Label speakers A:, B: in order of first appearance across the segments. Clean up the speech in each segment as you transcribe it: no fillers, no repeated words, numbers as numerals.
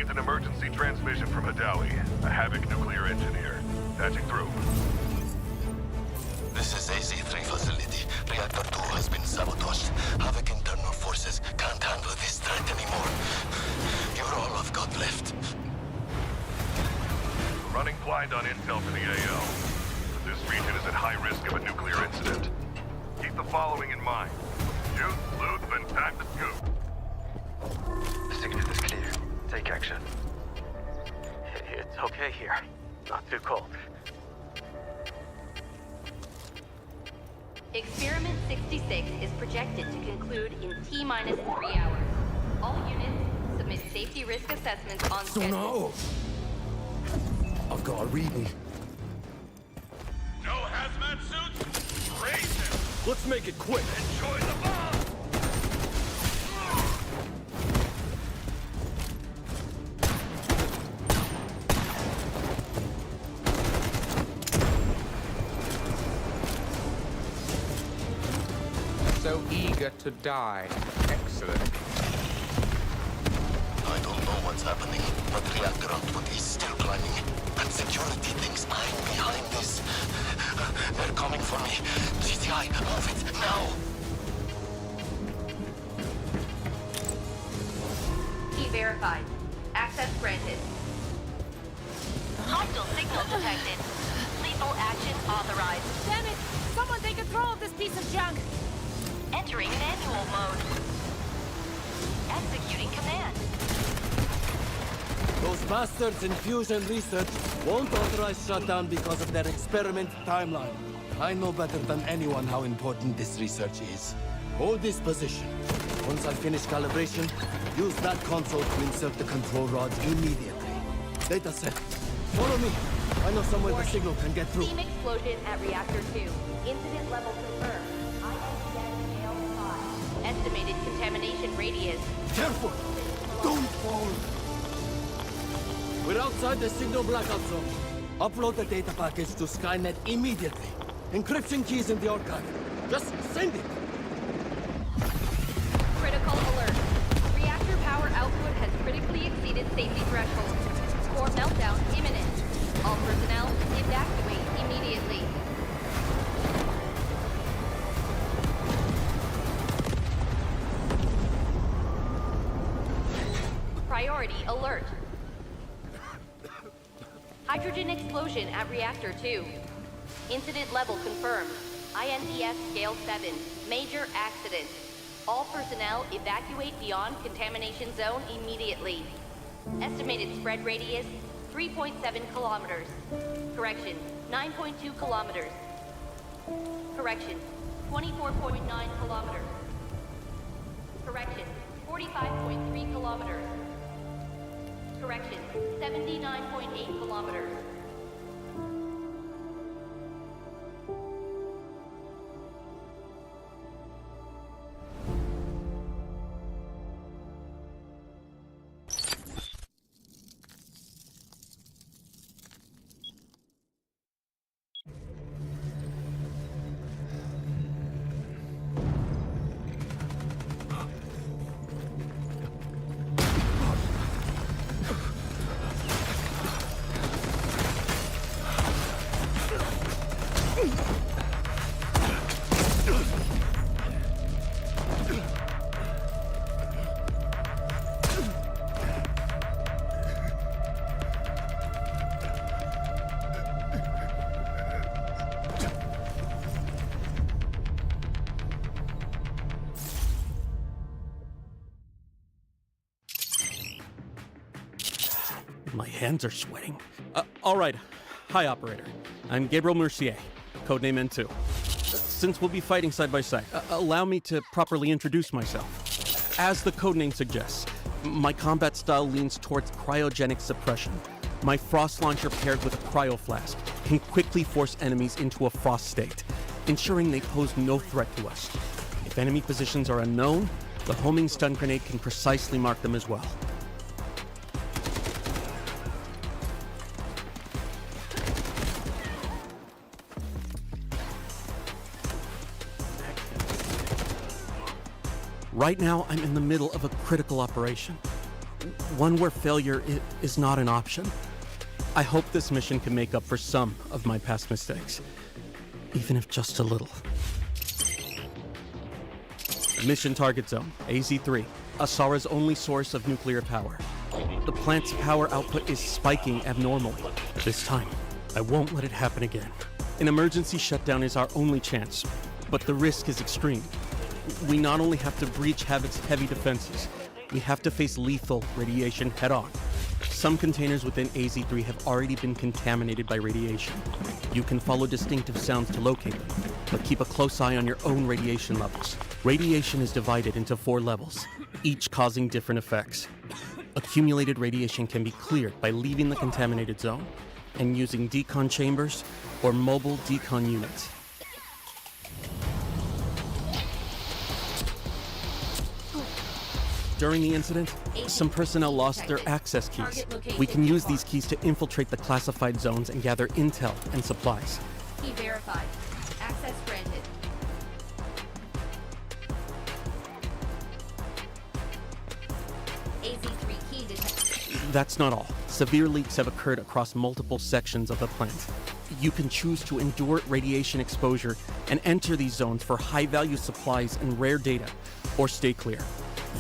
A: received an emergency transmission from Hadawi, a Havoc nuclear engineer. Patching through.
B: This is AC-3 facility. Reactor 2 has been sabotaged. Havoc internal forces can't handle this threat anymore. You're all I've got left.
A: We're running blind on intel for the AO. But this region is at high risk of a nuclear incident. Keep the following in mind. Shoot, loot, then time to scoop.
C: The signal is clear. Take action. It's okay here. Not too cold.
D: Experiment 66 is projected to conclude in T-minus 3 hours. All units submit safety risk assessments on schedule.
E: I've got a reading.
A: No hazmat suits? Raise them!
E: Let's make it quick.
A: Enjoy the bomb!
F: So eager to die. Excellent.
B: I don't know what's happening, but reactor output is still climbing. And security thinks I'm behind this. They're coming for me. GTI, move it, now!
D: Key verified. Access granted. Hostile signal detected. Lethal action authorized.
G: Damn it! Someone take control of this piece of junk!
D: Entering manual mode. Executing command.
E: Those bastards in fusion research won't authorize shutdown because of their experiment timeline. I know better than anyone how important this research is. Hold this position. Once I finish calibration, use that console to insert the control rods immediately. Data set. Follow me. I know somewhere the signal can get through.
D: Steam explosion at reactor 2. Incident level confirmed. Estimated contamination radius.
E: Careful! Don't fall! We're outside the signal blackout zone. Upload the data package to Skynet immediately. Encryption keys in the archive. Just send it!
D: Critical alert. Reactor power output has critically exceeded safety thresholds. Core meltdown imminent. All personnel evacuate immediately. Priority alert. Hydrogen explosion at reactor 2. Incident level confirmed. INTS scale 7. Major accident. All personnel evacuate beyond contamination zone immediately. Estimated spread radius 3.7 kilometers. Correction, 9.2 kilometers. Correction, 24.9 kilometers. Correction, 45.3 kilometers. Correction, 79.8 kilometers.
H: My hands are sweating. All right. Hi, Operator. I'm Gabriel Mercier, codename N2. Since we'll be fighting side by side, allow me to properly introduce myself. As the codename suggests, my combat style leans towards cryogenic suppression. My frost launcher paired with a cryo flask can quickly force enemies into a frost state, ensuring they pose no threat to us. If enemy positions are unknown, the homing stun grenade can precisely mark them as well. Right now, I'm in the middle of a critical operation. one where failure is not an option. I hope this mission can make up for some of my past mistakes, even if just a little. Mission Target Zone, AZ-3, Asara's only source of nuclear power. The plant's power output is spiking abnormally. This time, I won't let it happen again. An emergency shutdown is our only chance, but the risk is extreme. We not only have to breach Havoc's heavy defenses, we have to face lethal radiation head-on. Some containers within AZ-3 have already been contaminated by radiation. You can follow distinctive sounds to locate them, but keep a close eye on your own radiation levels. Radiation is divided into 4 levels, each causing different effects. Accumulated radiation can be cleared by leaving the contaminated zone and using decon chambers or mobile decon units. During the incident, some personnel lost their access keys. We can use these keys to infiltrate the classified zones and gather intel and supplies.
D: Key verified. Access granted. AZ-3 key detected.
H: That's not all. Severe leaks have occurred across multiple sections of the plant. You can choose to endure radiation exposure and enter these zones for high-value supplies and rare data, or stay clear.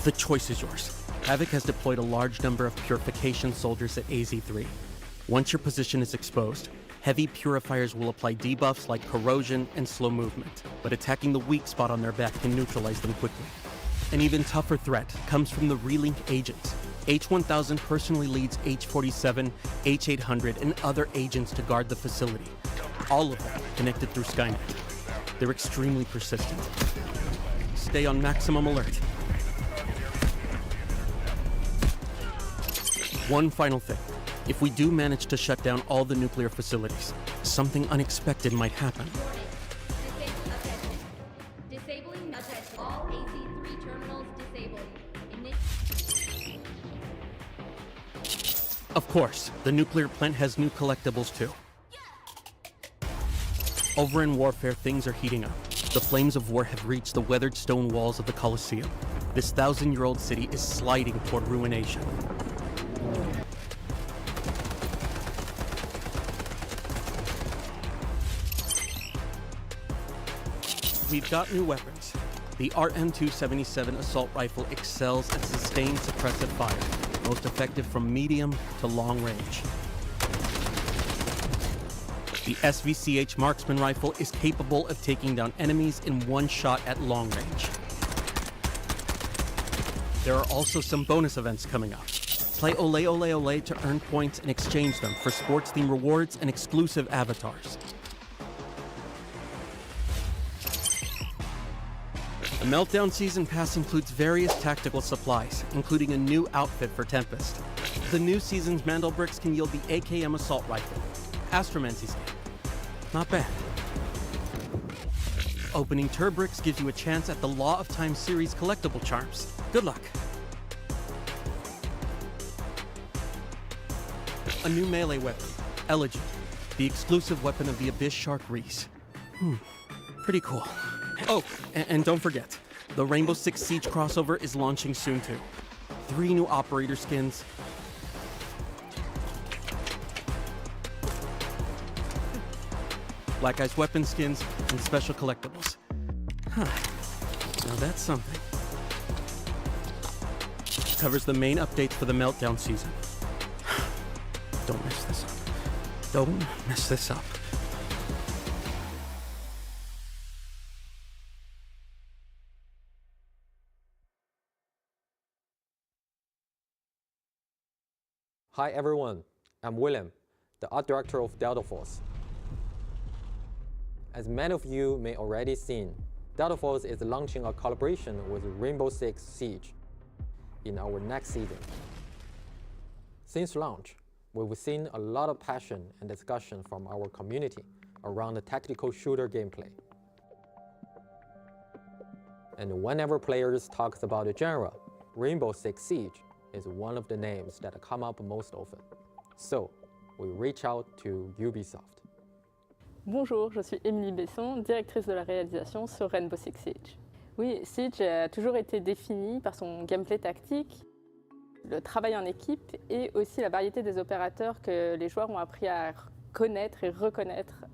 H: The choice is yours. Havoc has deployed a large number of purification soldiers at AZ-3. Once your position is exposed, heavy purifiers will apply debuffs like corrosion and slow movement, but attacking the weak spot on their back can neutralize them quickly. An even tougher threat comes from the relink agents. H-1000 personally leads H-47, H-800, and other agents to guard the facility, all of them connected through Skynet. They're extremely persistent. Stay on maximum alert. One final thing. If we do manage to shut down all the nuclear facilities, something unexpected might happen.
D: Disabling attention. All AZ-3 terminals disabled.
H: Of course, the nuclear plant has new collectibles too. Over in Warfare, things are heating up. The flames of war have reached the weathered stone walls of the Colosseum. This 1,000-year-old city is sliding toward ruination. We've got new weapons. The RM-277 assault rifle excels at sustained suppressive fire, most effective from medium to long range. The SVCH marksman rifle is capable of taking down enemies in one shot at long range. There are also some bonus events coming up. Play Ole Ole Ole to earn points and exchange them for sports-themed rewards and exclusive avatars. The Meltdown Season Pass includes various tactical supplies, including a new outfit for Tempest. The new season's Mandelbricks can yield the AKM assault rifle. Astromancy skin. Not bad. Opening Turbricks gives you a chance at the Law of Time series collectible charms. Good luck. A new melee weapon, Elegy, the exclusive weapon of the Abyss Shark Reese. Pretty cool. Oh, and don't forget, the Rainbow Six Siege crossover is launching soon too. 3 new operator skins. Black Ice weapon skins and special collectibles. Now that's something. Covers the main updates for the Meltdown season. Don't mess this up. Don't mess this up.
I: Hi everyone, I'm William, the art director of Delta Force. As many of you may already seen, Delta Force is launching a collaboration with Rainbow Six Siege in our next season. Since launch, we've seen a lot of passion and discussion from our community around the tactical shooter gameplay. And whenever players talk about the genre, Rainbow Six Siege is one of the names that come up most often. So, we reach out to Ubisoft.
J: Bonjour, je suis Émilie Besson, directrice de la réalisation sur Rainbow Six Siege. Oui, Siege a toujours été défini par son gameplay tactique. le travail en équipe et aussi la variété des opérateurs que les joueurs ont appris à connaître et reconnaître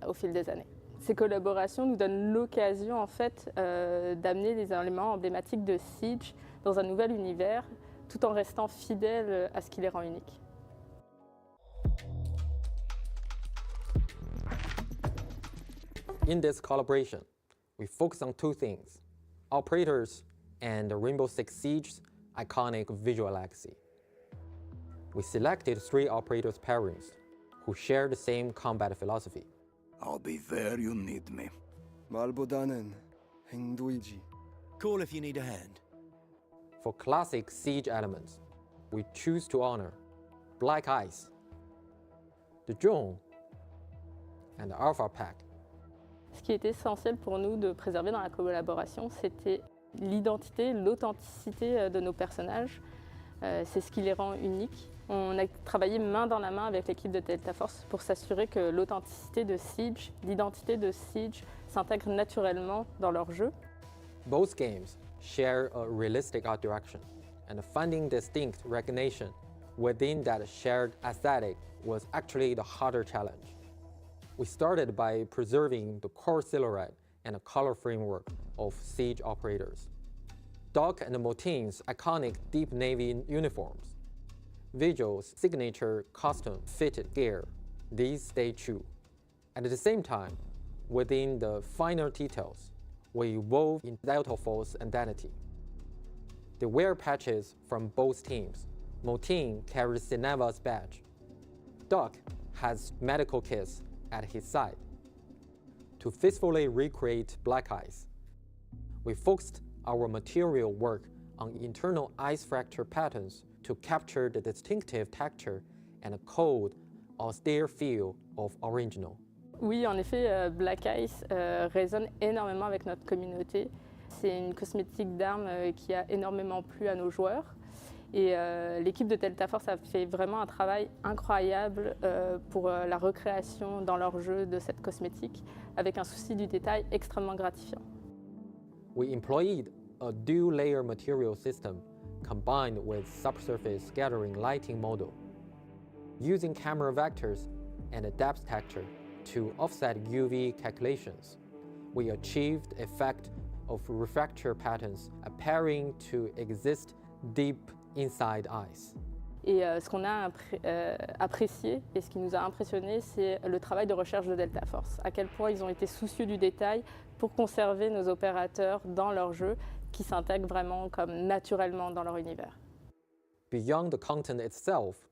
J: au fil des années. Ces collaborations nous donnent l'occasion en fait d'amener les éléments emblématiques de Siege dans un nouvel univers tout en restant fidèles à ce qui les rend uniques.
I: In this collaboration, we focus on two things: operators and Rainbow Six Siege's iconic visual legacy. We selected 3 operators pairings who share the same combat philosophy.
K: I'll be there you need me. 말보다는 행동이지.
L: Call if you need a hand.
I: For classic Siege elements, we choose to honor Black Ice, the Drone, and the Alpha Pack.
J: Ce qui était essentiel pour nous de préserver dans la collaboration, c'était l'identité, l'authenticité de nos personnages. C'est ce qui les rend uniques. On a travaillé main dans la main avec l'équipe de Delta Force pour s'assurer que l'authenticité de Siege, l'identité de Siege s'intègre naturellement dans leur jeu.
I: Both games share a realistic art direction, and finding distinct recognition within that shared aesthetic was actually the harder challenge. We started by preserving the core silhouette and a color framework of Siege operators. Doc and Motin's iconic deep navy uniforms, Vigil's signature custom-fitted gear, these stay true. At the same time, within the finer details, we evolve in Delta Force identity. They wear patches from both teams. Motin carries Cineva's badge. Doc has medical kits at his side. To faithfully recreate Black Ice, we focused our material work on internal ice fracture patterns to capture the distinctive texture and a cold, austere feel of original.
J: Oui, en effet, Black Ice résonne énormément avec notre communauté. C'est une cosmétique d'armes qui a énormément plu à nos joueurs. Et l'équipe de Delta Force a fait vraiment un travail incroyable pour la recréation dans leur jeu de cette cosmétique, avec un souci du détail extrêmement gratifiant.
I: We employed a dual-layer material system combined with subsurface scattering lighting model. Using camera vectors and a depth texture to offset UV calculations, we achieved effect of refractor patterns appearing to exist deep inside ice.
J: Et ce qu'on a apprécié et ce qui nous a impressionné, c'est le travail de recherche de Delta Force. À quel point ils ont été soucieux du détail pour conserver nos opérateurs dans leur jeu, qui s'intègrent vraiment comme naturellement dans leur univers.
I: Beyond the content itself,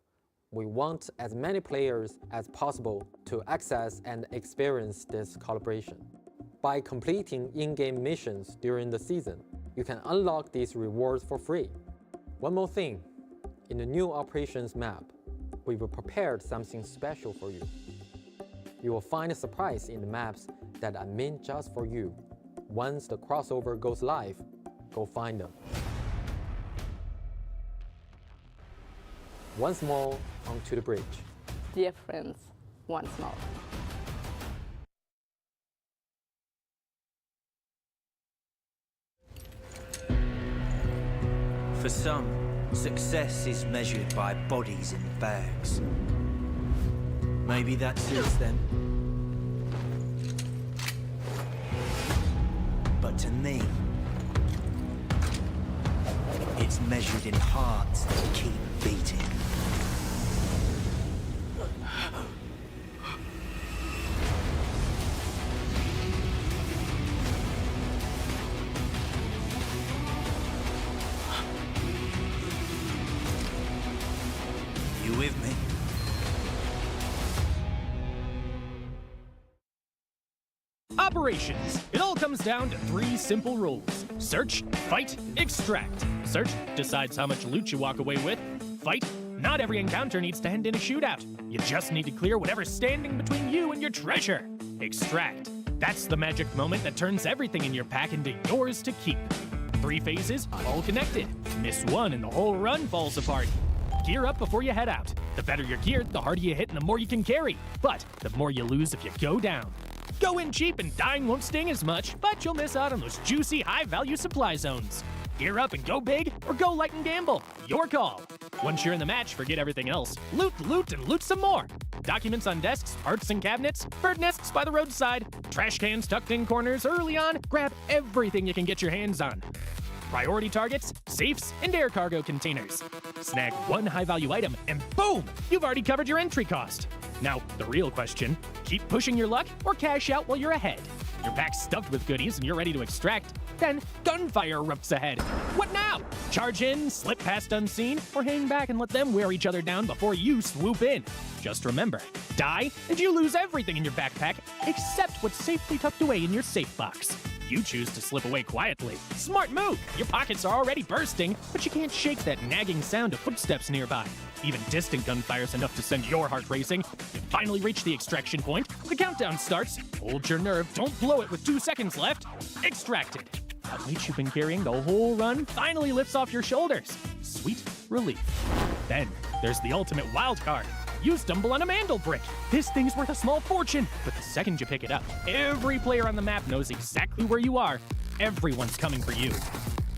I: we want as many players as possible to access and experience this collaboration. By completing in-game missions during the season, you can unlock these rewards for free. One more thing, in the new operations map, we've prepared something special for you. You will find a surprise in the maps that are meant just for you. Once the crossover goes live, go find them. Once more, onto the bridge.
J: Dear friends, once more.
L: For some, success is measured by bodies in bags. Maybe that's it then. But to me, it's measured in hearts that keep beating. You with me?
M: Operations. It all comes down to 3 simple rules. Search, fight, extract. Search decides how much loot you walk away with. Fight. Not every encounter needs to end in a shootout. You just need to clear whatever's standing between you and your treasure. Extract. That's the magic moment that turns everything in your pack into yours to keep. 3 phases, all connected. Miss one and the whole run falls apart. Gear up before you head out. The better you're geared, the harder you hit and the more you can carry. But the more you lose if you go down. Go in cheap and dying won't sting as much, but you'll miss out on those juicy, high-value supply zones. Gear up and go big, or go light and gamble. Your call. Once you're in the match, forget everything else. Loot, loot, and loot some more. Documents on desks, parts and cabinets, bird nests by the roadside, trash cans tucked in corners early on. Grab everything you can get your hands on. Priority targets, safes, and air cargo containers. Snag one high-value item, and boom! You've already covered your entry cost. Now, the real question, keep pushing your luck or cash out while you're ahead. Your pack's stuffed with goodies and you're ready to extract. Then, gunfire erupts ahead. What now? Charge in, slip past unseen, or hang back and let them wear each other down before you swoop in. Just remember, die and you lose everything in your backpack except what's safely tucked away in your safe box. You choose to slip away quietly. Smart move! Your pockets are already bursting, but you can't shake that nagging sound of footsteps nearby. Even distant gunfire's enough to send your heart racing. You finally reach the extraction point. The countdown starts. Hold your nerve, don't blow it with 2 seconds left. Extracted. That weight you've been carrying the whole run finally lifts off your shoulders. Sweet relief. Then, there's the ultimate wild card. You stumble on a mandel brick. This thing's worth a small fortune, but the second you pick it up, every player on the map knows exactly where you are. Everyone's coming for you.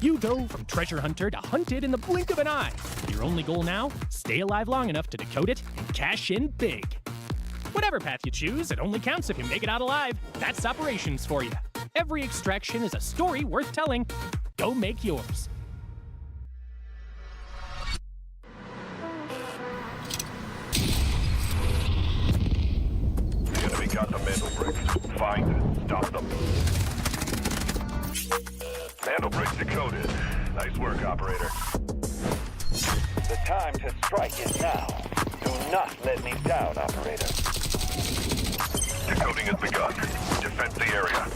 M: You go from treasure hunter to hunted in the blink of an eye. Your only goal now, stay alive long enough to decode it and cash in big. Whatever path you choose, it only counts if you make it out alive. That's operations for you. Every extraction is a story worth telling. Go make yours.
A: The enemy got the mandel bricks. Find and stop them. Mandel bricks decoded. Nice work, operator.
N: The time to strike is now. Do not let me down, operator.
A: Decoding has begun. Defend the area.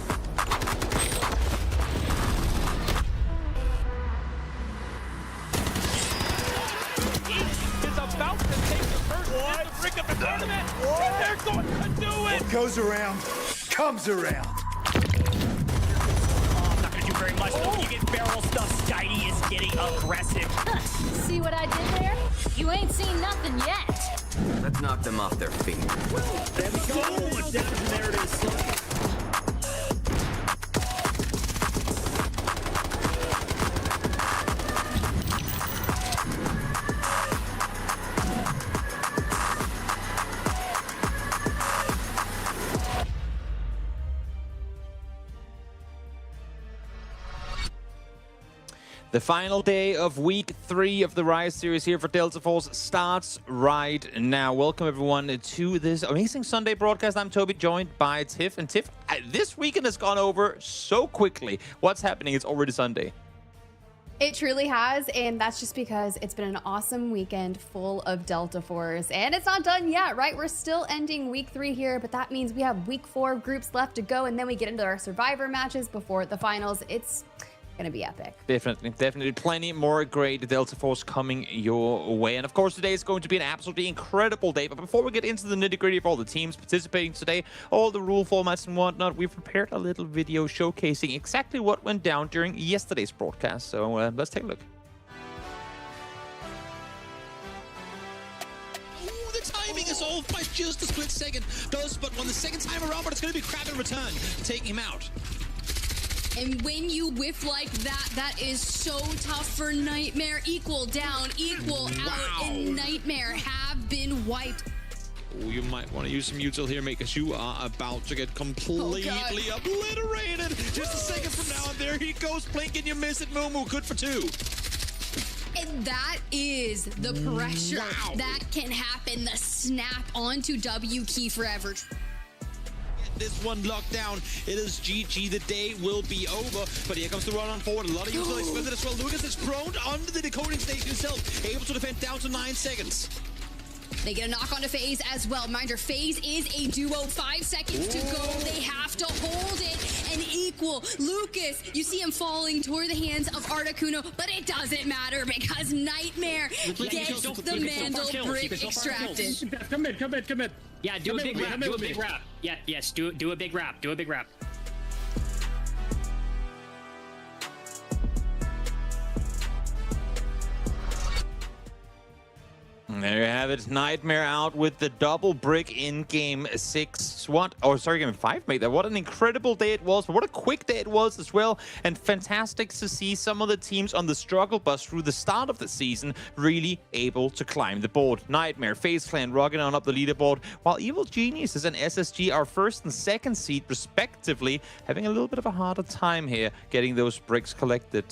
M: Is about to take the first brick of the tournament. And they're going to do it.
K: What goes around, comes around.
O: I'm not gonna do very much. You get barrel stuff. Skydie is getting aggressive.
D: See what I did there? You ain't seen nothing yet.
P: Let's knock them off their feet.
O: There we go. There it is.
Q: The final day of week 3 of the Rise series here for Delta Force starts right now. Welcome everyone to this amazing Sunday broadcast. I'm Toby, joined by Tiff. And Tiff, this weekend has gone over so quickly. What's happening? It's already Sunday.
R: It truly has, and that's just because it's been an awesome weekend full of Delta Force. And it's not done yet, right? We're still ending week 3 here, but that means we have week 4 groups left to go, and then we get into our Survivor matches before the finals. It's gonna be epic.
Q: Definitely plenty more great Delta Force coming your way. And of course, today is going to be an absolutely incredible day. But before we get into the nitty-gritty of all the teams participating today, all the rule formats and whatnot, we've prepared a little video showcasing exactly what went down during yesterday's broadcast. So let's take a look.
S: The timing is off by just a split second. But when the second time around, but it's going to be Crab in return, taking him out.
T: And when you whiff like that, that is so tough for Nightmare. Equal down, equal out, and Nightmare have been wiped.
S: Oh, you might want to use some util here, because you are about to get completely obliterated. Just a second from now, and there he goes. Blink and you miss it, Mumu. Good for 2.
T: And that is the pressure that can happen. The snap onto W key forever.
S: This one locked down. It is GG. The day will be over. But here comes the run on forward. A lot of util expended as well. Lucas is prone under the decoding station himself. Able to defend down to 9 seconds.
T: They get a knock onto FaZe as well. Reminder, FaZe is a duo. 5 seconds to go. They have to hold it. And equal. Lucas, you see him falling toward the hands of Articuno, but it doesn't matter because Nightmare gets the Mandel brick extracted.
O: Come in. Yeah, do a big wrap. Yeah, yes, do a big wrap. Do a big wrap.
Q: There you have it. Nightmare out with the double brick in game 6. What? Oh, sorry, game 5 made that. What an incredible day it was. But what a quick day it was as well. And fantastic to see some of the teams on the struggle bus through the start of the season really able to climb the board. Nightmare, FaZe Clan rocking on up the leaderboard, while Evil Geniuses and SSG are first and second seed respectively, having a little bit of a harder time here getting those bricks collected.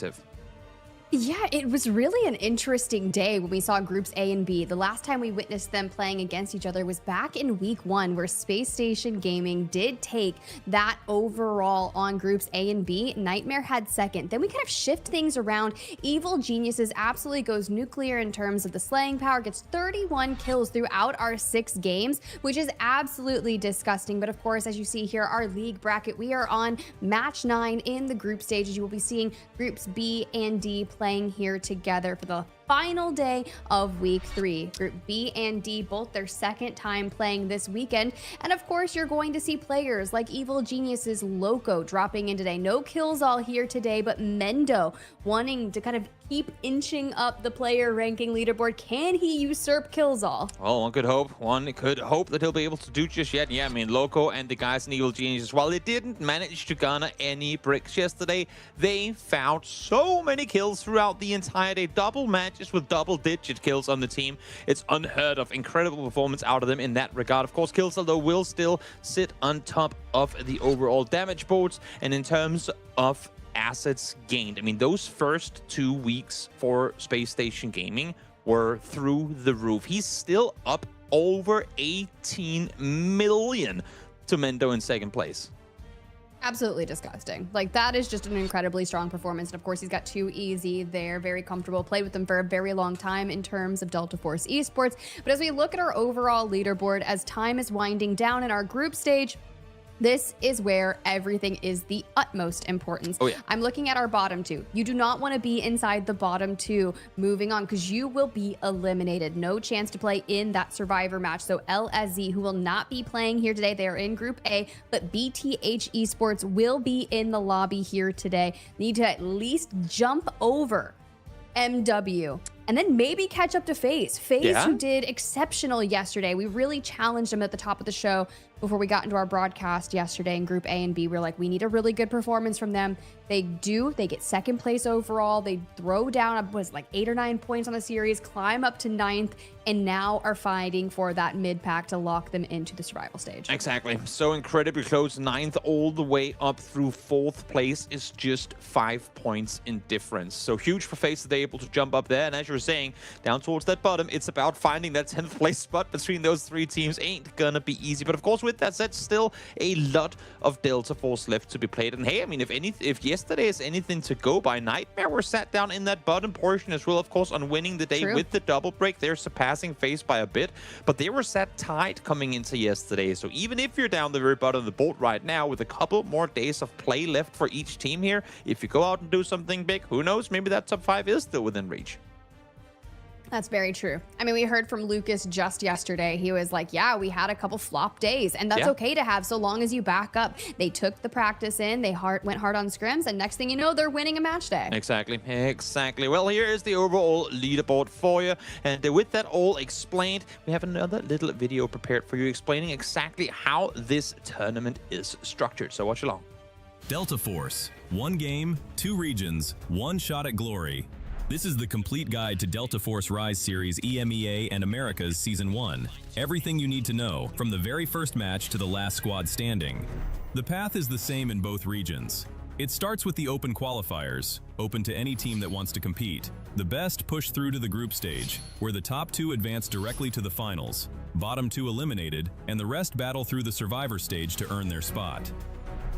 R: Yeah, it was really an interesting day when we saw groups A and B. The last time we witnessed them playing against each other was back in week 1, where Spacestation Gaming did take that overall on groups A and B. Nightmare had second. Then we kind of shift things around. Evil Geniuses absolutely goes nuclear in terms of the slaying power, gets 31 kills throughout our 6 games, which is absolutely disgusting. But of course, as you see here, our league bracket, we are on match 9 in the group stages. You will be seeing groups B and D playing here together for the final day of week 3. Group B and D, both their second time playing this weekend. And of course, you're going to see players like Evil Geniuses Loco dropping in today. No kills all here today, but Mendo wanting to kind of keep inching up the player ranking leaderboard. Can he usurp kills all?
Q: Well, one could hope. One could hope that he'll be able to do just yet. Yeah, I mean, Loco and the guys in Evil Geniuses, while they didn't manage to garner any bricks yesterday, they found so many kills throughout the entire day. Double matches with double-digit kills on the team. It's unheard of. Incredible performance out of them in that regard. Of course, Killcell, though, will still sit on top of the overall damage boards. And in terms of assets gained, I mean, those first 2 weeks for Spacestation Gaming were through the roof. He's still up over 18 million to Mendo in second place.
R: Absolutely disgusting. Like, that is just an incredibly strong performance. And of course, he's got 2 easy there, very comfortable, played with them for a very long time in terms of Delta Force eSports. But as we look at our overall leaderboard, as time is winding down in our group stage, this is where everything is the utmost importance.
Q: Oh, yeah.
R: I'm looking at our bottom 2. You do not want to be inside the bottom 2 moving on, because you will be eliminated. No chance to play in that survivor match. So LSZ, who will not be playing here today, they are in Group A, but BTH Esports will be in the lobby here today. Need to at least jump over MW and then maybe catch up to FaZe. FaZe, who did exceptional yesterday. We really challenged them at the top of the show before we got into our broadcast yesterday in Group A and B. We're like, we need a really good performance from them. They do. They get second place overall. They throw down, was like 8 or 9 points on the series, climb up to 9th, and now are fighting for that mid-pack to lock them into the survival stage.
Q: Exactly. So incredibly close. 9th all the way up through 4th place is just 5 points in difference. So huge for FaZe that they're able to jump up there. And as you were saying, down towards that bottom, it's about finding that 10th place spot between those 3 teams. Ain't gonna be easy. But of course, with that said, still a lot of Delta Force left to be played. And hey, I mean, if yesterday is anything to go by, Nightmare were sat down in that bottom portion as well, of course, on winning the day with the double break. They're surpassing FaZe by a bit, but they were sat tight coming into yesterday. So even if you're down the very bottom of the board right now with a couple more days of play left for each team here, if you go out and do something big, who knows, maybe that top 5 is still within reach.
R: That's very true. I mean, we heard from Lucas just yesterday. He was like, yeah, we had a couple flop days, and that's okay to have so long as you back up. They took the practice in, they went hard on scrims, and next thing you know, they're winning a match day.
Q: Exactly. Well, here is the overall leaderboard for you. And with that all explained, we have another little video prepared for you explaining exactly how this tournament is structured. So watch along.
U: Delta Force. 1 game, 2 regions, 1 shot at glory. This is the complete guide to Delta Force Rise Series EMEA and Americas Season 1. Everything you need to know, from the very first match to the last squad standing. The path is the same in both regions. It starts with the open qualifiers, open to any team that wants to compete. The best push through to the group stage, where the top 2 advance directly to the finals, bottom 2 eliminated, and the rest battle through the survivor stage to earn their spot.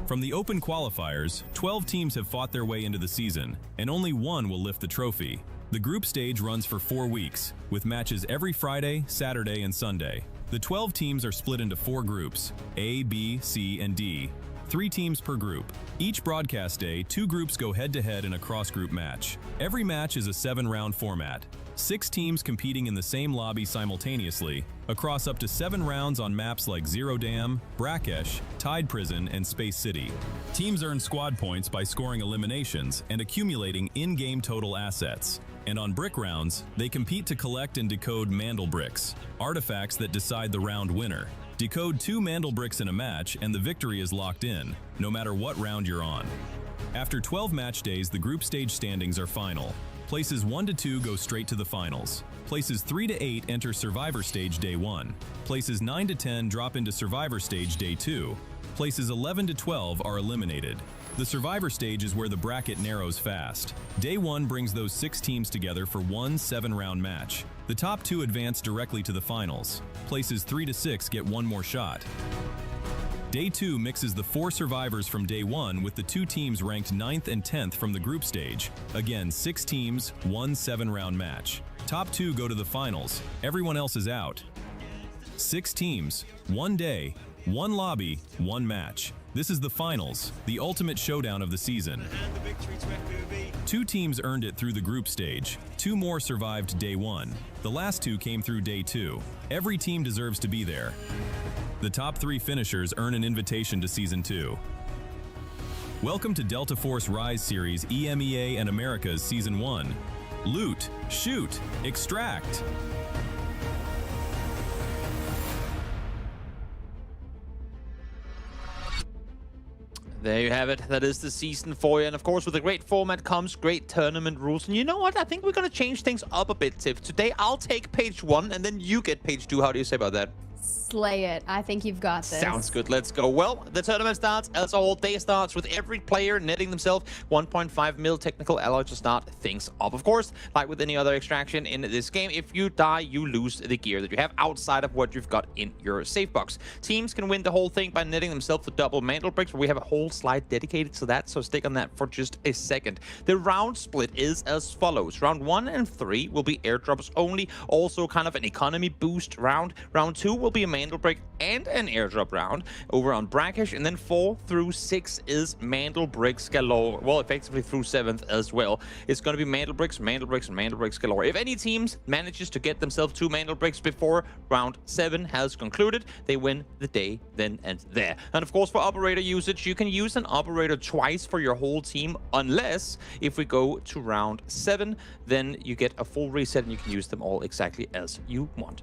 U: From the open qualifiers, 12 teams have fought their way into the season, and only 1 will lift the trophy. The group stage runs for 4 weeks, with matches every Friday, Saturday, and Sunday. The 12 teams are split into 4 groups, A, B, C, and D. 3 teams per group. Each broadcast day, 2 groups go head-to-head in a cross-group match. Every match is a 7-round format. 6 teams competing in the same lobby simultaneously, across up to 7 rounds on maps like Zero Dam, Brakkesh, Tide Prison, and Space City. Teams earn squad points by scoring eliminations and accumulating in-game total assets. And on brick rounds, they compete to collect and decode Mandel bricks, artifacts that decide the round winner. Decode 2 Mandel bricks in a match and the victory is locked in, no matter what round you're on. After 12 match days, the group stage standings are final. Places 1 to 2 go straight to the finals. Places 3 to 8 enter Survivor Stage Day 1. Places 9 to 10 drop into Survivor Stage Day 2. Places 11 to 12 are eliminated. The Survivor Stage is where the bracket narrows fast. Day 1 brings those 6 teams together for one 7-round match. The top 2 advance directly to the finals. Places 3 to 6 get one more shot. Day 2 mixes the 4 survivors from Day 1 with the 2 teams ranked 9th and 10th from the group stage. Again, 6 teams, one 7-round match. Top 2 go to the finals. Everyone else is out. 6 teams, 1 day, 1 lobby, 1 match. This is the finals, the ultimate showdown of the season. 2 teams earned it through the group stage. 2 more survived Day 1. The last 2 came through Day 2. Every team deserves to be there. The top 3 finishers earn an invitation to Season 2. Welcome to Delta Force Rise Series EMEA and America's Season 1. Loot, shoot, extract.
Q: There you have it. That is the season for you. And of course, with a great format comes great tournament rules. And you know what? I think we're going to change things up a bit, Tiff. Today, I'll take page 1 and then you get page 2. How do you say about that?
R: Slay it. I think you've got this.
Q: Sounds good. Let's go. Well, the tournament starts as a whole day starts with every player netting themselves 1.5 mil technical alloy to start things up. Of course, like with any other extraction in this game, if you die, you lose the gear that you have outside of what you've got in your safe box. Teams can win the whole thing by netting themselves the double mantle bricks. We have a whole slide dedicated to that, so stick on that for just a second. The round split is as follows. Round 1 and 3 will be airdrops only, also kind of an economy boost round. Round 2 will be a Mandel break and an airdrop round over on Brakkesh, and then 4 through 6 is Mandel bricks galore. Well, effectively through 7th as well. It's going to be Mandel bricks, and Mandel bricks galore. If any teams manages to get themselves 2 Mandel bricks before round 7 has concluded, they win the day then and there. And of course, for operator usage, you can use an operator twice for your whole team, unless if we go to round 7, then you get a full reset and you can use them all exactly as you want.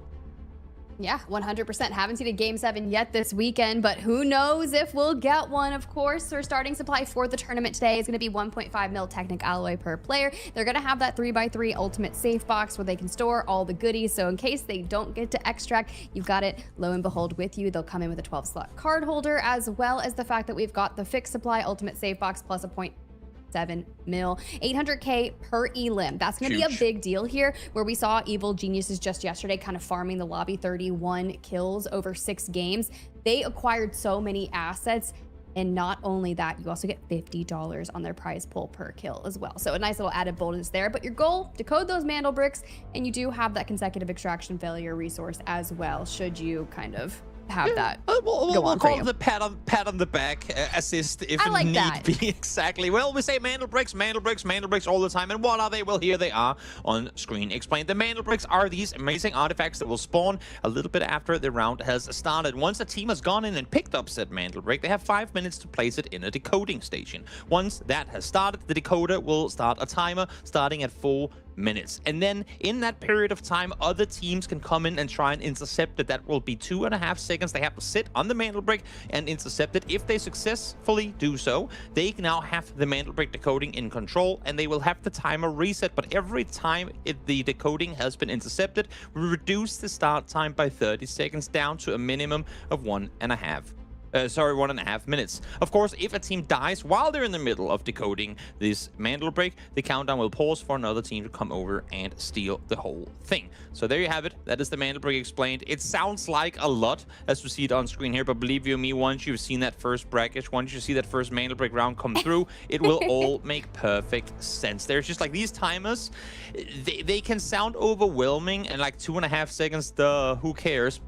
R: Yeah, 100%. Haven't seen a Game 7 yet this weekend, but who knows if we'll get one, of course. Our starting supply for the tournament today is going to be 1.5 mil Technic Alloy per player. They're going to have that 3x3 ultimate safe box where they can store all the goodies, so in case they don't get to extract, you've got it, lo and behold, with you. They'll come in with a 12-slot card holder, as well as the fact that we've got the fixed supply ultimate safe box plus a 0.7 mil, 800k per elim. That's going to be a big deal here, where we saw Evil Geniuses just yesterday kind of farming the lobby, 31 kills over 6 games. They acquired so many assets, and not only that, you also get $50 on their prize pool per kill as well. So a nice little added bonus there. But your goal, decode those Mandel bricks, and you do have that consecutive extraction failure resource as well, should you kind of have that.
Q: We'll call it the pat on the back assist if
R: I like
Q: need
R: that.
Q: be. Exactly. Well, we say Mandel bricks all the time. And what are they? Well, here they are on screen explained. The Mandel bricks are these amazing artifacts that will spawn a little bit after the round has started. Once a team has gone in and picked up said Mandel brick, they have 5 minutes to place it in a decoding station. Once that has started, the decoder will start a timer starting at 4 minutes. And then in that period of time, other teams can come in and try and intercept it. That will be 2.5 seconds. They have to sit on the Mandel brick and intercept it. If they successfully do so, they now have the Mandel brick decoding in control, and they will have the timer reset. But every time the decoding has been intercepted, we reduce the start time by 30 seconds down to a minimum of 1.5 minutes. Of course, if a team dies while they're in the middle of decoding this Mandel break, the countdown will pause for another team to come over and steal the whole thing. So there you have it. That is the Mandel break explained. It sounds like a lot as we see it on screen here, but believe you me, once you've seen that first Brakkesh, once you see that first Mandel break round come through, it will all make perfect sense. There's just like these timers, they can sound overwhelming and like 2.5 seconds, duh, who cares?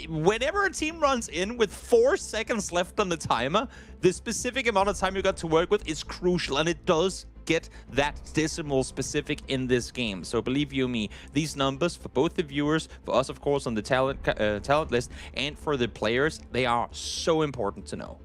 Q: Whenever a team runs in with 4 seconds left on the timer, the specific amount of time you got to work with is crucial, and it does get that decimal specific in this game. So believe you me, these numbers for both the viewers, for us of course on the talent list, and for the players, they are so important to know.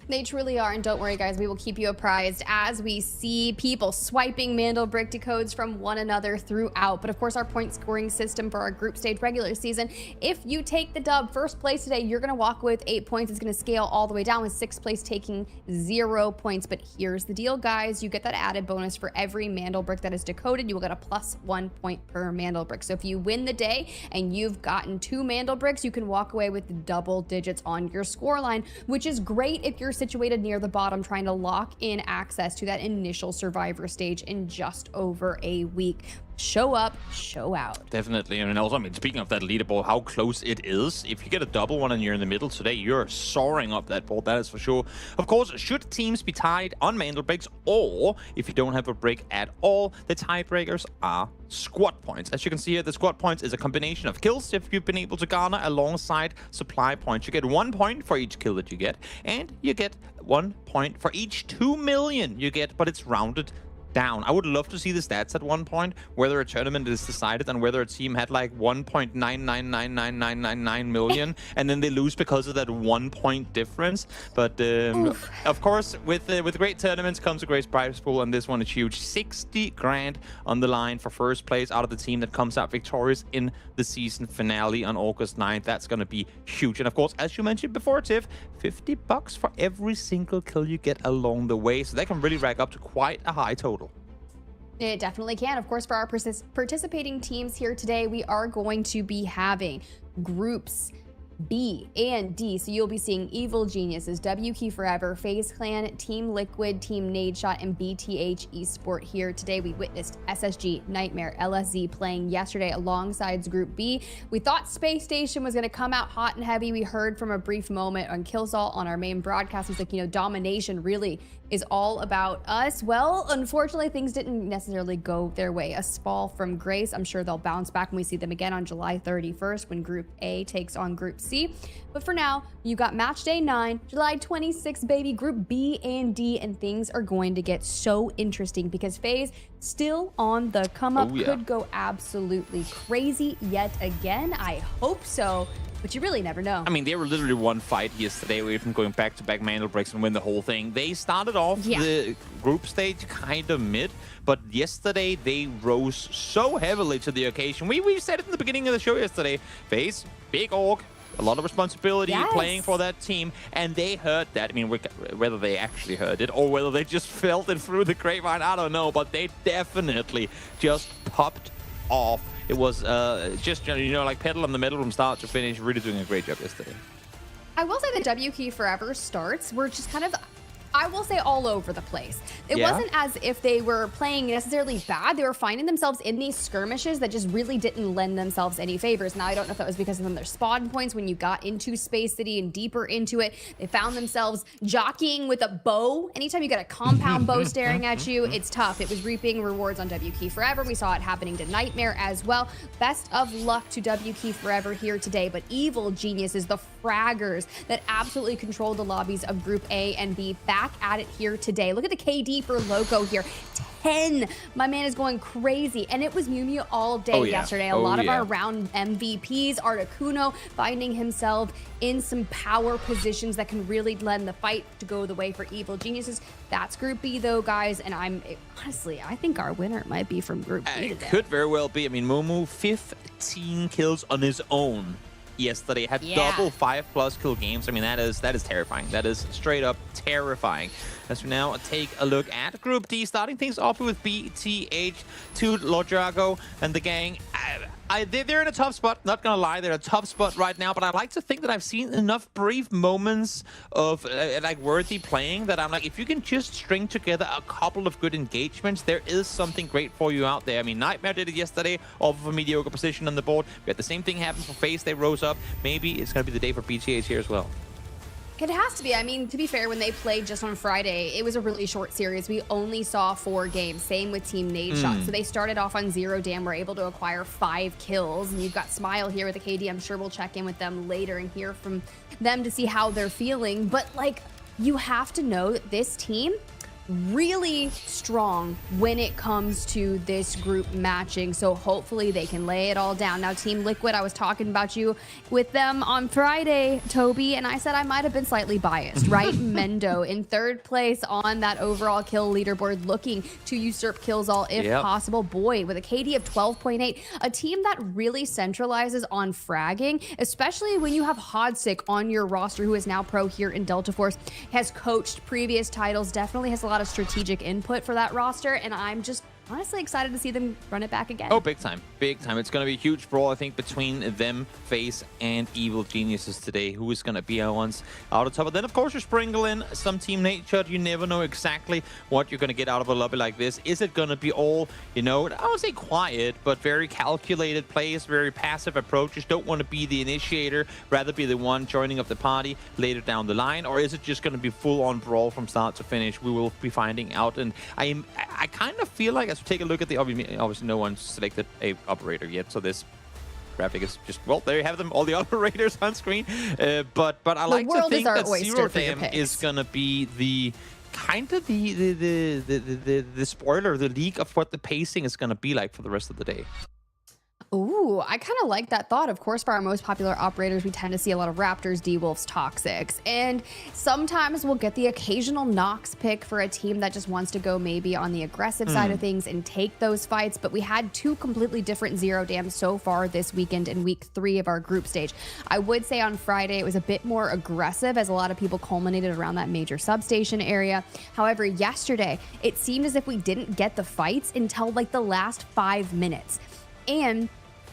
R: They truly are, and don't worry guys, we will keep you apprised as we see people swiping Mandel Brick decodes from one another throughout. But of course, our point scoring system for our group stage regular season, if you take the dub first place today, you're gonna walk away with 8 points. It's gonna scale all the way down with 6th place taking 0 points. But here's the deal guys, you get that added bonus for every Mandel Brick that is decoded. You will get a +1 point per Mandel Brick. So if you win the day and you've gotten 2 Mandel Bricks, you can walk away with double digits on your score line, which is great if you're situated near the bottom trying to lock in access to that initial survivor stage in just over a week. Show up, show out.
Q: Definitely. And also, I mean, speaking of that leaderboard, how close it is. If you get a double one and you're in the middle today, you're soaring up that board, that is for sure. Of course, should teams be tied on Mandel Bricks, or if you don't have a break at all, the tiebreakers are squad points. As you can see here, the squad points is a combination of kills if you've been able to garner alongside supply points. You get 1 point for each kill that you get, and you get 1 point for each 2 million you get, but it's rounded down. I would love to see the stats at one point, whether a tournament is decided and whether a team had like 1.9999999 million and then they lose because of that 1 point difference. But of course, with great tournaments comes a great prize pool, and this one is huge. 60 grand on the line for first place out of the team that comes out victorious in the season finale on August 9th. That's going to be huge. And of course, as you mentioned before, Tiff, $50 for every single kill you get along the way. So that can really rack up to quite a high total.
R: It definitely can. Of course, for our participating teams here today, we are going to be having groups B and D. So you'll be seeing Evil Geniuses, WK Forever, FaZe Clan, Team Liquid, Team Nadeshot, and BTH eSport here today. We witnessed SSG, Nightmare, LSZ playing yesterday alongside Group B. We thought Spacestation was going to come out hot and heavy. We heard from a brief moment on Killsalt on our main broadcast. He's like, you know, domination really is all about us. Well, unfortunately, things didn't necessarily go their way. A fall from grace. I'm sure they'll bounce back when we see them again on July 31st when Group A takes on Group C. But for now, you got match day 9, July 26th, baby, Group B and D, and things are going to get so interesting because FaZe still on the come up. Could go absolutely crazy yet again. I hope so. But you really never know.
Q: I mean, they were literally one fight yesterday away from going back-to-back Mandel Bricks and win the whole thing. They started off the group stage kind of mid, but yesterday they rose so heavily to the occasion. We said it in the beginning of the show yesterday. FaZe, big org, a lot of responsibility playing for that team, and they heard that. I mean, whether they actually heard it or whether they just felt it through the grapevine, I don't know, but they definitely just popped off. It was just, you know, like pedal on the metal from start to finish. Really doing a great job yesterday.
R: I will say the WK Forever starts were just kind of, I will say, all over the place. It wasn't as if they were playing necessarily bad. They were finding themselves in these skirmishes that just really didn't lend themselves any favors. Now, I don't know if that was because of their spawn points when you got into Space City and deeper into it. They found themselves jockeying with a bow. Anytime you get a compound bow staring at you, it's tough. It was reaping rewards on WK Forever. We saw it happening to Nightmare as well. Best of luck to WK Forever here today. But Evil Geniuses, the fraggers that absolutely controlled the lobbies of Group A and B, back at it here today. Look at the KD for Loco here. 10. My man is going crazy. And it was Mew Mew all day yesterday. A lot of our round MVPs, Articuno finding himself in some power positions that can really lend the fight to go the way for Evil Geniuses. That's Group B though, guys. And honestly, I think our winner might be from Group B today.
Q: It could very well be. I mean, Momo, 15 kills on his own yesterday, had double 5+ kill games. I mean, that is terrifying. That is straight up terrifying. As we now take a look at Group D, starting things off with BTH, 2 Lojago and the gang. They're in a tough spot, not gonna lie, they're in a tough spot right now, but I like to think that I've seen enough brief moments of like worthy playing that I'm like, if you can just string together a couple of good engagements, there is something great for you out there. I mean, Nightmare did it yesterday off of a mediocre position on the board. We had the same thing happen for FaZe, they rose up. Maybe it's gonna be the day for BTH here as well.
R: It has to be. I mean, to be fair, when they played just on Friday, it was a really short series. We only saw 4 games. Same with Team Nadeshot. So they started off on 0 damn, were able to acquire 5 kills. And you've got Smile here with the KD. I'm sure we'll check in with them later and hear from them to see how they're feeling. But like, you have to know that this team, really strong when it comes to this group matching, so hopefully they can lay it all down. Now, Team Liquid, I was talking about you with them on Friday, Toby, and I said I might have been slightly biased, right? Mendo in 3rd place on that overall kill leaderboard, looking to usurp kills all if possible. Boy, with a KD of 12.8, a team that really centralizes on fragging, especially when you have Hodsick on your roster, who is now pro here in Delta Force, has coached previous titles, definitely has a lot of strategic input for that roster, and I'm just honestly excited to see them run it back again.
Q: Oh, big time. Big time. It's going to be a huge brawl, I think, between them, FaZe, and Evil Geniuses today. Who is going to be our ones out of top? But then, of course, you sprinkle in some Team Nadeshot. You never know exactly what you're going to get out of a lobby like this. Is it going to be all, you know, I would say quiet, but very calculated plays, very passive approaches? Don't want to be the initiator, rather be the one joining up the party later down the line? Or is it just going to be full-on brawl from start to finish? We will be finding out. And I kind of feel like, as we take a look at the, obviously no one's selected a operator yet, so this graphic is just, well, there you have them, all the operators on screen. But I like to think that Zero Dam is gonna be the kind of the spoiler, the leak of what the pacing is gonna be like for the rest of the day.
R: Ooh, I kind of like that thought. Of course, for our most popular operators, we tend to see a lot of Raptors, D-Wolves, Toxics. And sometimes we'll get the occasional Nox pick for a team that just wants to go maybe on the aggressive side of things and take those fights. But we had 2 completely different Zero Dams so far this weekend in week 3 of our group stage. I would say on Friday it was a bit more aggressive, as a lot of people culminated around that major substation area. However, yesterday, it seemed as if we didn't get the fights until like the last 5 minutes. And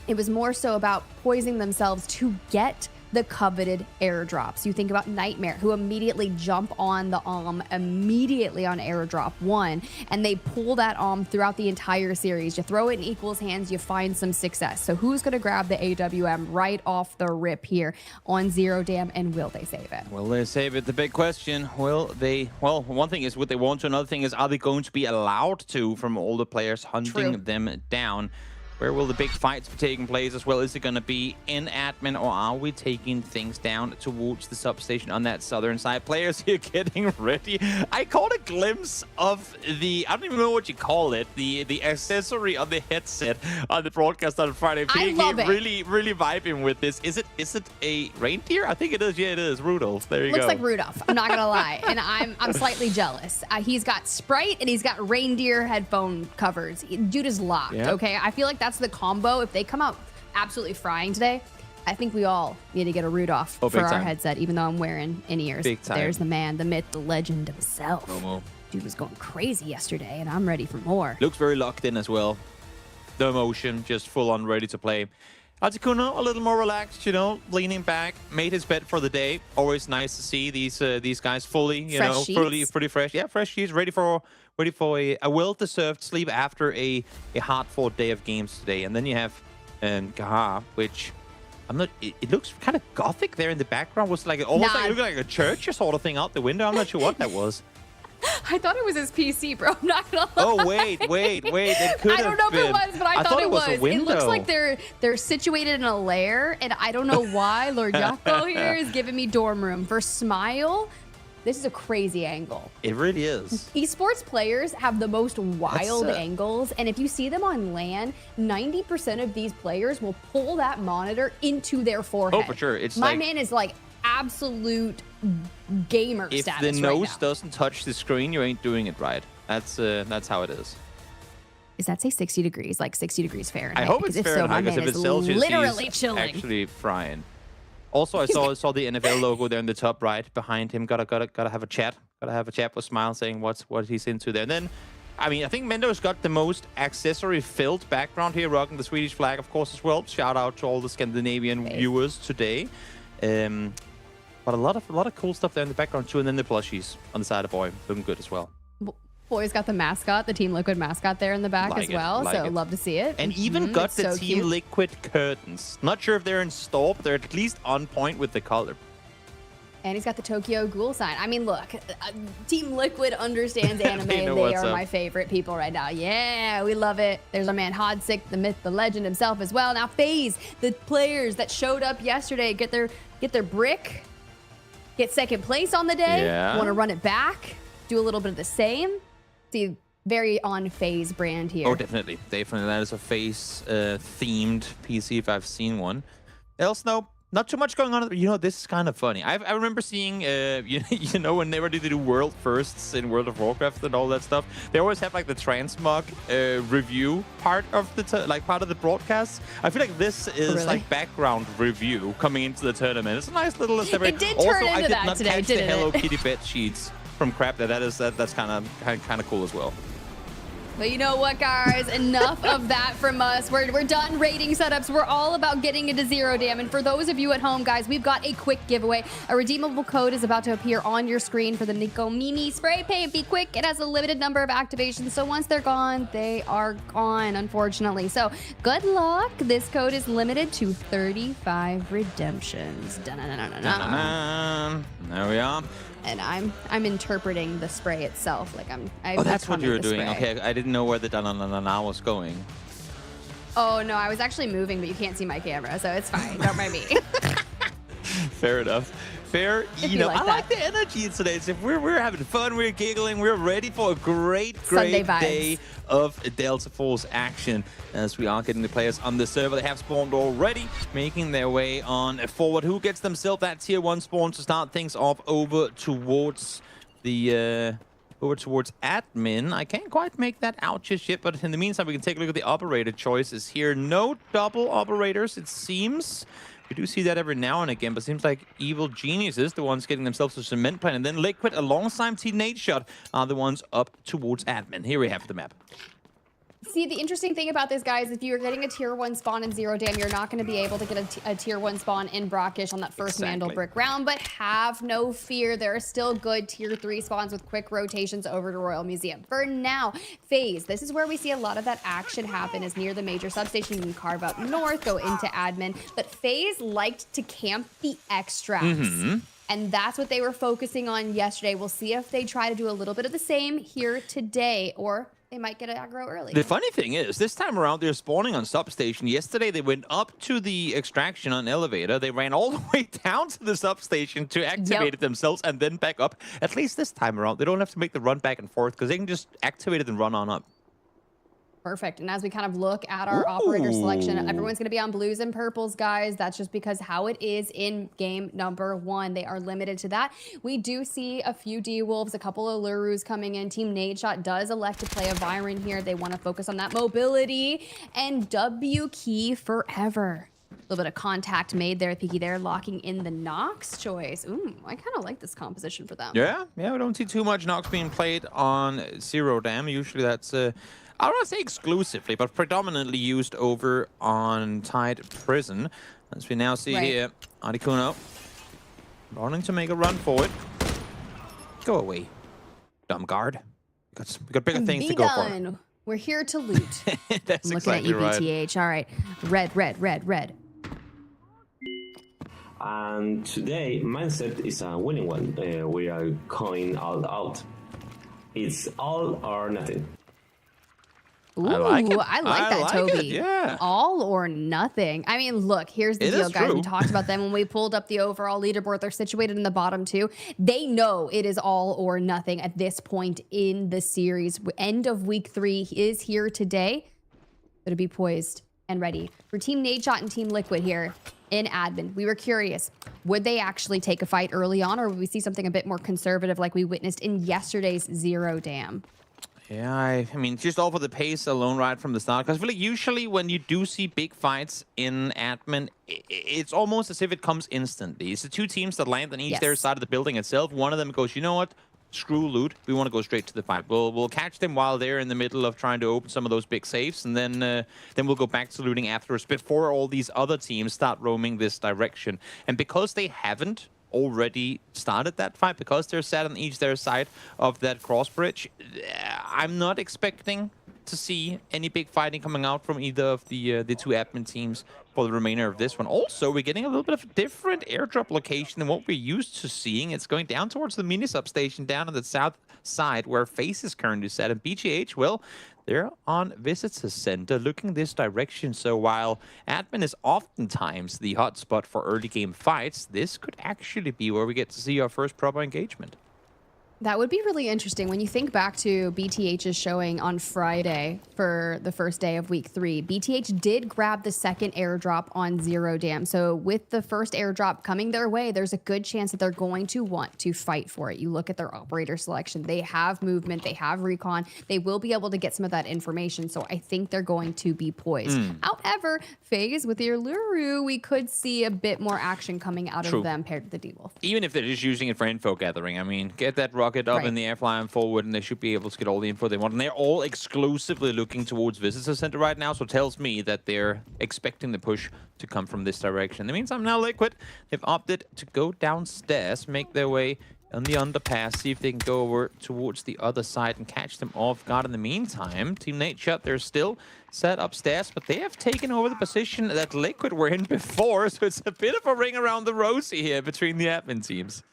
R: it was more so about poising themselves to get the coveted airdrops. You think about Nightmare, who immediately jump on the immediately on airdrop 1, and they pull that throughout the entire series. You throw it in Equal's hands, you find some success. So who's going to grab the AWM right off the rip here on Zero Dam, and will they save it?
Q: Will they save it? The big question. Will they? Well, one thing is, would they want to? Another thing is, are they going to be allowed to, from all the players hunting them down? Where will the big fights be taking place as well? Is it going to be in admin, or are we taking things down towards the substation on that southern side? Players here getting ready. I caught a glimpse of the, I don't even know what you call it, the accessory on the headset on the broadcast on Friday.
R: I love it.
Q: Really vibing with this. Is it a reindeer? I think it is. Yeah, it is. Rudolph. There you go.
R: Looks like Rudolph. I'm not gonna lie, and I'm slightly jealous. He's got Sprite and he's got reindeer headphone covers. Dude is locked.
Q: Yep.
R: Okay, I feel like that's the combo. If they come out absolutely frying today, I think we all need to get a Rudolph for our headset, even though I'm wearing in-ears.
Q: Big time.
R: There's the man, the myth, the legend himself.
Q: Momo.
R: Dude was going crazy yesterday, and I'm ready for more.
Q: Looks very locked in as well. The emotion, just full on ready to play. Articuno, a little more relaxed, you know, leaning back, made his bet for the day. Always nice to see these guys fully, you
R: fresh
Q: know,
R: sheets.
Q: pretty fresh. Yeah, fresh sheets, ready for a well-deserved sleep after a hard-fought day of games today. And then you have Gaha, which I'm not. It looks kind of gothic there in the background. Was like almost like it looked like a church sort of thing out the window. I'm not sure what that was.
R: I thought it was his PC, bro. I'm not gonna lie.
Q: Oh wait. It could have
R: I don't know if it was, but I thought it was.
Q: It
R: looks like they're situated in a lair, and I don't know why. Lord Yakko here is giving me dorm room. For Smile, this is a crazy angle.
Q: It really is.
R: Esports players have the most wild angles, and if you see them on LAN, 90% of these players will pull that monitor into their forehead.
Q: Oh, for sure. It's
R: My
Q: like,
R: man is like absolute gamer
Q: if
R: status
Q: the
R: right
Q: nose
R: now.
Q: doesn't touch the screen, you ain't doing it right. That's how it is.
R: Is that say 60 degrees, like 60 degrees Fahrenheit?
Q: I hope it's
R: Because if
Q: Fahrenheit,
R: so, my
Q: because
R: man
Q: if it's
R: is
Q: Celsius,
R: literally
Q: he's
R: chilling.
Q: actually frying. Also, I saw the NFL logo there in the top right behind him. Gotta have a chat. Gotta have a chat with Smile saying what he's into there. And then, I mean, I think Mendo's got the most accessory-filled background here, rocking the Swedish flag, of course, as well. Shout out to all the Scandinavian viewers today. But a lot of cool stuff there in the background too, and then the plushies on the side of Boy looking good as well.
R: Boy's got the mascot, the Team Liquid mascot there in the back as well, so love to see it.
Q: And even got the Team Liquid curtains. Not sure if they're installed, but they're at least on point with the color.
R: And he's got the Tokyo Ghoul sign. I mean, look, Team Liquid understands anime.
Q: They know
R: They
Q: what's
R: are
Q: up.
R: my favorite people right now. Yeah, we love it. There's our man Hodsick, the myth, the legend himself as well. Now FaZe, the players that showed up yesterday, get their brick, get second place on the day.
Q: Yeah.
R: Want to run it back. do a little bit of the same. See, very on FaZe brand here.
Q: Oh, definitely. Definitely. That is a FaZe themed PC if I've seen one. Else, no. Not too much going on. You know, this is kind of funny. I remember seeing, you know, when they were to do world firsts in World of Warcraft and all that stuff, they always have like the transmog review part of the part of the broadcast. I feel like this is like background review coming into the tournament. It's a nice little.
R: It did turn into that today, didn't it?
Q: The Hello Kitty bed sheets from Crap. That's kind of cool as well.
R: But you know what, guys? Enough of that from us. We're done rating setups. We're all about getting into 0 dam. And for those of you at home, guys, we've got a quick giveaway. A redeemable code is about to appear on your screen for the Nico Mini Spray Paint. Be quick. It has a limited number of activations. So once they're gone, they are gone, unfortunately. So good luck. This code is limited to 35 redemptions.
Q: Dun-dun-dun-dun-dun. There we are.
R: And I'm interpreting the spray itself. Like
Q: Oh, that's what you were doing. Okay, I didn't know where the da-na-na-na was going.
R: Oh no, I was actually moving, but you can't see my camera, so it's fine. Don't mind me.
Q: Fair enough. Fair enough. I like the energy today. So we're having fun, we're giggling, we're ready for a great day of Delta Force action as we are getting the players on the server. They have spawned already, making their way on forward. Who gets themselves that tier 1 spawn to start things off over towards the admin? I can't quite make that out just yet, but in the meantime, we can take a look at the operator choices here. No double operators, it seems. We do see that every now and again, but it seems like Evil Genius is the ones getting themselves a cement plan, and then Liquid alongside Nadeshot are the ones up towards admin. Here we have the map.
R: See, the interesting thing about this, guys, if you're getting a tier 1 spawn in 0 dam, you're not going to be able to get a tier 1 spawn in Brakkesh on that first Mandel Brick round, but have no fear. There are still good tier 3 spawns with quick rotations over to Royal Museum. For now, FaZe, this is where we see a lot of that action happen, is near the major substation. You can carve up north, go into admin, but FaZe liked to camp the extracts. And that's what they were focusing on yesterday. We'll see if they try to do a little bit of the same here today, or they might get aggro early.
Q: The funny thing is, this time around, they're spawning on substation. Yesterday, they went up to the extraction on elevator. They ran all the way down to the substation to activate it themselves and then back up. At least this time around, they don't have to make the run back and forth because they can just activate it and run on up.
R: Perfect. And as we kind of look at our operator selection, everyone's going to be on blues and purples, guys. That's just because how it is in game number 1. They are limited to that. We do see a few D-Wolves, a couple of Lurus coming in. Team Nadeshot does elect to play a Byron here. They want to focus on that mobility and W key forever. A little bit of contact made there, Peaky there, locking in the Nox choice. Ooh, I kind of like this composition for them.
Q: Yeah, we don't see too much Nox being played on 0 dam. Usually that's I don't want to say exclusively, but predominantly used over on Tide Prison. As we now see here, Articuno wanting to make a run for it. Go away, dumb guard. We got bigger things to go for.
R: We're here to loot.
Q: That's
R: I'm looking
Q: exactly
R: at you, BTH. All right, red.
C: And today, mindset is a winning one. We are going all out. It's all or nothing.
R: Ooh, I like that, Toby.
Q: Yeah.
R: All or nothing. I mean, look, here's the deal, guys. We talked about them when we pulled up the overall leaderboard. They're situated in the bottom 2. They know it is all or nothing at this point in the series. End of week 3 is here today. So to be poised and ready for Team Nadeshot and Team Liquid here in admin. We were curious, would they actually take a fight early on, or would we see something a bit more conservative like we witnessed in yesterday's 0 dam?
Q: Yeah, I mean, just off of the pace alone right from the start. Because I feel like usually when you do see big fights in admin, it's almost as if it comes instantly. It's the 2 teams that land on each their side of the building itself. One of them goes, you know what? Screw loot. We want to go straight to the fight. We'll catch them while they're in the middle of trying to open some of those big safes, and then we'll go back to looting afterwards before all these other teams start roaming this direction. And because they haven't already started that fight, because they're sat on each their side of that cross bridge, I'm not expecting to see any big fighting coming out from either of the 2 admin teams for the remainder of this one. Also, we're getting a little bit of a different airdrop location than what we're used to seeing. It's going down towards the mini substation down on the south side where FaZe is currently set, and BGH, well, they're on Visitor Center looking this direction. So while admin is oftentimes the hotspot for early game fights, this could actually be where we get to see our first proper engagement.
R: That would be really interesting. When you think back to BTH's showing on Friday for the first day of week 3, BTH did grab the second airdrop on Zero Dam. So with the first airdrop coming their way, there's a good chance that they're going to want to fight for it. You look at their operator selection. They have movement. They have recon. They will be able to get some of that information. So I think they're going to be poised. However, FaZe with your Luru, we could see a bit more action coming out of them paired with the D-Wolf.
Q: Even if they're just using it for info gathering, I mean, get that rocket up in the air, flying forward, and they should be able to get all the info they want. And they're all exclusively looking towards Visitor Center right now, so it tells me that they're expecting the push to come from this direction. In the meantime, now Liquid, they've opted to go downstairs, make their way on the underpass, see if they can go over towards the other side and catch them off guard. In the meantime, Team Nadeshot, they're still set upstairs, but they have taken over the position that Liquid were in before, so it's a bit of a ring around the rosy here between the admin teams.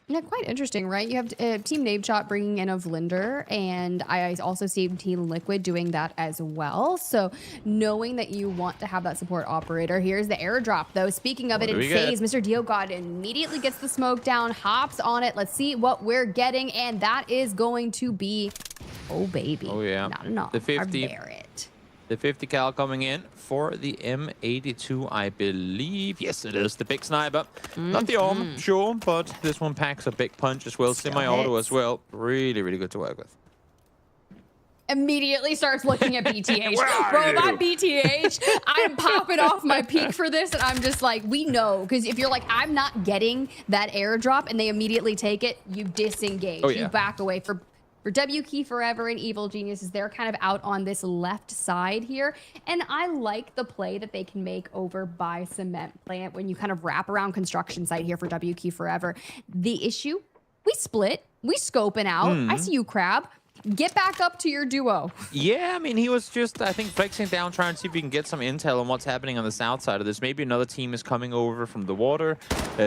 R: Yeah, quite interesting, right? You have Team Nadeshot bringing in a Vlinder, and I also see Team Liquid doing that as well. So knowing that you want to have that support operator, here's the airdrop, though. Speaking of it in FaZe, Mr. DioGod immediately gets the smoke down, hops on it. Let's see what we're getting, and that is going to be, oh baby, not enough.
Q: The 50. The 50 cal coming in for the M82, I believe. Yes, it is. The big sniper. Not the arm, sure, but this one packs a big punch as well. Semi-auto as well. Really, really good to work with.
R: Immediately starts looking at BTH. Bro, that BTH, I'm popping off my peak for this, and I'm just like, we know. Because if you're like, I'm not getting that airdrop, and they immediately take it, you disengage. You back away. For WK Forever and Evil Geniuses, they're kind of out on this left side here. And I like the play that they can make over by Cement Plant when you kind of wrap around construction site here for WK Forever. The issue, we split, we scoping out. I see you, Crab. Get back up to your duo.
Q: Yeah, I mean, he was just, I think, flexing down, trying to see if we can get some intel on what's happening on the south side of this. Maybe another team is coming over from the water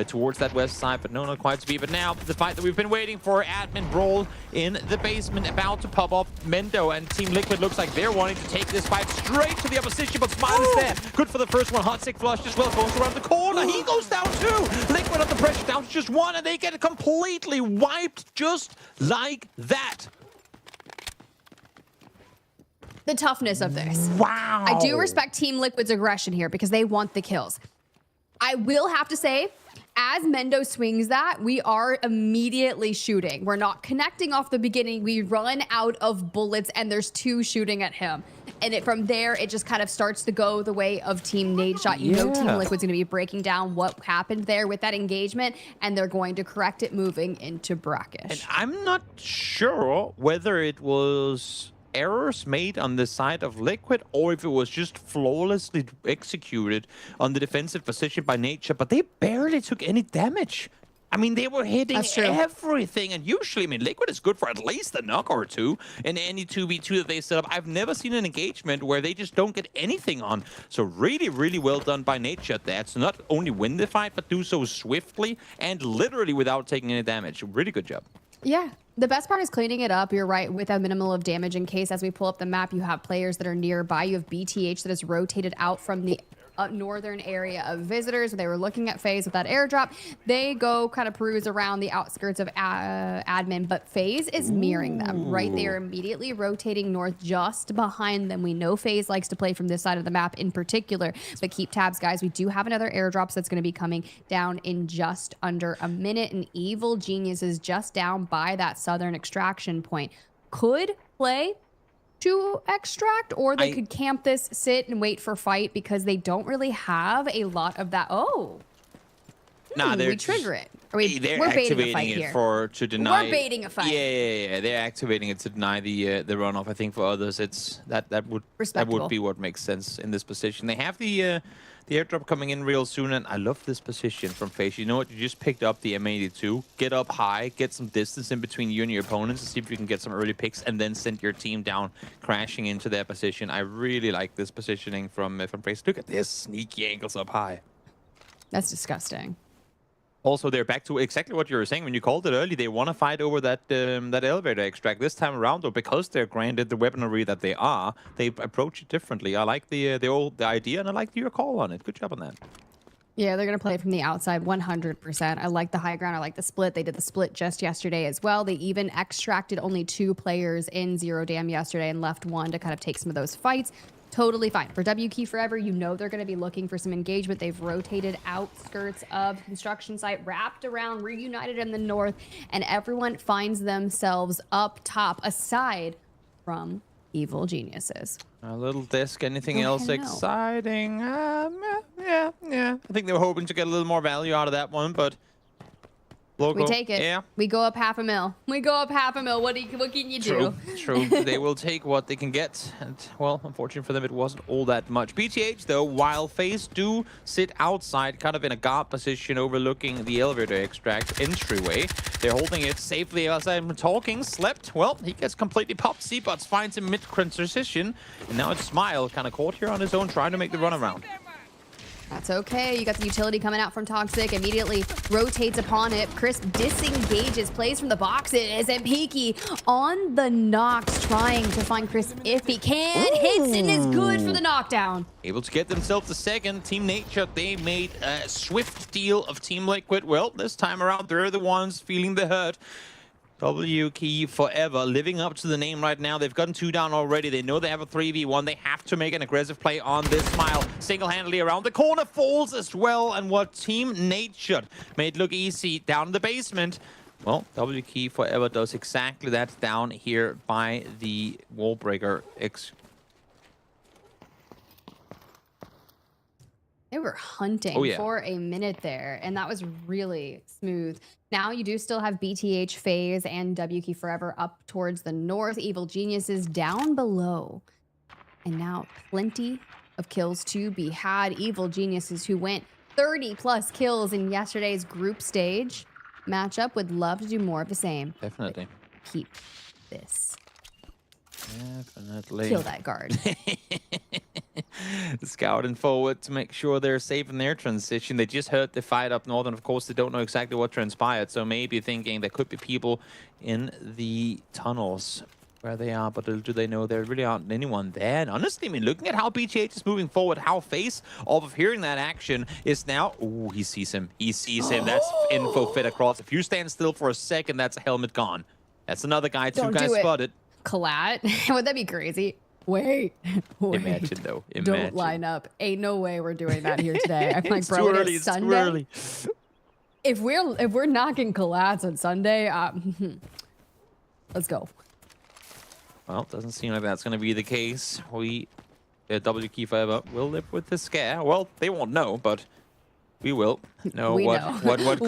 Q: towards that west side, but no, not quite to be. But now, the fight that we've been waiting for, admin brawl in the basement, about to pop up. Mendo and Team Liquid looks like they're wanting to take this fight straight to the opposition, but Smile is there. Good for the first one. Hot Sick flushed as well, goes around the corner. He goes down too. Liquid under pressure, down to just one, and they get completely wiped just like that.
R: The toughness of this.
Q: Wow.
R: I do respect Team Liquid's aggression here because they want the kills. I will have to say, as Mendo swings that, we are immediately shooting. We're not connecting off the beginning. We run out of bullets, and there's 2 shooting at him. And from there, it just kind of starts to go the way of Team Nadeshot. You know Team Liquid's going to be breaking down what happened there with that engagement, and they're going to correct it moving into Brakkesh.
Q: And I'm not sure whether it was errors made on the side of Liquid or if it was just flawlessly executed on the defensive position by Nature, but they barely took any damage. I mean, they were hitting everything, and usually, I mean, Liquid is good for at least a knock or two in any 2v2 that they set up. I've never seen an engagement where they just don't get anything on. So really, really well done by Nature there to not only win the fight, but do so swiftly and literally without taking any damage. Really good job.
R: Yeah. The best part is cleaning it up. You're right, with a minimal of damage in case as we pull up the map, you have players that are nearby. You have BTH that is rotated out from the northern area of visitors. They were looking at FaZe with that airdrop. They go kind of peruse around the outskirts of admin, but FaZe is mirroring them, right? They are immediately rotating north just behind them. We know FaZe likes to play from this side of the map in particular, but keep tabs, guys. We do have another airdrop that's going to be coming down in just under a minute, and Evil Genius is just down by that southern extraction point. Could play to extract, or they could camp this, sit and wait for fight because they don't really have a lot of that. We trigger it.
Q: They're activating it to deny.
R: We're baiting a fight.
Q: Yeah. They're activating it to deny the runoff. I think for others, it's that would be what makes sense in this position. They have the airdrop coming in real soon, and I love this position from FaZe. You know what? You just picked up the M82. Get up high, get some distance in between you and your opponents to see if you can get some early picks, and then send your team down, crashing into their position. I really like this positioning from FaZe. Look at this sneaky angles up high.
R: That's disgusting.
Q: Also, they're back to exactly what you were saying when you called it early. They want to fight over that that elevator extract. This time around, though, because they're granted the weaponry that they are, they approach it differently. I like the idea, and I like your call on it. Good job on that.
R: Yeah, they're going to play from the outside 100%. I like the high ground. I like the split. They did the split just yesterday as well. They even extracted only 2 players in Zero Dam yesterday and left 1 to kind of take some of those fights. Totally fine. For W Key Forever, you know they're going to be looking for some engagement. They've rotated outskirts of construction site, wrapped around, reunited in the north, and everyone finds themselves up top, aside from Evil Geniuses.
Q: A little disc. Anything else exciting? Yeah. I think they were hoping to get a little more value out of that one, but local.
R: We take it.
Q: Yeah.
R: We go up $500,000. We go up $500,000. What can you do?
Q: True. They will take what they can get. And, well, unfortunately for them, it wasn't all that much. BTH, though, while FaZe do sit outside, kind of in a guard position overlooking the elevator extract entryway, they're holding it safely. As I'm talking, Slept, well, he gets completely popped. Seabots finds him mid-transition. And now it's Smile, kind of caught here on his own, trying to make the run around.
R: That's okay. You got the utility coming out from Toxic, immediately rotates upon it. Chris disengages, plays from the boxes, and Peaky on the knocks, trying to find Chris if he can. Hits and is good for the knockdown.
Q: Able to get themselves the second. Team Nature, they made a swift deal of Team Liquid. Well, this time around, they're the ones feeling the hurt. W Key Forever living up to the name right now. They've gotten 2 down already. They know they have a 3v1. They have to make an aggressive play on this Smile. Single-handedly around the corner, falls as well. And what Team Nature made look easy down in the basement. Well, W Key Forever does exactly that down here by the wall breaker.
R: They were hunting for a minute there, and that was really smooth. Now you do still have BTH, FaZe, and W Key Forever up towards the north. Evil Geniuses down below. And now plenty of kills to be had. Evil Geniuses, who went 30+ kills in yesterday's group stage matchup, would love to do more of the same.
Q: Definitely.
R: Keep this.
Q: Definitely.
R: Kill that guard.
Q: Scouting forward to make sure they're safe in their transition. They just heard the fight up north, and of course they don't know exactly what transpired, so maybe thinking there could be people in the tunnels where they are, but do they know there really aren't anyone there? And honestly, I mean, looking at how BTH is moving forward, how FaZe, off of hearing that action, is now... Ooh, he sees him. He sees him. That's info fit across. If you stand still for a second, that's a helmet gone. That's another guy. Two guys spotted.
R: Collat. Would that be crazy? Wait.
Q: Imagine, though. Imagine.
R: Don't line up. Ain't no way we're doing that here today. I'm like,
Q: It's
R: bro,
Q: too early.
R: it's Sunday.
Q: Too early.
R: If we're knocking collats on Sunday, let's go.
Q: Well, doesn't seem like that's going to be the case. We, W Key Forever, will live with the scare. Well, they won't know, but we will know what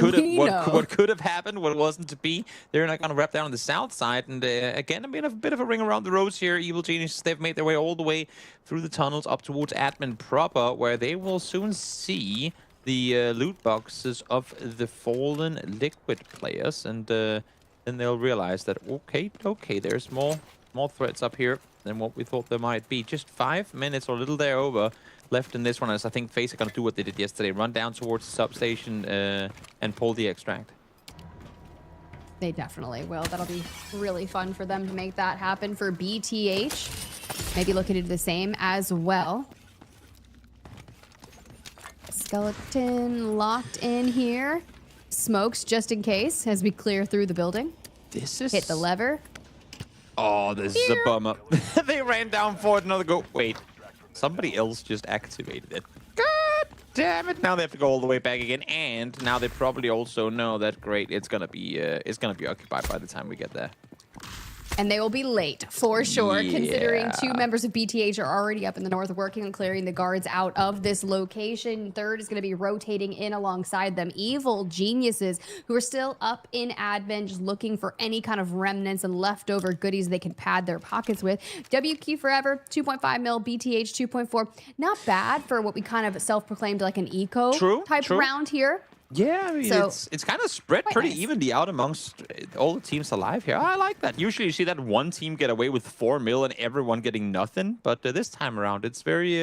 Q: could have happened, what wasn't to be. They're not going to wrap down on the south side, and again, a bit of a ring around the roads here. Evil Geniuses, they've made their way all the way through the tunnels up towards admin proper, where they will soon see the loot boxes of the fallen Liquid players, and then they'll realize that okay, there's more threats up here than what we thought there might be. Just 5 minutes or a little there over left in this one, as I think FaZe are going to do what they did yesterday, run down towards the substation and pull the extract.
R: They definitely will. That'll be really fun for them to make that happen. For BTH, maybe looking to do the same as well. Skeleton locked in here. Smokes just in case as we clear through the building.
Q: This is...
R: Hit the lever.
Q: Oh, this is a bummer. They ran down for it, another go. Wait, somebody else just activated it. God damn it! Now they have to go all the way back again, and now they probably also know that great, it's gonna be occupied by the time we get there.
R: And they will be late, for sure, considering 2 members of BTH are already up in the north working on clearing the guards out of this location. Third is going to be rotating in alongside them. Evil Geniuses, who are still up in admin, just looking for any kind of remnants and leftover goodies they can pad their pockets with. W Key Forever, 2.5 mil, BTH 2.4. Not bad for what we kind of self-proclaimed like an eco type round here.
Q: Yeah, I mean, it's kind of spread pretty evenly out amongst all the teams alive here. I like that. Usually you see that one team get away with 4 mil and everyone getting nothing, but this time around it's very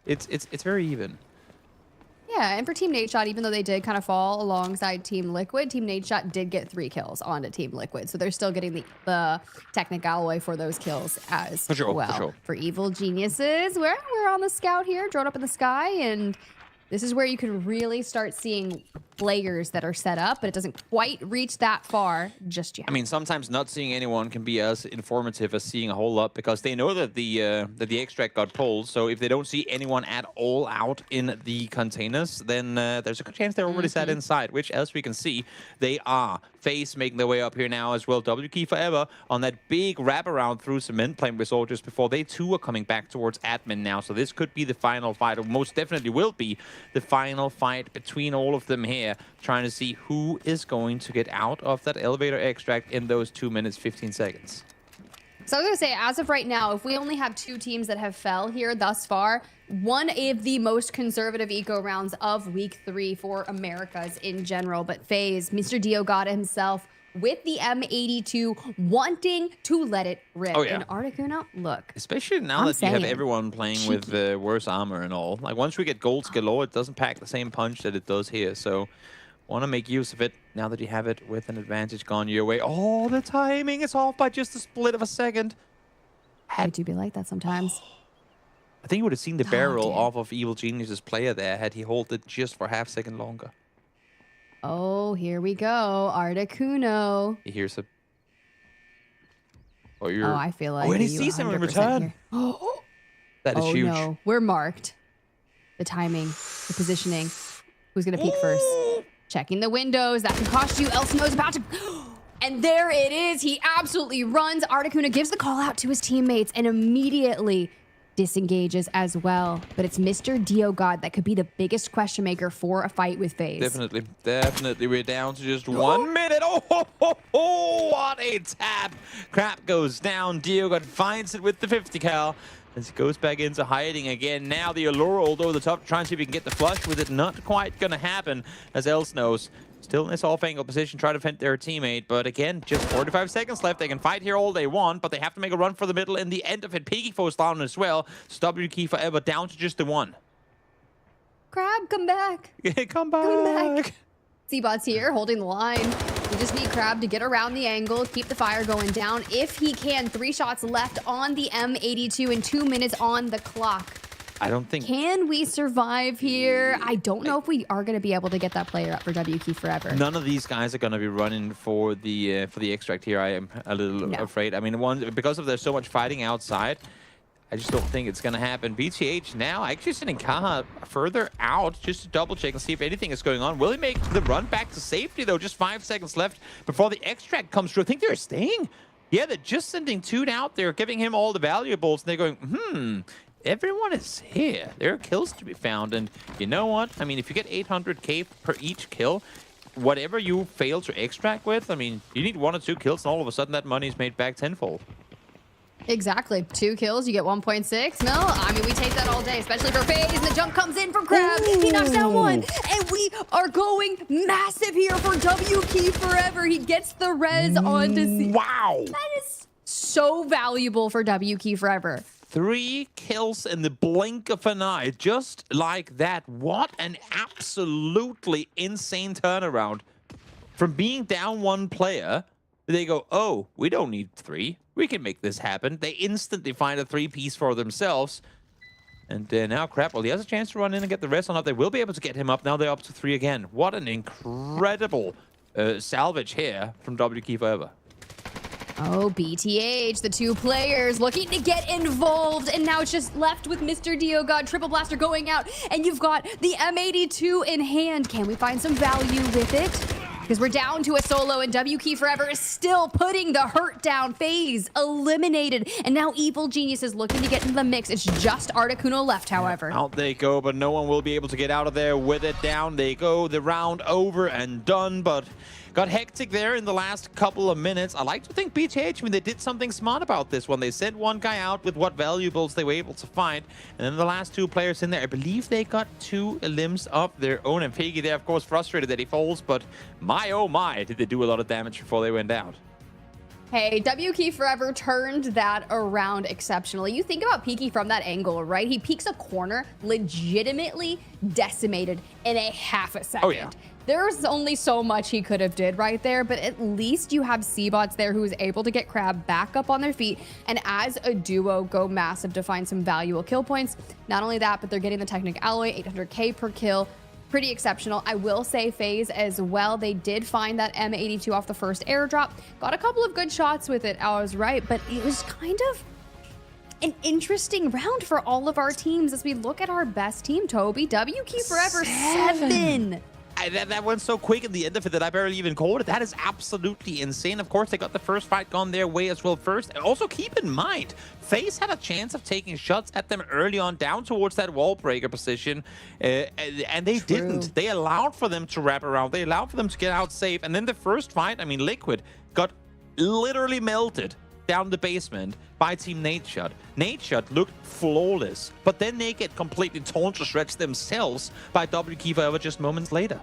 Q: it's very even.
R: Yeah, and for Team Nadeshot, even though they did kind of fall alongside Team Liquid, Team Nadeshot did get 3 kills onto Team Liquid, so they're still getting the technical way for those kills as well.
Q: For sure.
R: For Evil Geniuses, we're on the scout here, drone up in the sky, and This is where you can really start seeing players that are set up, but it doesn't quite reach that far just yet.
Q: I mean, sometimes not seeing anyone can be as informative as seeing a whole lot, because they know that the extract got pulled. So if they don't see anyone at all out in the containers, then there's a good chance they're already sat inside, which, as we can see, they are. FaZe making their way up here now as well. WK Forever on that big wraparound through cement plane we saw just before. They too are coming back towards admin now. So this could be the final fight, or most definitely will be the final fight between all of them here, trying to see who is going to get out of that elevator extract in those 2 minutes, 15 seconds.
R: So I was going to say, as of right now, if we only have 2 teams that have fell here thus far, one of the most conservative eco rounds of week 3 for Americas in general. But FaZe, Mr. Diogata himself, with the M82, wanting to let it rip.
Q: Oh, yeah.
R: And Articuno, look.
Q: Especially now that you have everyone playing with worse armor and all. Like, once we get golds galore, it doesn't pack the same punch that it does here. So, want to make use of it now that you have it with an advantage gone your way. Oh, the timing is off by just a split of a second.
R: I do be like that sometimes.
Q: I think you would have seen the barrel off of Evil Genius's player there had he held it just for half second longer.
R: Oh, here we go. Articuno.
Q: He hears a... Oh, you're...
R: I feel like
Q: and he sees him in return. That is huge.
R: No. We're marked. The timing, the positioning. Who's going to peek first? Checking the windows. That can cost you. Elsino's about to... And there it is. He absolutely runs. Articuno gives the call out to his teammates and immediately disengages as well. But it's Mr. Diogod that could be the biggest question maker for a fight with FaZe.
Q: Definitely. We're down to just 1 minute. Oh, what a tap. Crap goes down. Diogod finds it with the 50 cal as he goes back into hiding again. Now the allure all over the top, trying to see if he can get the flush with it. Not quite going to happen, as Els knows. Still in this off-angle position, try to defend their teammate. But again, just 45 seconds left. They can fight here all they want, but they have to make a run for the middle in the end of it. Piggy Foe's down as well. So WK Forever down to just the 1.
R: Crab, come back.
Q: Come back.
R: C-Bot's here, holding the line. We just need Crab to get around the angle, keep the fire going down. If he can, 3 shots left on the M82 and 2 minutes on the clock.
Q: I don't think...
R: Can we survive here? I don't know if we are going to be able to get that player up for WK Forever.
Q: None of these guys are going to be running for the extract here. I am a little afraid. I mean, because of there's so much fighting outside, I just don't think it's going to happen. BTH now actually sending Kaha further out just to double check and see if anything is going on. Will he make the run back to safety, though? Just 5 seconds left before the extract comes through. I think they're staying. Yeah, they're just sending Toon out there, giving him all the valuables, and they're going, everyone is here. There are kills to be found, and you know what? I mean, if you get 800k per each kill, whatever you fail to extract with, I mean, you need 1 or 2 kills, and all of a sudden that money is made back tenfold.
R: Exactly. 2 kills, you get 1.6 mil. I mean, we take that all day, especially for FaZe. And the jump comes in from Crab. He knocks down 1. And we are going massive here for WK Forever. He gets the res onto C.
Q: Wow.
R: That is so valuable for WK Forever.
Q: 3 kills in the blink of an eye, just like that. What an absolutely insane turnaround. From being down 1 player, they go, oh, we don't need 3. We can make this happen. They instantly find a 3-piece for themselves. And now Crap, well, he has a chance to run in and get the rest on up. They will be able to get him up. Now they're up to 3 again. What an incredible salvage here from WK Forever.
R: Oh, BTH, the 2 players looking to get involved. And now it's just left with Mr. Diogod, Triple Blaster going out. And you've got the M82 in hand. Can we find some value with it? Because we're down to a solo, and WK Forever is still putting the hurt down. FaZe eliminated. And now Evil Genius is looking to get in the mix. It's just Articuno left, however.
Q: Out they go, but no one will be able to get out of there with it. Down they go. The round over and done, but got hectic there in the last couple of minutes. I like to think BTH, I mean, they did something smart about this one. They sent 1 guy out with what valuables they were able to find. And then the last 2 players in there, I believe they got 2 limbs of their own. And Piggy there, of course, frustrated that he falls, but my, oh my, did they do a lot of damage before they went out.
R: Hey, WK Forever turned that around exceptionally. You think about peeking from that angle, right? He peeks a corner, legitimately decimated in a half a second.
Q: Oh, yeah.
R: There's only so much he could have did right there, but at least you have C-Bots there who is able to get Crab back up on their feet, and as a duo go massive to find some valuable kill points. Not only that, but they're getting the Technic Alloy, 800k per kill. Pretty exceptional. I will say FaZe as well. They did find that M82 off the first airdrop. Got a couple of good shots with it, I was right, but it was kind of an interesting round for all of our teams as we look at our best team, Toby. WK Forever 7.
Q: That went so quick at the end of it that I barely even called it. That is absolutely insane. Of course, they got the first fight gone their way as well first. And also keep in mind, FaZe had a chance of taking shots at them early on down towards that wall breaker position. And they didn't. They allowed for them to wrap around. They allowed for them to get out safe. And then the first fight, I mean, Liquid got literally melted down the basement by Team Nadeshot. Nadeshot looked flawless, but then they get completely torn to shreds themselves by WK Forever just moments later.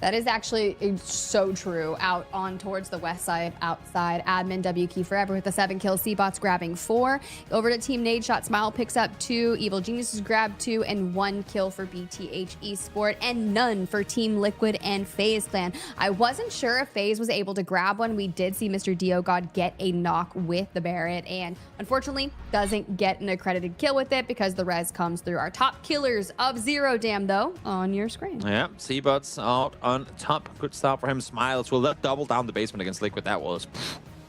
R: That is actually so true. Out on towards the west side, outside, admin WK Forever with the 7 kills. C-Bots grabbing 4. Over to Team Nadeshot, Smile picks up 2. Evil Geniuses grab 2 and 1 kill for BTH eSport and none for Team Liquid and FaZe Clan. I wasn't sure if FaZe was able to grab one. We did see Mr. Dio God get a knock with the Barrett and unfortunately doesn't get an accredited kill with it because the res comes through. Our top killers of Zero Dam though on your screen.
Q: Yeah, C-Bots out on top. Good start for him. Smiles will let double down the basement against Liquid. That was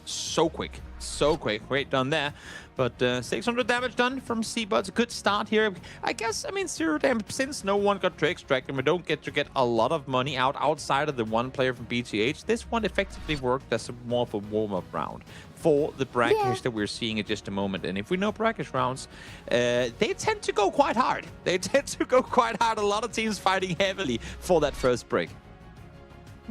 Q: so quick. So quick. Great done there. But 600 damage done from C-Bots. Good start here. I guess, I mean, Zero Dam, since no one got to extract and we don't get to get a lot of money out outside of the one player from BTH, this one effectively worked as more of a warm-up round for the Brakkesh that we're seeing in just a moment. And if we know Brakkesh rounds, they tend to go quite hard. They tend to go quite hard. A lot of teams fighting heavily for that first break.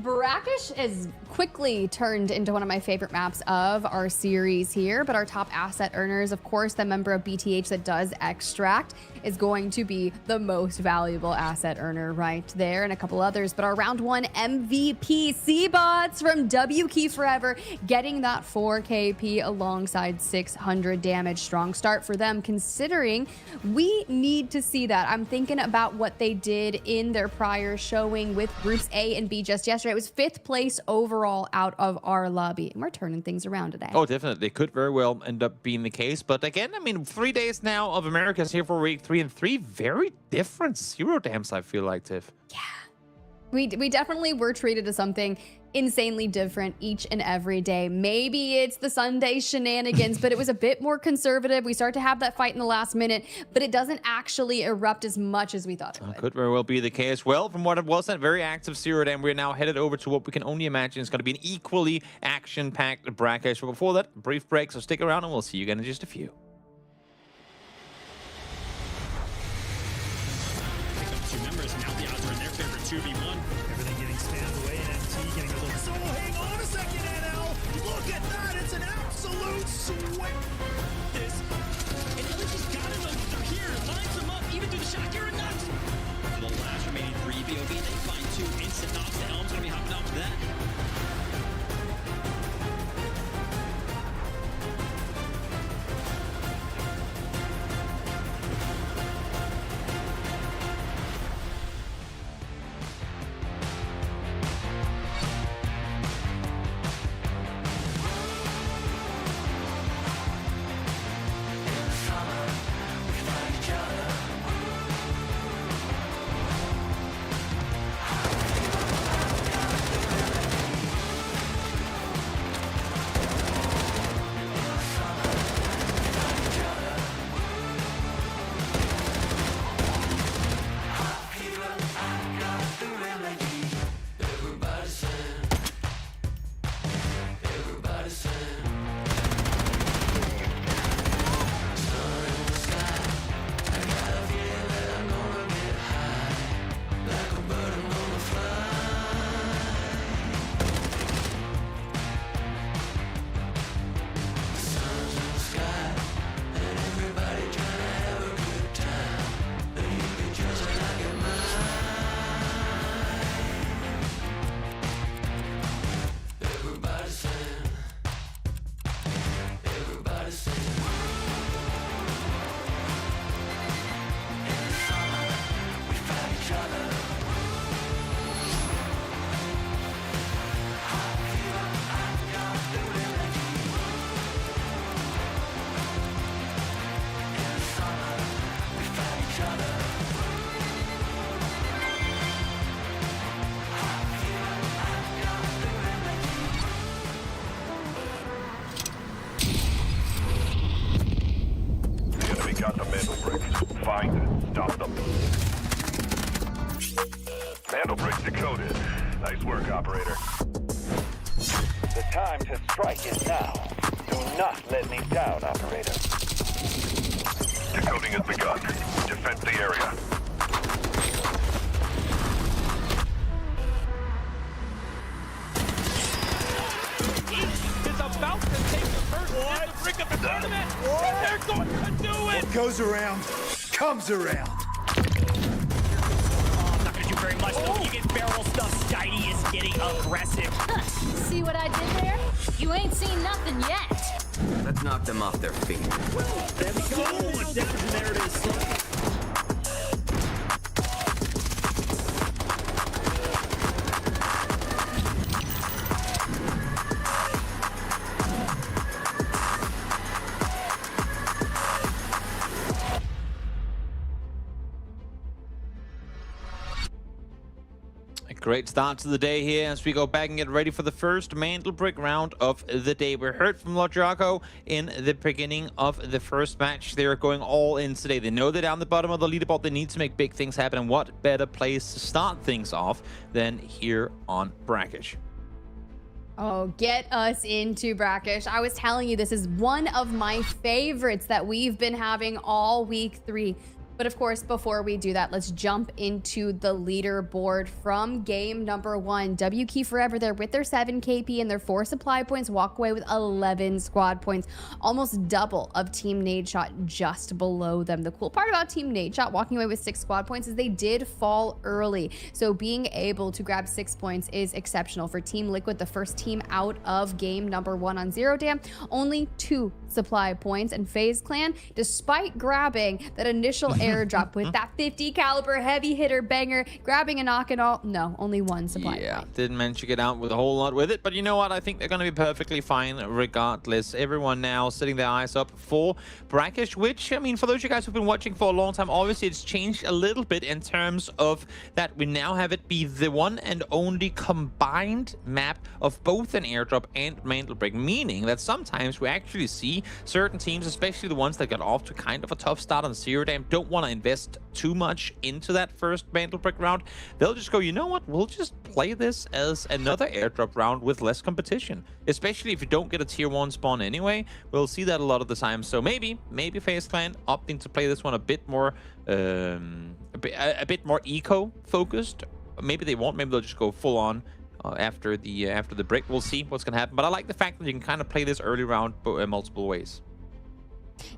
R: Brakkesh is quickly turned into one of my favorite maps of our series here, but our top asset earners, of course, the member of BTH that does extract is going to be the most valuable asset earner right there, and a couple others. But our round 1 MVP, C-Bots from WK Forever, getting that 4 KP alongside 600 damage. Strong start for them, considering we need to see that. I'm thinking about what they did in their prior showing with groups A and B just yesterday. It was 5th place overall out of our lobby, and we're turning things around today.
Q: Oh, definitely. It could very well end up being the case. But again, I mean, 3 days now of America's here for week 3, and 3 very different Zero Dams, I feel like, Tiff.
R: Yeah. We definitely were treated to something insanely different each and every day. Maybe it's the Sunday shenanigans, but it was a bit more conservative. We start to have that fight in the last minute, but it doesn't actually erupt as much as we thought it would.
Q: Could very well be the case. Well, from what it was, that very active Zero Dam, we're now headed over to what we can only imagine is going to be an equally action-packed Brakkesh. But before that, brief break, so stick around and we'll see you again in just a few.
F: Two members, now the odds are in their favor, 2v1. Everything getting spammed away, and MT getting a little... So hang on a second, NL! Look at that! It's an absolute sweat! This... And Ellis got him over here, lines him up, even to the shot, you're nuts! For the last remaining 3 BOV, they find 2 instant knocks. The Helm's gonna be hopping off that.
A: Find and stop them. Mandel Brick decoded. Nice work, operator.
N: The time to strike is now. Do not let me down, operator.
A: Decoding has begun. Defend the area.
F: Is about to take the first hit to bring up the tournament. And they're going to do it.
K: What goes around, comes around.
B: I'm not going to do very much, though. You get barrel stuff. Skydie is getting aggressive.
G: See what I did there? You ain't seen nothing yet.
P: Let's knock them off their feet.
B: There we go. There it is.
Q: Great start to the day here as we go back and get ready for the first Mandel Brick round of the day. We heard from Lodraco in the beginning of the first match. They're going all in today. They know they're down the bottom of the leaderboard. They need to make big things happen. And what better place to start things off than here on Brakkesh?
R: Oh, get us into Brakkesh. I was telling you, this is one of my favorites that we've been having all week 3. But of course, before we do that, let's jump into the leaderboard from game number 1. WK Forever there with their 7 KP and their 4 supply points, walk away with 11 squad points, almost double of Team Nadeshot just below them. The cool part about Team Nadeshot walking away with 6 squad points is they did fall early. So being able to grab 6 points is exceptional. For Team Liquid, the first team out of game number 1 on Zero Dam, only 2 supply points. And FaZe Clan, despite grabbing that initial airdrop with that 50 caliber heavy hitter banger, grabbing a knock and all, no, only 1 supply point.
Q: Didn't manage to get out with a whole lot with it, but you know what? I think they're going to be perfectly fine regardless. Everyone now setting their eyes up for Brakkesh, which, I mean, for those of you guys who've been watching for a long time, obviously it's changed a little bit in terms of that we now have it be the one and only combined map of both an airdrop and Mandel Brick, meaning that sometimes we actually see certain teams, especially the ones that got off to kind of a tough start on Zero Dam, don't want to invest too much into that first Mandel Brick round. They'll just go, you know what, we'll just play this as another airdrop round with less competition, especially if you don't get a tier 1 spawn anyway. We'll see that a lot of the time. So maybe FaZe Clan opting to play this one a bit more eco focused. Maybe they won't. Maybe they'll just go full on after the break. We'll see what's gonna happen, but I like the fact that you can kind of play this early round multiple ways.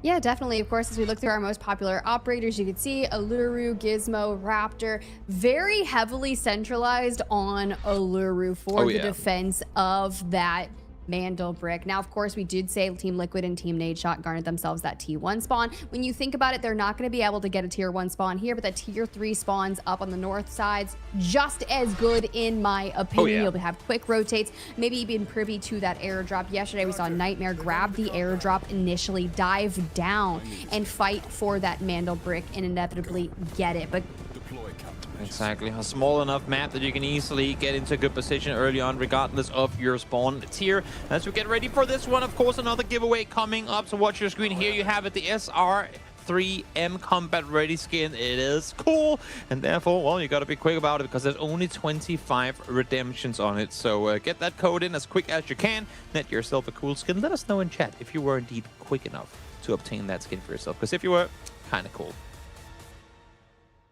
R: Yeah, definitely. Of course, as we look through our most popular operators, you can see Alluru, Gizmo, Raptor, very heavily centralized on Alluru for the defense of that Mandel Brick. Now, of course, we did say Team Liquid and Team Nadeshot garnered themselves that T1 spawn. When you think about it, they're not going to be able to get a tier 1 spawn here, but that tier 3 spawns up on the north sides, just as good in my opinion. You'll have quick rotates. Maybe you've been privy to that airdrop. Yesterday, we saw Nightmare grab the airdrop initially, dive down, and fight for that Mandel Brick and inevitably get it. But
Q: exactly, a small enough map that you can easily get into a good position early on regardless of your spawn tier. As we get ready for this one, of course, another giveaway coming up. So watch your screen. Here you have it, the SR3M Combat Ready skin. It is cool, and therefore, well, you got to be quick about it because there's only 25 redemptions on it. So get that code in as quick as you can. Net yourself a cool skin. Let us know in chat if you were indeed quick enough to obtain that skin for yourself, because if you were, kind of cool.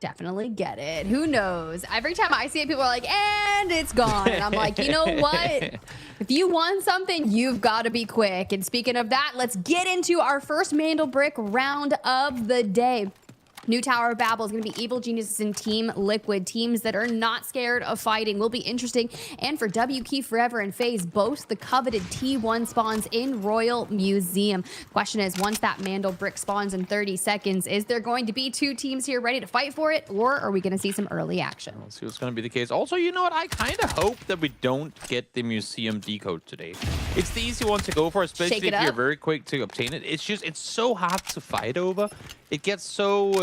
R: definitely get it. Who knows? Every time I see it, people are like, and it's gone. And I'm like, you know what? If you want something, you've got to be quick. And speaking of that, let's get into our first Mandel Brick round of the day. New Tower of Babel is going to be Evil Geniuses and Team Liquid. Teams that are not scared of fighting will be interesting. And for WK Forever and FaZe, boast the coveted T1 spawns in Royal Museum. Question is, once that Mandel Brick spawns in 30 seconds, is there going to be two teams here ready to fight for it? Or are we going to see some early action?
Q: Let's see what's going to be the case. Also, you know what? I kind of hope that we don't get the museum decode today. It's the easy one to go for, especially if you're very quick to obtain it. It's just, it's so hard to fight over. It gets so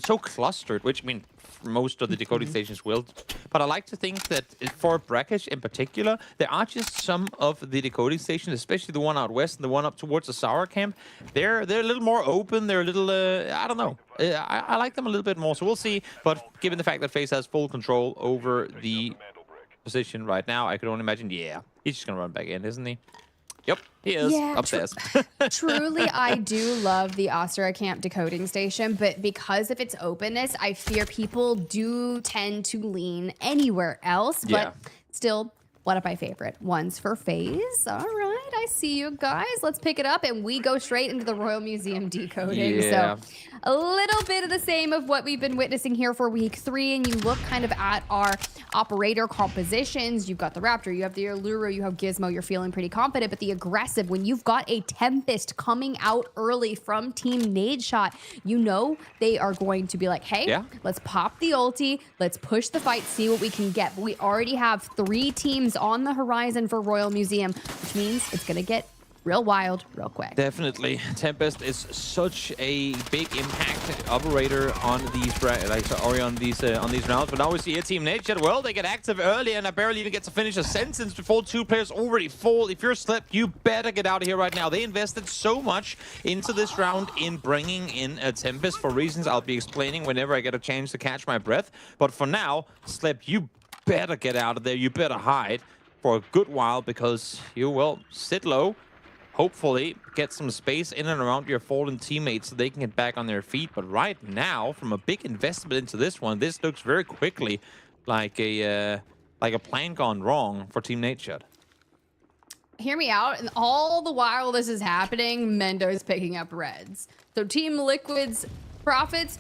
Q: so clustered, which, I mean, most of the decoding stations will. But I like to think that for Brakkesh in particular, there are just some of the decoding stations, especially the one out west and the one up towards the Sour camp. They're a little more open. They're a little, I don't know. I like them a little bit more, so we'll see. But given the fact that FaZe has full control over the position right now, I could only imagine, yeah, he's just going to run back in, isn't he? Yep, he is upstairs.
R: Truly, I do love the Ostara Camp decoding station, but because of its openness, I fear people do tend to lean anywhere else. But still, one of my favorite ones for FaZe. All right, I see you guys. Let's pick it up, and we go straight into the Royal Museum decoding. So a little bit of the same of what we've been witnessing here for week 3, and you look kind of at our operator compositions. You've got the Raptor, you have the Allura, you have Gizmo. You're feeling pretty confident, but the aggressive, when you've got a Tempest coming out early from Team Nadeshot, you know they are going to be like, hey, let's pop the ulti, let's push the fight, see what we can get. But we already have 3 teams on the horizon for Royal Museum, which means it's going to get real wild, real quick.
Q: Definitely. Tempest is such a big impact operator on these on these rounds. But now we see a Team Nadeshot. Well, they get active early, and I barely even get to finish a sentence before 2 players already fall. If you're Slip, you better get out of here right now. They invested so much into this round in bringing in a Tempest for reasons I'll be explaining whenever I get a chance to catch my breath. But for now, Slip, you better get out of there. You better hide for a good while, because you will sit low, hopefully get some space in and around your fallen teammates so they can get back on their feet. But right now, from a big investment into this one, this looks very quickly like a plan gone wrong for Team Nadeshot.
R: Hear me out, and all the while this is happening, Mendo's picking up reds. So Team Liquid's profits,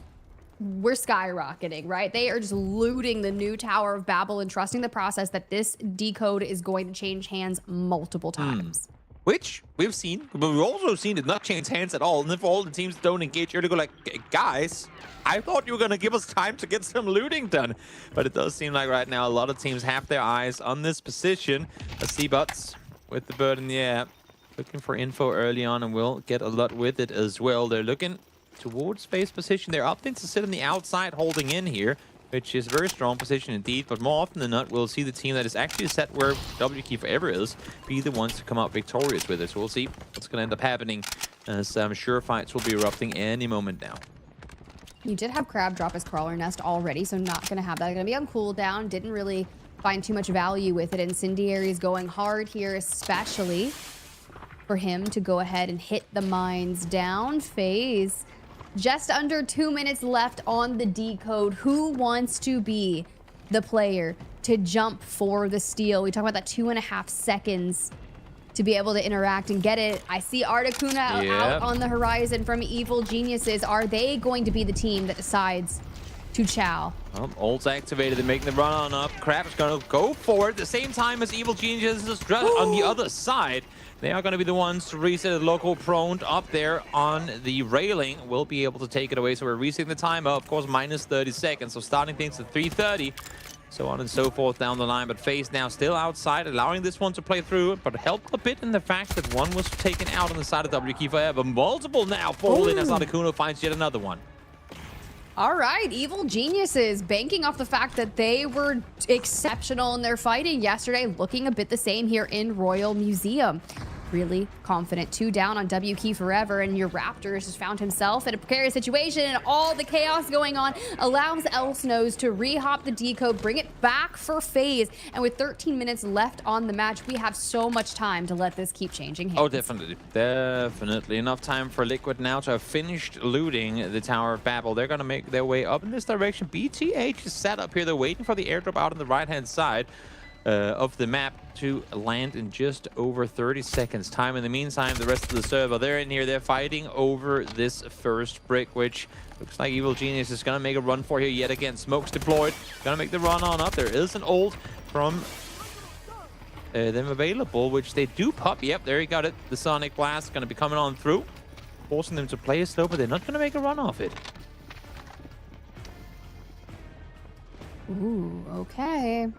R: we're skyrocketing, right? They are just looting the new Tower of Babel and trusting the process that this decode is going to change hands multiple times.
Q: Which we've seen, but we've also seen it not change hands at all. And then for all the teams that don't engage, you're to go like, guys, I thought you were going to give us time to get some looting done. But it does seem like right now a lot of teams have their eyes on this position. Let's see Butts with the bird in the air, looking for info early on, and will get a lot with it as well. They're looking towards FaZe position. They're opting to sit on the outside holding in here, which is a very strong position indeed. But more often than not, we'll see the team that is actually set where W Key Forever is be the ones to come out victorious with it. So we'll see what's going to end up happening, as I'm sure fights will be erupting any moment now.
R: You did have Crab drop his crawler nest already, so not going to have that. Going to be on cooldown. Didn't really find too much value with it. Incendiary is going hard here, especially for him to go ahead and hit the mines down. FaZe, just under 2 minutes left on the decode. Who wants to be the player to jump for the steal? We talk about that 2.5 seconds to be able to interact and get it. I see Articuno out on the horizon from Evil Geniuses. Are they going to be the team that decides to chow?
Q: Ult's activated. They're making the run on up. Crab's going to go for it at the same time as Evil Geniuses is on the other side. They are going to be the ones to reset the local prone up there on the railing. We'll be able to take it away. So we're resetting the timer, of course, minus 30 seconds. So starting things at 3:30, so on and so forth down the line. But FaZe now still outside, allowing this one to play through. But helped a bit in the fact that one was taken out on the side of W Key Forever. Multiple now fall in as Articuno finds yet another one.
R: All right, Evil Geniuses banking off the fact that they were exceptional in their fighting yesterday, looking a bit the same here in Royal Museum. Really confident. 2 down on W Key Forever, and your Raptors just found himself in a precarious situation, and all the chaos going on allows Elsnose to re-hop the decode, bring it back for FaZe. And with 13 minutes left on the match, we have so much time to let this keep changing hands.
Q: Oh, definitely. Definitely. Enough time for Liquid now to have finished looting the Tower of Babel. They're going to make their way up in this direction. BTH is set up here. They're waiting for the airdrop out on the right-hand side of the map to land in just over 30 seconds time. In the meantime, the rest of the server, they're in here. They're fighting over this first brick, which looks like Evil Genius is going to make a run for here yet again. Smoke's deployed. Going to make the run on up. There is an ult from them available, which they do pop. Yep, there you got it. The Sonic Blast going to be coming on through, forcing them to play it slow, but they're not going to make a run off it.
R: Ooh, okay.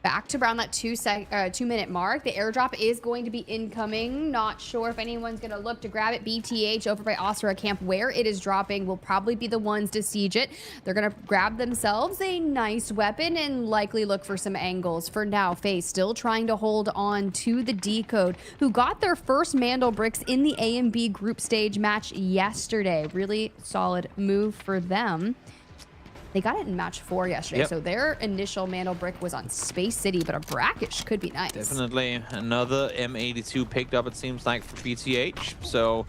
R: back to around that 2-minute mark. The airdrop is going to be incoming. Not sure if anyone's going to look to grab it. BTH over by Ostra Camp, where it is dropping, will probably be the ones to siege it. They're going to grab themselves a nice weapon and likely look for some angles. For now, FaZe still trying to hold on to the Decode, who got their first Mandel bricks in the A and B group stage match yesterday. Really solid move for them. They got it in match 4 yesterday, so their initial Mandel brick was on Space City, but a Brakkesh could be nice.
Q: Definitely another M82 picked up, it seems like, for BTH. So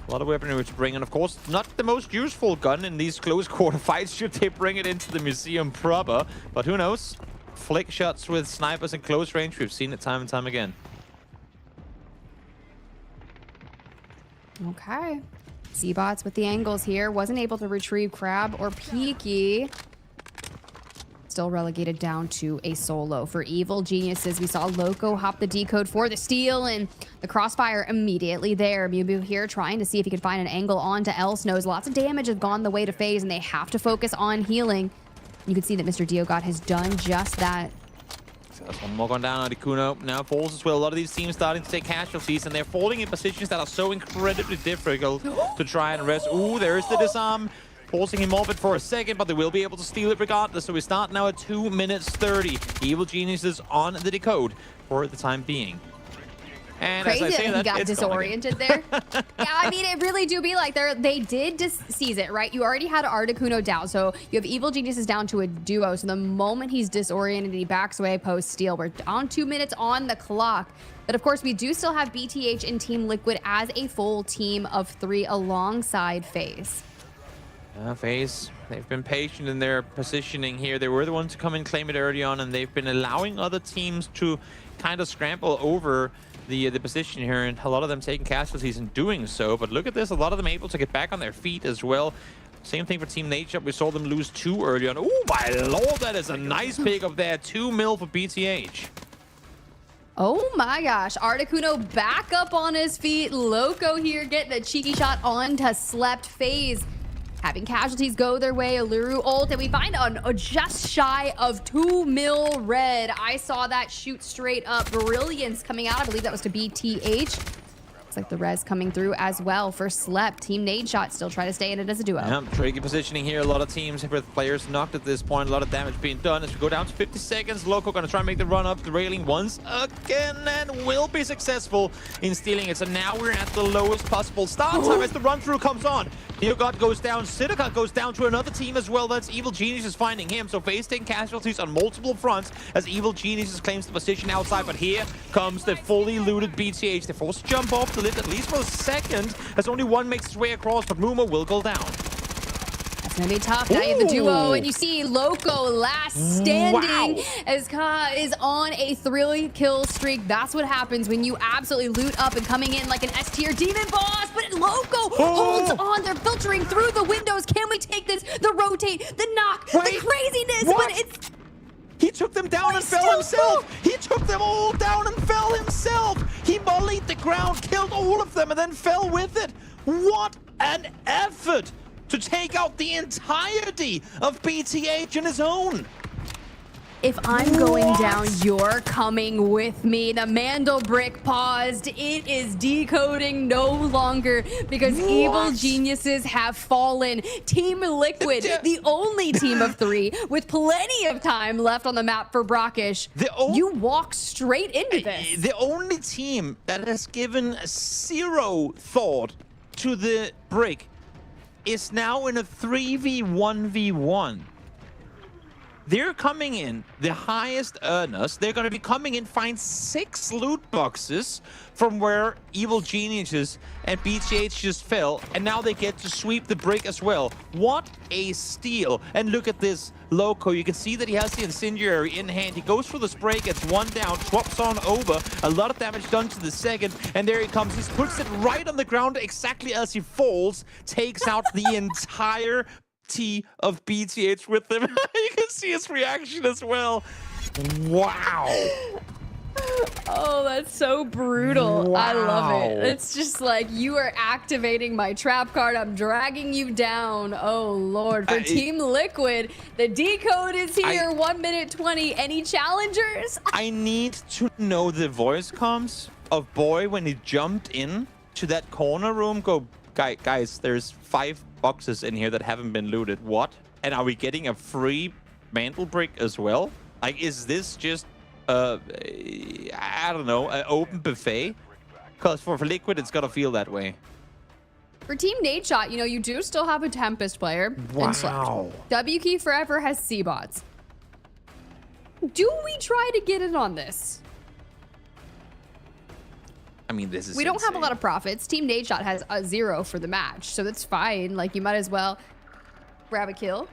Q: a lot of weaponry to bring, and of course, not the most useful gun in these close quarter fights should they bring it into the museum proper. But who knows? Flick shots with snipers in close range. We've seen it time and time again.
R: Okay. Z-Bots with the angles here. Wasn't able to retrieve Crab or Peaky. Still relegated down to a solo for Evil Geniuses. We saw Loco hop the decode for the steal, and the crossfire immediately there. Mew here trying to see if he could find an angle onto Elsnose. Lots of damage has gone the way to FaZe, and they have to focus on healing. You can see that Mr. Diogod has done just that.
Q: So that's one more gone down. Articuno now falls as well. A lot of these teams starting to take casualties, and they're falling in positions that are so incredibly difficult to try and rest. Ooh, there's the disarm. Forcing him off it for a second, but they will be able to steal it regardless. So we start now at 2 minutes 30. Evil Geniuses on the decode for the time being. And
R: crazy
Q: as I say
R: that he got disoriented there. Yeah, I mean, it really do be like they did seize it, right? You already had Articuno down, so you have Evil Geniuses down to a duo. So the moment he's disoriented, he backs away post steal. We're on 2 minutes on the clock. But of course, we do still have BTH and Team Liquid as a full team of 3 alongside FaZe.
Q: FaZe, they've been patient in their positioning here. They were the ones to come and claim it early on, and they've been allowing other teams to kind of scramble over the position here, and a lot of them taking casualties in doing so. But look at this, a lot of them able to get back on their feet as well. Same thing for Team Nadeshot. We saw them lose 2 early on. Oh my lord, that is a nice pick up there. 2 mil for BTH.
R: Oh my gosh, Articuno back up on his feet. Loco here getting a cheeky shot onto Slept. FaZe having casualties go their way. Aluru ult, and we find on just shy of 2 mil red. I saw that shoot straight up. Brilliance coming out. I believe that was to BTH. Looks like the res coming through as well for Slept. Team Nadeshot still trying to stay in it as a duo.
Q: Yeah, tricky positioning here. A lot of teams with players knocked at this point. A lot of damage being done as we go down to 50 seconds. Loco gonna try and make the run up the railing once again and will be successful in stealing it. So now we're at the lowest possible start time as the run through comes on. Neogod goes down, Sidaka goes down to another team as well. That's Evil Geniuses finding him. So FaZe taking casualties on multiple fronts as Evil Geniuses claims the position outside. But here comes the fully looted BTH. They're forced to jump off the lid at least for a second as only one makes its way across, but Mumo will go down.
R: It's gonna be tough. Now you have the duo, and you see Loco last standing as Ka is on a 3-kill streak. That's what happens when you absolutely loot up and coming in like an S-tier demon boss. But Loco holds on. They're filtering through the windows. Can we take this? The rotate, the knock, the craziness. But it's...
Q: He took them down and fell himself. He took them all down and fell himself. He mollied the ground, killed all of them, and then fell with it. What an effort to take out the entirety of BTH in his own.
R: If I'm going down, you're coming with me. The Mandel brick paused. It is decoding no longer because Evil Geniuses have fallen. Team Liquid, the only team of 3 with plenty of time left on the map for Brakkesh. You walk straight into this.
Q: The only team that has given 0 thought to the brick is now in a 3v1v1. They're coming in, the highest earners. They're going to be coming in, find 6 loot boxes from where Evil Geniuses and BTH just fell, and now they get to sweep the brick as well. What a steal. And look at this Loco. You can see that he has the incendiary in hand. He goes for the spray, gets one down, swaps on over. A lot of damage done to the second, and there he comes. He puts it right on the ground exactly as he falls, takes out the entire of BTH with him. You can see his reaction as well. Wow.
R: Oh, that's so brutal. I love it.
Q: Wow.
R: It's just like, you are activating my trap card. I'm dragging you down. Oh, Lord. For Team Liquid, the decode is here. 1 minute 20. Any challengers?
Q: I need to know the voice comms of Boy when he jumped in to that corner room. Go, guys, there's 5 boxes in here that haven't been looted. What? And are we getting a free mantle brick as well? Like, is this just I don't know, an open buffet? Because for Liquid, it's gotta feel that way.
R: For Team Nadeshot, you know, you do still have a Tempest player.
Q: Wow.
R: W Key Forever has C-bots. Do we try to get in on this?
Q: I mean, this is
R: We don't have a
Q: insane.
R: lot of profits. Team Nadeshot has a 0 for the match, so that's fine. Like, you might as well grab a kill.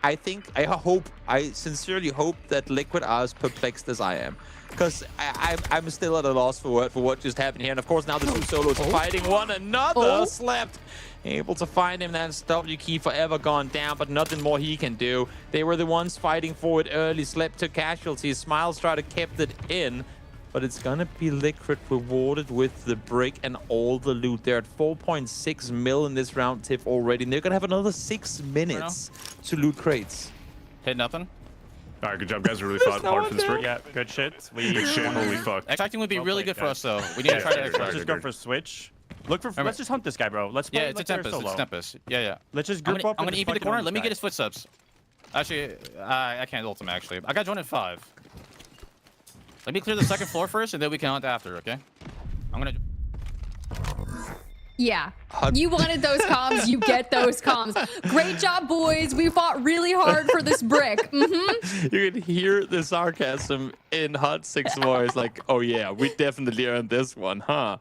Q: I sincerely hope that Liquid are as perplexed as I am. Because I'm still at a loss for what just happened here. And of course, now the two solos are fighting one another. Slept. Able to find him. That's W Key Forever gone down, but nothing more he can do. They were the ones fighting for it early. Slept to casualties. Smiles tried to keep it in. But it's gonna be Liquid rewarded with the brick and all the loot. They're at 4.6 mil in this round tip already. And they're gonna have another 6 minutes to loot crates.
E: Hit nothing.
V: All right, good job, guys. We really fought hard for this brick.
E: Yeah, good shit.
V: Good shit. Holy fuck.
E: Extracting would be really good for us, though. We need to try to extract.
V: Let's
E: just go for
V: switch. Look for. Let's just hunt this guy, bro. Let's.
E: Yeah, it's a Tempest. It's Tempest. Yeah.
V: Let's just group up.
E: I'm gonna EP the corner. Let me get his footsteps. Actually, I can't ult him. Actually, I got joined at 5. Let me clear the second floor first, and then we can hunt after. Okay? I'm gonna.
R: Yeah, you wanted those comms, you get those comms. Great job, boys. We fought really hard for this brick.
Q: You can hear the sarcasm in Hot 6 voice, like, oh yeah, we definitely earned this one, huh?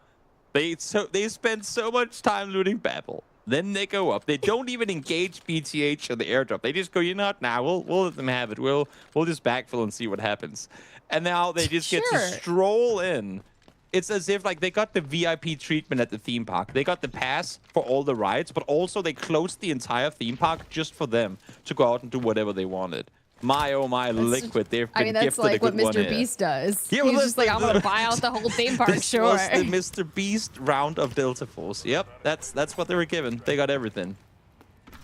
Q: They spend so much time looting Babel. Then they go up. They don't even engage BTH or the airdrop. They just go, you know what? Nah, we'll let them have it. We'll just backfill and see what happens. And now they just get to stroll in. It's as if like they got the VIP treatment at the theme park. They got the pass for all the rides, but also they closed the entire theme park just for them to go out and do whatever they wanted. My oh my, Liquid, they've been
R: that's
Q: gifted
R: like
Q: a good
R: what
Q: one
R: Mr. Beast does.
Q: Yeah,
R: He's just like, I'm gonna buy out the whole theme park.
Q: This
R: Sure.
Q: was the Mr. Beast round of Delta Force. Yep, that's what they were given. They got everything.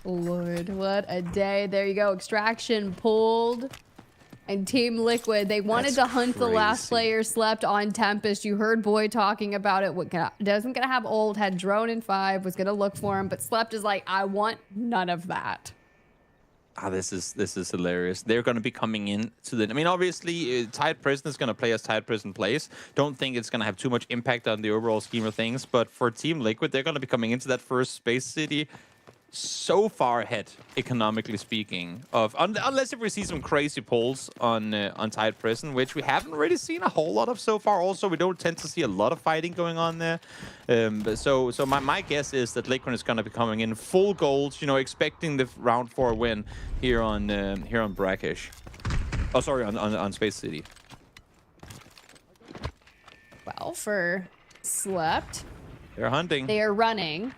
R: Lord, what a day. There you go. Extraction pulled. And Team Liquid, they wanted to hunt the last player slept on Tempest. You heard Boy talking about it. Doesn't gonna have ult, had drone in 5, was gonna look for him, but Slept is like, I want none of that.
Q: Ah, this is hilarious. They're going to be coming in to the. I mean, obviously, Tide Prison is going to play as Tide Prison plays. Don't think it's going to have too much impact on the overall scheme of things. But for Team Liquid, they're going to be coming into that first Space City so far ahead, economically speaking, of unless if we see some crazy pulls on Tide Prison, which we haven't really seen a whole lot of so far. Also, we don't tend to see a lot of fighting going on there. So my guess is that Liquid is going to be coming in full gold, you know, expecting the round 4 win here on Brakkesh. Oh, sorry, on Space City.
R: Well, for Slept,
Q: they're hunting.
R: They are running.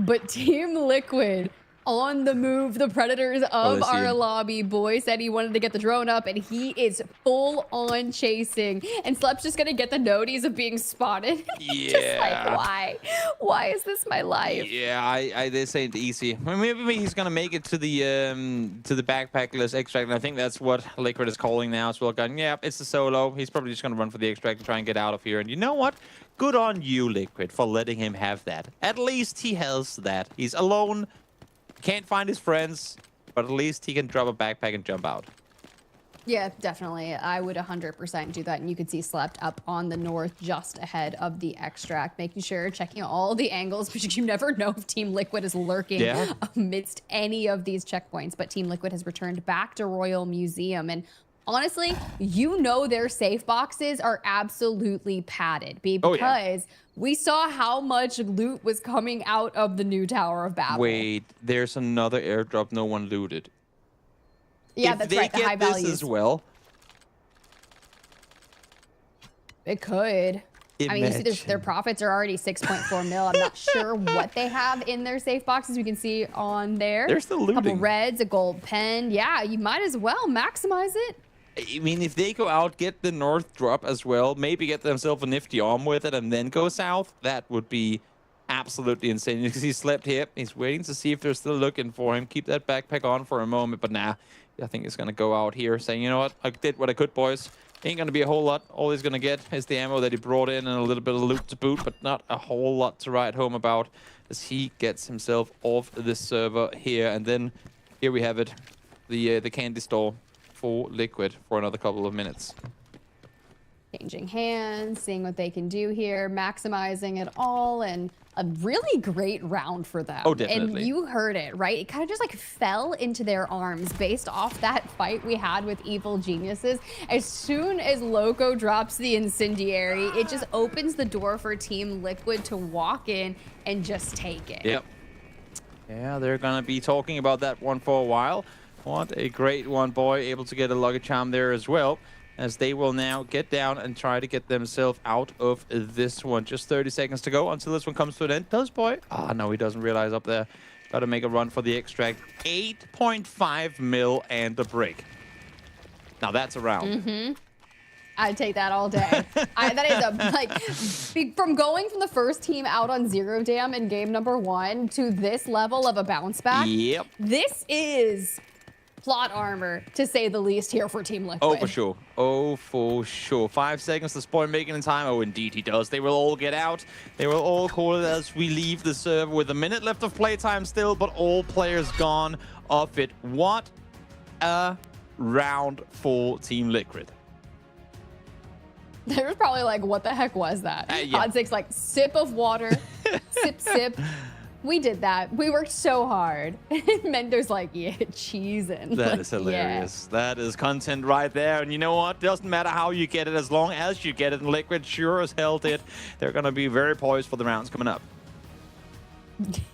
R: But Team Liquid on the move. The Predators of our lobby. Boy said he wanted to get the drone up, and he is full on chasing. And Slep's just gonna get the noties of being spotted.
Q: Yeah.
R: Just like, why? Why is this my life?
Q: Yeah, this ain't easy. Maybe he's gonna make it to the backpackless extract, and I think that's what Liquid is calling now as well. Going, yeah, it's a solo. He's probably just gonna run for the extract and try and get out of here. And you know what? Good on you, Liquid, for letting him have that. At least he has that. He's alone. Can't find his friends, but at least he can drop a backpack and jump out.
R: Yeah, definitely. I would 100% do that. And you could see Slept up on the north just ahead of the extract, making sure, checking all the angles, because you never know if Team Liquid is lurking amidst any of these checkpoints. But Team Liquid has returned back to Royal Museum. And honestly, you know their safe boxes are absolutely padded because we saw how much loot was coming out of the new Tower of Babel.
Q: Wait, there's another airdrop no one looted.
R: Yeah, that's right, the high values.
Q: If they get this as well.
R: It could. I mean, you see their profits are already 6.4 mil. I'm not sure what they have in their safe boxes. We can see on there.
Q: They're still looting.
R: A couple reds, a gold pen. Yeah, you might as well maximize it.
Q: I mean, if they go out, get the north drop as well, maybe get themselves a nifty arm with it, and then go south, that would be absolutely insane. Because he slept here. He's waiting to see if they're still looking for him. Keep that backpack on for a moment, but nah. I think he's going to go out here saying, you know what? I did what I could, boys. Ain't going to be a whole lot. All he's going to get is the ammo that he brought in and a little bit of loot to boot, but not a whole lot to write home about as he gets himself off the server here. And then here we have it, the candy store for Liquid for another couple of minutes.
R: Changing hands, seeing what they can do here, maximizing it all, and a really great round for them.
Q: Oh, definitely.
R: And you heard it, right? It kind of just like fell into their arms based off that fight we had with Evil Geniuses. As soon as Loco drops the incendiary, it just opens the door for Team Liquid to walk in and just take it.
Q: Yep. Yeah, they're going to be talking about that one for a while. What a great one, boy. Able to get a luggage charm there as well, as they will now get down and try to get themselves out of this one. Just 30 seconds to go until this one comes to an end. Does boy? Ah, no, he doesn't realize up there. Got to make a run for the extract. 8.5 mil and the break. Now that's a round.
R: Mm-hmm. I'd take that all day. That is a, like, from going from the first team out on 0 dam in game number 1 to this level of a bounce back.
Q: Yep.
R: This is plot armor, to say the least, here for Team Liquid.
Q: Oh, for sure. Oh, for sure. 5 seconds to Spoil making in time. Oh, indeed he does. They will all get out. They will all call it as we leave the server with a minute left of playtime still, but all players gone off it. What a round for Team Liquid.
R: There was probably like, what the heck was that?
Q: Yeah.
R: Hot6 like, sip of water, sip, sip. We did that. We worked so hard. Mendo's like, yeah, cheesing.
Q: That
R: like,
Q: is hilarious. Yeah. That is content right there. And you know what? Doesn't matter how you get it, as long as you get it. And Liquid sure as hell did. They're going to be very poised for the rounds coming up.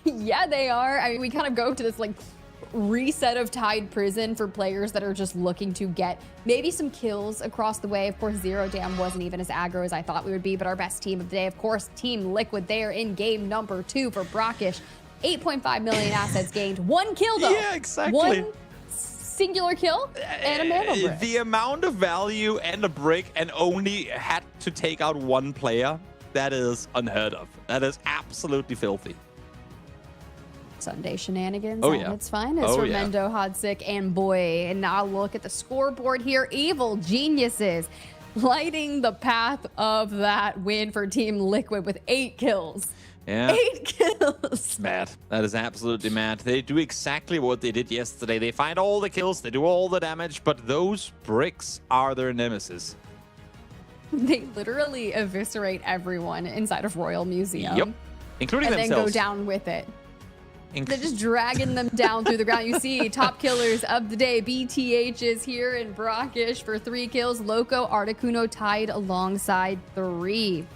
R: Yeah, they are. I mean, we kind of go to this like reset of Tide Prison for players that are just looking to get maybe some kills across the way. Of course, 0 dam wasn't even as aggro as I thought we would be, but our best team of the day, of course, Team Liquid there in game number 2 for Brakkesh. 8.5 million assets gained. 1 kill though.
Q: Yeah, exactly.
R: 1 singular kill and a mantle brick.
Q: The amount of value and a brick and only had to take out 1 player, that is unheard of. That is absolutely filthy.
R: Sunday shenanigans
Q: oh,
R: at
Q: yeah.
R: its finest for Mendo, Hodzik, and Boy. And now look at the scoreboard here. Evil Geniuses lighting the path of that win for Team Liquid with 8 kills.
Q: Yeah.
R: 8 kills.
Q: Mad. That is absolutely mad. They do exactly what they did yesterday. They find all the kills, they do all the damage, but those bricks are their nemesis.
R: They literally eviscerate everyone inside of Royal Museum.
Q: Yep. Including
R: and
Q: themselves.
R: And then go down with it. They're just dragging them down through the ground. You see top killers of the day. BTH is here in Brakkesh for 3 kills. Loco, Articuno tied alongside 3.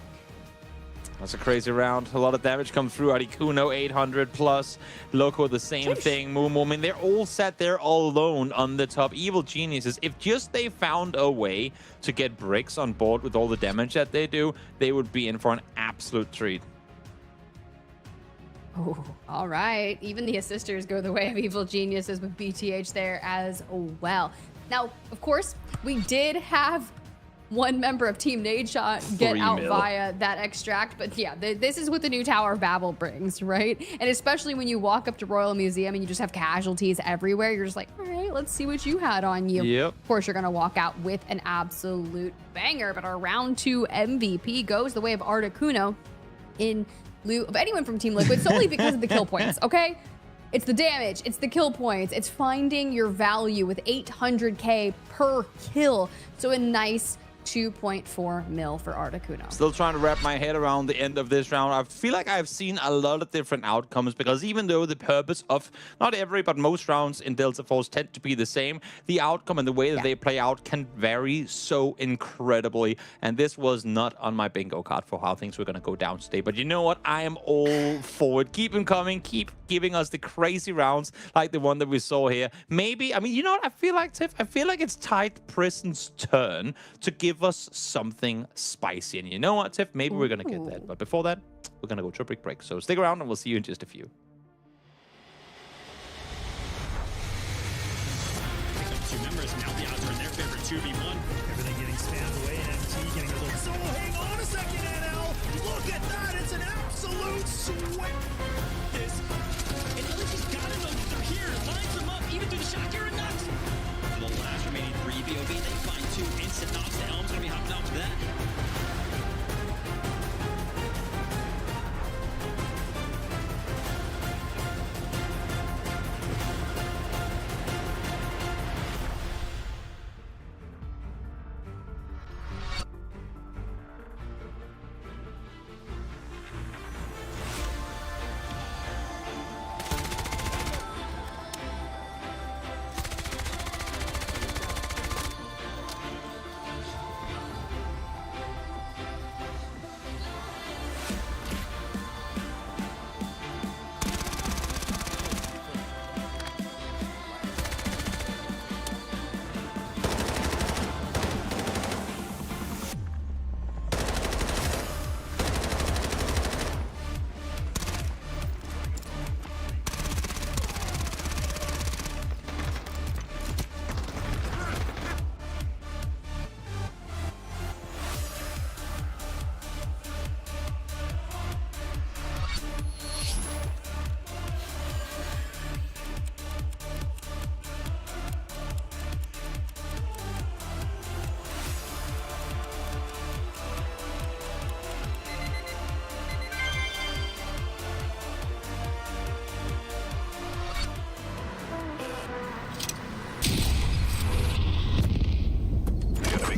Q: That's a crazy round. A lot of damage come through. Articuno 800 plus. Loco the same thing. Mumu. I mean, they're all sat there all alone on the top. Evil Geniuses. If just they found a way to get bricks on board with all the damage that they do, they would be in for an absolute treat.
R: Oh, all right. Even the assisters go the way of Evil Geniuses with BTH there as well. Now, of course, we did have 1 member of Team Nadeshot get out via that extract. But yeah, this is what the new Tower of Babel brings, right? And especially when you walk up to Royal Museum and you just have casualties everywhere, you're just like, all right, let's see what you had on you.
Q: Yep.
R: Of course, you're going to walk out with an absolute banger. But our round 2 MVP goes the way of Articuno in lieu of anyone from Team Liquid, solely because of the kill points, okay? It's the damage, it's the kill points, it's finding your value with 800k per kill. So a nice 2.4 mil for Articuno.
Q: Still trying to wrap my head around the end of this round. I feel like I've seen a lot of different outcomes, because even though the purpose of not every but most rounds in Delta Force tend to be the same, the outcome and the way that they play out can vary so incredibly. And this was not on my bingo card for how things were going to go down today. But you know what? I am all for it. Keep them coming. Keep giving us the crazy rounds like the one that we saw here. Maybe, I mean, you know what? I feel like, Tiff, I feel like it's Tide Prison's turn to give us something spicy. And you know what, Tiff? Maybe we're going to get that. But before that, we're going to go to a break. So stick around and we'll see you in just a few.
F: Two members, now the odds are in their favor. 2v1. Everything getting spammed away, and MT getting a little solo. Hang on a second, NL. Look at that. It's an absolute sweat.
B: This. And LG's gotta know that they're here. Lines them up, even through the shot. You're a nut. For the last remaining 3 BOV, they find 2 instant knocks. The Helm's gonna be hopping out for that.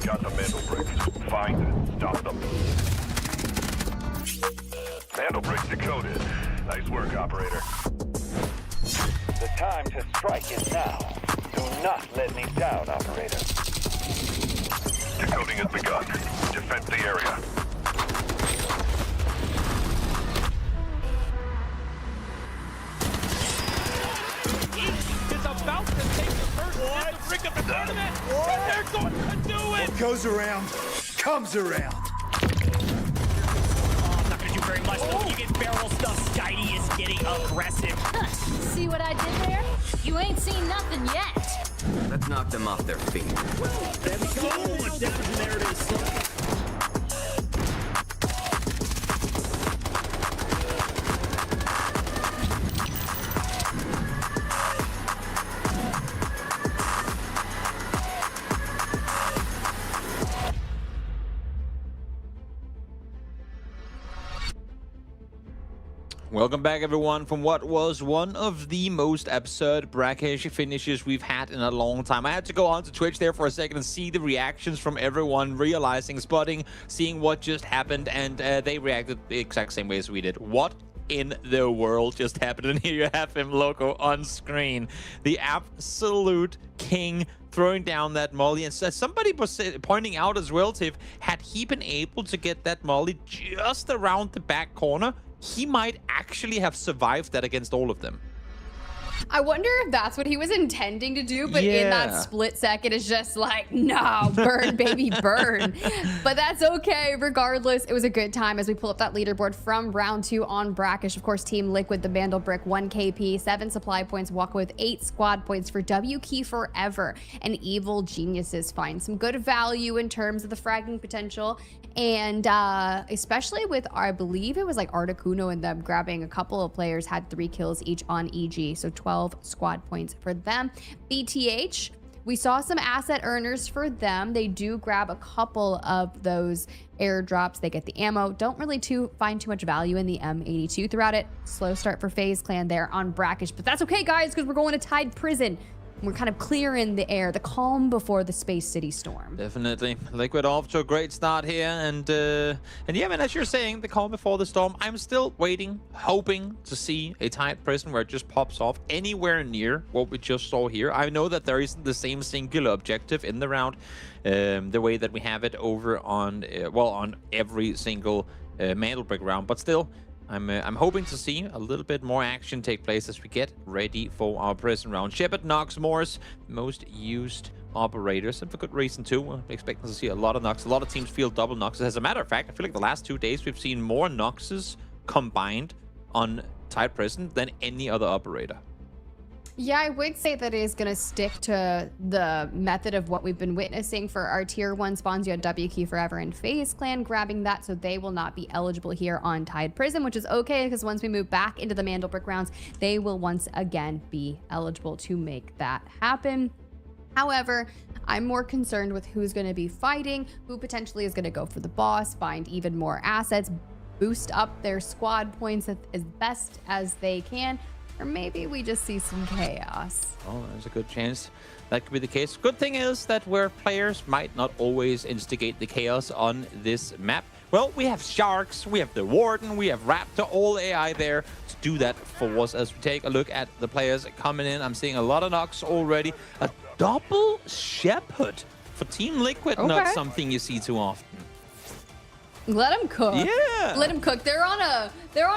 A: Got the Mandel bricks. Find and stop them. Mandel bricks decoded. Nice work, operator.
N: The time to strike is now. Do not let me down, operator.
A: Decoding has begun. Defend the area.
M: Is about to take the first step to bring up the tournament, and they're going to do it!
K: What goes around, comes around.
B: Oh, I'm not gonna do very much. Though. You get barrel stuff. Skydie is getting aggressive.
G: See what I did there? You ain't seen nothing yet.
P: Let's knock them off their feet.
F: There we go. So much damage, and there it is.
Q: Welcome back, everyone, from what was one of the most absurd Brakkesh finishes we've had in a long time. I had to go on to Twitch there for a second and see the reactions from everyone, realizing, spotting, seeing what just happened, and they reacted the exact same way as we did. What in the world just happened? And here you have him, Loco, on screen. The absolute king throwing down that molly. And somebody was pointing out as well, Tiff, had he been able to get that molly just around the back corner, he might actually have survived that against all of them.
R: I wonder if that's what he was intending to do, but in that split second, it's just like, no, burn, baby, burn. But that's okay. Regardless, it was a good time as we pull up that leaderboard from round 2 on Brakkesh. Of course, Team Liquid, the Mandel Brick, 1 KP, 7 supply points, walk with 8 squad points for W Key Forever, and Evil Geniuses find some good value in terms of the fragging potential. And especially with, I believe it was like Articuno and them grabbing a couple of players, had 3 kills each on EG. So 12 squad points for them. BTH, we saw some asset earners for them. They do grab a couple of those airdrops. They get the ammo. Don't really find too much value in the M82 throughout it. Slow start for FaZe Clan there on Brakkesh. But that's okay, guys, because we're going to Tide Prison. We're kind of clearing the air, the calm before the Space City storm.
Q: Definitely. Liquid off to a great start here. And yeah, man, as you're saying, the calm before the storm, I'm still waiting, hoping to see a tight prison where it just pops off anywhere near what we just saw here. I know that there isn't the same singular objective in the round, the way that we have it over on, well, on every single Mandel Brick round, but still, I'm hoping to see a little bit more action take place as we get ready for our prison round. Shepard, Nox, Morris, most used operators, and for good reason too. We're expecting to see a lot of Nox. A lot of teams feel double Noxes. As a matter of fact, I feel like the last 2 days we've seen more Noxes combined on Tide Prison than any other operator.
R: Yeah, I would say that it is going to stick to the method of what we've been witnessing for our tier 1 spawns. You had WQ Forever and FaZe Clan grabbing that, so they will not be eligible here on Tide Prism, which is okay because once we move back into the Mandelbrick rounds, they will once again be eligible to make that happen. However, I'm more concerned with who's going to be fighting, who potentially is going to go for the boss, find even more assets, boost up their squad points as best as they can. Or maybe we just see some chaos.
Q: Oh, there's a good chance that could be the case. Good thing is that where players might not always instigate the chaos on this map, well, we have Sharks, we have the Warden, we have Raptor, all AI there to do that for us. As we take a look at the players coming in, I'm seeing a lot of knocks already. A double Shepherd for Team Liquid, not something you see too often.
R: Let them cook.
Q: Yeah.
R: Let them cook. They're on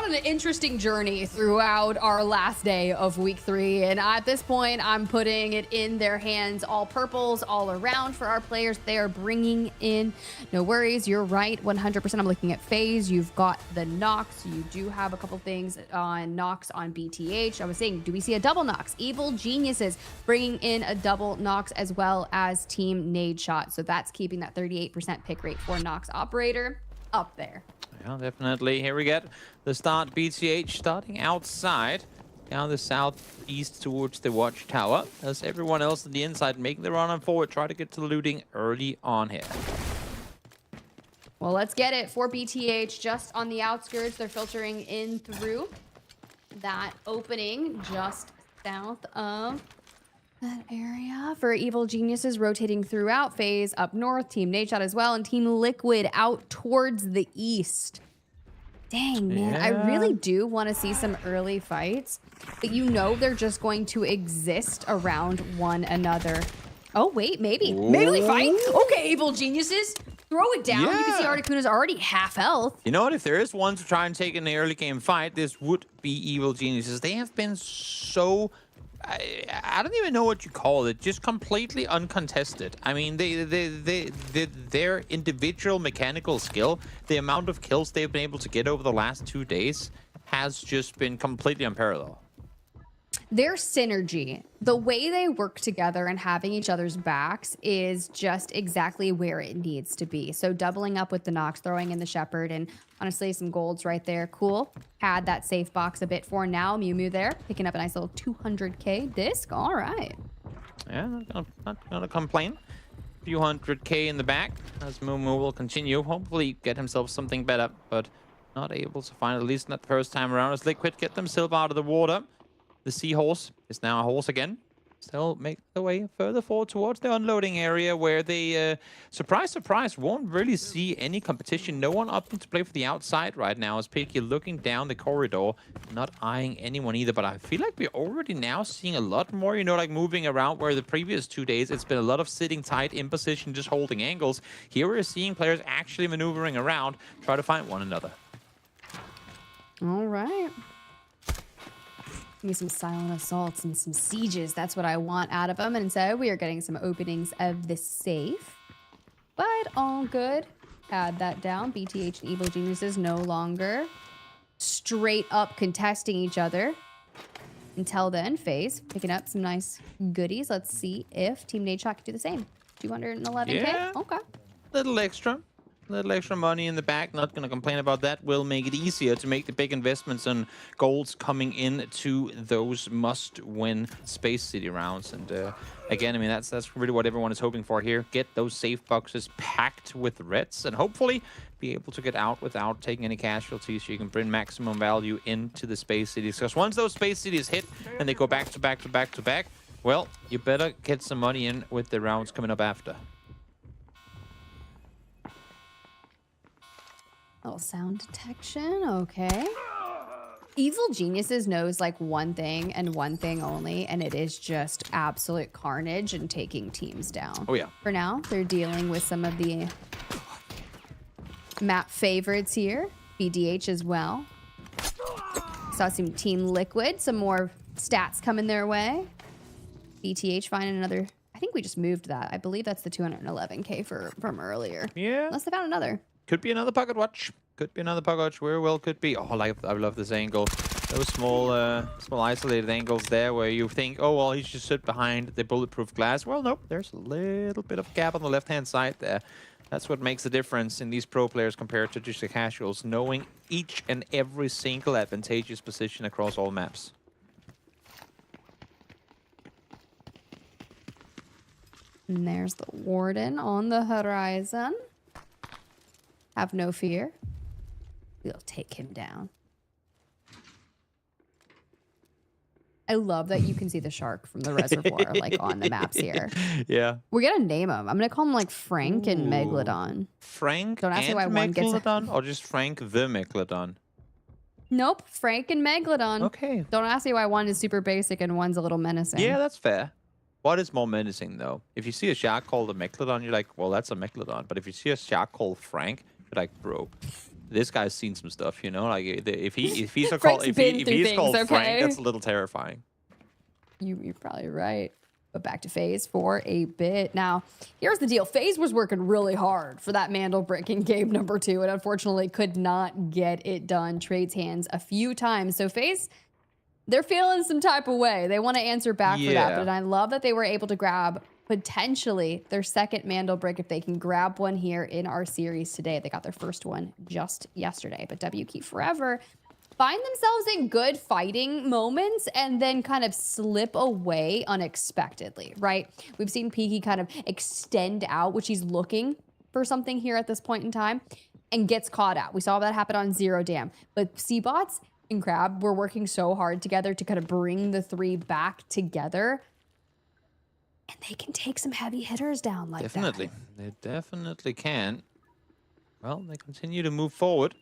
R: an interesting journey throughout our last day of week 3. And at this point, I'm putting it in their hands. All purples all around for our players. They are bringing in, no worries. You're right. 100%. I'm looking at FaZe. You've got the Nox. You do have a couple things on Nox on BTH. I was saying, do we see a double Nox? Evil Geniuses bringing in a double Nox as well as Team Nadeshot. So that's keeping that 38% pick rate for Nox Operator up there.
Q: Yeah, definitely. Here we get the start. BTH starting outside down the southeast towards the watchtower, as everyone else on the inside making the run on forward, try to get to the looting early on here.
R: Well, let's get it for BTH just on the outskirts. They're filtering in through that opening just south of that area. For Evil Geniuses rotating throughout, FaZe up north, Team Nadeshot as well, and Team Liquid out towards the east. Dang, man, I really do want to see some early fights, but you know they're just going to exist around one another. Oh, wait, maybe. Maybe we fight? Okay, Evil Geniuses, throw it down. You can see Articuno's already half health.
Q: You know what? If there is one to try and take in the early game fight, this would be Evil Geniuses. They have been so... I don't even know what you call it. Just completely uncontested. I mean, their individual mechanical skill, the amount of kills they've been able to get over the last 2 days has just been completely unparalleled.
R: Their synergy, the way they work together and having each other's backs is just exactly where it needs to be. So doubling up with the Nox, throwing in the Shepherd, and honestly, some golds right there. Cool. Had that safe box a bit for now. Mew Mew there, picking up a nice little 200k disc. All right.
Q: Yeah, not gonna complain. Few 100k in the back as Mew Mew will continue. Hopefully get himself something better, but not able to find, at least not the first time around, as Liquid get themselves out of the water. The Seahorse is now a horse again. Still make their way further forward towards the unloading area where they, surprise, surprise, won't really see any competition. No one opting to play for the outside right now as Picky looking down the corridor, not eyeing anyone either. But I feel like we're already now seeing a lot more, you know, like moving around, where the previous 2 days it's been a lot of sitting tight in position, just holding angles. Here we're seeing players actually maneuvering around, try to find one another.
R: All right. Give me some silent assaults and some sieges. That's what I want out of them. And instead, we are getting some openings of the safe. But all good. Add that down. BTH and Evil Geniuses no longer straight up contesting each other. Until then, FaZe picking up some nice goodies. Let's see if Team Nadeshot can do the same. 211k?
Q: Yeah.
R: Okay.
Q: Little extra money in the back. Not going to complain about that. Will make it easier to make the big investments and goals coming in to those must-win Space City rounds. And again, I mean, that's really what everyone is hoping for here. Get those safe boxes packed with reds and hopefully be able to get out without taking any casualties, so you can bring maximum value into the Space Cities. Because once those Space Cities hit and they go back to back to back to back, well, you better get some money in with the rounds coming up after.
R: Little sound detection, okay. Evil Geniuses knows like one thing and one thing only, and it is just absolute carnage and taking teams down.
Q: Oh yeah.
R: For now, they're dealing with some of the map favorites here. BDH as well. Saw some Team Liquid, some more stats coming their way. BTH finding another, I think we just moved that. I believe that's the 211k from earlier.
Q: Yeah.
R: Unless they found another.
Q: Could be another pocket watch. Could be another pocket watch. Where well could be. Oh, I love this angle. Those small isolated angles there where you think, oh, well, he should sit behind the bulletproof glass. Well, nope, there's a little bit of gap on the left-hand side there. That's what makes the difference in these pro players compared to just the casuals, knowing each and every single advantageous position across all maps.
R: And there's the Warden on the horizon. Have no fear. We'll take him down. I love that you can see the shark from the reservoir, like, on the maps here.
Q: Yeah.
R: We're gonna name him. I'm gonna call him, like, Frank and Megalodon.
Q: Frank
R: Don't ask me why
Q: and
R: one gets
Q: Megalodon, or just Frank the Megalodon?
R: Nope, Frank and Megalodon.
Q: Okay.
R: Don't ask me why one is super basic and one's a little menacing.
Q: Yeah, that's fair. What is more menacing, though? If you see a shark called a Megalodon, you're like, well, that's a Megalodon. But if you see a shark called Frank, you're like, bro, this guy's seen some stuff, you know? Like, if he's called Frank, that's a little terrifying.
R: You're probably right. But back to FaZe for a bit. Now, here's the deal. FaZe was working really hard for that Mandel brick in game number 2, and unfortunately could not get it done. Trades hands a few times. So FaZe, they're feeling some type of way. They want to answer back for that. But I love that they were able to grab potentially their second Mandel brick if they can grab one here in our series today. They got their first one just yesterday. But WK Forever find themselves in good fighting moments and then kind of slip away unexpectedly, right? We've seen Peaky kind of extend out, which he's looking for something here at this point in time, and gets caught out. We saw that happen on Zero Dam. But Seabots and Crab were working so hard together to kind of bring the 3 back together. And they can take some heavy hitters down like that.
Q: They definitely can. Well, they continue to move forward.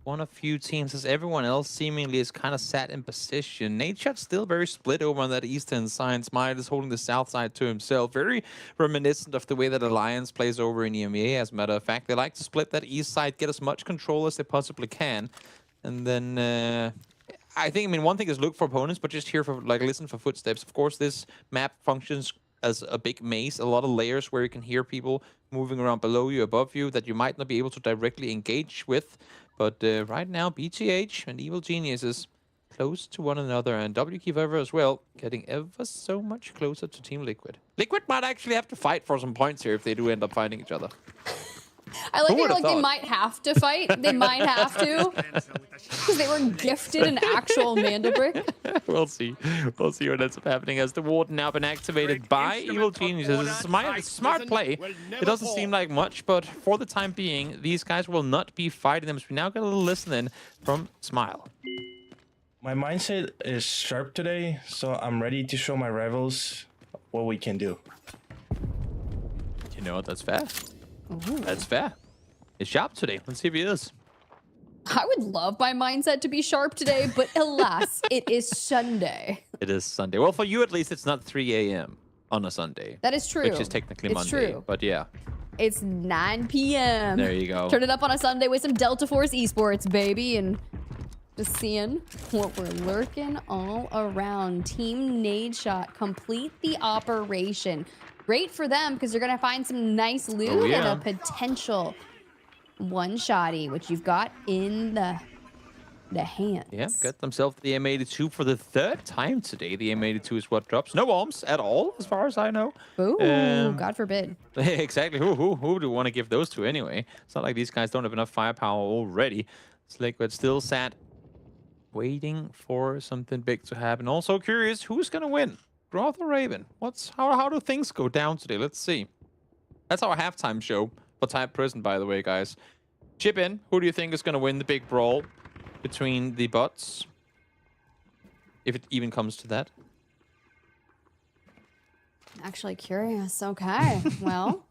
Q: One of few teams, as everyone else seemingly is kind of sat in position. Nadeshot's still very split over on that eastern side. Smite is holding the south side to himself. Very reminiscent of the way that Alliance plays over in EMEA, as a matter of fact. They like to split that east side, get as much control as they possibly can. And then I mean, one thing is look for opponents, but just hear for, like, listen for footsteps. Of course, this map functions as a big maze, a lot of layers where you can hear people moving around below you, above you, that you might not be able to directly engage with. But right now, BTH and Evil Geniuses close to one another, and WK Forever as well, getting ever so much closer to Team Liquid. Liquid might actually have to fight for some points here if they do end up fighting each other.
R: I like it, like they might have to fight. They might have to. Because they were gifted an actual Mandel brick.
Q: We'll see. We'll see what ends up happening as the Warden now been activated by Evil Geniuses. It's a smart play. It doesn't seem like much, but for the time being, these guys will not be fighting them. So we now get a little listen in from Smile.
H: My mindset is sharp today, so I'm ready to show my rivals what we can do.
Q: You know what? That's fair.
R: Ooh.
Q: That's fair. It's sharp today. Let's see if he is.
R: I would love my mindset to be sharp today, but alas, it is Sunday.
Q: It is Sunday. Well, for you at least, it's not 3 a.m. on a Sunday.
R: That is true.
Q: Which is technically
R: It's
Q: Monday.
R: true.
Q: But yeah.
R: It's 9 p.m.
Q: There you go.
R: Turn it up on a Sunday with some Delta Force eSports, baby, and just seeing what we're lurking all around. Team Nadeshot complete the operation. Great for them because they're going to find some nice loot and a potential one-shotty, which you've got in the hands.
Q: Yeah, got themselves the M82 for the 3rd time today. The M82 is what drops. No bombs at all, as far as I know.
R: Ooh, God forbid.
Q: Exactly. Who do we want to give those to anyway? It's not like these guys don't have enough firepower already. It's Liquid still sat waiting for something big to happen. Also curious, who's going to win? Groth or Raven? How do things go down today? Let's see. That's our halftime show for Type Prison, by the way, guys. Chip in. Who do you think is going to win the big brawl between the bots? If it even comes to that.
R: Actually curious. Okay. Well,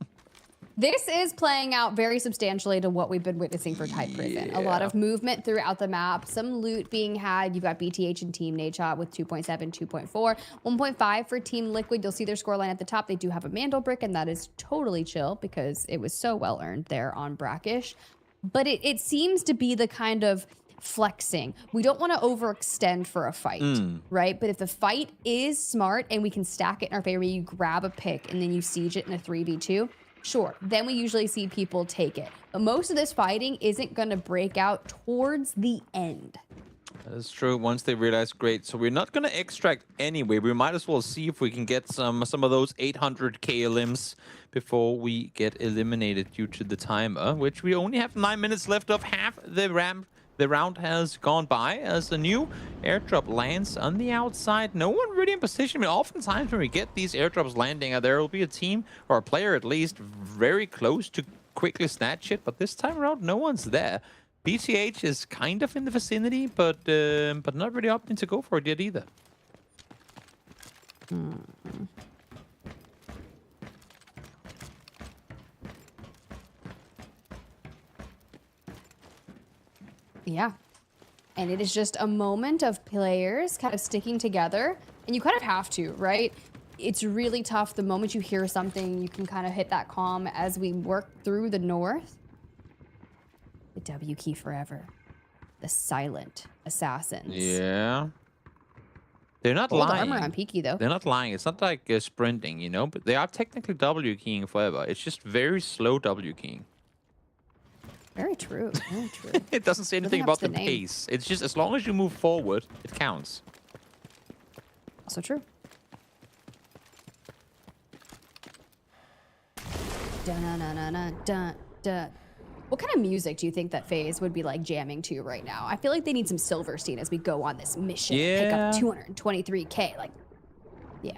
R: this is playing out very substantially to what we've been witnessing for Type Prison. A lot of movement throughout the map, some loot being had. You've got BTH and Team Nadeshot with 2.7, 2.4, 1.5 for Team Liquid. You'll see their scoreline at the top. They do have a Mandel brick, and that is totally chill because it was so well earned there on Brakkesh. But it seems to be the kind of flexing. We don't want to overextend for a fight, right? But if the fight is smart and we can stack it in our favor, you grab a pick and then you siege it in a 3v2, sure, then we usually see people take it. But most of this fighting isn't going to break out towards the end.
Q: That's true. Once they realize, great. So we're not gonna extract anyway. We might as well see if we can get some of those 800k limbs before we get eliminated due to the timer, which we only have 9 minutes left of. Half the round has gone by as a new airdrop lands on the outside. No one really in position. I mean, oftentimes when we get these airdrops landing, there will be a team or a player at least very close to quickly snatch it. But this time around, no one's there. BTH is kind of in the vicinity, but not really opting to go for it yet either.
R: Yeah. And it is just a moment of players kind of sticking together. And you kind of have to, right? It's really tough. The moment you hear something, you can kind of hit that calm as we work through the north. The W key forever. The silent assassins.
Q: Yeah. They're not
R: Gold
Q: lying.
R: armor on Peaky, though.
Q: They're not lying. It's not like sprinting, you know? But they are technically W keying forever. It's just very slow W keying.
R: Very true. Very true.
Q: It doesn't say anything
R: Living up
Q: about
R: to
Q: the
R: name.
Q: pace. It's just as long as you move forward, it counts.
R: Also true. Dun-dun-dun-dun-dun-dun. What kind of music do you think that FaZe would be like jamming to right now? I feel like they need some Silverstein as we go on this mission. Pick up 223k. Like, yeah.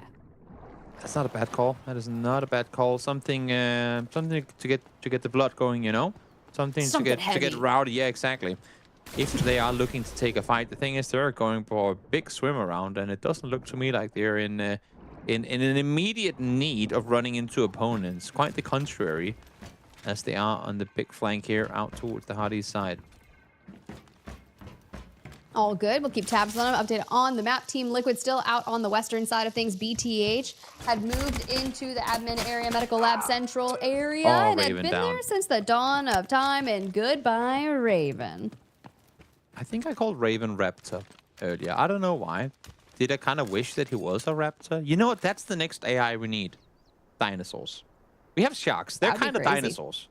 Q: That's not a bad call. That is not a bad call. Something something to get the blood going, you know? Something to get rowdy. Yeah, exactly. If they are looking to take a fight, the thing is they're going for a big swim around, and it doesn't look to me like they're in an immediate need of running into opponents. Quite the contrary, as they are on the big flank here out towards the Hardy side.
R: All good. We'll keep tabs on them. Update on the map. Team Liquid still out on the western side of things. BTH had moved into the admin area, medical lab central area, and had been there since the dawn of time. And goodbye, Raven.
Q: I think I called Raven Raptor earlier. I don't know why. Did I kind of wish that he was a raptor? You know what? That's the next AI we need. Dinosaurs. We have sharks. They're kind of dinosaurs.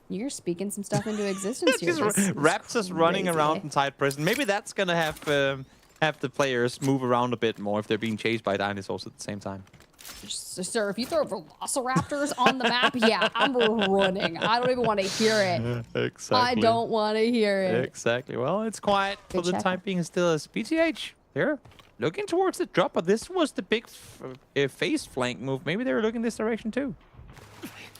R: You're speaking some stuff into existence here.
Q: Just raptors running around inside prison. Maybe that's gonna have the players move around a bit more if they're being chased by dinosaurs at the same time.
R: Sir, if you throw velociraptors on the map, yeah, I'm running. I don't even want to hear it.
Q: Exactly.
R: I don't want to hear it.
Q: Exactly. Well, it's quiet for the time being still as BTH. They're looking towards the drop, but this was the big FaZe flank move. Maybe they were looking this direction too.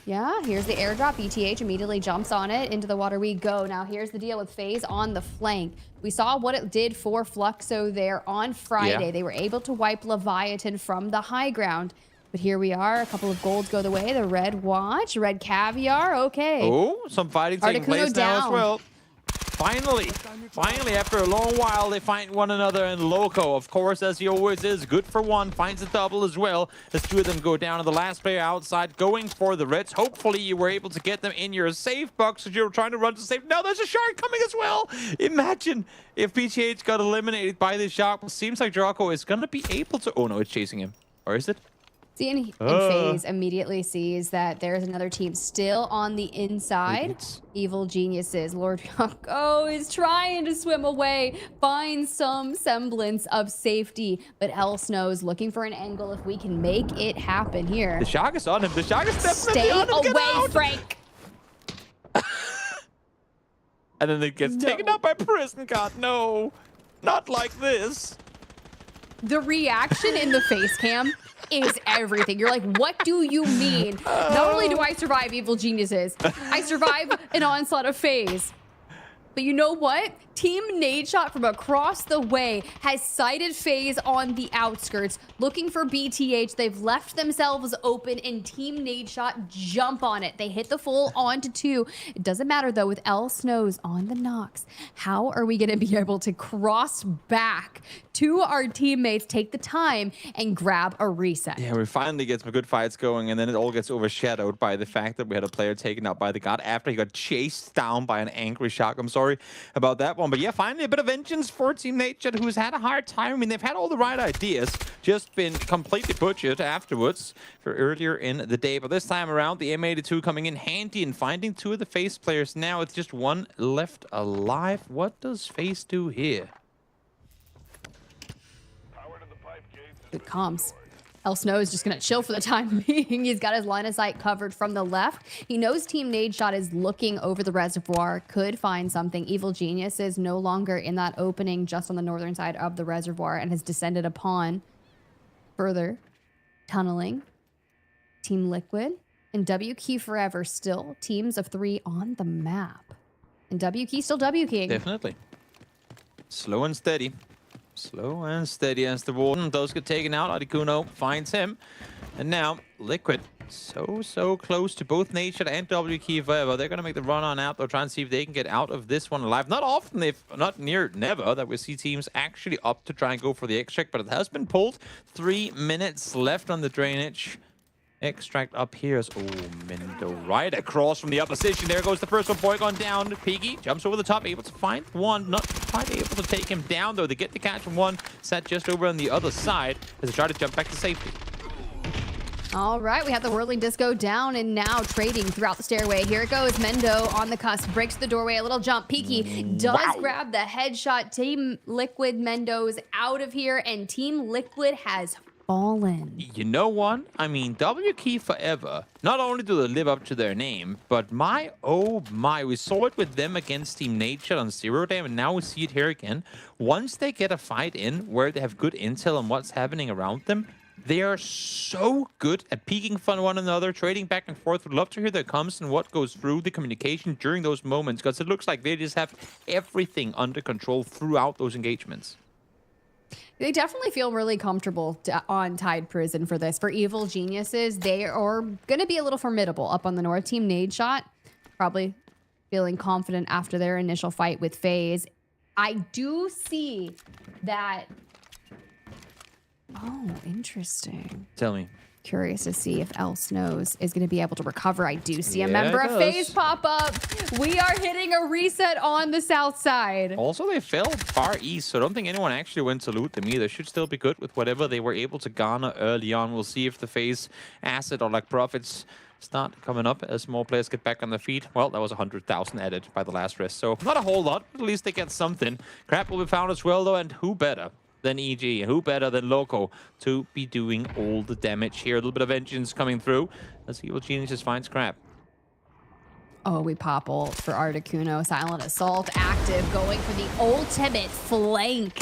R: Yeah, here's the airdrop. BTH immediately jumps on it. Into the water we go. Now, here's the deal with FaZe on the flank. We saw what it did for Fluxo there on Friday.
Q: Yeah.
R: They were able to wipe Leviathan from the high ground. But here we are. A couple of golds go the way. The red watch, red caviar. Okay.
Q: Oh, some fighting taking place now as well. Finally, after a long while, they find one another, and Loco, of course, as he always is, good for one, finds a double as well. As two of them go down, and the last player outside going for the Reds. Hopefully, you were able to get them in your safe box as you were trying to run to safe. Now there's a shark coming as well. Imagine if PTH got eliminated by this shark. It seems like Draco is going to be able to... Oh, no, it's chasing him. Or is it?
R: See, and FaZe immediately sees that there's another team still on the inside. Evil Geniuses. Lord Yako is trying to swim away, find some semblance of safety, but Elsnow's looking for an angle if we can make it happen here.
Q: The shark is on him. The shark is definitely
R: Stay
Q: on him.
R: away, Frank.
Q: And then it gets taken up by Prison God. No, not like this.
R: The reaction in the face cam is everything. You're like, what do you mean? Not only do I survive Evil Geniuses, I survive an onslaught of FaZe. But you know what? Team Nadeshot from across the way has sighted FaZe on the outskirts, looking for BTH. They've left themselves open, and Team Nadeshot jump on it. They hit the full onto two. It doesn't matter, though, with Elsnows on the knocks. How are we going to be able to cross back to our teammates, take the time, and grab a reset?
Q: Yeah, we finally get some good fights going, and then it all gets overshadowed by the fact that we had a player taken out by the god after he got chased down by an angry shark. I'm sorry about that one. But yeah, finally a bit of vengeance for Team Nadeshot, who's had a hard time. I mean, they've had all the right ideas, just been completely butchered afterwards for earlier in the day. But this time around, the M82 coming in handy and finding two of the FaZe players now with just one left alive. What does FaZe do here?
R: Good comms. El Snow is just going to chill for the time being. He's got his line of sight covered from the left. He knows Team Nadeshot is looking over the reservoir, could find something. Evil Genius is no longer in that opening just on the northern side of the reservoir and has descended upon further tunneling. Team Liquid and W Key Forever still teams of 3 on the map. And W Key still W Keying.
Q: Definitely. Slow and steady. Slow and steady as the Warden does get taken out. Articuno finds him. And now, Liquid so close to both Nadeshot and W Key Forever. They're going to make the run on out. They'll try and see if they can get out of this one alive. Not often, if not near never, that we see teams actually up to try and go for the extract, but it has been pulled. 3 minutes left on the drainage. Extract up here is, oh, Mendo right across from the opposition. There goes the first one. Porygon down. Piggy jumps over the top, able to find one. Not quite able to take him down, though. They get the catch from one. Set just over on the other side as they try to jump back to safety.
R: All right, we have the Whirling Disco down and now trading throughout the stairway. Here it goes. Mendo on the cusp, breaks the doorway, a little jump. Peaky does grab the headshot. Team Liquid Mendo's out of here, and Team Liquid has fallen.
Q: You know what? I mean, W Key Forever, not only do they live up to their name, but oh my, we saw it with them against Team Nadeshot on Zero Dam, and now we see it here again. Once they get a fight in where they have good intel on what's happening around them, they are so good at peeking from one another, trading back and forth. Would love to hear their comms and what goes through the communication during those moments, because it looks like they just have everything under control throughout those engagements.
R: They definitely feel really comfortable on Tide Prison for this. For Evil Geniuses, they are going to be a little formidable up on the north. Team Nadeshot, probably feeling confident after their initial fight with FaZe. I do see that... Oh, interesting.
Q: Tell me.
R: Curious to see if El Snows is going to be able to recover. I do see a member of FaZe pop up. We are hitting a reset on the south side.
Q: Also, they fell far east, so I don't think anyone actually went to loot them either. Should still be good with whatever they were able to garner early on. We'll see if the FaZe asset or like profits start coming up as more players get back on their feet. Well, that was 100,000 added by the last rest, so not a whole lot, but at least they get something. Crap will be found as well, though, and who better than EG, who better than Loco to be doing all the damage here. A little bit of engines coming through as Evil Genius just finds Crap.
R: Oh, we pop ult for Articuno. Silent Assault active, going for the ultimate flank.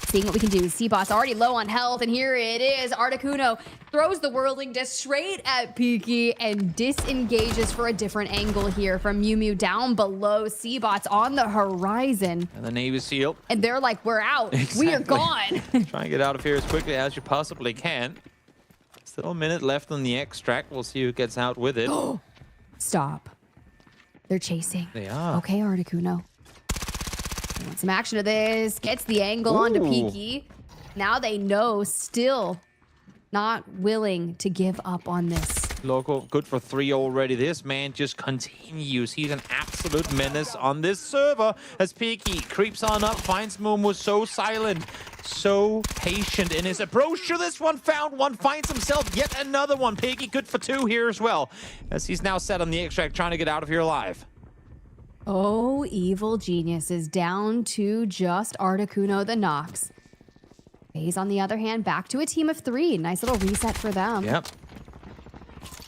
R: Seeing what we can do. C-Boss already low on health, and here it is. Articuno throws the Whirling Disc straight at Peaky and disengages for a different angle here from Mew Mew down below. C-Bots on the horizon.
Q: And the Navy SEAL.
R: And they're like, we're out.
Q: Exactly.
R: We are gone.
Q: Try and get out of here as quickly as you possibly can. Still a minute left on the extract. We'll see who gets out with it.
R: Stop. They're chasing.
Q: They are.
R: Okay, Articuno. Want some action to this. Gets the angle onto Peaky. Now they know, still not willing to give up on this.
Q: Loco, good for 3 already. This man just continues. He's an absolute menace on this server as Peaky creeps on up, finds Momo so silent, so patient in his approach to this one. Found one, finds himself yet another one. Peaky good for 2 here as well, as he's now set on the extract, trying to get out of here alive.
R: Oh, Evil Genius is down to just Articuno the Nox. FaZe, on the other hand, back to a team of 3. Nice little reset for them.
Q: Yep.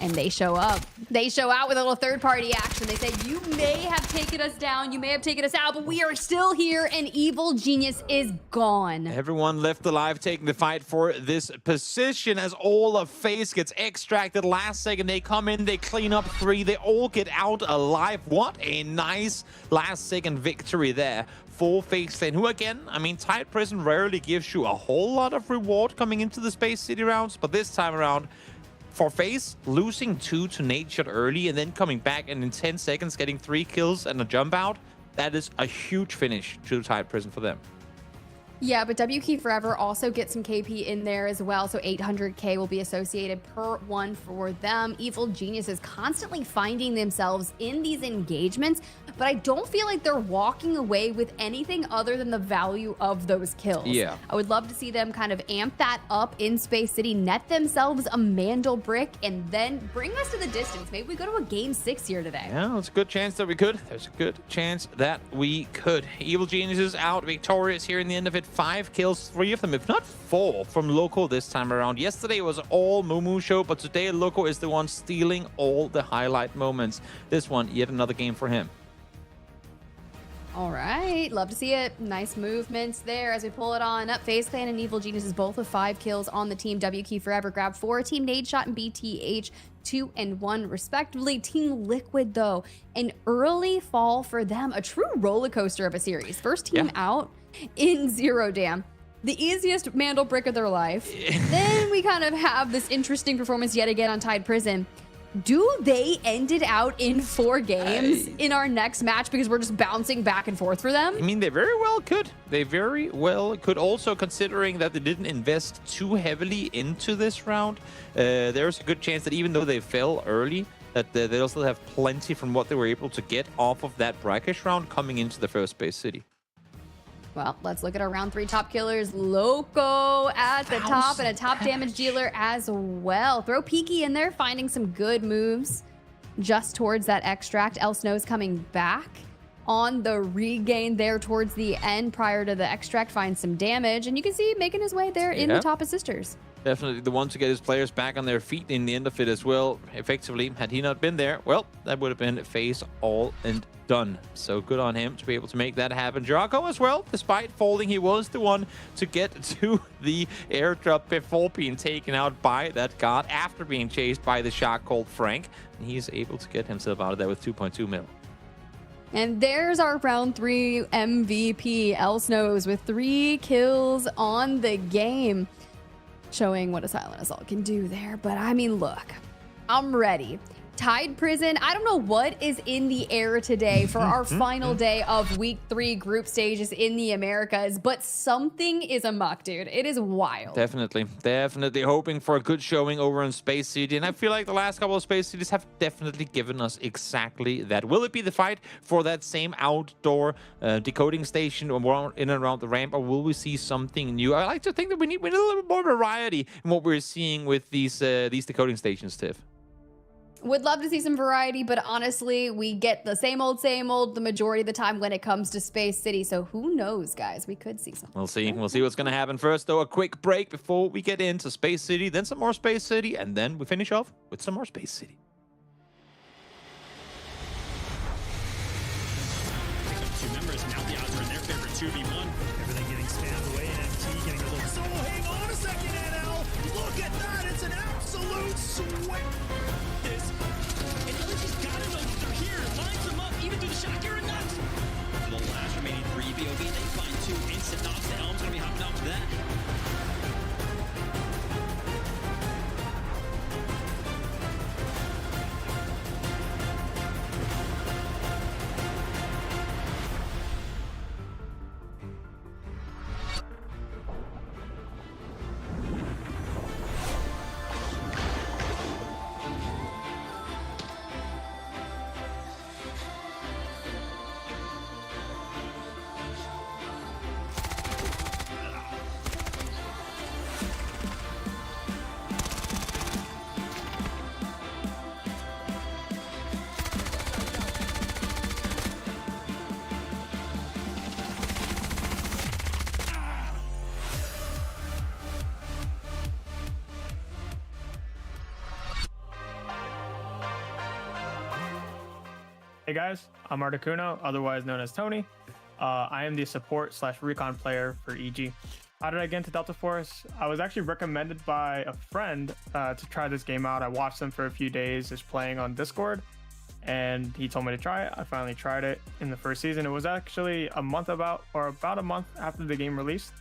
R: And they show up. They show out with a little third-party action. They say, you may have taken us down, you may have taken us out, but we are still here, and Evil Genius is gone.
Q: Everyone left alive, taking the fight for this position as all of FaZe gets extracted. Last second, they come in, they clean up 3. They all get out alive. What a nice last-second victory there for FaZe Clan, who again, I mean, Tide Prison rarely gives you a whole lot of reward coming into the Space City rounds, but this time around, for FaZe, losing 2 to Nadeshot early and then coming back and in 10 seconds getting 3 kills and a jump out, that is a huge finish to Tide Prison for them.
R: Yeah, but W Key Forever also gets some KP in there as well, so 800k will be associated per one for them. Evil Genius is constantly finding themselves in these engagements, but I don't feel like they're walking away with anything other than the value of those kills.
Q: Yeah.
R: I would love to see them kind of amp that up in Space City, net themselves a Mandel brick, and then bring us to the distance. Maybe we go to a game 6 here today.
Q: Yeah, there's a good chance that we could. There's a good chance that we could. Evil Genius is out victorious here in the end of it. 5 kills, 3 of them, if not 4, from Loco this time around. Yesterday was all Mumu show, but today Loco is the one stealing all the highlight moments. This one, yet another game for him.
R: All right, love to see it. Nice movements there as we pull it on up. FaZe Clan and Evil Geniuses both with 5 kills on the team. W Key Forever grab 4. Team Nadeshot and BTH 2 and 1 respectively. Team Liquid though, an early fall for them. A true roller coaster of a series. First team out in 0 Dam. The easiest Mandel brick of their life. Then we kind of have this interesting performance yet again on Tide Prison. Do they end it out in 4 games in our next match because we're just bouncing back and forth for them?
Q: I mean, they very well could. They very well could. Also, considering that they didn't invest too heavily into this round, there's a good chance that even though they fell early, that they'll still have plenty from what they were able to get off of that Brakkesh round coming into the first base city.
R: Well, let's look at our round 3 top killers. Loco at the top and a top damage dealer as well. Throw Peaky in there, finding some good moves just towards that extract. El Snow's coming back on the regain there towards the end prior to the extract. Finds some damage, and you can see making his way there in the top assisters.
Q: Definitely the one to get his players back on their feet in the end of it as well. Effectively, had he not been there, well, that would have been FaZe all and done. So good on him to be able to make that happen. Draco as well, despite falling, he was the one to get to the airdrop before being taken out by that guard after being chased by the shark called Frank. And he's able to get himself out of there with 2.2 mil.
R: And there's our round 3 MVP, El Snows, with 3 kills on the game. Showing what a silent assault can do there. But I mean, look, I'm ready. Tide Prison, I don't know what is in the air today for our final day of week 3 group stages in the Americas, but something is amok, dude. It is wild.
Q: Definitely hoping for a good showing over in Space City, and I feel like the last couple of Space Cities have definitely given us exactly that. Will it be the fight for that same outdoor decoding station in and around the ramp, or will we see something new? I like to think that we need a little bit more variety in what we're seeing with these decoding stations, Tiff.
R: Would love to see some variety, but honestly, we get the same old the majority of the time when it comes to Space City. So who knows, guys? We could see something.
Q: We'll see. We'll see what's going to happen. First, though, a quick break before we get into Space City, then some more Space City, and then we finish off with some more Space City.
F: Two members, now the odds are in their favor, 2v1. Everything getting spammed away, and MT getting a little solo. Hang on a second, NL. Look at that. It's an absolute sweat.
B: The last remaining 3 BOB, they find 2 instant knocks. The Elm's gonna be hopping off that.
I: Hey guys, I'm Articuno, otherwise known as Tony. I am the support / recon player for EG. How did I get into Delta Force? I was actually recommended by a friend to try this game out. I watched them for a few days just playing on Discord, and he told me to try it. I finally tried it in the first season. It was actually about a month after the game released,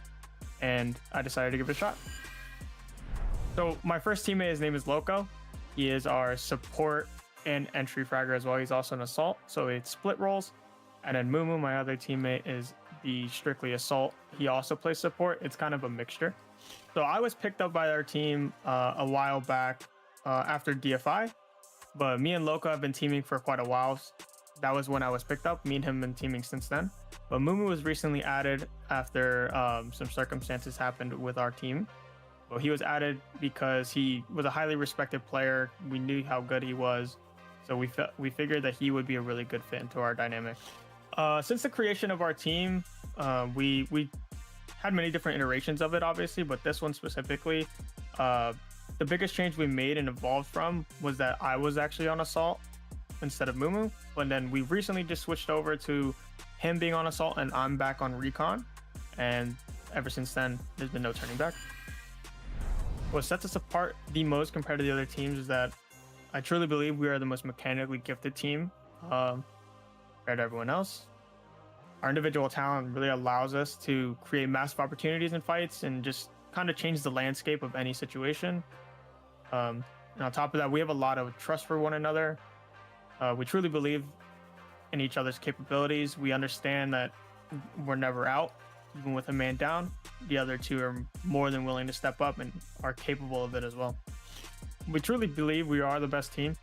I: and I decided to give it a shot. So my first teammate, his name is Loco. He is our support and entry fragger as well. He's also an assault, so it's split roles. And then Mumu, my other teammate, is the strictly assault. He also plays support. It's kind of a mixture. So I was picked up by our team a while back after DFI, but me and Loco have been teaming for quite a while. That was when I was picked up. Me and him have been teaming since then. But Mumu was recently added after some circumstances happened with our team. Well, he was added because he was a highly respected player. We knew how good he was. So we figured that he would be a really good fit into our dynamic. Since the creation of our team, we had many different iterations of it, obviously, but this one specifically, the biggest change we made and evolved from was that I was actually on Assault instead of Mumu. But then we recently just switched over to him being on Assault and I'm back on Recon. And ever since then, there's been no turning back. What sets us apart the most compared to the other teams is that I truly believe we are the most mechanically gifted team compared to everyone else. Our individual talent really allows us to create massive opportunities in fights and just kind of change the landscape of any situation. And on top of that, we have a lot of trust for one another. We truly believe in each other's capabilities. We understand that we're never out. Even with a man down, the other two are more than willing to step up and are capable of it as well. We truly believe we are the best team.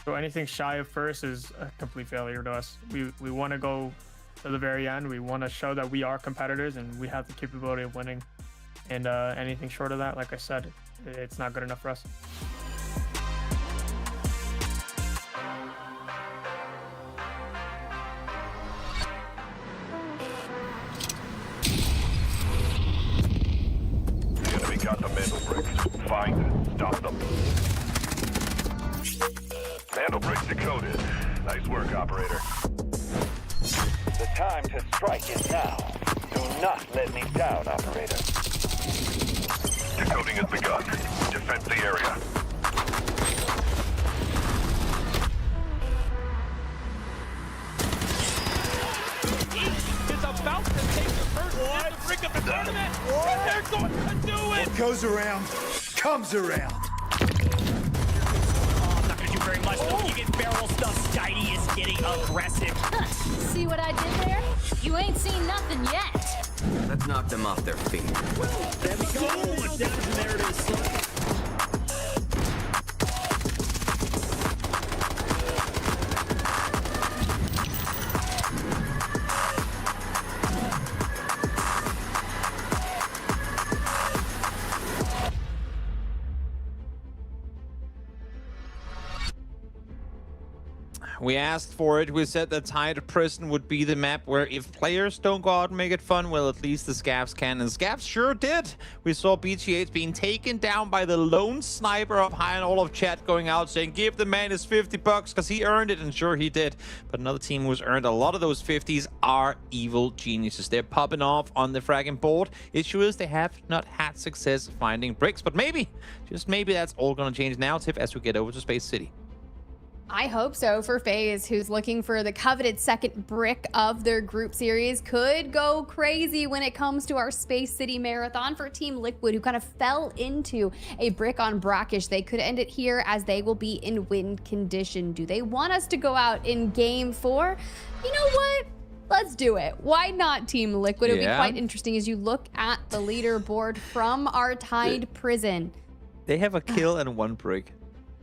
I: So anything shy of first is a complete failure to us. We want to go to the very end. We want to show that we are competitors and we have the capability of winning. And anything short of that, like I said, it's not good enough for us.
A: The enemy got the mantle bricks. Find it. Stop them. Mantle bricks decoded. Nice work, operator.
N: The time to strike is now. Do not let me down, operator.
A: Decoding has begun. Defend the area.
M: Is about to take the first brick of the tournament. They're going to do it.
K: What goes around comes around.
B: Oh, I'm not gonna do very much. Though. You get barrel stuff. Skydie is getting aggressive.
G: See what I did there? You ain't seen nothing yet.
P: Let's knock them off their feet.
B: There we go. Down from there it is.
Q: We asked for it. We said that Tide Prison would be the map where if players don't go out and make it fun, well, at least the Scavs can. And Scavs sure did. We saw BG8 being taken down by the lone sniper up high in all of chat going out saying, give the man his $50 because he earned it. And sure he did. But another team who's earned a lot of those 50s are Evil Geniuses. They're popping off on the fragging board. Issue is they have not had success finding bricks. But maybe, just maybe that's all going to change now, Tiff, as we get over to Space City.
R: I hope so for FaZe, who's looking for the coveted second brick of their group series. Could go crazy when it comes to our Space City Marathon. For Team Liquid, who kind of fell into a brick on Brakkesh. They could end it here as they will be in win condition. Do they want us to go out in game 4? You know what? Let's do it. Why not, Team Liquid? It would be quite interesting as you look at the leaderboard from our Tide Prison.
Q: They have a kill and 1 brick.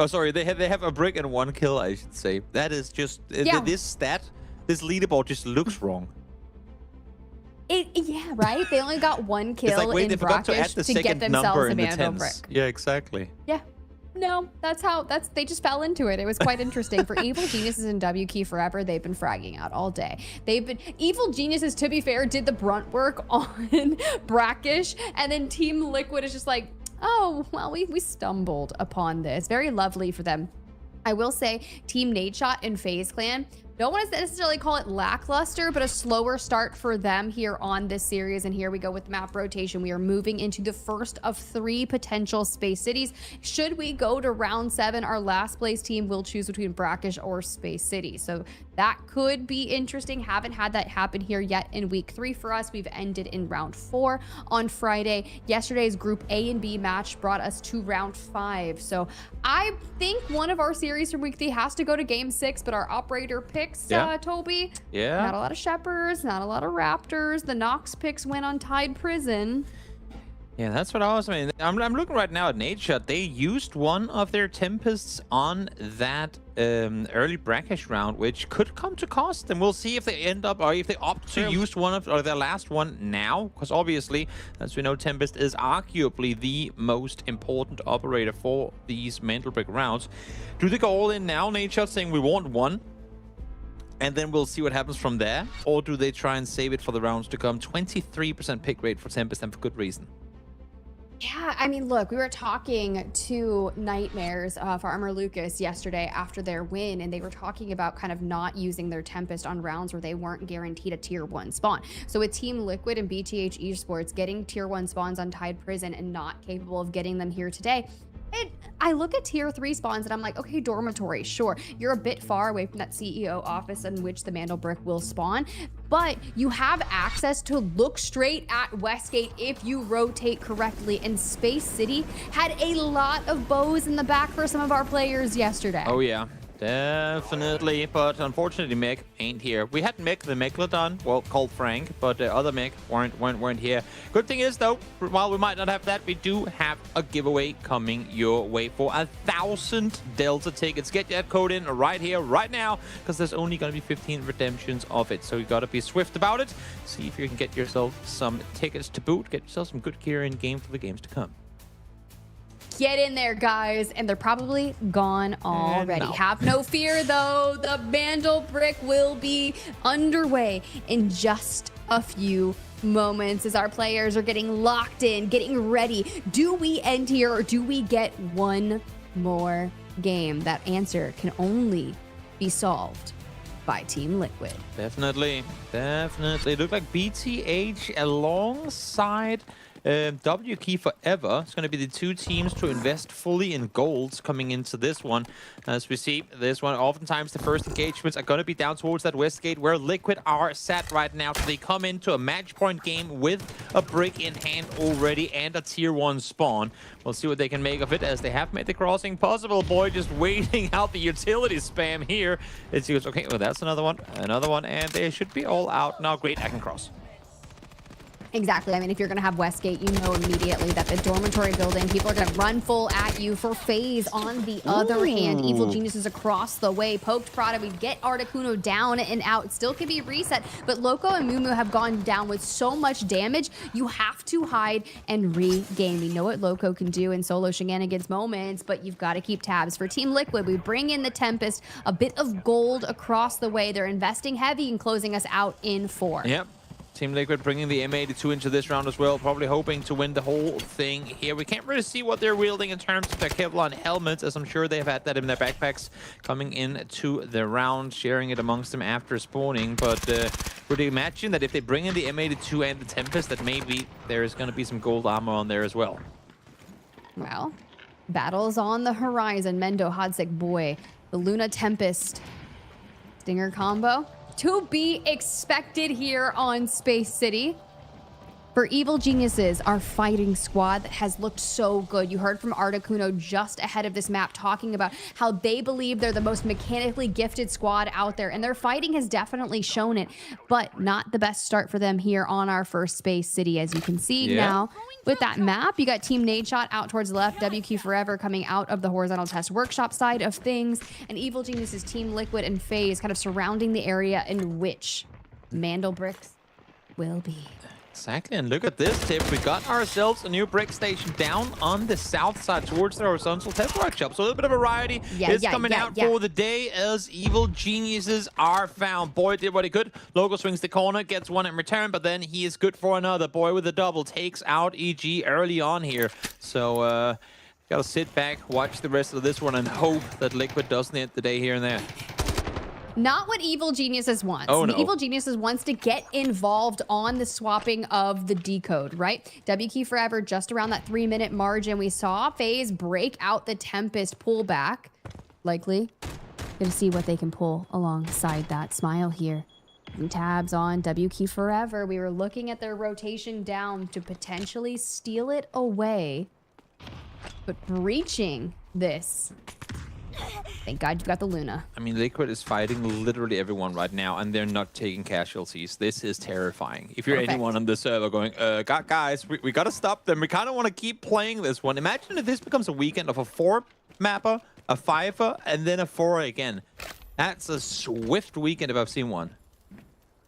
Q: Oh, sorry, they have a brick and 1 kill, I should say. That is just this stat, this leaderboard just looks wrong.
R: Yeah, right. They only got 1 kill
Q: It's like, wait,
R: in
Q: they forgot to add the
R: Brakkesh to get themselves a Mantle brick.
Q: Yeah, exactly.
R: Yeah. No, they just fell into it. It was quite interesting. For Evil Geniuses and WKey Forever, they've been fragging out all day. Evil Geniuses, to be fair, did the brunt work on Brakkesh, and then Team Liquid is just like, oh, well, we stumbled upon this. Very lovely for them. I will say Team Nadeshot and FaZe Clan, don't want to necessarily call it lackluster, but a slower start for them here on this series. And here we go with map rotation. We are moving into the first of 3 potential Space Cities. Should we go to round 7, our last place team will choose between Brakkesh or Space City. So that could be interesting. Haven't had that happen here yet in week 3 for us. We've ended in round 4 on Friday. Yesterday's group A and B match brought us to round 5. So I think one of our series from week 3 has to go to game 6, but our operator picks Toby.
Q: Yeah.
R: Not a lot of Shepherds, not a lot of Raptors. The Nox picks went on Tide Prison.
Q: Yeah, that's what I was saying. I'm looking right now at Nadeshot. They used one of their Tempests on that early Brakkesh round, which could come to cost. And we'll see if they end up, or if they opt to use one of, or their last one now. Because obviously, as we know, Tempest is arguably the most important operator for these Mantle Brick rounds. Do they go all in now, Nadeshot, saying we want one? and then we'll see what happens from there? Or do they try and save it for the rounds to come? 23% pick rate for Tempest, and for good reason.
R: Yeah, I mean, look, we were talking to Nightmares Farmer Lucas yesterday after their win, and they were talking about kind of not using their Tempest on rounds where they weren't guaranteed a tier 1 spawn. So with Team Liquid and BTH Esports getting tier 1 spawns on Tide Prison and not capable of getting them here today, I look at tier 3 spawns and I'm like, okay, dormitory, sure. You're a bit far away from that CEO office in which the Mandel Brick will spawn, but you have access to look straight at Westgate if you rotate correctly. And Space City had a lot of bows in the back for some of our players yesterday.
Q: Oh yeah, definitely. But unfortunately, Mick ain't here. We had Mick the Megalodon, well, called Frank, but the other Mick weren't here. Good thing is, though, while we might not have that, we do have a giveaway coming your way for 1,000 Delta tickets. Get that code in right here, right now, because there's only going to be 15 redemptions of it. So you got to be swift about it. See if you can get yourself some tickets to boot. Get yourself some good gear in game for the games to come.
R: Get in there, guys, and they're probably gone already.
Q: No.
R: Have no fear, though. The Mandel Brick will be underway in just a few moments as our players are getting locked in, getting ready. Do we end here or do we get one more game? That answer can only be solved by Team Liquid.
Q: Definitely. It looked like BTH alongside W Key Forever. It's going to be the two teams to invest fully in golds coming into this one. As we see, this one, oftentimes the first engagements are going to be down towards that Westgate where Liquid are sat right now. So they come into a match point game with a brick in hand already and a tier 1 spawn. We'll see what they can make of it as they have made the crossing possible. Boy, just waiting out the utility spam here. It goes, okay, well, that's another one, and they should be all out now. Great, I can cross.
R: Exactly. I mean, if you're going to have Westgate, you know immediately that the dormitory building, people are going to run full at you. For FaZe, on the other hand, Evil Geniuses across the way. Poked Prada, we get Articuno down and out. It still can be reset, but Loco and Mumu have gone down with so much damage. You have to hide and regain. We know what Loco can do in solo shenanigans moments, but you've got to keep tabs. For Team Liquid, we bring in the Tempest, a bit of gold across the way. They're investing heavy and closing us out in 4.
Q: Yep. Team Liquid bringing the M82 into this round as well, probably hoping to win the whole thing here. We can't really see what they're wielding in terms of their Kevlar helmets, as I'm sure they've had that in their backpacks coming into the round, sharing it amongst them after spawning. But would you imagine that if they bring in the M82 and the Tempest, that maybe there is going to be some gold armor on there as well?
R: Well, battles on the horizon. Mendo, Hodsik, boy, the Luna Tempest Stinger combo to be expected here on Space City. For Evil Geniuses, our fighting squad that has looked so good. You heard from Articuno just ahead of this map talking about how they believe they're the most mechanically gifted squad out there, and their fighting has definitely shown it, but not the best start for them here on our first Space City. As you can see now with that map, you got Team Nadeshot out towards the left, WQ Forever coming out of the horizontal test workshop side of things, and Evil Geniuses, Team Liquid, and FaZe kind of surrounding the area in which Mandel Bricks will be.
Q: Exactly, and look at this tip. We got ourselves a new brick station down on the south side towards the horizontal test workshop. So a little bit of variety is coming out for the day as Evil Geniuses are found. Boy did what he could. Logo swings the corner, gets one in return, but then he is good for another. Boy with a double takes out EG early on here. So gotta sit back, watch the rest of this one, and hope that Liquid doesn't end the day here and there.
R: Not what Evil Geniuses wants.
Q: Oh, no.
R: Evil Geniuses wants to get involved on the swapping of the decode, right? W Key Forever just around that 3-minute margin. We saw FaZe break out the Tempest pullback. Likely gonna see what they can pull alongside that. Smile here. And tabs on W Key Forever. We were looking at their rotation down to potentially steal it away, but breaching this. Thank God you've got the Luna.
Q: I mean, Liquid is fighting literally everyone right now, and they're not taking casualties. This is terrifying. If you're anyone on the server going, guys, we got to stop them. We kind of want to keep playing this one. Imagine if this becomes a weekend of a 4-mapper, a 5er, and then a 4 again. That's a swift weekend if I've seen one.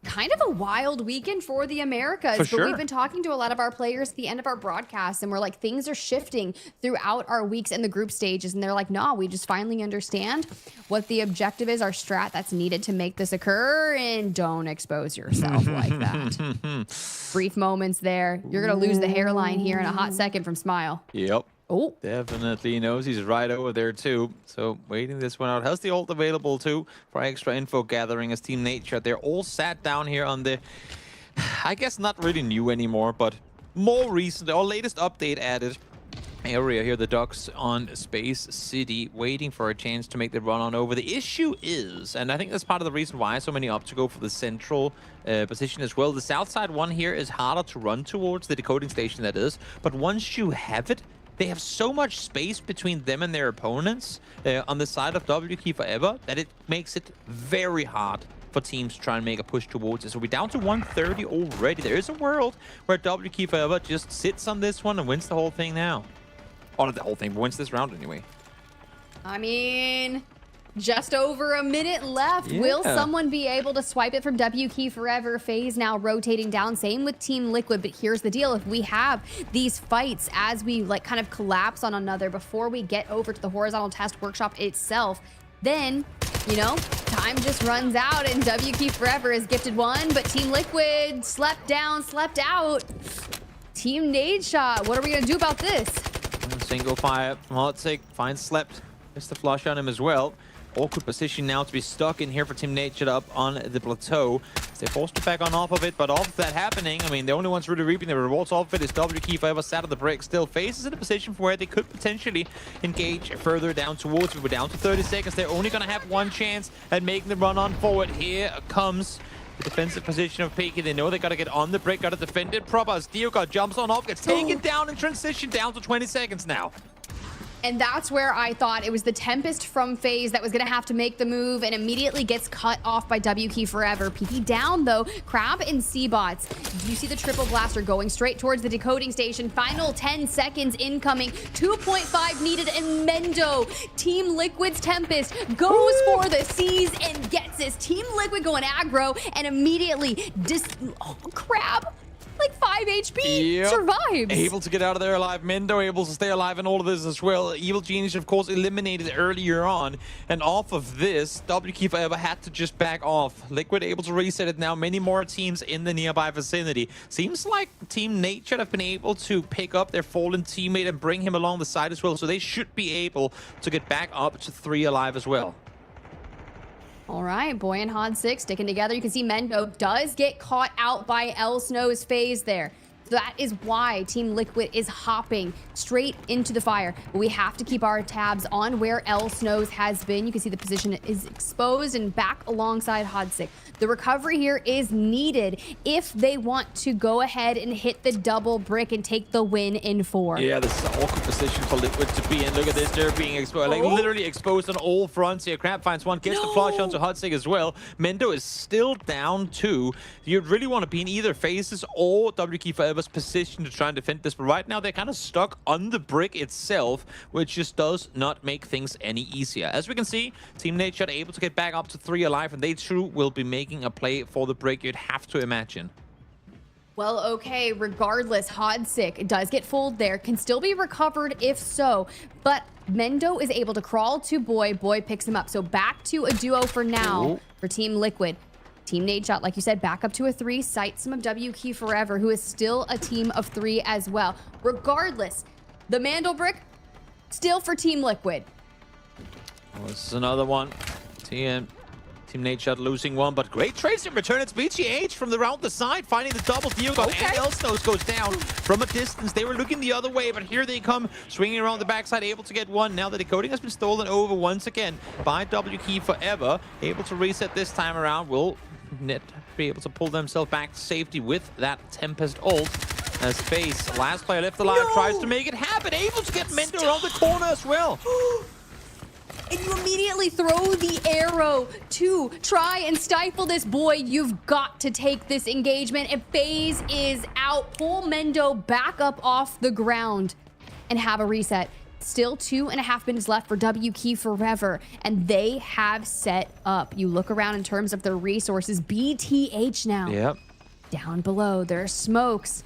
R: kind of a wild weekend for the Americas.
Q: For sure.
R: But we've been talking to a lot of our players at the end of our broadcast, and we're like, things are shifting throughout our weeks in the group stages. And they're like, nah, we just finally understand what the objective is, our strat that's needed to make this occur, and don't expose yourself like that. Brief moments there. You're going to lose the hairline here in a hot second from Smile.
Q: Yep.
R: Oh,
Q: definitely knows he's right over there too. So waiting this one out. Has the ult available too for extra info gathering as Team Nadeshot. They're all sat down here on the, I guess not really new anymore, but more recent or latest update added area here. The Ducks on Space City, waiting for a chance to make the run on over. The issue is, and I think that's part of the reason why so many opt to go for the central position as well. The south side one here is harder to run towards, the decoding station that is. But once you have it, they have so much space between them and their opponents on the side of WK Forever that it makes it very hard for teams to try and make a push towards it. So we're down to 130 already. There is a world where WK Forever just sits on this one and wins the whole thing now. Or not the whole thing, but wins this round anyway.
R: I mean, just over a minute left. Yeah. Will someone be able to swipe it from WK Forever? FaZe now rotating down. Same with Team Liquid. But here's the deal. If we have these fights as we like kind of collapse on another before we get over to the horizontal test workshop itself, then, you know, time just runs out and WK Forever is gifted one. But Team Liquid slept down, slept out. Team Nadeshot, what are we going to do about this?
Q: Single fire from Hotsick. Finds Slept. Missed the flush on him as well. Awkward position now to be stuck in here for Team Nadeshot up on the plateau. They're forced to back on off of it, but off of that happening, I mean, the only ones really reaping the rewards off of it is WK Forever sat on the brick. Still, FaZe is in a position for where they could potentially engage further down towards it. We're down to 30 seconds. They're only going to have one chance at making the run on forward. Here comes the defensive position of Peaky. They know they got to get on the brick, got to defend it proper. As Dio jumps on off, gets taken down in transition, down to 20 seconds now.
R: And that's where I thought it was the Tempest from FaZe that was going to have to make the move and immediately gets cut off by WK Forever. PP down, though. Crab and Seabots. You see the triple blaster going straight towards the decoding station. Final 10 seconds incoming. 2.5 needed, and Mendo, Team Liquid's Tempest, goes for the C's and gets this. Team Liquid going aggro and immediately Crab, like 5 HP, survives.
Q: Able to get out of there alive. Mendo able to stay alive in all of this as well. Evil Genius, of course, eliminated earlier on. And off of this, WK Forever had to just back off. Liquid able to reset it now. Many more teams in the nearby vicinity. Seems like Team Nadeshot have been able to pick up their fallen teammate and bring him along the side as well. So they should be able to get back up to 3 alive as well.
R: All right, Boy and Hod6 sticking together. You can see Mendo does get caught out by Snow's FaZe there. That is why Team Liquid is hopping straight into the fire. But we have to keep our tabs on where Snow's has been. You can see the position is exposed and back alongside Hod6. The recovery here is needed if they want to go ahead and hit the double brick and take the win in 4.
Q: Yeah, this is an awkward position for Liquid to be in. Look at this, they're being exposed, like literally exposed on all fronts here. Crab finds one, gets the flush onto Hotsig as well. Mendo is still down 2. You really want to be in either FaZe's or WK Forever's position to try and defend this, but right now they're kind of stuck on the brick itself, which just does not make things any easier. As we can see, Team Nadeshot able to get back up to 3 alive, and they too will be making a play for the break, you'd have to imagine.
R: Well, okay, regardless, Hodsick does get fooled there, can still be recovered if so, but Mendo is able to crawl to Boy. Boy picks him up, so back to a duo for now for Team Liquid. Team Nadeshot, like you said, back up to a 3, sight some of WK Forever, who is still a team of 3 as well. Regardless, the Mandel Brick, still for Team Liquid.
Q: Oh, this is another one. Team Nadeshot losing one, but great trades in return. It's BGH from around the side, finding the double deal. And Elsnos goes down from a distance. They were looking the other way, but here they come, swinging around the backside, able to get one. Now the decoding has been stolen over once again by WK Forever. Able to reset this time around. Will Net be able to pull themselves back to safety with that Tempest ult. As FaZe, last player left alive, tries to make it happen. Able to get Mendo around the corner as well.
R: And you immediately throw the arrow to try and stifle this. Boy, you've got to take this engagement. And FaZe is out. Pull Mendo back up off the ground and have a reset. Still 2.5 minutes left for W Key Forever, and they have set up. You look around in terms of their resources. BTH now.
Q: Yep.
R: Down below, there are smokes.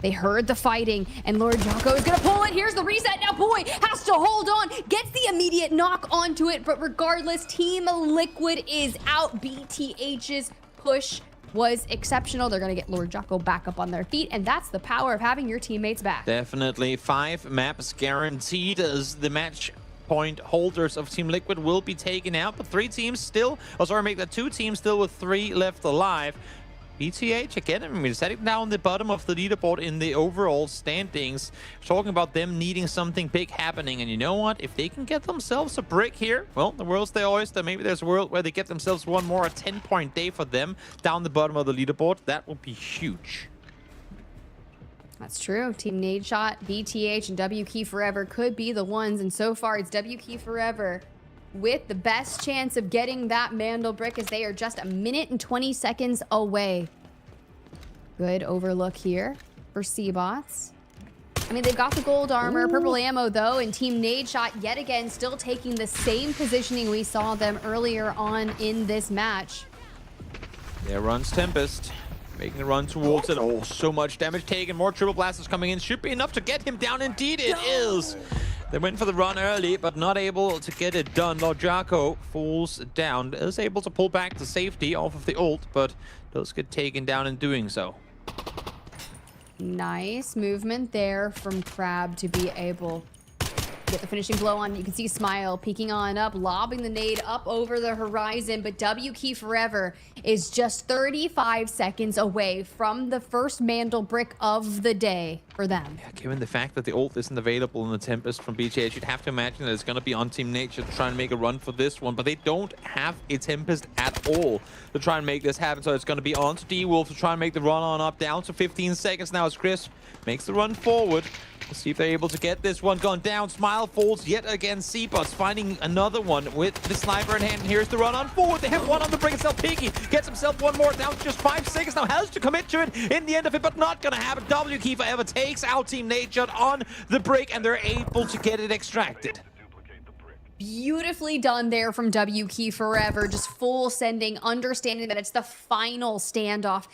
R: They heard the fighting, and Lord Jocko is gonna pull it. Here's the reset. Now Boy has to hold on, gets the immediate knock onto it, but regardless, Team Liquid is out. BTH's push was exceptional. They're gonna get Lord Jocko back up on their feet, and that's the power of having your teammates back.
Q: Definitely 5 maps guaranteed as the match point holders of Team Liquid will be taken out, but 3 teams still, make that 2 teams still with 3 left alive. BTH again, I mean, setting down the bottom of the leaderboard in the overall standings, talking about them needing something big happening. And you know what? If they can get themselves a brick here, well, the world's their oyster. Maybe there's a world where they get themselves one more, a 10-point day for them down the bottom of the leaderboard. That would be huge.
R: That's true. Team Nadeshot, BTH, and W Key Forever could be the ones. And so far, it's W Key Forever with the best chance of getting that Mandel brick, as they are just 1 minute and 20 seconds away. Good overlook here for Seabots. I mean, they've got the gold armor, purple ammo though, and Team Nadeshot yet again still taking the same positioning we saw them earlier on in this match.
Q: There runs Tempest, making the run towards it. Oh, so much damage taken. More triple blasters coming in. Should be enough to get him down. Indeed it is. They went for the run early, but not able to get it done. Lord Jocko falls down, is able to pull back to safety off of the ult, but does get taken down in doing so.
R: Nice movement there from Crab to be able to get the finishing blow on. You can see Smile peeking on up, lobbing the nade up over the horizon, but W Key Forever is just 35 seconds away from the first Mandel brick of the day for them.
Q: Yeah, given the fact that the ult isn't available in the Tempest from BTH, you'd have to imagine that it's going to be on Team Nature to try and make a run for this one, but they don't have a Tempest at all to try and make this happen, so it's going to be on to D-Wolf to try and make the run on up, down to 15 seconds now as Chris makes the run forward. Let's see if they're able to get this one gone down. Smile falls yet again. Seabots finding another one with the sniper in hand. Here's the run on forward. They have one on the brick itself. Piggy gets himself one more down to just 5 seconds. Now has to commit to it in the end of it, but not going to happen. W Key Forever takes out Team Nadeshot on the brick, and they're able to get it extracted.
R: Beautifully done there from W Key Forever. Just full sending, understanding that it's the final standoff.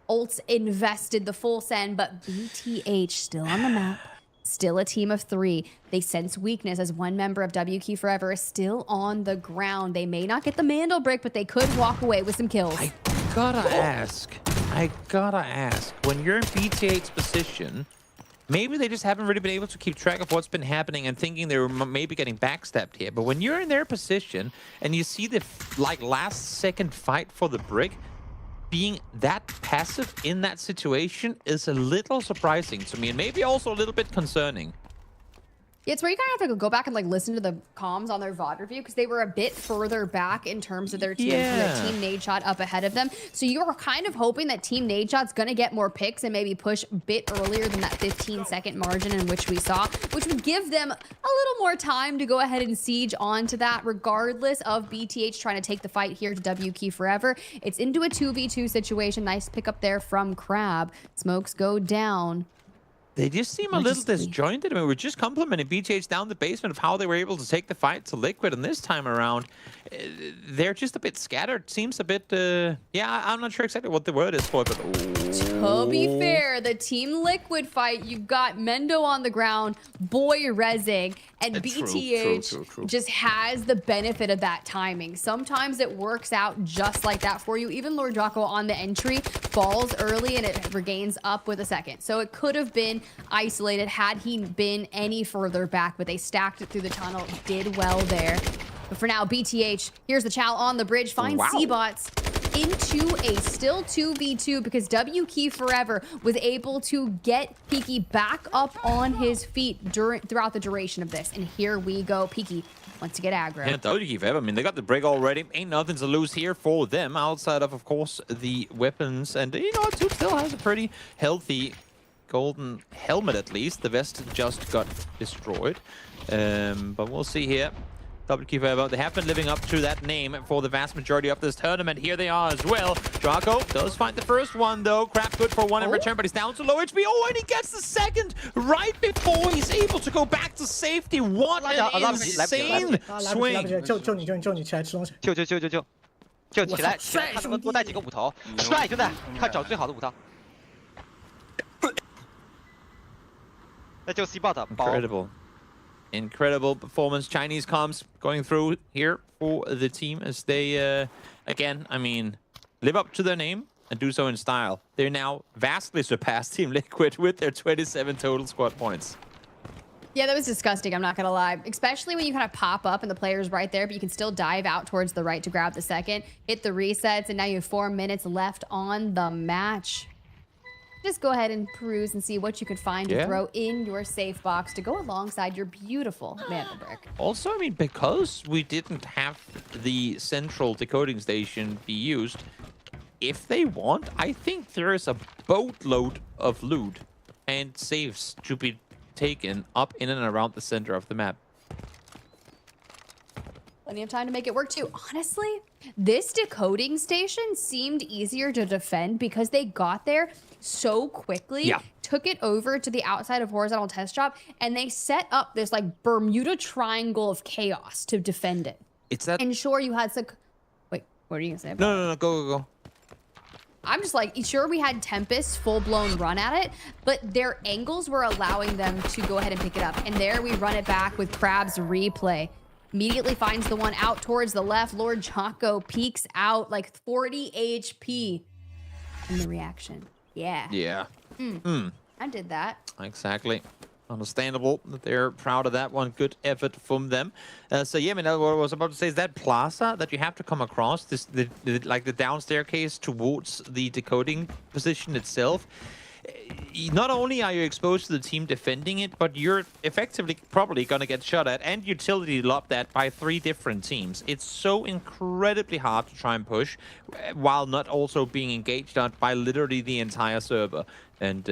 R: Ults invested the full send, but BTH still on the map. Still a team of 3. They sense weakness as one member of W Key Forever is still on the ground. They may not get the Mandel brick, but they could walk away with some kills.
Q: I gotta ask, when you're in BTH's position, maybe they just haven't really been able to keep track of what's been happening and thinking they were maybe getting backstabbed here. But when you're in their position and you see the last second fight for the brick, being that passive in that situation is a little surprising to me, and maybe also a little bit concerning.
R: Yeah, it's where you kind of have to go back and listen to the comms on their VOD review, because they were a bit further back in terms of their team, Team Nadeshot up ahead of them. So you were kind of hoping that Team Nadeshot's going to get more picks and maybe push a bit earlier than that 15-second margin in which we saw, which would give them a little more time to go ahead and siege onto that, regardless of BTH trying to take the fight here to W Key Forever. It's into a 2v2 situation. Nice pick up there from Crab. Smokes go down.
Q: They just seem a little disjointed. I mean, we're just complimenting BTH down the basement of how they were able to take the fight to Liquid, and this time around, they're just a bit scattered. Seems a bit, yeah, I'm not sure exactly what the word is for it, but...
R: To be fair, the Team Liquid fight, you've got Mendo on the ground, Boy rezzing, and BTH just has the benefit of that timing. Sometimes it works out just like that for you. Even Lord Jocko on the entry falls early and it regains up with a second. So it could have been isolated had he been any further back, but they stacked it through the tunnel, did well there. But for now, BTH, here's the Chow on the bridge, finds Seabots into a still 2v2 because W Key Forever was able to get Peaky back up on his feet throughout the duration of this. And here we go. Peaky wants to get aggro.
Q: Yeah, W Key Forever, I mean, they got the break already. Ain't nothing to lose here for them outside of course, the weapons. And, you know, Tube still has a pretty healthy golden helmet, at least. The vest just got destroyed. But we'll see here. WQ Forever. They have been living up to that name for the vast majority of this tournament. Here they are as well. Draco does find the first one though. Crap good for one in return, but he's down to low HP. Oh, and he gets the second right before he's able to go back to safety. What an insane swing.
J: 就起来，看能不能多带几个五头。帅兄弟，看找最好的五头。那就 C bot
Q: Incredible performance. Chinese comms going through here for the team as they, again, I mean, live up to their name and do so in style. They're now vastly surpassed Team Liquid with their 27 total squad points.
R: Yeah, that was disgusting, I'm not gonna lie. Especially when you kind of pop up and the player's right there, but you can still dive out towards the right to grab the second, hit the resets, and now you have 4 minutes left on the match. Just go ahead and peruse and see what you could find to throw in your safe box to go alongside your beautiful mantle brick.
Q: Also, I mean, because we didn't have the central decoding station be used, if they want, I think there is a boatload of loot and saves to be taken up in and around the center of the map.
R: Plenty of time to make it work too. Honestly, this decoding station seemed easier to defend because they got there so quickly, took it over to the outside of horizontal test drop, and they set up this like Bermuda Triangle of chaos to defend it.
Q: It's that.
R: And sure, you had some. Wait, what are you gonna say? About
Q: No, go.
R: I'm just like, sure, we had Tempest full-blown run at it, but their angles were allowing them to go ahead and pick it up. And there we run it back with Crab's replay. Immediately finds the one out towards the left. Lord Jocko peeks out like 40 HP. And the reaction. Yeah. I did that.
Q: Exactly. Understandable that they're proud of that one. Good effort from them. So yeah, I mean, what I was about to say is that plaza that you have to come across, this like the down staircase towards the decoding position itself. Not only are you exposed to the team defending it, but you're effectively probably going to get shot at and utility lobbed at by 3 different teams. It's so incredibly hard to try and push while not also being engaged on by literally the entire server. And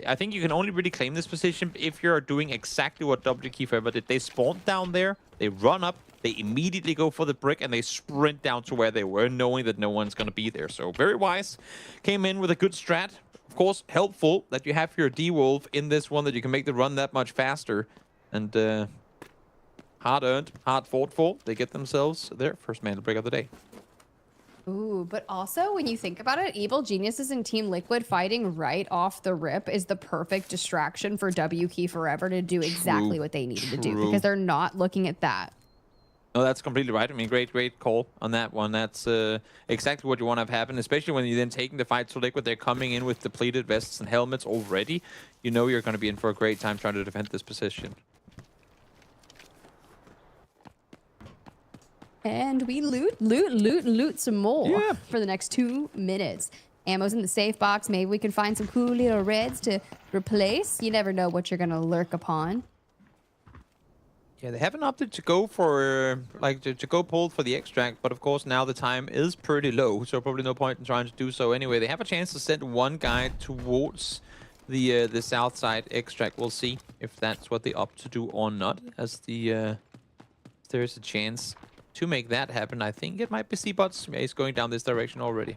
Q: I think you can only really claim this position if you're doing exactly what WQ Forever did. They spawn down there, they run up, they immediately go for the brick, and they sprint down to where they were, knowing that no one's going to be there. So very wise. Came in with a good strat. Of course, helpful that you have your D-Wolf in this one, that you can make the run that much faster. And hard-earned, hard-fought for. They get themselves their first mantle break of the day.
R: Ooh, but also when you think about it, Evil Geniuses and Team Liquid fighting right off the rip is the perfect distraction for WQ Forever to do exactly what they needed to do, because they're not looking at that.
Q: No, that's completely right. I mean, great call on that one. That's exactly what you want to have happen, especially when you're then taking the fight to Liquid. They're coming in with depleted vests and helmets already. You know you're going to be in for a great time trying to defend this position.
R: And we loot some more for the next 2 minutes. Ammo's in the safe box. Maybe we can find some cool little reds to replace. You never know what you're going to lurk upon.
Q: Yeah, they haven't opted to go for, to go pulled for the extract, but of course now the time is pretty low, so probably no point in trying to do so anyway. They have a chance to send one guy towards the south side extract. We'll see if that's what they opt to do or not, as there is a chance to make that happen. I think it might be C-Bots. Yeah, he's going down this direction already.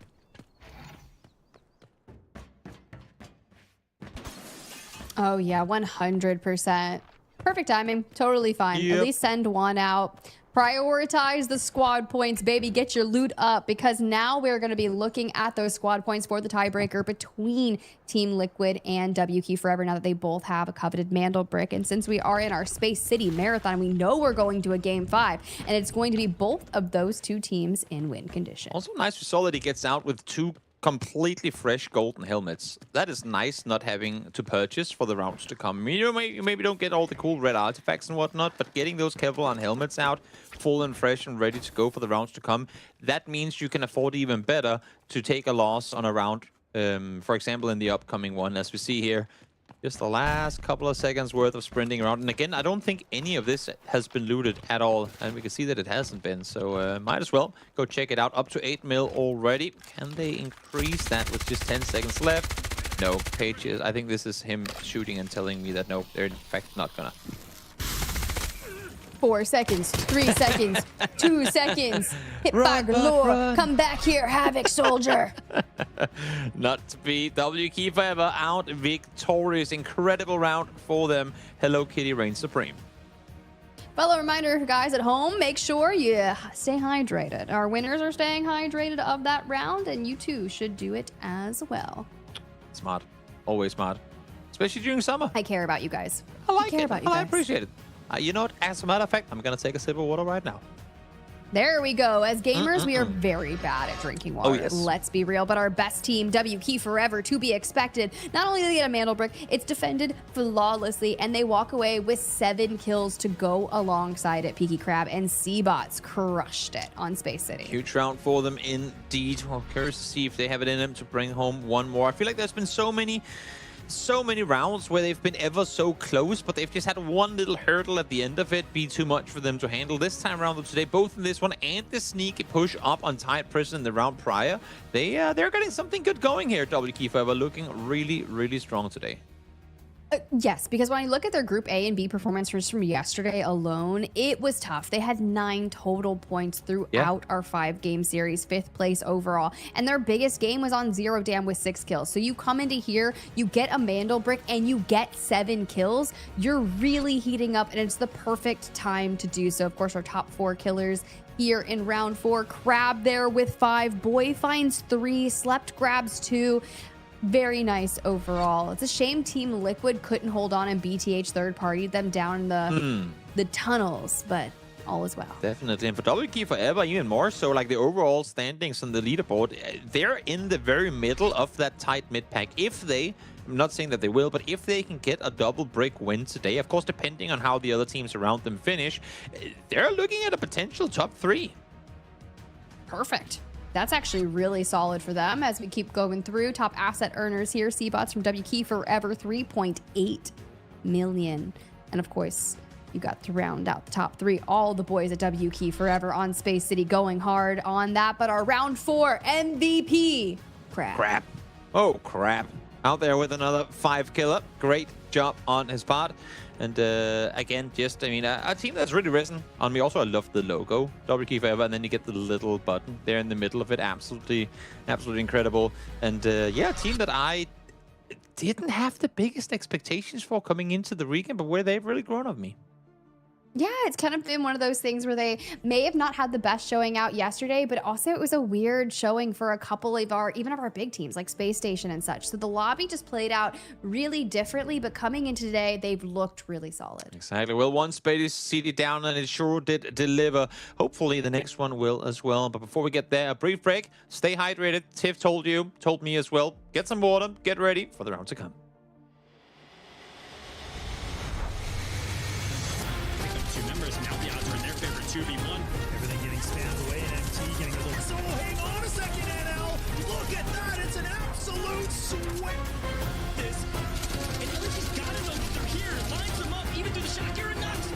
R: Oh yeah, 100%. Perfect timing. Totally fine. At least send one out. Prioritize the squad points, baby. Get your loot up, because now we're going to be looking at those squad points for the tiebreaker between Team Liquid and WQ Forever, now that they both have a coveted mantle brick. And since we are in our Space City Marathon, we know we're going to a Game 5, and it's going to be both of those 2 teams in win condition.
Q: Also nice we saw that he gets out with 2 completely fresh golden helmets. That is nice, not having to purchase for the rounds to come. You maybe don't get all the cool red artifacts and whatnot, but getting those Kevlar helmets out full and fresh and ready to go for the rounds to come, that means you can afford even better to take a loss on a round, for example in the upcoming one, as we see here. Just the last couple of seconds worth of sprinting around. And again, I don't think any of this has been looted at all. And we can see that it hasn't been. So might as well go check it out. Up to 8 mil already. Can they increase that with just 10 seconds left? No, Page is... I think this is him shooting and telling me that no, they're in fact not gonna.
R: 4 seconds, 3 seconds, 2 seconds. Hit by galore. Come back here, Havoc Soldier.
Q: Not to be W Key Forever out victorious. Incredible round for them. Hello Kitty reigns supreme.
R: Fellow reminder, guys at home, make sure you stay hydrated. Our winners are staying hydrated of that round, and you too should do it as well.
Q: Smart. Always smart. Especially during summer.
R: I care about you guys.
Q: I like
R: care
Q: it.
R: about you guys.
Q: I appreciate it. You know what? As a matter of fact, I'm going to take a sip of water right now.
R: There we go. As gamers, we are very bad at drinking water.
Q: Oh, yes.
R: Let's be real. But our best team, W Key Forever, to be expected. Not only do they get a mantle brick, it's defended flawlessly, and they walk away with 7 kills to go alongside it. Peaky Crab and Seabots crushed it on Space City.
Q: Huge round for them indeed. Well, curious to see if they have it in them to bring home one more. I feel like there's been so many rounds where they've been ever so close, but they've just had one little hurdle at the end of it be too much for them to handle. This time around today, both in this one and the sneaky push up on tight prison in the round prior, they're getting something good going here. W Key Forever looking really, really strong today.
R: Yes, because when I look at their Group A and B performances from yesterday alone, it was tough. They had 9 total points throughout our 5-game series, 5th place overall. And their biggest game was on Zero Dam with 6 kills. So you come into here, you get a Mandel brick, and you get 7 kills. You're really heating up, and it's the perfect time to do so. Of course, our top 4 killers here in round 4. Crab there with 5. Boy finds 3. Slept grabs 2. Very nice overall. It's a shame Team Liquid couldn't hold on and BTH third-partied them down in the tunnels, but all is well.
Q: Definitely. And for W Key Forever, even more so, like the overall standings on the leaderboard, they're in the very middle of that tight mid-pack. If they, I'm not saying that they will, but if they can get a double brick win today, of course, depending on how the other teams around them finish, they're looking at a potential top 3.
R: Perfect. That's actually really solid for them as we keep going through. Top asset earners here. Seabots from W Key Forever, 3.8 million. And of course, you got to round out the top 3. All the boys at W Key Forever on Space City going hard on that. But our round 4 MVP, Crap.
Q: Oh, crap. Out there with another 5 killer. Great job on his part. And again, just, I mean, a team that's really risen on me. Also, I love the logo, W Key Forever, and then you get the little button there in the middle of it. Absolutely incredible. And yeah, a team that I didn't have the biggest expectations for coming into the weekend, but where they've really grown on me.
R: Yeah, it's kind of been one of those things where they may have not had the best showing out yesterday, but also it was a weird showing for a couple of even of our big teams like Spacestation and such. So the lobby just played out really differently, but coming into today, they've looked really solid.
Q: Exactly. Well, one Space City down, and it sure did deliver. Hopefully, the next one will as well. But before we get there, a brief break. Stay hydrated. Tiff told me as well. Get some water. Get ready for the round to come.
B: Members, now the odds are in their favor, 2v1.
F: Everything getting spammed away, and MT getting a little solo. Hang on a second, NL. Look at that. It's an absolute sweat.
B: This. And LG's gotta know that they're here. Lines them up, even through the shot. You're nuts.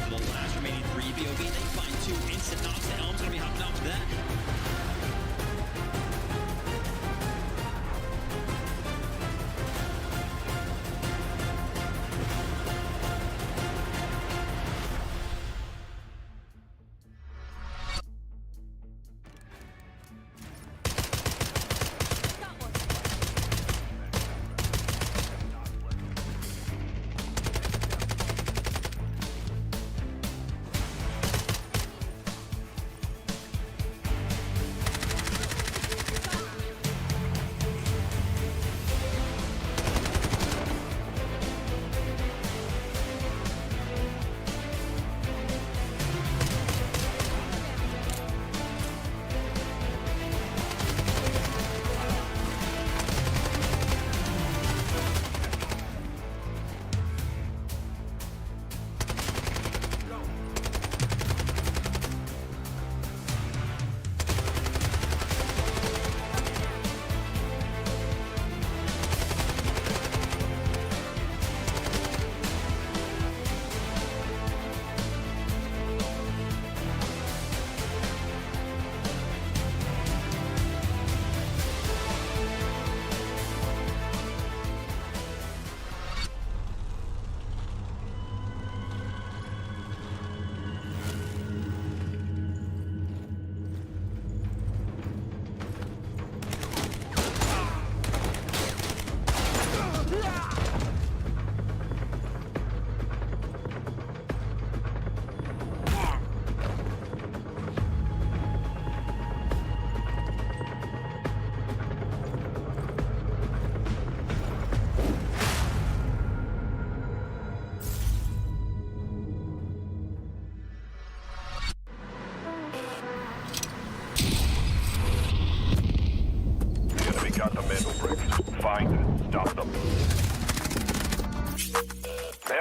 B: The last remaining 3 BOV, they find 2 instant knocks. The Elm's gonna be hopping out to that.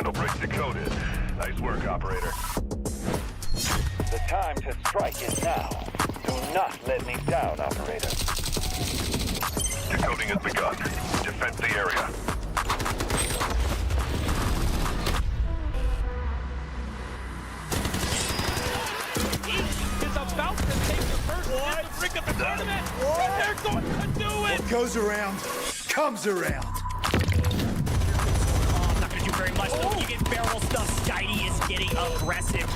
A: Mandel brick decoded. Nice work, operator.
N: The time to strike is now. Do not let me down, operator.
A: Decoding has begun. Defend the area.
M: Is about to take the first brick of the tournament. And they're going to do it.
K: What goes around comes around.
B: Not gonna do very much though. You get barrel stuff. Skydie is getting aggressive.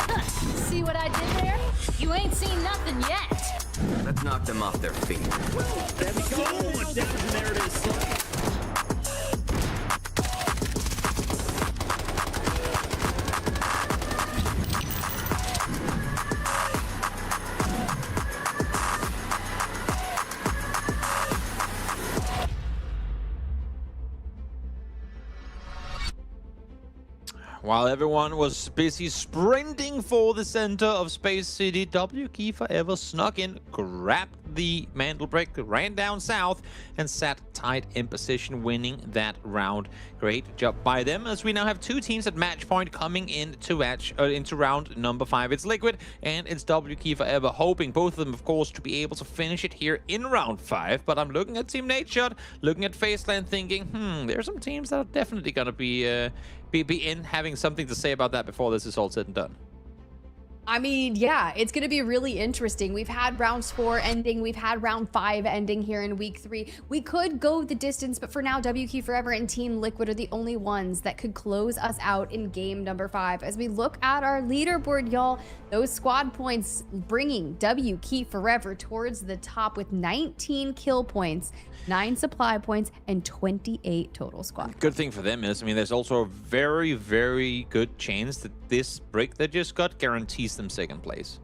G: See what I did there? You ain't seen nothing yet.
P: Let's knock them off their feet.
B: There we go. Much damage, and there it is.
Q: While everyone was busy sprinting for the center of Space City, WK Forever snuck in, grabbed the Mandel brick, ran down south, and sat tight in position, winning that round. Great job by them, as we now have two teams at match point coming into round number 5. It's Liquid and it's WK Forever, hoping both of them, of course, to be able to finish it here in round 5. But I'm looking at Team Nadeshot, looking at Faceland, thinking, there are some teams that are definitely going to be in having something to say about that before this is all said and done.
R: I mean, yeah, it's going to be really interesting. We've had rounds 4 ending. We've had round 5 ending here in week 3. We could go the distance, but for now, WK Forever and Team Liquid are the only ones that could close us out in game number 5. As we look at our leaderboard, y'all, those squad points bringing WK Forever towards the top with 19 kill points, 9 supply points, and 28 total squad.
Q: Good thing for them is, I mean, there's also a very, very good chance that this break they just got guarantees them second place.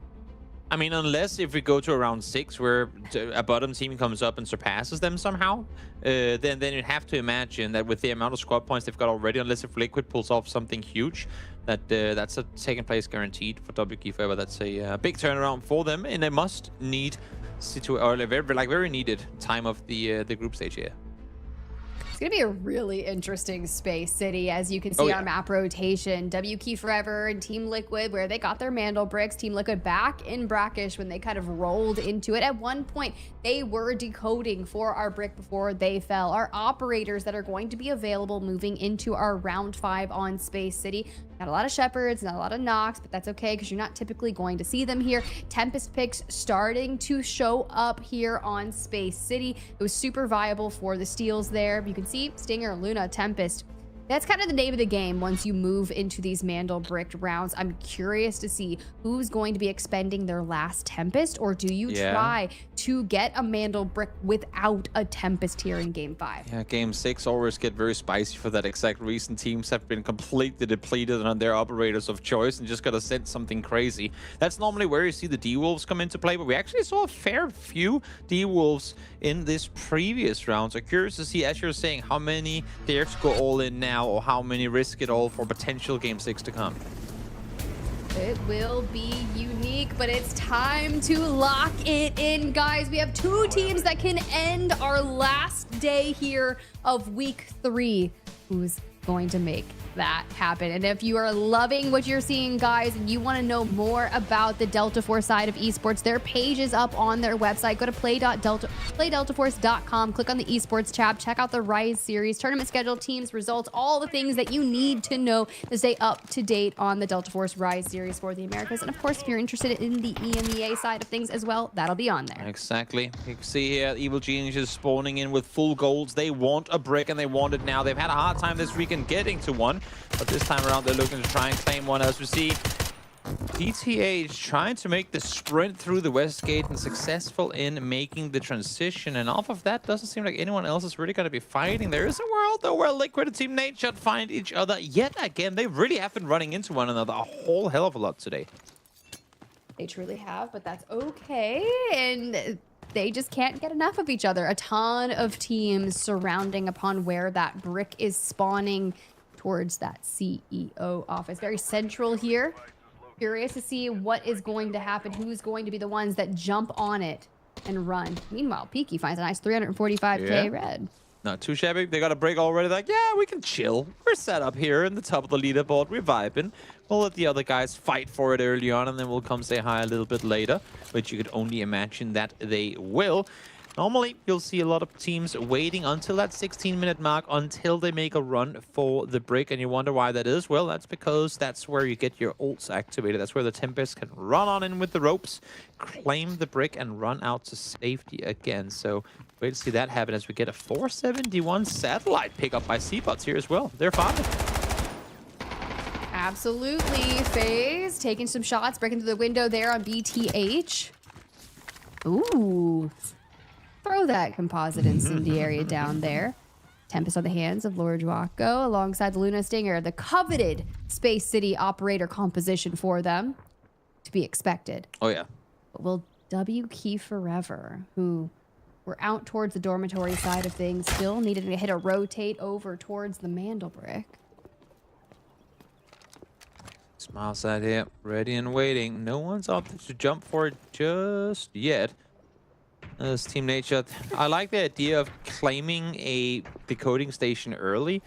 Q: I mean, unless if we go to around 6 where a bottom team comes up and surpasses them somehow, then you'd have to imagine that with the amount of squad points they've got already, unless if Liquid pulls off something huge, that's a second place guaranteed for WK Forever. That's a big turnaround for them, and they must need very needed time of the group stage here.
R: It's going to be a really interesting Space City. As you can see, our map rotation, WK Forever and Team Liquid, where they got their Mandel bricks. Team Liquid back in Brakkesh when they kind of rolled into it. At one point, they were decoding for our brick before they fell. Our operators that are going to be available moving into our round 5 on Space City. Not a lot of Shepherds, not a lot of Nox, but that's okay because you're not typically going to see them here. Tempest picks starting to show up here on Space City. It was super viable for the steals there. You can see Stinger, Luna, Tempest. That's kind of the name of the game once you move into these Mandel bricked rounds. I'm curious to see who's going to be expending their last Tempest, or do you try to get a Mandel brick without a Tempest here in game 5?
Q: Yeah, game 6 always get very spicy for that exact reason. Teams have been completely depleted on their operators of choice and just gotta send something crazy. That's normally where you see the D-Wolves come into play, but we actually saw a fair few D-Wolves in this previous round. So curious to see, as you're saying, how many dare to go all in now, or how many risk it all for potential game 6 to come.
R: It will be unique, but it's time to lock it in, guys. We have 2 teams that can end our last day here of week 3. Who's going to make that happen? And if you are loving what you're seeing, guys, and you want to know more about the Delta Force side of esports, their page is up on their website. Go to playdeltaforce.com, click on the esports tab, check out the Rise series, tournament schedule, teams, results, all the things that you need to know to stay up to date on the Delta Force Rise series for the Americas. And of course, if you're interested in the EMEA side of things as well, that'll be on there.
Q: Exactly. You can see here, Evil Geniuses spawning in with full golds. They want a brick, and they want it now. They've had a hard time this weekend getting to one, but this time around they're looking to try and claim one. As we see, DTH trying to make the sprint through the west gate and successful in making the transition, and off of that doesn't seem like anyone else is really going to be fighting. There is a world though where Liquid and Team Nadeshot find each other yet again. They really have been running into one another a whole hell of a lot today.
R: They truly have, but that's okay, and they just can't get enough of each other. A ton of teams surrounding upon where that brick is spawning towards that CEO office. Very central here. Curious to see what is going to happen, who's going to be the ones that jump on it and run. Meanwhile, Peaky finds a nice 345k red.
Q: Not too shabby. They got a break already. Like, yeah, we can chill. We're set up here in the top of the leaderboard. We're vibing. We'll let the other guys fight for it early on, and then we'll come say hi a little bit later, which you could only imagine that they will. Normally, you'll see a lot of teams waiting until that 16-minute mark until they make a run for the brick, and you wonder why that is. Well, that's because that's where you get your ults activated. That's where the Tempest can run on in with the ropes, claim the brick, and run out to safety again. So wait to see that happen as we get a 471 satellite pickup by Seabots here as well. They're fine.
R: Absolutely. FaZe taking some shots, breaking through the window there on BTH. Ooh. Throw that composite incendiary down there. Tempest on the hands of Lord Joaco alongside the Luna Stinger, the coveted Space City operator composition for them. To be expected.
Q: Oh, yeah.
R: But will W Key Forever, who were out towards the dormitory side of things, still needed to hit a rotate over towards the Mandelbrick.
Q: Smile side here, ready and waiting. No one's opted to jump for it just yet. As Team Nadeshot, I like the idea of claiming a decoding station early,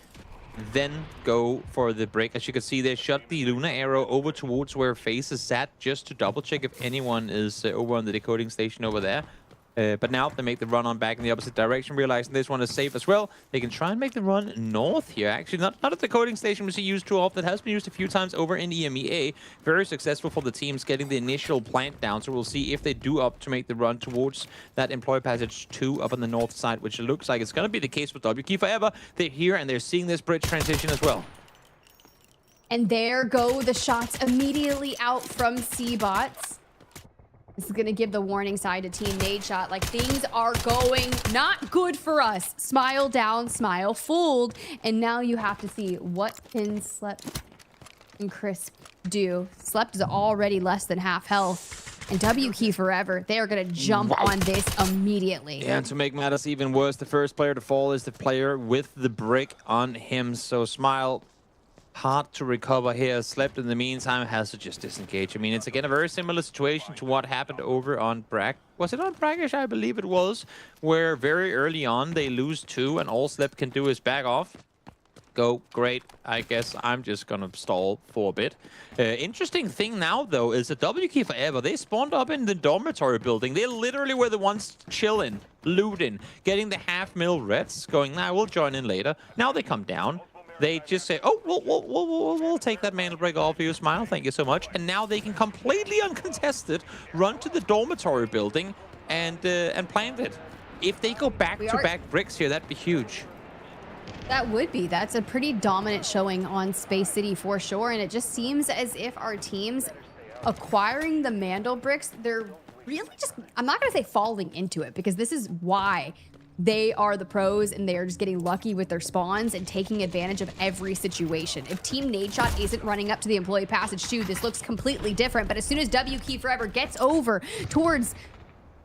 Q: then go for the break. As you can see, they shot the Luna arrow over towards where FaZe is sat just to double check if anyone is over on the decoding station over there. But now they make the run on back in the opposite direction, realizing this one is safe as well. They can try and make the run north here. Actually, not a decoding station which is used too often. It has been used a few times over in EMEA. Very successful for the teams getting the initial plant down. So we'll see if they do up to make the run towards that employee passage 2 up on the north side, which it looks like it's going to be the case with WK Forever. They're here and they're seeing this bridge transition as well.
R: And there go the shots immediately out from Seabots. This is going to give the warning sign to Team Nadeshot. Like, things are going not good for us. Smile down, smile fooled. And now you have to see what can Slept and Crisp do. Slept is already less than half health. And W Key Forever, they are going to jump on this immediately.
Q: Yeah, and to make matters even worse, the first player to fall is the player with the brick on him. So Smile, hard to recover here. Slept in the meantime, has to just disengage. I mean, it's again a very similar situation to what happened over on Was it on Brakkesh? I believe it was, where very early on they lose 2 and all Slept can do is back off. Go, great. I guess I'm just gonna stall for a bit. Interesting thing now, though, is that WK Forever, they spawned up in the dormitory building. They literally were the ones chilling, looting, getting the half-mil reds, going, nah, we'll join in later. Now they come down. They just say, oh, we'll take that mantle break off you, Smile. Thank you so much. And now they can completely uncontested run to the dormitory building and plant it. If they go back-to-back bricks here, that'd be huge.
R: That would be. That's a pretty dominant showing on Space City for sure. And it just seems as if our teams acquiring the Mandel bricks, they're really just, I'm not going to say falling into it, because this is why they are the pros and they are just getting lucky with their spawns and taking advantage of every situation. If Team Nadeshot isn't running up to the employee passage 2, this looks completely different. But as soon as W Key Forever gets over towards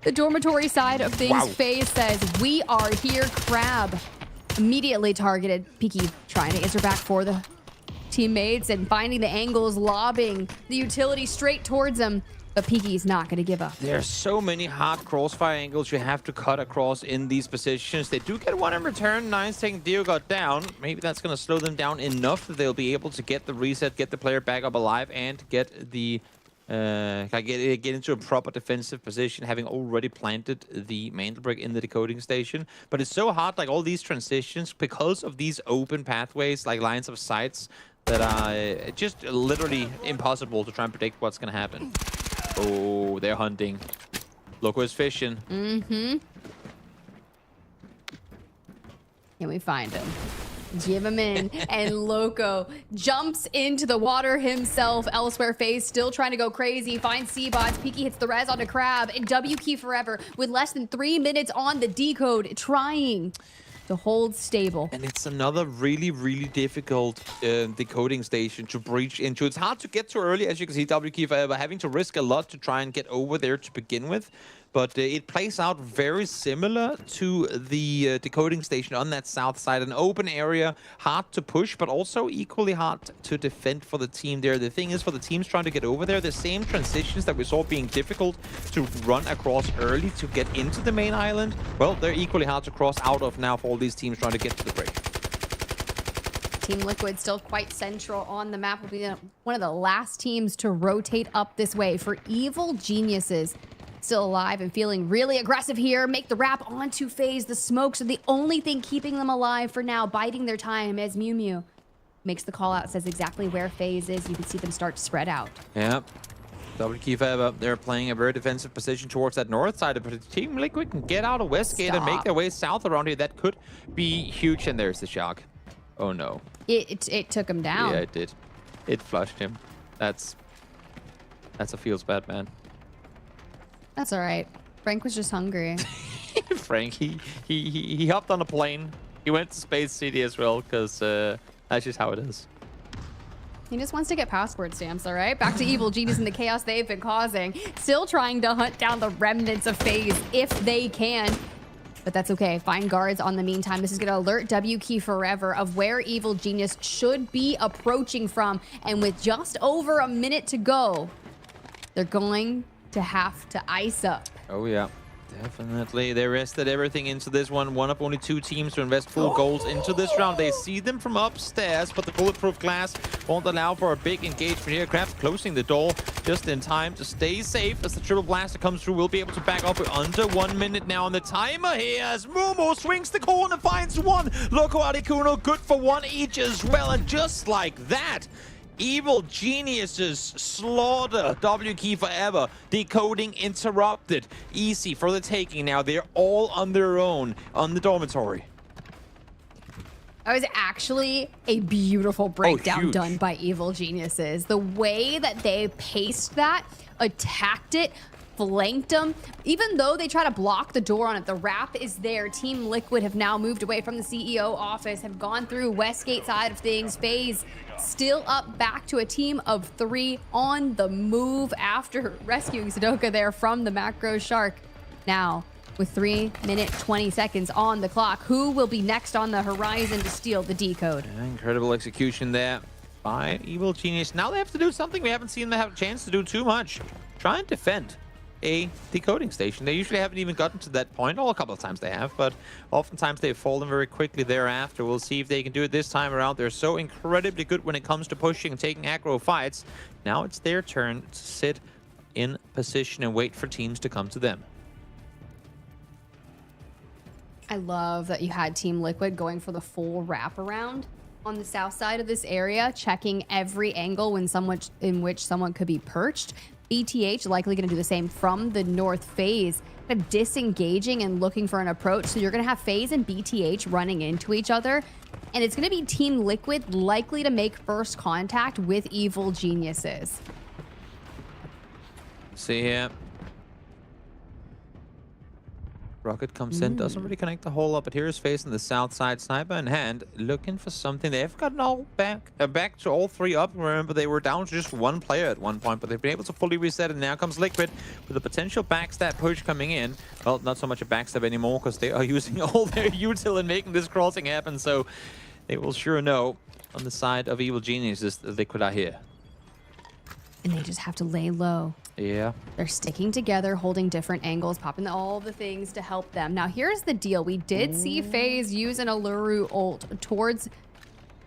R: the dormitory side of things, FaZe says, we are here, Crab. Immediately targeted. Peaky trying to answer back for the teammates and finding the angles, lobbing the utility straight towards him. But Peaky's not going to give up.
Q: There's so many hard crossfire angles you have to cut across in these positions. They do get one in return. Nice taking Dio got down. Maybe that's going to slow them down enough that they'll be able to get the reset, get the player back up alive, and get the get into a proper defensive position, having already planted the mantle brick in the decoding station. But it's so hard, like all these transitions, because of these open pathways, like lines of sights, that are just literally impossible to try and predict what's going to happen. Oh, they're hunting. Loco is fishing.
R: Mm-hmm. Can we find him? Give him in. And Loco jumps into the water himself. Elsewhere, FaZe still trying to go crazy. Finds Seabots. Peaky hits the res onto Crab. And W Key Forever with less than 3 minutes on the decode, trying to hold stable.
Q: And it's another really, really difficult decoding station to breach into. It's hard to get to early, as you can see, WK Forever having to risk a lot to try and get over there to begin with. but it plays out very similar to the decoding station on that south side. An open area, hard to push, but also equally hard to defend for the team there. The thing is, for the teams trying to get over there, the same transitions that we saw being difficult to run across early to get into the main island, well, they're equally hard to cross out of now for all these teams trying to get to the break.
R: Team Liquid still quite central on the map. Will be one of the last teams to rotate up this way. For Evil Geniuses, still alive and feeling really aggressive here. Make the wrap onto FaZe. The smokes are the only thing keeping them alive for now, biding their time as Mew Mew makes the call out, says exactly where FaZe is. You can see them start to spread out.
Q: Yep. WKFab, they're playing a very defensive position towards that north side, but Team Liquid can get out of Westgate and make their way south around here. That could be huge, and there's the shock. Oh no.
R: It took him down.
Q: Yeah, it did. It flushed him. That's a feels bad, man.
R: That's all right. Frank was just hungry.
Q: Frank, he hopped on a plane. He went to Space City as well, because that's just how it is.
R: He just wants to get password stamps, all right? Back to Evil Genius and the chaos they've been causing. Still trying to hunt down the remnants of FaZe if they can. But that's okay. Find guards on the meantime. This is going to alert WK Forever of where Evil Genius should be approaching from. And with just over a minute to go, they're going to have to ice up.
Q: Oh, yeah. Definitely. They rested everything into this one. One of only two teams to invest full goals into this round. They see them from upstairs, but the bulletproof glass won't allow for a big engagement here. Kraft closing the door just in time to stay safe as the triple blaster comes through. We'll be able to back up. We're under 1 minute now on the timer here as Momo swings the corner, finds one. Loco Articuno, good for one each as well. And just like that, Evil Geniuses slaughter WK Forever. Decoding interrupted. Easy for the taking now. They're all on their own on the dormitory.
R: That was actually a beautiful breakdown done by Evil Geniuses. The way that they paced that, attacked it, flanked them. Even though they try to block the door on it, the wrap is there. Team Liquid have now moved away from the CEO office, have gone through Westgate side of things. FaZe still up back to a team of 3 on the move after rescuing Sudoka there from the macro shark. Now, with 3 minutes 20 seconds on the clock, who will be next on the horizon to steal the decode?
Q: Incredible execution there by Evil Genius. Now they have to do something we haven't seen them have a chance to do too much. Try and defend a decoding station. They usually haven't even gotten to that point. Oh, a couple of times they have, but oftentimes they've fallen very quickly thereafter. We'll see if they can do it this time around. They're so incredibly good when it comes to pushing and taking aggro fights. Now it's their turn to sit in position and wait for teams to come to them.
R: I love that you had Team Liquid going for the full wraparound on the south side of this area, checking every angle in which someone could be perched. BTH likely going to do the same from the north. FaZe kind of disengaging and looking for an approach. So you're going to have FaZe and BTH running into each other. And it's going to be Team Liquid likely to make first contact with Evil Geniuses.
Q: See here. Rocket comes in, doesn't really connect the whole lot, but here's FaZe on the south side, sniper in hand, looking for something. They've gotten all back to all 3 up. Remember, they were down to just 1 player at one point, but they've been able to fully reset, and now comes Liquid with a potential backstab push coming in. Well, not so much a backstab anymore, because they are using all their util and making this crossing happen, so they will sure know on the side of Evil Geniuses that Liquid are here.
R: And they just have to lay low.
Q: Yeah.
R: They're sticking together, holding different angles, popping all the things to help them. Now, here's the deal. We did see FaZe use an Alluru ult towards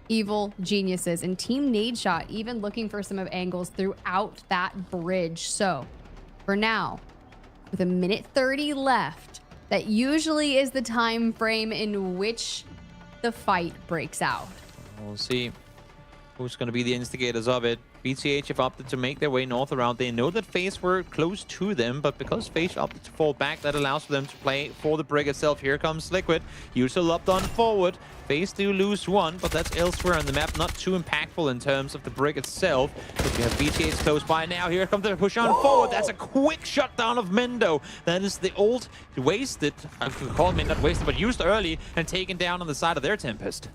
R: Evil Geniuses, and Team Nadeshot even looking for some of angles throughout that bridge. So, for now, with 1:30 left, that usually is the time frame in which the fight breaks out.
Q: We'll see who's going to be the instigators of it. BTH have opted to make their way north around. They know that FaZe were close to them, but because FaZe opted to fall back, that allows for them to play for the brig itself. Here comes Liquid. Util up on forward. FaZe do lose 1, but that's elsewhere on the map. Not too impactful in terms of the brig itself. But we have BTH close by now. Here comes the push on forward. That's a quick shutdown of Mendo. That is the ult wasted. I could call it not wasted, but used early and taken down on the side of their Tempest.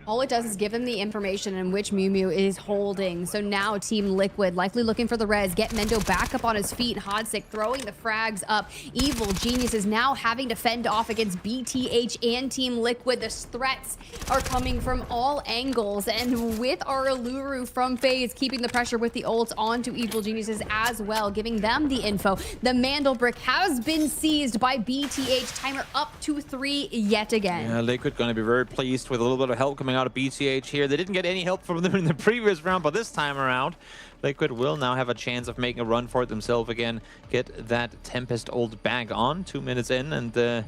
R: All it does is give them the information in which Mew Mew is holding. So now Team Liquid likely looking for the res. Get Mendo back up on his feet. Hodsik throwing the frags up. Evil Genius is now having to fend off against BTH and Team Liquid. The threats are coming from all angles. And with our Aluru from FaZe keeping the pressure with the ults onto Evil Geniuses as well, giving them the info. The Mandel Brick has been seized by BTH. Timer up to 3 yet again.
Q: Yeah, Liquid going to be very pleased with a little bit of help coming out of BTH here. They didn't get any help from them in the previous round, but this time around, Liquid will now have a chance of making a run for it themselves again. Get that Tempest ult back on 2 minutes in, and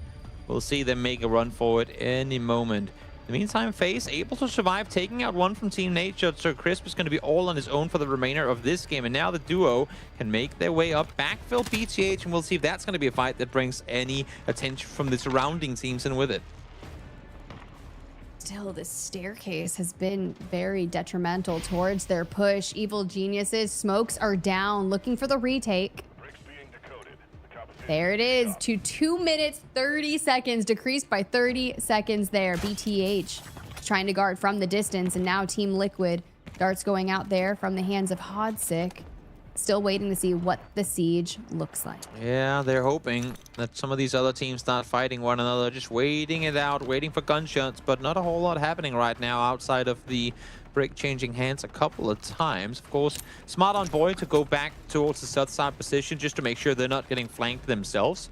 Q: we'll see them make a run for it any moment. In the meantime, FaZe able to survive, taking out one from Team Nadeshot, so Crisp is going to be all on his own for the remainder of this game. And now the duo can make their way up, backfill BTH, and we'll see if that's going to be a fight that brings any attention from the surrounding teams in with it.
R: Still, this staircase has been very detrimental towards their push. Evil Geniuses, smokes are down, looking for the retake. There it is, to 2 minutes, 30 seconds, decreased by 30 seconds there. BTH trying to guard from the distance, and now Team Liquid. Darts going out there from the hands of Hodsik. Still waiting to see what the siege looks like.
Q: Yeah, they're hoping that some of these other teams start fighting one another, just waiting it out, waiting for gunshots, but not a whole lot happening right now outside of the Brick changing hands a couple of times. Of course, smart on Boy to go back towards the south side position just to make sure they're not getting flanked themselves.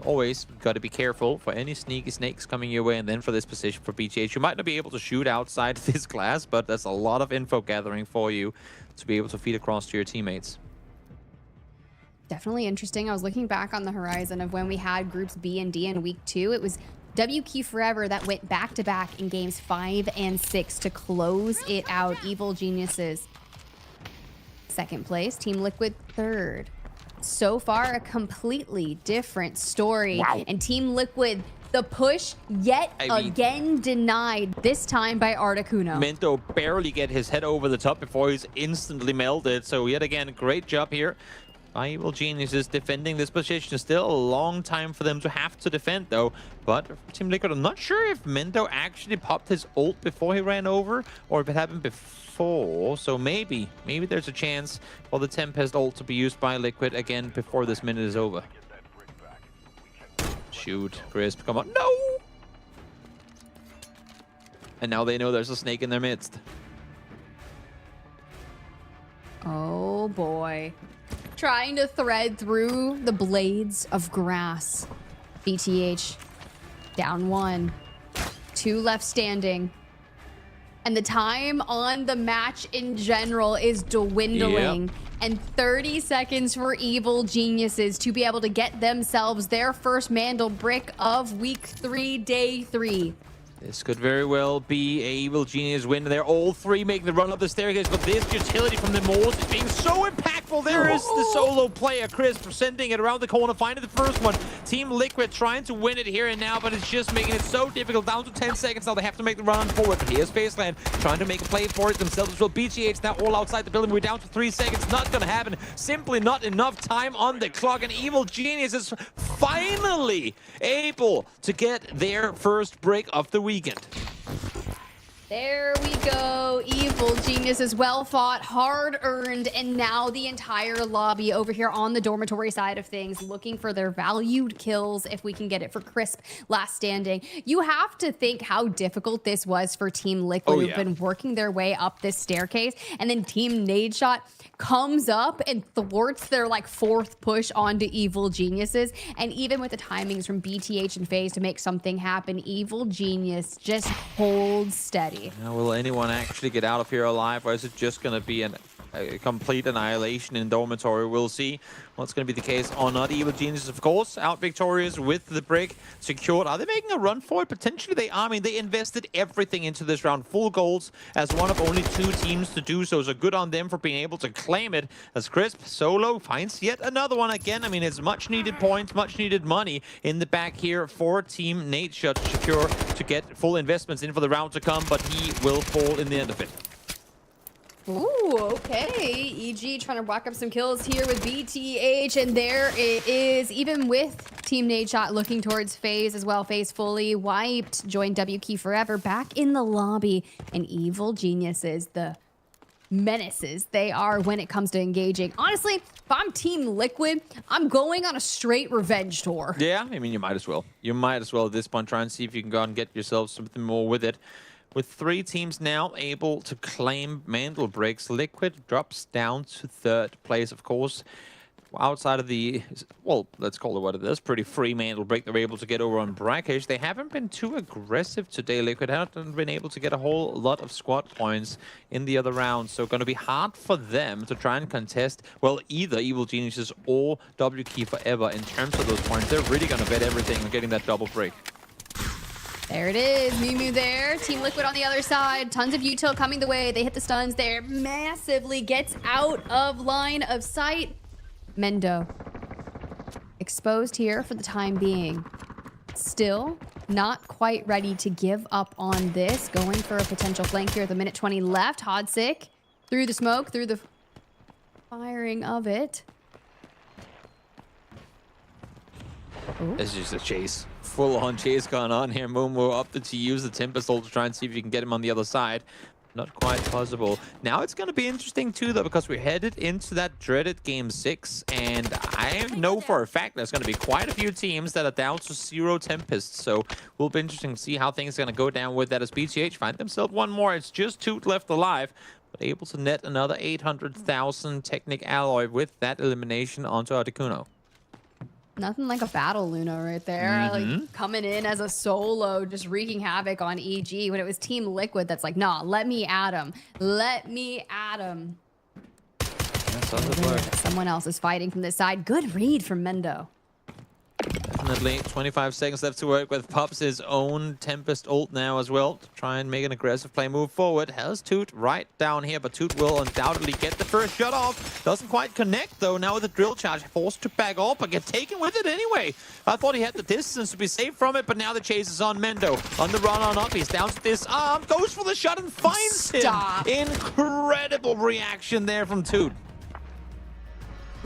Q: Always got to be careful for any sneaky snakes coming your way, and then for this position for BTH. You might not be able to shoot outside this glass, but that's a lot of info gathering for you to be able to feed across to your teammates.
R: Definitely interesting. I was looking back on the horizon of when we had groups B and D in week 2. It was W Key Forever that went back-to-back in games 5 and 6 to close it out. Evil Geniuses, second place. Team Liquid, third. So far, a completely different story.
Q: Wow.
R: And Team Liquid, the push yet again denied, this time by Articuno.
Q: Mendo barely get his head over the top before he's instantly melted. So yet again, great job here by Evil Geniuses defending this position. Still a long time for them to have to defend though. But for Team Liquid, I'm not sure if Mendo actually popped his ult before he ran over or if it happened before. So maybe there's a chance for the Tempest ult to be used by Liquid again before this minute is over. Shoot, Crisp, come on. No! And now they know there's a snake in their midst.
R: Oh boy. Trying to thread through the blades of grass. BTH down 1. 2 left standing. And the time on the match in general is dwindling. Yep. And 30 seconds for Evil Geniuses to be able to get themselves their first Mandel Brick of week 3, day 3.
Q: This could very well be a Evil Genius win. They're all three making the run up the staircase, but this utility from the Moors is being so impactful. There is the solo player, Crisp, sending it around the corner, finding the first one. Team Liquid trying to win it here and now, but it's just making it so difficult. Down to 10 seconds now. They have to make the run forward. But here's Spaceland trying to make a play for it themselves as well. BGH now all outside the building. We're down to 3 seconds. Not going to happen. Simply not enough time on the clock. And Evil Genius is finally able to get their first break of the weekend.
R: There we go. Evil Genius is well fought, hard earned, and now the entire lobby over here on the dormitory side of things looking for their valued kills if we can get it for Crisp last standing. You have to think how difficult this was for Team Liquid, who've been working their way up this staircase, and then Team Nadeshot comes up and thwarts their like 4th push onto Evil Geniuses. And even with the timings from BTH and FaZe to make something happen, Evil Genius just holds steady.
Q: Now, will anyone actually get out of here alive, or is it just going to be a complete annihilation in dormitory? We'll see what's going to be the case or not. Evil Genius, of course, out victorious with the brick secured. Are they making a run for it? Potentially they are. I mean, they invested everything into this round. Full goals as one of only 2 teams to do so. So good on them for being able to claim it as Crisp solo finds yet another one again. I mean, it's much needed points, much needed money in the back here for Team Nadeshot to secure to get full investments in for the round to come, but he will fall in the end of it.
R: Ooh, okay. EG trying to rack up some kills here with BTH, and there it is. Even with Team Nadeshot looking towards FaZe as well. FaZe fully wiped. Joined WKey Forever back in the lobby. And Evil Geniuses, the menaces they are when it comes to engaging. Honestly, if I'm Team Liquid, I'm going on a straight revenge tour.
Q: Yeah, I mean, you might as well. You might as well at this point try and see if you can go and get yourself something more with it. With 3 teams now able to claim Mantle Bricks, Liquid drops down to 3rd place, of course. Outside of the, well, let's call it what it is, pretty free Mantle Brick they're able to get over on Brakkesh. They haven't been too aggressive today. Liquid haven't been able to get a whole lot of squad points in the other round, so going to be hard for them to try and contest, well, either Evil Geniuses or WKey Forever in terms of those points. They're really going to bet everything on getting that double break.
R: There it is. Mimu there. Team Liquid on the other side. Tons of util coming the way. They hit the stuns there. Massively gets out of line of sight. Mendo exposed here for the time being. Still not quite ready to give up on this. Going for a potential flank here at the minute 20 left. Hodsick through the smoke, through the firing of it. Ooh.
Q: This is just a chase. Full-on chase going on here. Momo opted to use the Tempest ult to try and see if you can get him on the other side. Not quite possible. Now it's going to be interesting too, though, because we're headed into that dreaded Game 6, and I know for a fact there's going to be quite a few teams that are down to 0 Tempests, so will be interesting to see how things are going to go down with that as BTH find themselves one more. It's just Toot left alive, but able to net another 800,000 Technic Alloy with that elimination onto Articuno.
R: Nothing like a battle Luna right there. Like coming in as a solo, just wreaking havoc on EG when it was Team Liquid that's like, nah, let me at him. Let me at him. Someone else is fighting from this side. Good read from Mendo.
Q: Definitely. 25 seconds left to work with. Pops his own Tempest ult now as well to try and make an aggressive play move forward. Has Toot right down here, but Toot will undoubtedly get the first shot off. Doesn't quite connect though. Now with the drill charge, forced to back off, but get taken with it anyway. I thought he had the distance to be safe from it, but now the chase is on Mendo. On the run on up, he's down to this arm, goes for the shot and finds him. Incredible reaction there from Toot.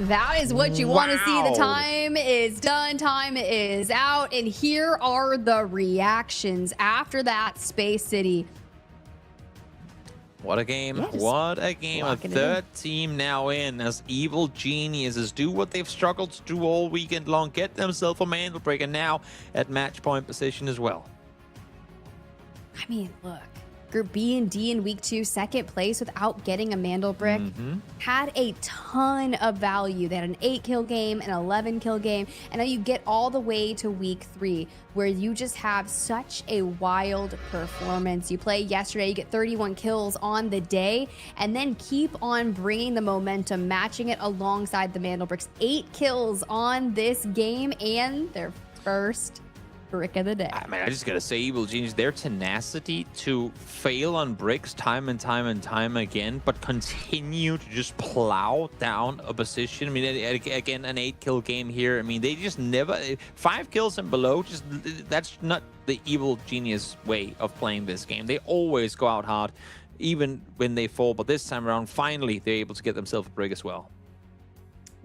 R: That is what you want to see. The time is done. Time is out. And here are the reactions after that Space City.
Q: What a game. What a game. A 3rd team now in as Evil Geniuses do what they've struggled to do all weekend long. Get themselves a Mantle Break, and now at match point position as well.
R: I mean, look. Group B and D in week 2, 2nd place without getting a Mantle Brick. Had a ton of value. They had an 8-kill game, an 11-kill game, and now you get all the way to week 3, where you just have such a wild performance. You play yesterday, you get 31 kills on the day, and then keep on bringing the momentum, matching it alongside the Mantle Bricks. 8 kills on this game, and their first brick of the day.
Q: I mean, I just gotta say, Evil Genius, their tenacity to fail on bricks time and time again, but continue to just plow down a position. I mean, again, an 8-kill game here. I mean, they just never 5 kills and below. Just that's not the Evil Genius way of playing this game. They always go out hard, even when they fall. But this time around, finally, they're able to get themselves a brick as well.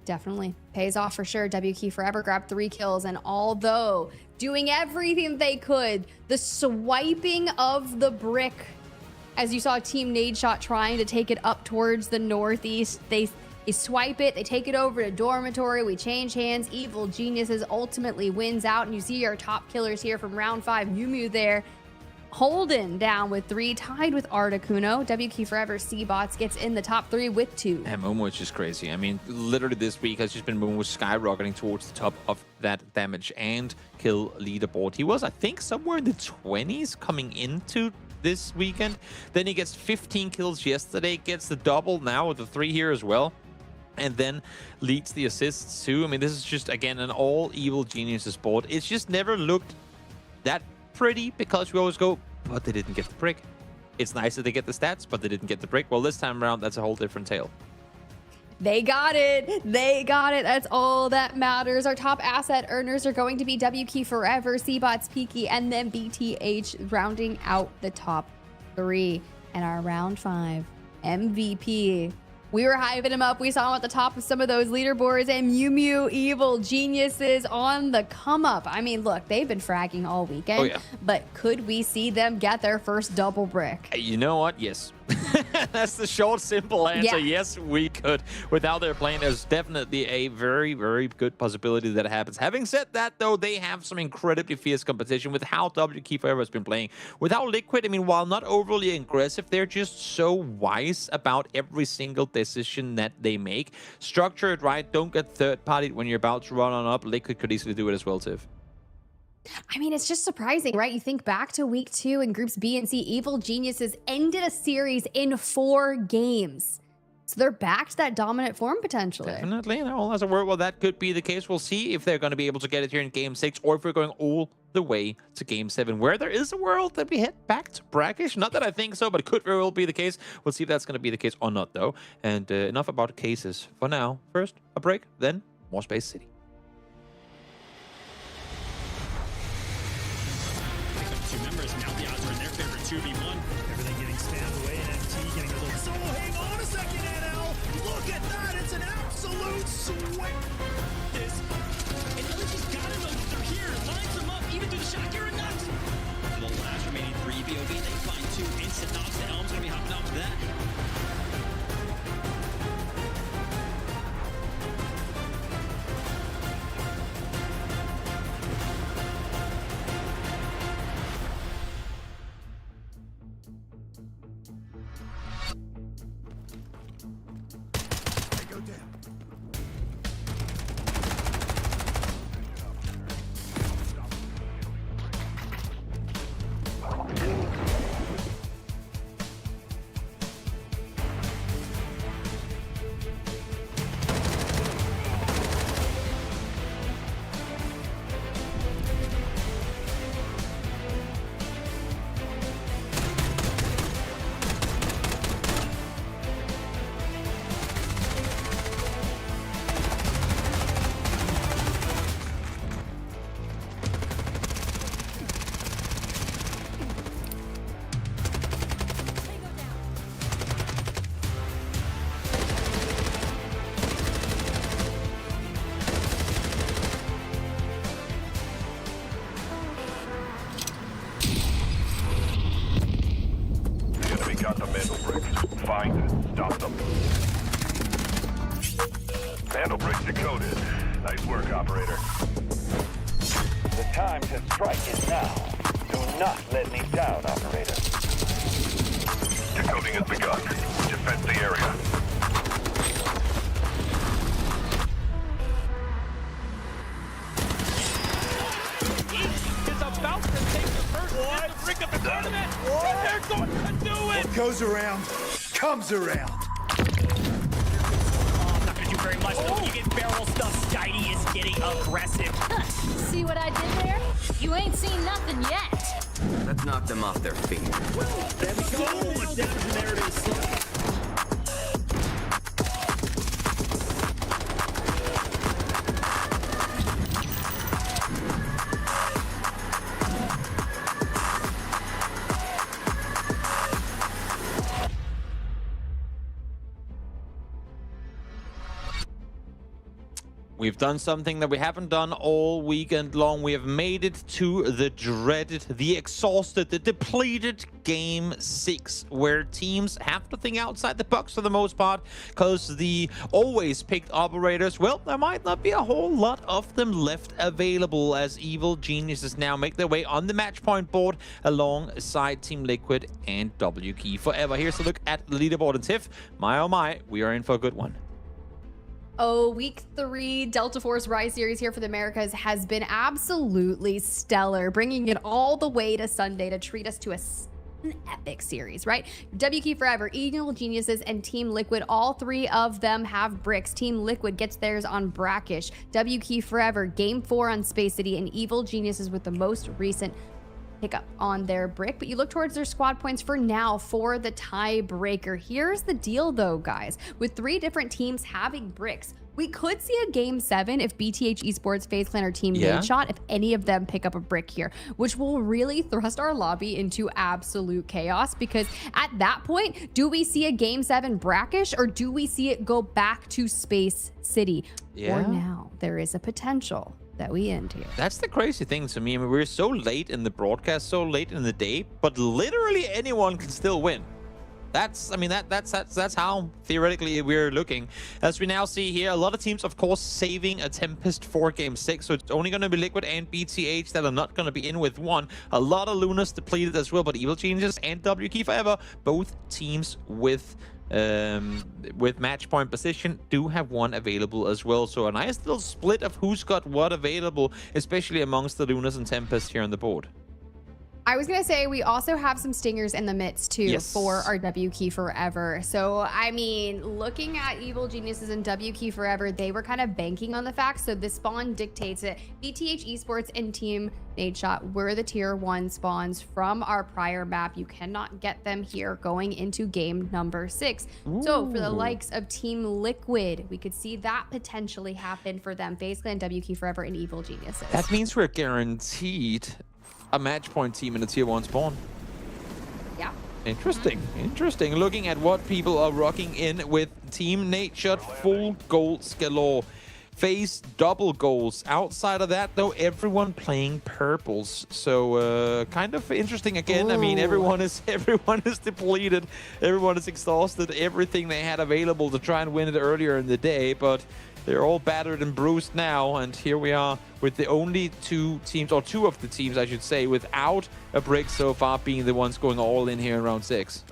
R: Definitely pays off for sure. WKey Forever grabbed 3 kills, and although doing everything they could, the swiping of the brick, as you saw Team Nadeshot trying to take it up towards the northeast, they swipe it, they take it over to dormitory, we change hands. Evil Geniuses ultimately wins out, and you see our top killers here from round 5. Yumu there, Holden down with 3, tied with Articuno. WKey Forever C-Bots gets in the top 3 with 2.
Q: And Momo is just crazy. I mean, literally this week has just been Momo skyrocketing towards the top of that damage and kill leaderboard. He was, I think, somewhere in the 20s coming into this weekend. Then he gets 15 kills yesterday, gets the double now with the 3 here as well, and then leads the assists too. I mean, this is just, again, an all Evil Geniuses board. It's just never looked that pretty because we always go, but they didn't get the brick. It's nice that they get the stats, but they didn't get the brick. Well, this time around, that's a whole different tale.
R: They got it. They got it. That's all that matters. Our top asset earners are going to be WKey Forever, C-Bots, Peaky, and then BTH rounding out the top 3. And our round 5 MVP. We were hyping him up. We saw him at the top of some of those leaderboards, and Mew Mew Evil Geniuses on the come up. I mean, look, they've been fragging all weekend,
Q: Oh, yeah.
R: but could we see them get their first double brick?
Q: You know what? Yes. That's the short, simple answer.
R: Yeah.
Q: Yes, we could. Without their playing, there's definitely a very, very good possibility that happens. Having said that, though, they have some incredibly fierce competition with how WK Forever has been playing. Without Liquid, I mean, while not overly aggressive, they're just so wise about every single decision that they make. Structure it right. Don't get third-partied when you're about to run on up. Liquid could easily do it as well, Tiff.
R: I mean, it's just surprising, right? You think back to week 2 in groups B and C, Evil Geniuses ended a series in 4 games. So they're back to that dominant form potentially.
Q: Definitely. No, as a word, well, that could be the case. We'll see if they're going to be able to get it here in Game 6 or if we're going all the way to Game 7, where there is a world that we head back to Brakkesh. Not that I think so, but it could very well be the case. We'll see if that's going to be the case or not, though. And enough about cases for now. First, a break, then more Space City.
B: Two members, now the odds are in their favor, 2v1.
F: Everything getting spammed away, and NT getting a little solo. Hang on a second, NL. Look at that. It's an absolute swing.
B: This. And LG's gotta know that they're here. Lines them up, even through the shot. You're a nut. For the last remaining 3 BOB, they find 2 instant knocks. The Elm's gonna be hopping off that.
A: Got the Mandel brick. Find it. Stop them. Mandel brick's decoded. Nice work, operator.
N: The time to strike is now. Do not let me down, operator.
A: Decoding has begun. Defend the area.
M: Is about to take the first brick of the tournament. And they're going to do it.
K: What goes around, comes around.
B: Oh, I'm not gonna do very much. Though. When you get barrel stuff, Skydie is getting aggressive.
G: See what I did there? You ain't seen nothing yet.
P: Let's knock them off their feet.
F: There we go. Much damage, and there it is.
Q: We've done something that we haven't done all weekend long. We have made it to the dreaded, the exhausted, the depleted Game 6, where teams have to think outside the box for the most part, because the always picked operators, well, there might not be a whole lot of them left available, as Evil Geniuses now make their way on the match point board alongside Team Liquid and WK Forever. Here's a look at the leaderboard, and Tiff, my oh my, we are in for a good one.
R: Oh, week 3 Delta Force Rise series here for the Americas has been absolutely stellar, bringing it all the way to Sunday to treat us to an epic series, right? WK Forever, Evil Geniuses, and Team Liquid, all 3 of them have bricks. Team Liquid gets theirs on Brakkesh. WK Forever, Game 4 on Space City, and Evil Geniuses with the most recent pick up on their brick, but you look towards their squad points for now for the tiebreaker. Here's the deal though, guys. With 3 different teams having bricks, we could see a game 7 if BTH Esports, FaZe Clan, or Team Nadeshot, if any of them pick up a brick here, which will really thrust our lobby into absolute chaos, because at that point, do we see a game 7 Brakkesh, or do we see it go back to Space City? For now, there is a potential that we end here.
Q: That's the crazy thing to me. I mean, we're so late in the broadcast, so late in the day, but literally anyone can still win. That's how theoretically we're looking. As we now see here, a lot of teams, of course, saving a Tempest for game 6. So it's only going to be Liquid and BTH that are not going to be in with 1. A lot of Lunas depleted as well, but Evil Geniuses and WK Forever, both teams with match point position, do have 1 available as well. So a nice little split of who's got what available, especially amongst the Lunas and Tempest here on the board.
R: I was gonna say we also have some stingers in the midst too for our WK Forever. So I mean, looking at Evil Geniuses and WK Forever, they were kind of banking on the fact. So this spawn dictates it. BTH Esports and Team Nadeshot were the tier 1 spawns from our prior map. You cannot get them here going into game number 6. So for the likes of Team Liquid, we could see that potentially happen for them. FaZe Clan, WK Forever, and Evil Geniuses.
Q: That means we're guaranteed a match point team in the tier 1 spawn.
R: Yeah.
Q: Interesting. Interesting. Looking at what people are rocking in with Team Nadeshot, full golds galore. FaZe double goals. Outside of that, though, everyone playing purples. So kind of interesting again. I mean, everyone is depleted. Everyone is exhausted. Everything they had available to try and win it earlier in the day, but they're all battered and bruised now, and here we are with the only 2 teams, or 2 of the teams, I should say, without a brick so far, being the ones going all in here in round 6.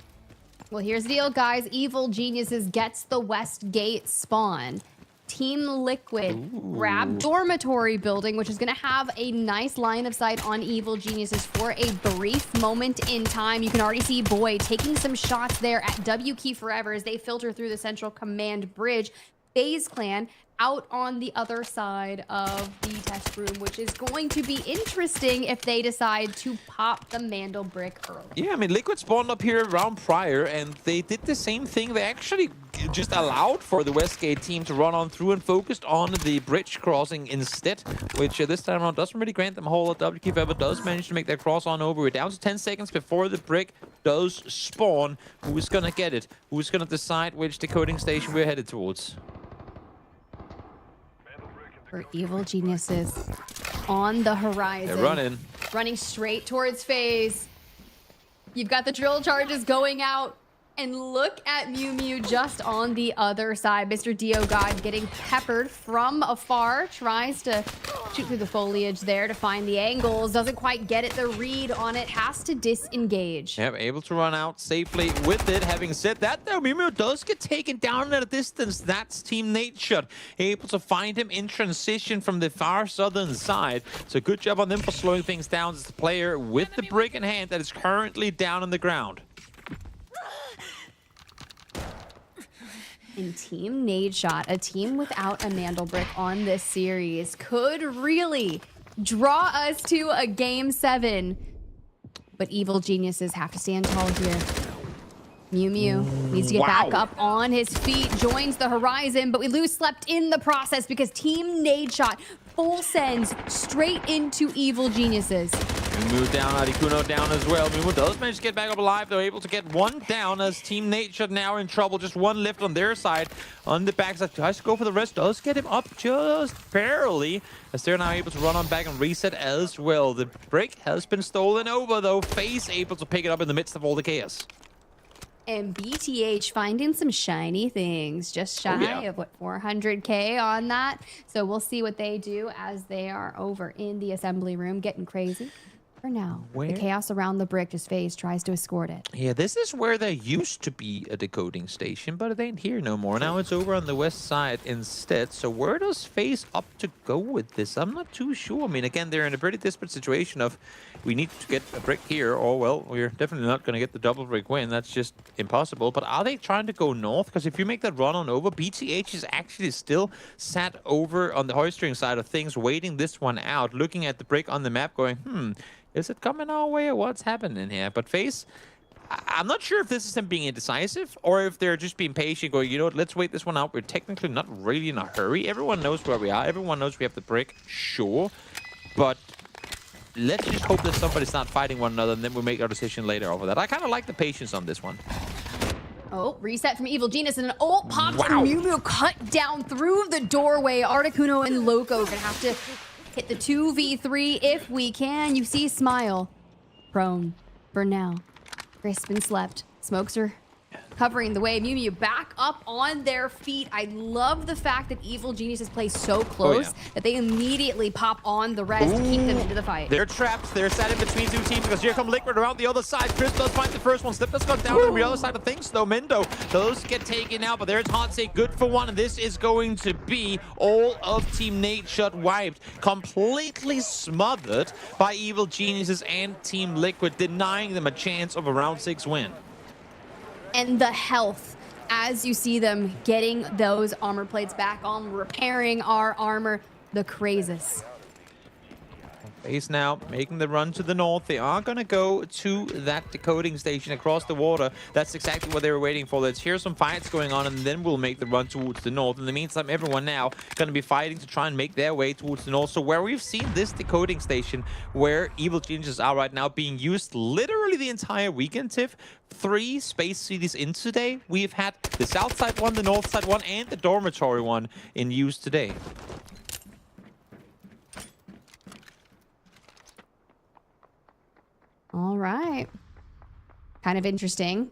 R: Well, here's the deal, guys. Evil Geniuses gets the West Gate spawn. Team Liquid grab Dormitory Building, which is going to have a nice line of sight on Evil Geniuses for a brief moment in time. You can already see Boy taking some shots there at WK Forever as they filter through the Central Command Bridge. FaZe Clan out on the other side of the test room, which is going to be interesting if they decide to pop the Mandel brick early.
Q: Yeah, I mean, Liquid spawned up here around prior, and they did the same thing. They actually just allowed for the Westgate team to run on through and focused on the bridge crossing instead, which this time around doesn't really grant them a whole lot. WK Forever does manage to make their cross on over. We're down to 10 seconds before the brick does spawn. Who's going to get it? Who's going to decide which decoding station we're headed towards?
R: For Evil Geniuses on the horizon.
Q: They're running
R: straight towards FaZe. You've got the drill charges going out. And look at Mew Mew just on the other side. Mr. Dio God getting peppered from afar. Tries to shoot through the foliage there to find the angles. Doesn't quite get it. The read on it has to disengage.
Q: Yep, able to run out safely with it. Having said that, though, Mew Mew does get taken down at a distance. That's Team Nadeshot. Able to find him in transition from the far southern side. So good job on them for slowing things down as the player with the brick in hand that is currently down on the ground.
R: And Team Nadeshot, a team without a Mandelbrick on this series, could really draw us to a game 7. But Evil Geniuses have to stand tall here. Mew Mew needs to get back up on his feet, joins the horizon, but we lose Slept in the process because Team Nadeshot full sends straight into Evil Geniuses.
Q: Move down, Articuno down as well. Mumu does manage to get back up alive. They're able to get 1 down as Team Nadeshot now in trouble. Just 1 left on their side. On the backside, tries to go for the rest. Does get him up just barely as they're now able to run on back and reset as well. The brick has been stolen over, though. FaZe able to pick it up in the midst of all the chaos.
R: And BTH finding some shiny things, just shy of what, 400K on that. So we'll see what they do as they are over in the assembly room getting crazy. For now, the chaos around the brick as FaZe tries to escort it.
Q: Yeah, this is where there used to be a decoding station, but it ain't here no more. Now it's over on the west side instead. So where does FaZe up to go with this? I'm not too sure. I mean, again, they're in a pretty desperate situation of we need to get a brick here, or, well, we're definitely not going to get the double brick win. That's just impossible. But are they trying to go north? Because if you make that run on over, BTH is actually still sat over on the hoistering side of things, waiting this one out, looking at the brick on the map, going, Is it coming our way or what's happening here? But FaZe, I'm not sure if this is them being indecisive or if they're just being patient, going, you know what, let's wait this one out. We're technically not really in a hurry. Everyone knows where we are. Everyone knows we have the brick, sure. But let's just hope that somebody's not fighting one another, and then we'll make our decision later over that. I kind of like the patience on this one.
R: Oh, reset from Evil Genius and an ult pops and Mew Mew cut down through the doorway. Articuno and Loco gonna have to hit the 2v3 if we can. You see Smile prone for now. Crisp and slept. Smokes are covering the way. Mew Mew back up on their feet. I love the fact that Evil Geniuses play so close that they immediately pop on the res to keep them into the fight.
Q: They're trapped. They're sat in between two teams because here come Liquid around the other side. Chris does find the first one. Slip has gone down on the other side of things, though. Mendo, those get taken out, but there's Hot-Say, good for one, and this is going to be all of Team Nadeshot wiped. Completely smothered by Evil Geniuses and Team Liquid, denying them a chance of a round 6 win.
R: And the health as you see them getting those armor plates back on, repairing our armor, the crazes.
Q: FaZe now making the run to the north. They are going to go to that decoding station across the water. That's exactly what they were waiting for. Let's hear some fights going on, and then we'll make the run towards the north. In the meantime, everyone now going to be fighting to try and make their way towards the north. So where we've seen this decoding station, where Evil Geniuses are right now being used literally the entire weekend, Tiff, 3 space cities in today. We've had the south side one, the north side one, and the dormitory one in use today.
R: All right. Kind of interesting.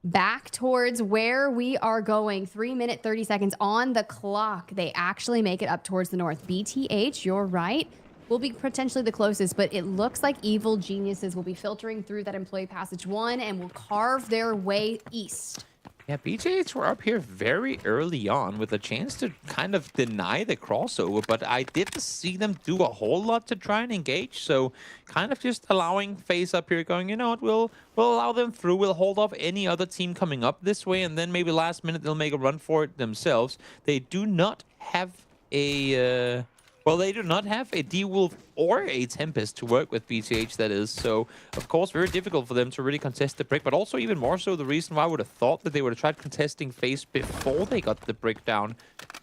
R: Back towards where we are going. 3 minutes, 30 seconds on the clock. They actually make it up towards the north. BTH, you're right, will be potentially the closest, but it looks like Evil Geniuses will be filtering through that employee passage 1 and will carve their way east.
Q: Yeah, BTH were up here very early on with a chance to kind of deny the crossover, but I didn't see them do a whole lot to try and engage, so kind of just allowing FaZe up here going, you know what, we'll allow them through, we'll hold off any other team coming up this way, and then maybe last minute they'll make a run for it themselves. They do not have a... well, they do not have a D-Wolf or a Tempest to work with BTH, that is. So, of course, very difficult for them to really contest the brick. But also, even more so, the reason why I would have thought that they would have tried contesting FaZe before they got the brick down.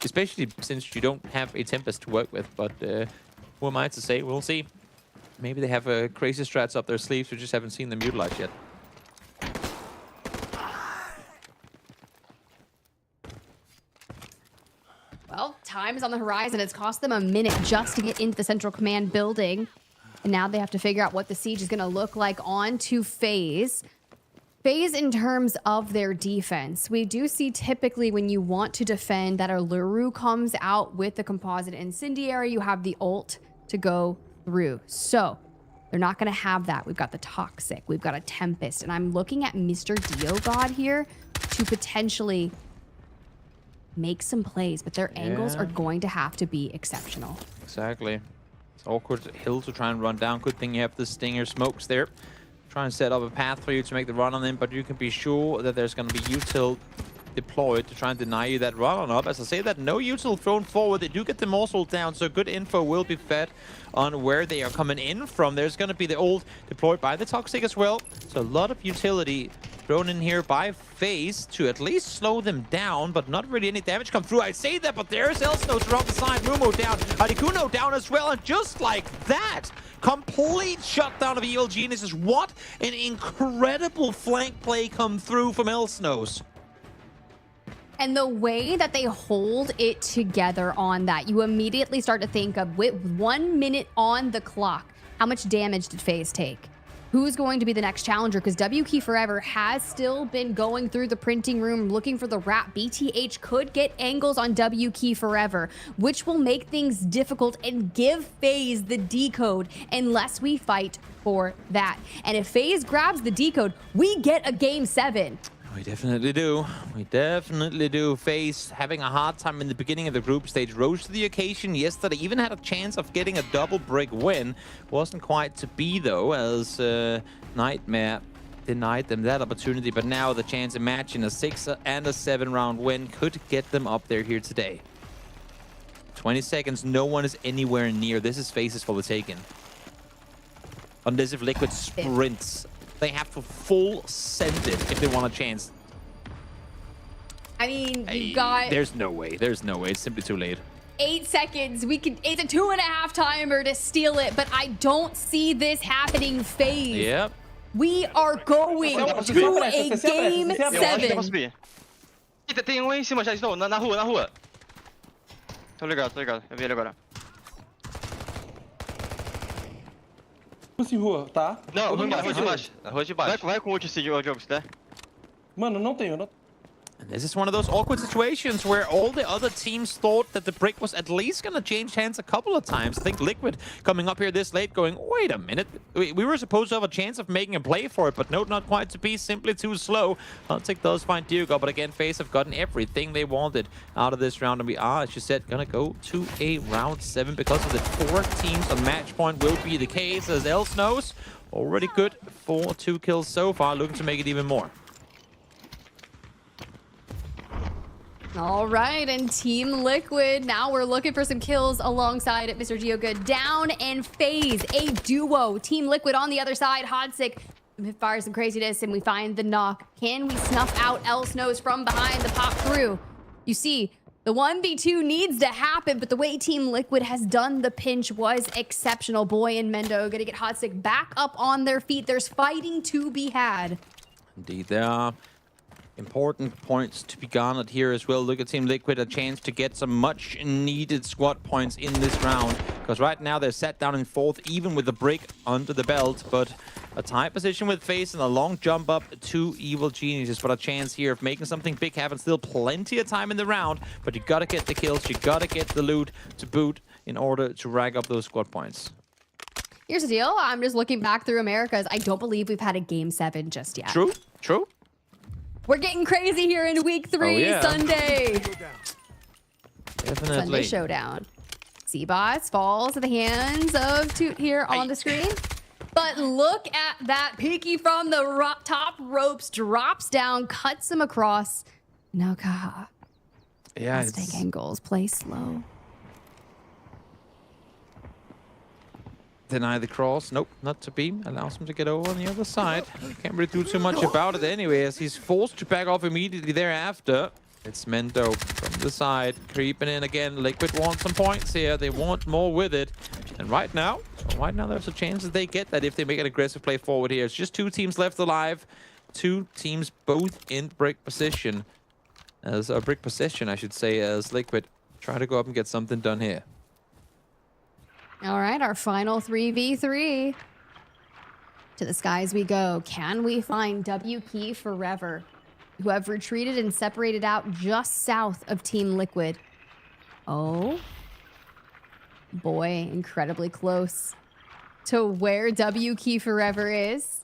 Q: Especially since you don't have a Tempest to work with. But who am I to say? We'll see. Maybe they have crazy strats up their sleeves. We just haven't seen them utilized yet.
R: Well, time is on the horizon. It's cost them a minute just to get into the Central Command building. And now they have to figure out what the siege is going to look like on to FaZe. FaZe, in terms of their defense, we do see typically when you want to defend that a Luru comes out with the composite incendiary, you have the ult to go through. So they're not going to have that. We've got the Toxic. We've got a Tempest. And I'm looking at Mr. Diogod here to potentially make some plays, but their angles are going to have to be exceptional.
Q: Exactly. It's awkward hill to try and run down. Good thing you have the Stinger smokes there. Try and set up a path for you to make the run on them, but you can be sure that there's going to be util deployed to try and deny you that run on up. As I say that, no util thrown forward. They do get the morsel down, so good info will be fed on where they are coming in from. There's going to be the ult deployed by the Toxic as well. So a lot of utility thrown in here by FaZe to at least slow them down, but not really any damage come through. I say that, but there's Elsnotes around the side. Mumo down, Articuno down as well, and just like that, complete shutdown of Evil Geniuses. What an incredible flank play come through from Elsnotes.
R: And the way that they hold it together on that, you immediately start to think of, with 1 minute on the clock, how much damage did FaZe take? Who's going to be the next challenger? Because WK Forever has still been going through the printing room looking for the wrap. BTH could get angles on WK Forever, which will make things difficult and give FaZe the decode unless we fight for that. And if FaZe grabs the decode, we get a game 7.
Q: We definitely do. We definitely do. FaZe having a hard time in the beginning of the group stage. Rose to the occasion yesterday. Even had a chance of getting a double brick win. Wasn't quite to be, though, as Nightmare denied them that opportunity. But now the chance to match in a 6 and a 7 round win could get them up there here today. 20 seconds. No one is anywhere near. This is FaZe's for the taking. unless if Liquid sprints. They have to full send it if they want a chance.
R: I mean, you got
Q: There's no way. There's no way. It's simply too late.
R: 8 seconds. It's a 2.5 timer to steal it, but I don't see this happening, FaZe.
Q: Yep.
R: We are going to a game 7.
J: Tem um em cima já, estou na rua. Tô ligado. Eu vi ele agora.
H: Assim, rua, tá?
J: Não, rua de baixo. Vai com o ult esse jogo, se der.
H: Mano, não tenho.
Q: And this is one of those awkward situations where all the other teams thought that the brick was at least going to change hands a couple of times. I think Liquid coming up here this late going, wait a minute, we were supposed to have a chance of making a play for it, but no, not quite to be, simply too slow. Huntic does find Diogo, but again, FaZe have gotten everything they wanted out of this round, and we are, as you said, going to go to a round 7 because of the 4 teams. A match point will be the case, as Els knows. Already good for 2 kills so far, looking to make it even more.
R: All right, and Team Liquid, now we're looking for some kills alongside Mr. Geogood. Down and FaZe, a duo. Team Liquid on the other side. Hodsick fires some craziness, and we find the knock. Can we snuff out Els Knows from behind the pop through? You see, the 1v2 needs to happen, but the way Team Liquid has done the pinch was exceptional. Boy and Mendo gonna get Hodsick back up on their feet. There's fighting to be had.
Q: Indeed, there are important points to be garnered here as well. Look at Team Liquid, a chance to get some much needed squad points in this round, because right now they're set down in 4th, even with the break under the belt, but a tight position with FaZe and a long jump up to Evil Geniuses for a chance here of making something big happen. Still plenty of time in the round, but you gotta get the kills, you gotta get the loot to boot in order to rag up those squad points.
R: Here's the deal. I'm just looking back through Americas. I don't believe we've had a game 7 just yet.
Q: True.
R: We're getting crazy here in week 3, Sunday.
Q: Definitely.
R: Sunday showdown. Seaboss falls to the hands of Toot here on the screen. But look at that. Peaky from the top ropes, drops down, cuts him across. Now, Kaha.
Q: Yeah,
R: let's take angles. Play slow.
Q: Deny the cross. Nope, not to be. Allows him to get over on the other side. Can't really do too much about it anyway, as he's forced to back off immediately thereafter. It's Mendo from the side, creeping in again. Liquid wants some points here. They want more with it. And right now there's a chance that they get that if they make an aggressive play forward here. It's just 2 teams left alive. 2 teams both in brick position. As a brick possession, I should say, as Liquid try to go up and get something done here.
R: All right, our final 3v3. To the skies we go. Can we find W Key Forever, who have retreated and separated out just south of Team Liquid? Oh. Boy, incredibly close to where W Key Forever is.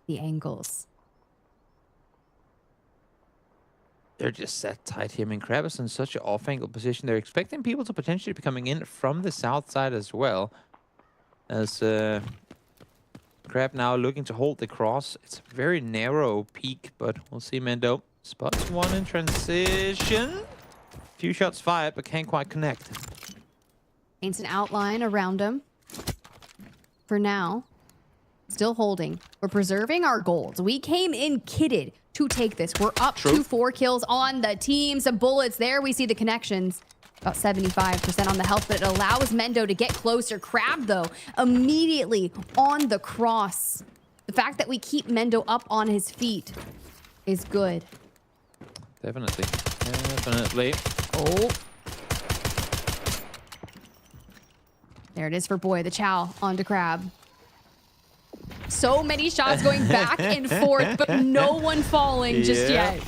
R: The angles.
Q: They're just set tight here. I mean, Crab is in such an off-angle position. They're expecting people to potentially be coming in from the south side as well. As Crab now looking to hold the cross. It's a very narrow peak, but we'll see. Mendo spots one in transition. Few shots fired, but can't quite connect.
R: Paints an outline around him. For now, still holding. We're preserving our gold. We came in kitted to take this. We're up to 4 kills on the team. Some bullets there. We see the connections. About 75% on the health, but it allows Mendo to get closer. Crab, though, immediately on the cross. The fact that we keep Mendo up on his feet is good.
Q: Definitely. Definitely.
R: Oh. There it is for Boy, the Chow onto Crab. So many shots going back and forth, but no one falling just yet.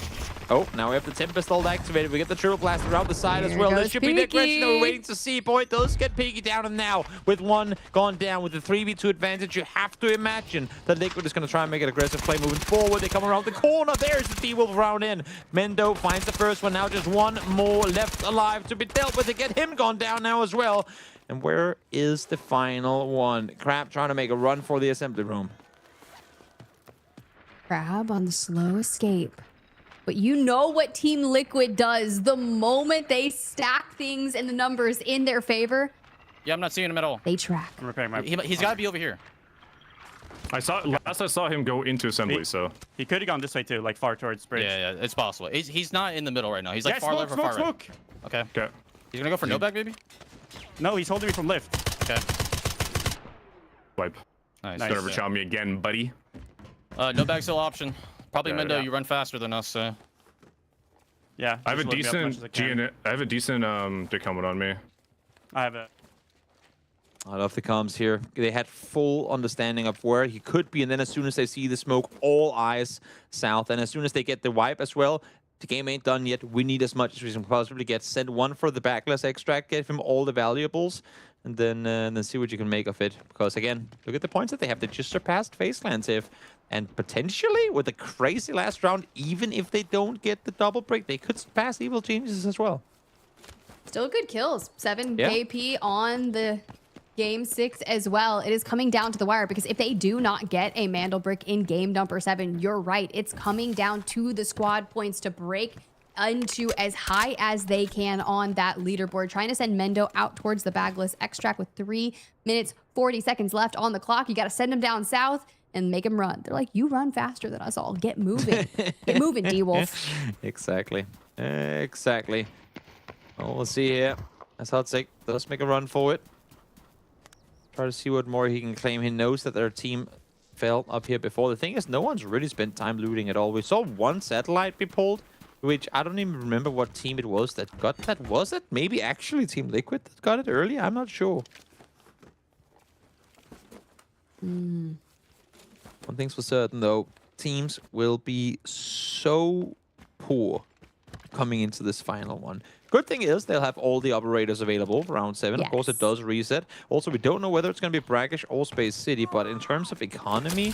Q: Oh, now we have the Tempest ult activated. We get the Triple Blast around the side as well. This should be the aggression that we're waiting to see. Boy, it does get Peaky down, and now with one gone down with the 3v2 advantage, you have to imagine that Liquid is going to try and make an aggressive play moving forward. They come around the corner. There's the T-Wolf round in. Mendo finds the first one. Now just one more left alive to be dealt with to get him gone down now as well. And where is the final one? Crab trying to make a run for the assembly room.
R: Crab on the slow escape. But you know what Team Liquid does the moment they stack things and the numbers in their favor?
E: Yeah, I'm not seeing him at all.
R: They track.
V: I'm repairing my...
E: He's got to be over here.
V: I saw him go into assembly, so... He could have gone this way too, like far towards bridge.
E: Yeah, it's possible. He's not in the middle right now. He's like
V: Yeah,
E: far left or far right.
V: smoke.
E: Okay.
V: Okay.
E: He's gonna go for no back, maybe?
V: No, he's holding me from lift.
E: Okay.
V: Wipe.
E: Nice.
V: Don't ever chow me again, buddy.
E: No back still option. Probably
V: Yeah,
E: Mendo,
V: yeah.
E: you run faster than us, so...
V: Yeah. I have a just load me up as much as I can. decent I have a decent dick helmet on me. I have a...
Q: I love the comms here. They had full understanding of where he could be, and then as soon as they see the smoke, all eyes south. And as soon as they get the wipe as well, the game ain't done yet. We need as much as we can possibly get. Send one for the backless extract, get him all the valuables, and then see what you can make of it. Because again, look at the points that they have. They just surpassed FaZe If, and potentially with a crazy last round, even if they don't get the double break, they could surpass Evil Geniuses as well.
R: Still good kills. 7
Q: Yeah.
R: KP on the game 6 as well. It is coming down to the wire because if they do not get a Mandel brick in game number 7, you're right. It's coming down to the squad points to break into as high as they can on that leaderboard. Trying to send Mendo out towards the bagless extract with 3 minutes, 40 seconds left on the clock. You got to send him down south and make him run. They're like, you run faster than us all. Get moving. Get moving, D-Wolf.
Q: Exactly. Exactly. Well, we'll see here. That's Hotzik does make a run for it. Try to see what more he can claim. He knows that their team fell up here before. The thing is, no one's really spent time looting at all. We saw one satellite be pulled, which I don't even remember what team it was that got that. Was it maybe actually Team Liquid that got it early? I'm not sure. One thing's for certain, though. Teams will be so poor coming into this final one. Good thing is they'll have all the operators available for round 7. Of course, it does reset. Also, we don't know whether it's going to be Brakkesh or Space City, but in terms of economy,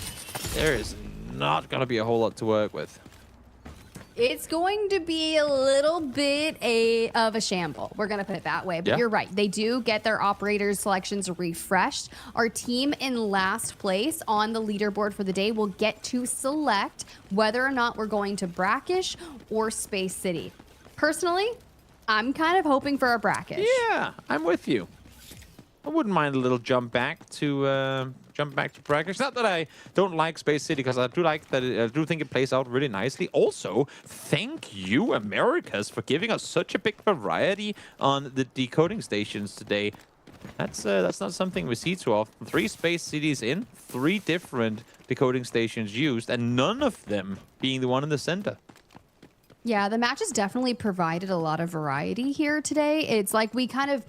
Q: there is not going to be a whole lot to work with.
R: It's going to be a little bit of a shamble. We're going to put it that way. But
Q: Yeah.
R: you're right. They do get their operators selections refreshed. Our team in last place on the leaderboard for the day will get to select whether or not we're going to Brakkesh or Space City. Personally, I'm kind of hoping for a Brakkesh.
Q: Yeah, I'm with you. I wouldn't mind a little jump back to Brakkesh. Not that I don't like Space City, because I do like that. I do think it plays out really nicely. Also, thank you, Americas, for giving us such a big variety on the decoding stations today. That's not something we see too often. 3 Space Cities in, 3 different decoding stations used, and none of them being the one in the center.
R: Yeah, the match has definitely provided a lot of variety here today. It's like we kind of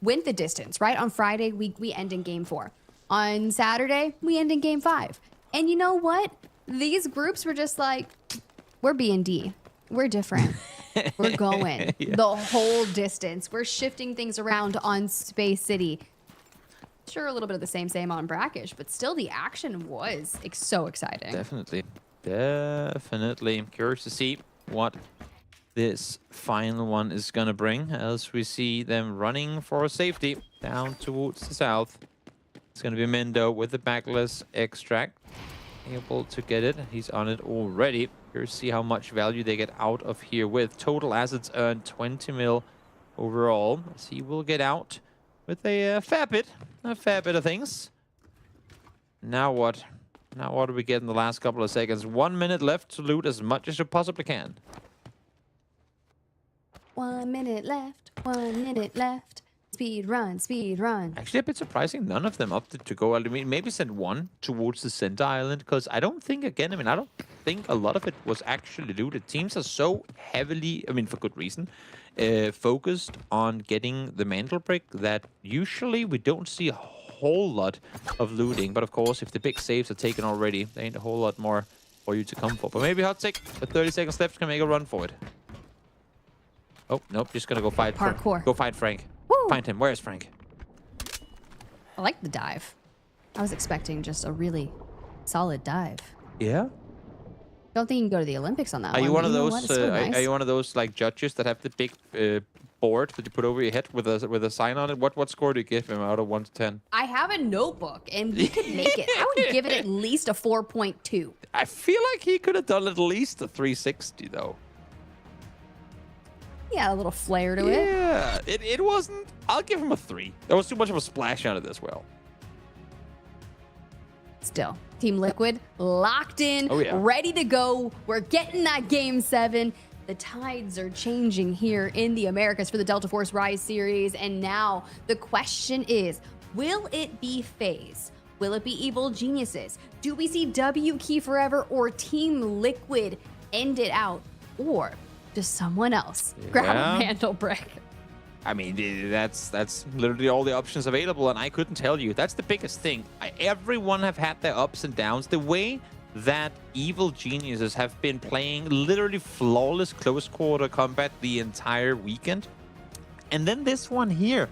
R: went the distance, right? On Friday, we end in game 4. On Saturday, we end in game 5. And you know what? These groups were just like, we're B&D. We're different. We're going the whole distance. We're shifting things around on Space City. Sure, a little bit of the same on Brakkesh, but still the action was so exciting.
Q: Definitely. I'm curious to see what this final one is going to bring, as we see them running for safety down towards the south. It's going to be Mendo with the backless extract, able to get it. He's on it already. Here's see how much value they get out of here with total assets earned 20 mil overall. So he will get out with a fair bit of things. Now what? Now what do we get in the last couple of seconds? 1 minute left to loot as much as you possibly can.
R: 1 minute left. 1 minute left. Speed run, speed run.
Q: Actually, a bit surprising. None of them opted to go. I mean, maybe send one towards the center island, because I don't think, again, I don't think a lot of it was actually looted. Teams are so heavily, for good reason, focused on getting the mantle brick that usually we don't see a whole lot of looting. But of course, if the big saves are taken already, there ain't a whole lot more for you to come for. But maybe Hotzik, with 30 seconds left, can make a run for it. Oh, nope, just gonna go fight.
R: Parkour.
Q: Go fight Frank.
R: Woo.
Q: Find him. Where's Frank?
R: I like the dive. I was expecting just a really solid dive.
Q: Yeah.
R: Don't think you can go to the Olympics on that
Q: Are you one of those?
R: Nice.
Q: Are you one of those like judges that have the big board that you put over your head with a sign on it? What score do you give him out of 1 to 10?
R: I have a notebook, and we could make it. I would give it at least a 4.2.
Q: I feel like he could have done at least a 360 though.
R: Yeah, a little flair to it.
Q: Yeah, it wasn't. I'll give him a 3. There was too much of a splash out of this well.
R: Still, Team Liquid locked in,
Q: Oh, yeah.
R: ready to go. We're getting that game 7. The tides are changing here in the Americas for the Delta Force Rise series. And now the question is, will it be FaZe? Will it be Evil Geniuses? Do we see W Key Forever or Team Liquid end it out? Or does someone else grab a Vandal Brick?
Q: I mean, that's literally all the options available, and I couldn't tell you. That's the biggest thing. Everyone have had their ups and downs. The way that Evil Geniuses have been playing literally flawless close quarter combat the entire weekend. And then this one here.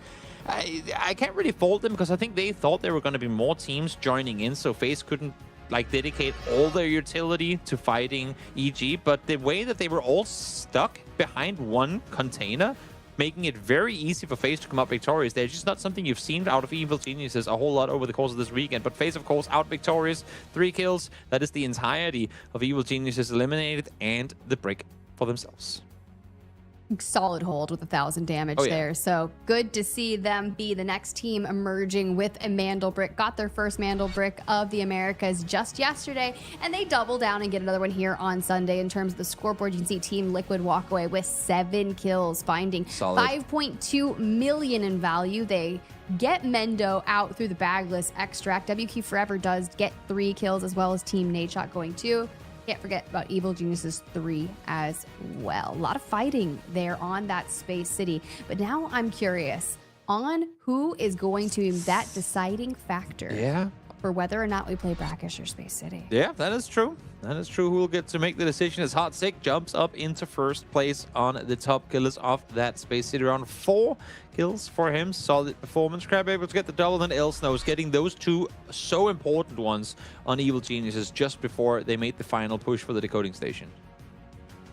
Q: I can't really fault them because I think they thought there were going to be more teams joining in, so FaZe couldn't like dedicate all their utility to fighting EG. But the way that they were all stuck behind one container, making it very easy for FaZe to come out victorious. They're just not something you've seen out of Evil Geniuses a whole lot over the course of this weekend. But FaZe, of course, out victorious. 3 kills. That is the entirety of Evil Geniuses eliminated and the break for themselves.
R: Solid hold with 1,000 damage there. So good to see them be the next team emerging with a Mandel Brick. Got their first Mandel Brick of the Americas just yesterday, and they double down and get another one here on Sunday. In terms of the scoreboard, you can see Team Liquid walk away with 7 kills, finding 5.2 million in value. They get Mendo out through the bagless extract. WQ Forever does get 3 kills, as well as Team Nadeshot going 2. Can't forget about Evil Geniuses 3 as well. A lot of fighting there on that Space City. But now I'm curious on who is going to be that deciding factor for whether or not we play Brakkesh or Space City.
Q: Yeah, that is true. That is true. Who will get to make the decision as Hot Sick jumps up into first place on the top killers of that Space City round. 4 kills for him. Solid performance. Crab able to get the double, then Elsnow's getting those 2 so important ones on Evil Geniuses just before they made the final push for the decoding station.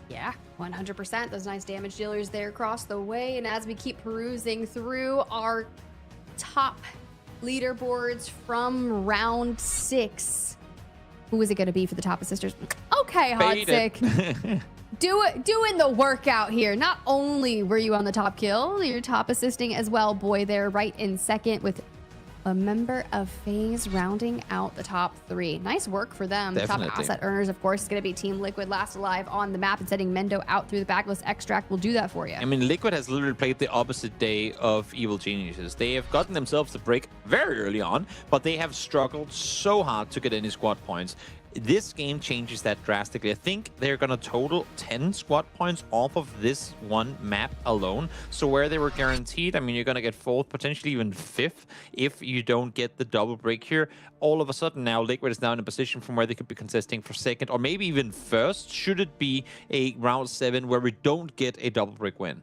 R: Yeah, 100%. Those nice damage dealers there across the way. And as we keep perusing through our top leaderboards from round 6, who is it going to be for the top assisters? Okay, Hot Sick. Doing the workout here. Not only were you on the top kill, you're top assisting as well. Boy, there right in second with a member of FaZe rounding out the top 3. Nice work for them.
Q: Definitely.
R: Top asset earners, of course, is going to be Team Liquid, last alive on the map, and sending Mendo out through the backless extract will do that for you.
Q: I mean, Liquid has literally played the opposite day of Evil Geniuses. They have gotten themselves the break very early on, but they have struggled so hard to get any squad points. This game changes that drastically. I think they're going to total 10 squad points off of this one map alone. So where they were guaranteed, I mean, you're going to get 4th, potentially even 5th if you don't get the double break here. All of a sudden now, Liquid is now in a position from where they could be contesting for 2nd or maybe even 1st, should it be a round 7 where we don't get a double break win.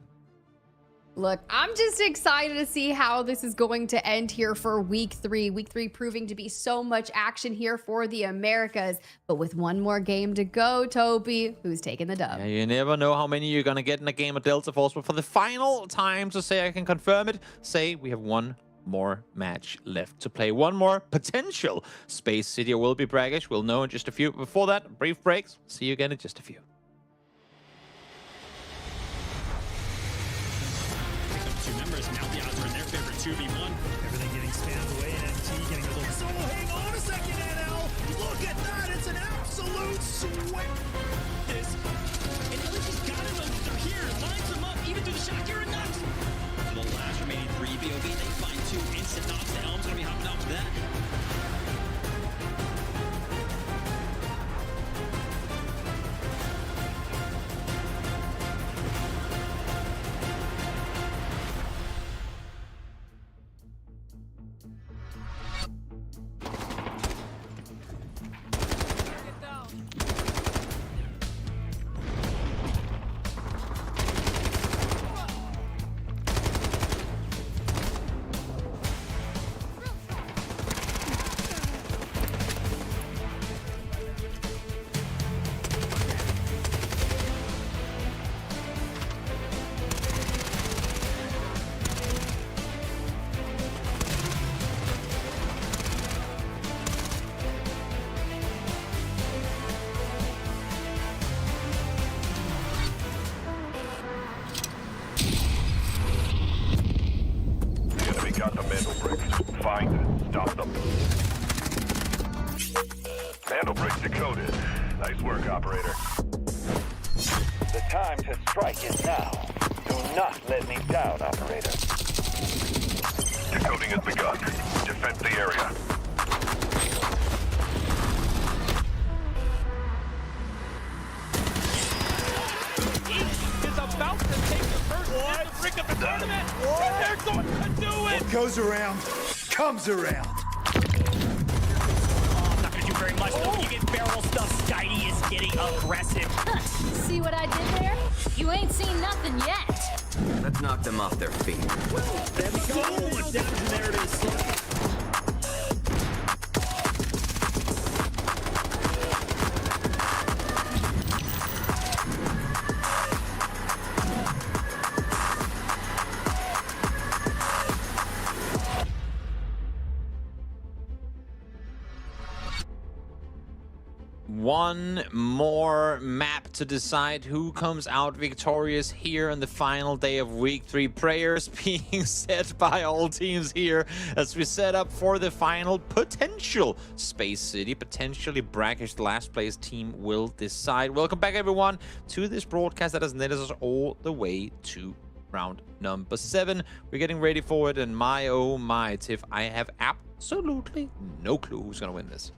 R: Look, I'm just excited to see how this is going to end here for week 3. Week 3 proving to be so much action here for the Americas. But with one more game to go, Toby, who's taking the dub?
Q: Yeah, you never know how many you're going to get in a game of Delta Force. But for the final time to say I can confirm it, say we have one more match left to play. One more potential Space City will be Brakkesh. We'll know in just a few. Before that, brief breaks. See you again in just a few.
B: Members, now the odds are in their favor, 2v1.
F: Everything getting spammed away, and NT getting a little solo. Hang on a second, NL. Look at that. It's an absolute sweat.
B: This. And LG's gotta know that they're here. Lines them up, even through the shot. You're nuts. The last remaining 3 BOV, they find 2 instant knocks. The Elm's gonna be hopping out for that.
A: Bridge decoded. Nice work, operator.
N: The time to strike is now. Do not let me down, operator.
A: Decoding has begun. Defend the area.
M: Is about to take the first hit to bring up the tournament. And they're going to do it.
K: What goes around comes around.
B: I'm not gonna do very much. Though. You get barrel stuff. Skydie is getting aggressive.
G: See what I did there? You ain't seen nothing yet.
P: Let's knock them off their feet.
B: There we go. Damage, and there it is.
Q: One more map to decide who comes out victorious here on the final day of week 3. Prayers being said by all teams here as we set up for the final potential Space City. Potentially Brakkesh, the last place team, will decide. Welcome back, everyone, to this broadcast that has led us all the way to round number 7. We're getting ready for it, and my oh my, Tiff, I have absolutely no clue who's going to win this.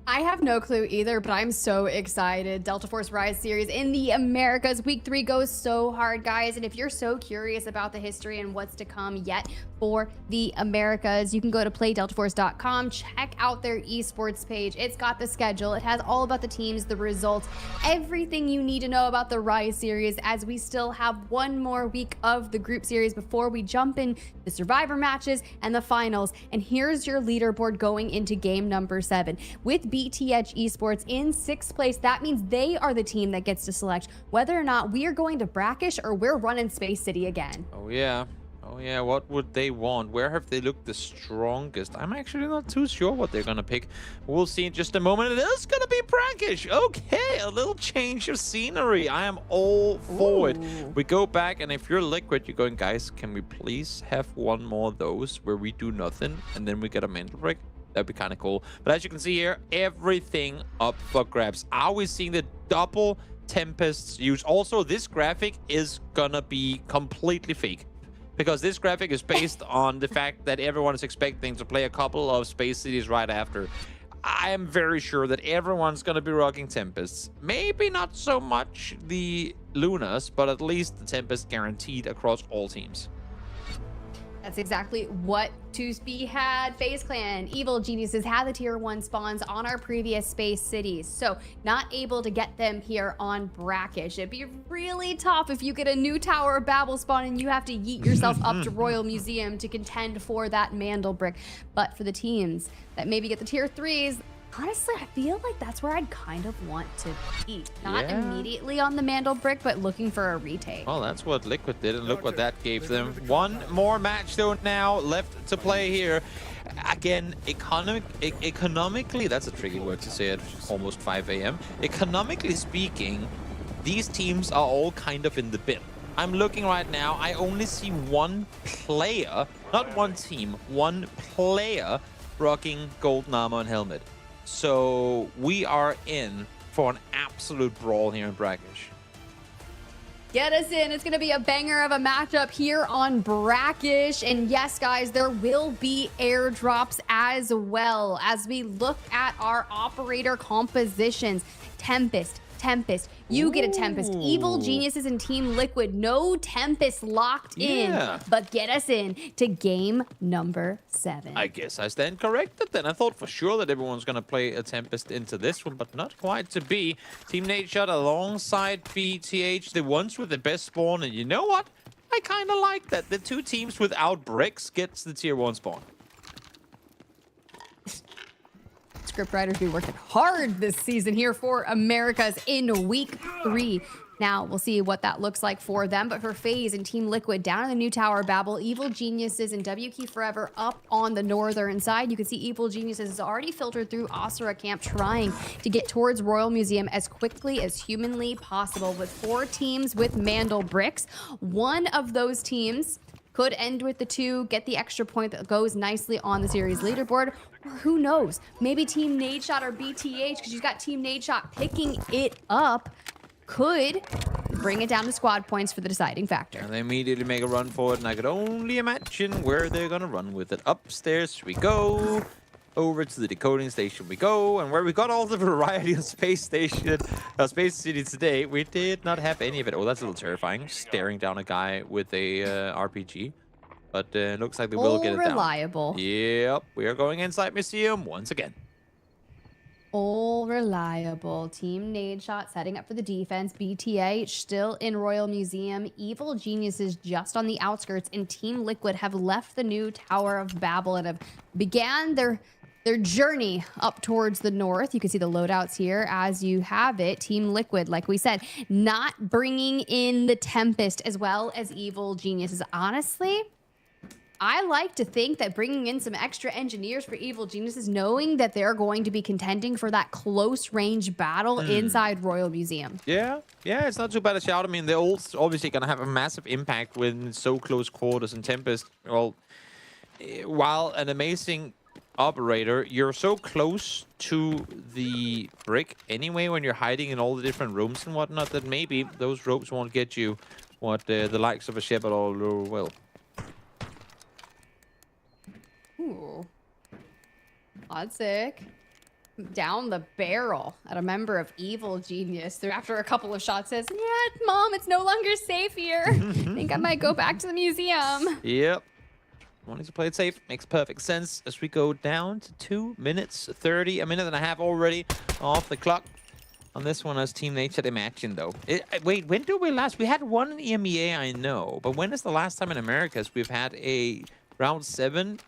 R: I have no clue either, but I'm so excited. Delta Force Rise series in the Americas. Week 3 goes so hard, guys. And if you're so curious about the history and what's to come yet for the Americas, you can go to playdeltaforce.com, check out their eSports page. It's got the schedule. It has all about the teams, the results, everything you need to know about the Rise series, as we still have one more week of the group series before we jump in the survivor matches and the finals. And here's your leaderboard going into game number 7. With BTH Esports in 6th place, that means they are the team that gets to select whether or not we are going to Brakkesh or we're running Space City again.
Q: Oh yeah, what would they want? Where have they looked the strongest? I'm actually not too sure what they're gonna pick. We'll see in just a moment. It is gonna be Brakkesh. Okay, a little change of scenery. I am all for it. We go back, and if you're Liquid, you're going, guys, can we please have one more of those where we do nothing and then we get a mental break? That'd be kind of cool. But as you can see here, everything up for grabs. Are we seeing the double Tempests used? Also, this graphic is gonna be completely fake, because this graphic is based on the fact that everyone is expecting to play a couple of Space Cities right after. I am very sure that everyone's gonna be rocking Tempests. Maybe not so much the Lunas, but at least the Tempest guaranteed across all teams.
R: That's exactly what to be had. FaZe Clan, Evil Geniuses had the tier 1 spawns on our previous Space Cities, so not able to get them here on Brakkesh. It'd be really tough if you get a new Tower of Babel spawn and you have to yeet yourself up to Royal Museum to contend for that Mandel brick. But for the teams that maybe get the tier 3s, honestly, I feel like that's where I'd kind of want to be. Not immediately on the Mandel brick, but looking for a retake.
Q: Well, that's what Liquid did, and look what that gave them. One more match, though, now left to play here. Again, economically, that's a tricky word to say at almost 5 a.m. Economically speaking, these teams are all kind of in the bin. I'm looking right now, I only see one player, not one team, one player rocking golden armor and helmet. So we are in for an absolute brawl here in Brakkesh.
R: Get us in. It's going to be a banger of a matchup here on Brakkesh. And yes, guys, there will be airdrops as well as we look at our operator compositions. Tempest. You get a Tempest. Evil Geniuses and Team Liquid, no Tempest locked in, but get us in to game number 7.
Q: I guess I stand corrected then. I thought for sure that everyone's going to play a Tempest into this one, but not quite to be. Team Nadeshot alongside BTH, the ones with the best spawn, and you know what? I kind of like that. The two teams without bricks gets the tier 1 spawn.
R: Scriptwriters be working hard this season here for Americas in week 3. Now, we'll see what that looks like for them. But for FaZe and Team Liquid down in the new Tower of Babel, Evil Geniuses and WK Forever up on the northern side. You can see Evil Geniuses has already filtered through Asura Camp, trying to get towards Royal Museum as quickly as humanly possible with 4 teams with Mandel bricks. One of those teams could end with the 2, get the extra point that goes nicely on the series leaderboard. Or who knows? Maybe Team Nadeshot or BTH, because you've got Team Nadeshot picking it up, could bring it down to squad points for the deciding factor.
Q: And they immediately make a run for it, and I could only imagine where they're gonna run with it. Upstairs we go. Over to the decoding station we go, and where we got all the variety of Space Station, Space City today, we did not have any of it. Oh, that's a little terrifying, staring down a guy with a RPG. But looks like they will get it down.
R: Reliable.
Q: Yep, we are going inside Museum once again.
R: All reliable. Team Nadeshot setting up for the defense. BTH still in Royal Museum. Evil Geniuses just on the outskirts, and Team Liquid have left the new Tower of Babel and have began their journey up towards the north. You can see the loadouts here as you have it. Team Liquid, like we said, not bringing in the Tempest as well as Evil Geniuses. Honestly, I like to think that bringing in some extra engineers for Evil Geniuses, knowing that they're going to be contending for that close range battle inside Royal Museum.
Q: Yeah, it's not too bad a shout. I mean, they're all obviously going to have a massive impact when so close quarters, and Tempest, well, while an amazing operator, you're so close to the brick anyway when you're hiding in all the different rooms and whatnot that maybe those ropes won't get you what the likes of a Shepard or Lure will.
R: Ooh. That's sick. Down the barrel at a member of Evil Genius. After a couple of shots says, yeah, Mom, it's no longer safe here. I think I might go back to the museum.
Q: Yep. Wanting to play it safe makes perfect sense as we go down to 2 minutes 30, a minute and a half already off the clock on this one as Team Nadeshot Imagine, though. Wait, when did we last? We had one in EMEA, I know, but when is the last time in Americas we've had a round 7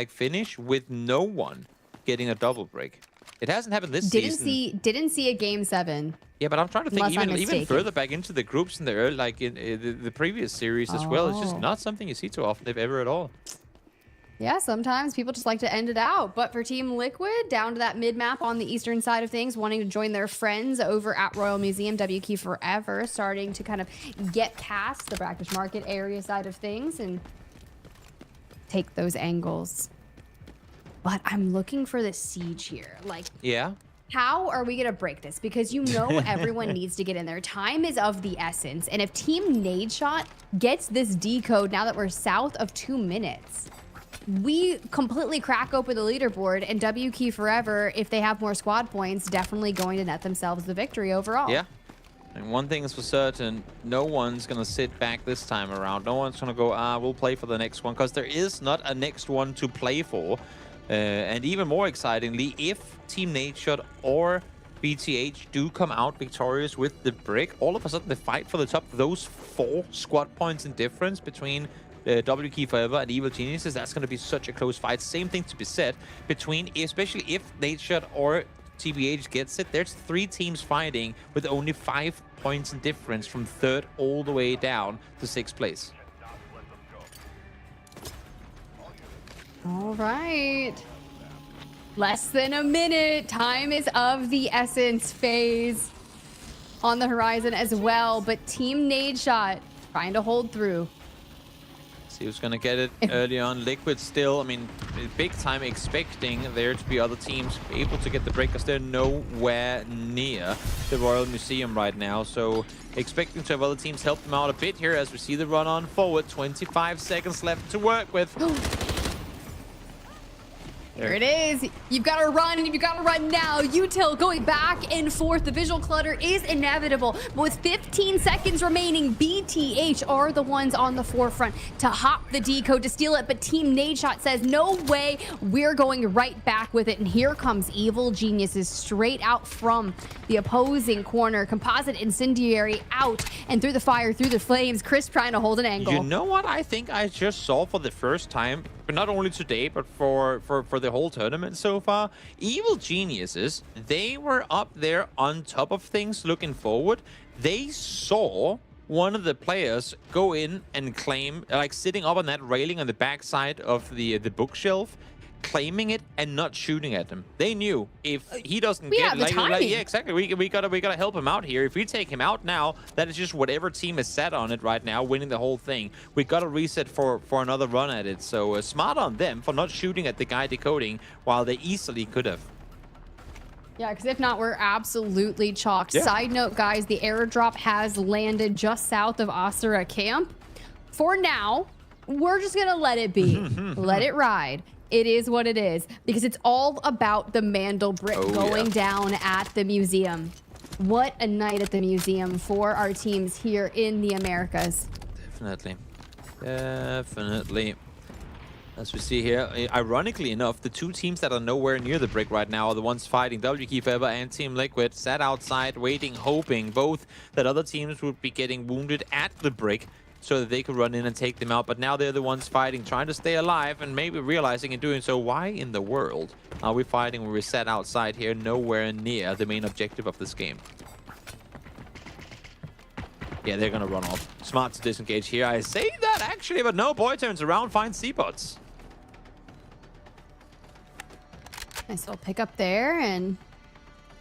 Q: finish with no one getting a double break? It hasn't happened this season.
R: Didn't see a game 7.
Q: Yeah, but I'm trying to think even further back into the groups in the early, like in the previous series as well. It's just not something you see too often, if ever at all.
R: Yeah, sometimes people just like to end it out. But for Team Liquid, down to that mid-map on the eastern side of things, wanting to join their friends over at Royal Museum, WK Forever, starting to kind of get past the Brakkesh Market area side of things and take those angles. But I'm looking for the siege here. Like,
Q: yeah.
R: How are we going to break this? Because you know everyone needs to get in there. Time is of the essence. And if Team Nadeshot gets this decode now that we're south of 2 minutes, we completely crack open the leaderboard, and WK Forever, if they have more squad points, definitely going to net themselves the victory overall.
Q: Yeah. And one thing is for certain, no one's going to sit back this time around. No one's going to go, we'll play for the next one, because there is not a next one to play for. And even more excitingly, if Team Nadeshot or BTH do come out victorious with the brick, all of a sudden the fight for the top, those 4 squad points in difference between WK Forever and Evil Geniuses, that's going to be such a close fight. Same thing to be said between, especially if Nadeshot or TBH gets it, there's 3 teams fighting with only 5 points in difference from 3rd all the way down to 6th place.
R: All right. Less than a minute. Time is of the essence. FaZe on the horizon as well, but Team Nadeshot trying to hold through.
Q: See who's going to get it early on. Liquid still, I mean, big time expecting there to be other teams able to get the break because they're nowhere near the Royal Museum right now. So expecting to have other teams help them out a bit here as we see the run on forward. 25 seconds left to work with.
R: Here it is. You've got to run, and you've got to run now. Util going back and forth. The visual clutter is inevitable. But with 15 seconds remaining, BTH are the ones on the forefront to hop the decode to steal it. But Team Nadeshot says, no way, we're going right back with it. And here comes Evil Geniuses straight out from the opposing corner. Composite Incendiary out and through the fire, through the flames. Chris trying to hold an angle.
Q: You know what I think I just saw for the first time? But not only today, but for the whole tournament so far. Evil Geniuses, they were up there on top of things looking forward. They saw one of the players go in and claim, like sitting up on that railing on the backside of the bookshelf, claiming it and not shooting at him. They knew if he doesn't
R: We
Q: get
R: have the timing.
Q: yeah, exactly. We gotta help him out here. If we take him out now, that is just whatever team is set on it right now, winning the whole thing. We gotta reset for another run at it. So smart on them for not shooting at the guy decoding while they easily could have.
R: Yeah, because if not, we're absolutely chalked.
Q: Yeah.
R: Side note, guys, the airdrop has landed just south of Asura camp. For now, we're just gonna let it be. Let it ride. It is what it is, because it's all about the Mandel brick going down at the museum. What a night at the museum for our teams here in the Americas.
Q: Definitely. Definitely. As we see here, ironically enough, the two teams that are nowhere near the brick right now are the ones fighting. WK Forever and Team Liquid sat outside waiting, hoping both that other teams would be getting wounded at the brick so that they could run in and take them out. But now they're the ones fighting, trying to stay alive, and maybe realizing in doing so, why in the world are we fighting when we're sat outside here, nowhere near the main objective of this game? Yeah, they're gonna run off. Smart to disengage here. I say that actually, but no, boy turns around, finds C-bots.
R: Nice little pick up there, and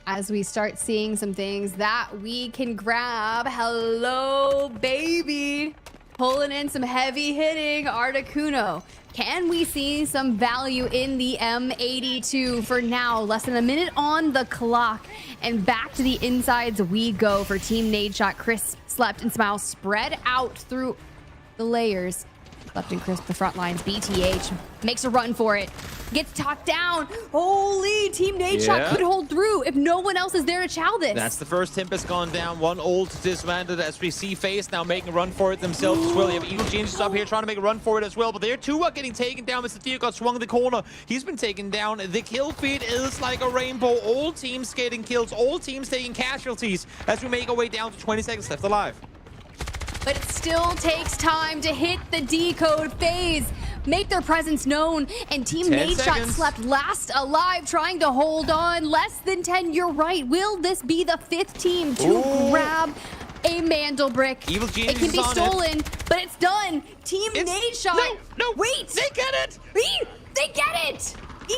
R: as we start seeing some things that we can grab, hello, baby. Pulling in some heavy hitting, Articuno. Can we see some value in the M82 for now? Less than a minute on the clock. And back to the insides we go for Team Nadeshot. Chris, Slept, and Smile spread out through the layers. Slept and Chris, the front lines. BTH makes a run for it. Gets talked down. Holy, Team Nadeshot could hold through if no one else is there to chow this.
Q: That's the first Tempest gone down. One ult dismantled as we see FaZe now making a run for it themselves as well. You have Evil Genius up here trying to make a run for it as well, but there too are getting taken down. Mr. Theo got swung in the corner. He's been taken down. The kill feed is like a rainbow. All teams getting kills, all teams taking casualties as we make our way down to 20 seconds left alive.
R: But it still takes time to hit the decode phase, make their presence known, and Team Nadeshot Slept last alive, trying to hold on. Less than 10, you're right. Will this be the 5th team to grab a Mandel brick?
Q: Evil Genius
R: it can be
Q: is on
R: stolen, but it's done. Team Nadeshot.
Q: No,
R: wait.
Q: They get it.
R: They get it.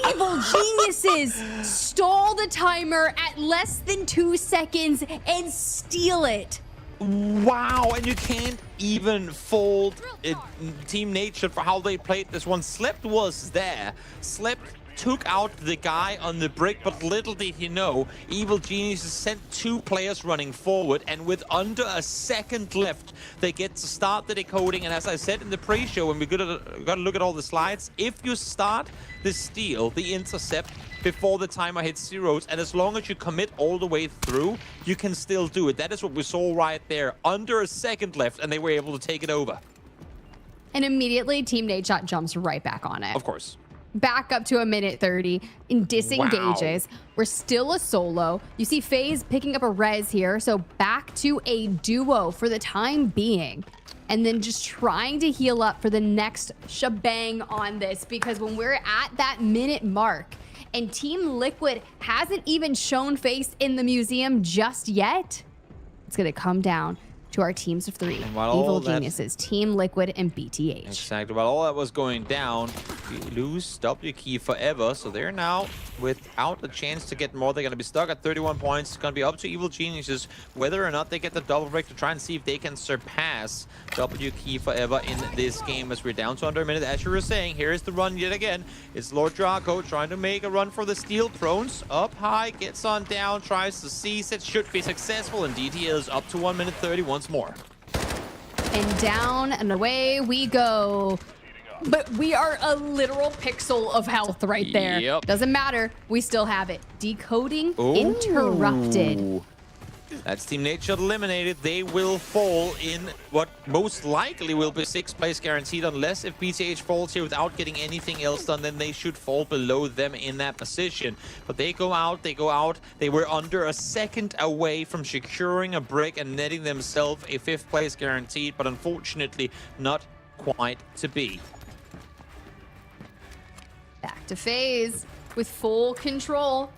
R: Evil Geniuses stall the timer at less than 2 seconds and steal it.
Q: Wow, and you can't even fold Team Nadeshot for how they played this one. Slept was there. Slept took out the guy on the brick, but little did he know, Evil Geniuses sent 2 players running forward, and with under a second left, they get to start the decoding. And as I said in the pre-show, and we gotta look at all the slides, if you start the steal, the intercept, before the timer hits zeros, and as long as you commit all the way through, you can still do it. That is what we saw right there. Under a second left, and they were able to take it over.
R: And immediately, Team Nadeshot jumps right back on it.
Q: Of course.
R: Back up to a minute 30 and disengages.
Q: Wow.
R: We're still a solo. You see FaZe picking up a res here, so back to a duo for the time being. And then just trying to heal up for the next shebang on this, because when we're at that minute mark and Team Liquid hasn't even shown face in the museum just yet, it's gonna come down to our teams of 3. Evil Geniuses, Team Liquid, and BTH.
Q: Exactly. While all that was going down, we lose WK Forever, so they're now without a chance to get more. They're going to be stuck at 31 points. It's going to be up to Evil Geniuses whether or not they get the double break to try and see if they can surpass WK Forever in this game, as we're down to under a minute. As you were saying, here is the run yet again. It's Lord Draco trying to make a run for the steal. Prones up high, gets on down, tries to seize it, should be successful. Indeed, he is up to 1 minute 30 once more.
R: And down and away we go. But we are a literal pixel of health right there.
Q: Yep.
R: Doesn't matter. We still have it. Decoding interrupted.
Q: That's Team Nadeshot eliminated. They will fall in what most likely will be 6th place guaranteed, unless if BTH falls here without getting anything else done, then they should fall below them in that position. But they go out, They were under a second away from securing a brick and netting themselves a 5th place guaranteed, but unfortunately not quite to be.
R: Back to FaZe with full control.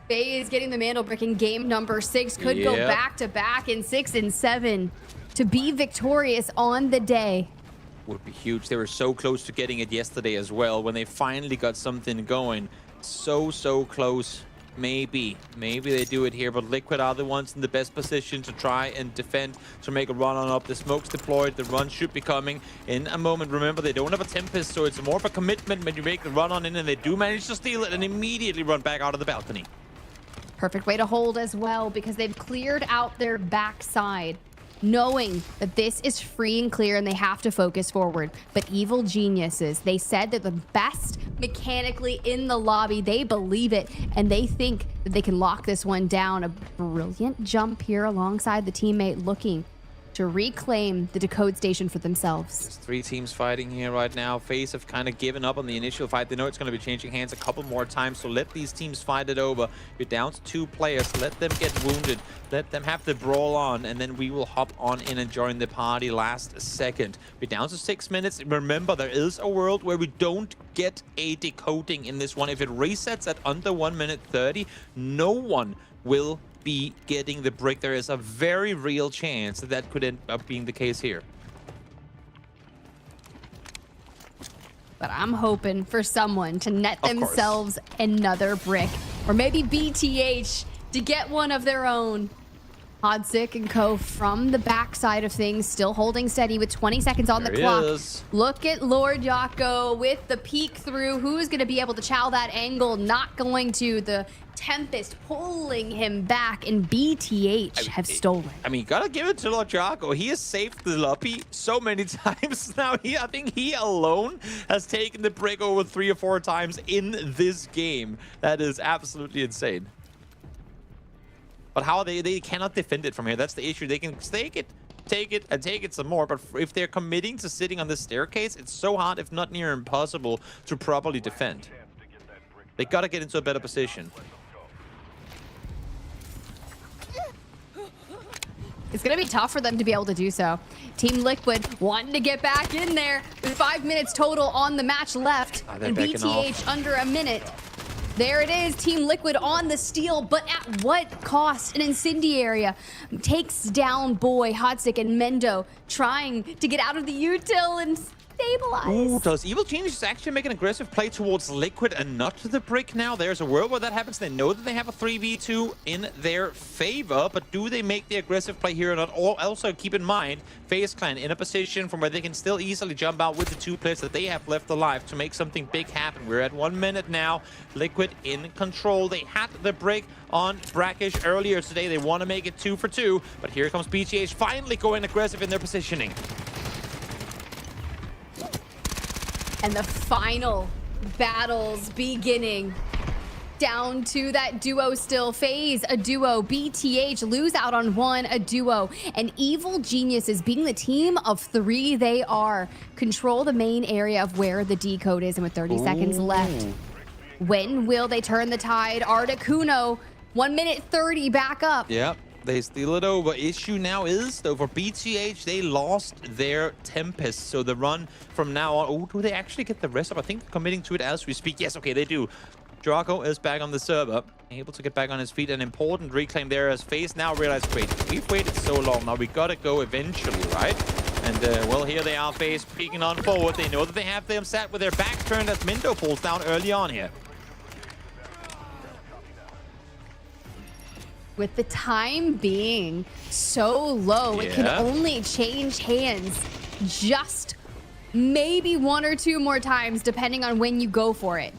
R: FaZe getting the Mandel brick in game number 6. Could go back to back in 6 and 7 to be victorious on the day.
Q: would be huge. They were so close to getting it yesterday as well when they finally got something going. So close. Maybe they do it here, but Liquid are the ones in the best position to try and defend, to make a run on up. The smoke's deployed. The run should be coming in a moment. Remember, they don't have a Tempest, so it's more of a commitment when you make the run on in, and they do manage to steal it and immediately run back out of the balcony.
R: Perfect way to hold as well, because they've cleared out their backside, knowing that this is free and clear and they have to focus forward. But Evil Geniuses, they said that the best mechanically in the lobby, they believe it, and they think that they can lock this one down. A brilliant jump here alongside the teammate, looking to reclaim the decode station for themselves.
Q: There's 3 teams fighting here right now. FaZe have kind of given up on the initial fight. They know it's going to be changing hands a couple more times, so let these teams fight it over. You're down to 2 players. Let them get wounded. Let them have the brawl on, and then we will hop on in and join the party last second. We're down to 6 minutes. Remember, there is a world where we don't get a decoding in this one. If it resets at under 1 minute 30, no one will be getting the brick. There is a very real chance that that could end up being the case here.
R: But I'm hoping for someone to net themselves another brick, or maybe BTH to get one of their own. Hodzik and Co from the backside of things, still holding steady with 20 seconds on the clock. Look at Lord Yako with the peek through. Who's going to be able to chow that angle? Not going to. The Tempest pulling him back, and BTH have stolen.
Q: I mean, gotta give it to Lord Yako. He has saved the lobby so many times now. I think he alone has taken the brick over 3 or 4 times in this game. That is absolutely insane. But how they cannot defend it from here. That's the issue. They can take it some more, but if they're committing to sitting on this staircase, it's so hard, if not near impossible, to properly defend. They gotta get into a better position.
R: It's going to be tough for them to be able to do so. Team Liquid wanting to get back in there with 5 minutes total on the match left, and BTH under a minute. There it is, Team Liquid on the steal, but at what cost? An incendiary takes down Boy, Hodzik, and Mendo, trying to get out of the util and stabilize.
Q: Ooh, does Evil Genius actually make an aggressive play towards Liquid and not to the brick now? There's a world where that happens. They know that they have a 3v2 in their favor, but do they make the aggressive play here or not? Also, keep in mind, FaZe Clan in a position from where they can still easily jump out with the 2 players that they have left alive to make something big happen. We're at 1 minute now. Liquid in control. They had the brick on Brakkesh earlier today. They want to make it 2 for 2, but here comes BTH finally going aggressive in their positioning.
R: And the final battles beginning. Down to that duo still. FaZe, a duo. BTH lose out on 1, a duo. And Evil Geniuses, being the team of 3 they are, control the main area of where the decode is. And with 30 seconds left, when will they turn the tide? Articuno, 1 minute 30 back up.
Q: Yep. They steal it over. Issue now is, though, for BTH, they lost their Tempest. So the run from now on... Oh, do they actually get the rest up? I think they're committing to it as we speak. Yes, okay, they do. Draco is back on the server, able to get back on his feet. An important reclaim there as FaZe now realize, wait, we've waited so long. Now we gotta go eventually, right? And, well, here they are, FaZe peeking on forward. They know that they have them sat with their back turned as Mindo pulls down early on here.
R: With the time being so low, it can only change hands just maybe 1 or 2 more times, depending on when you go for it.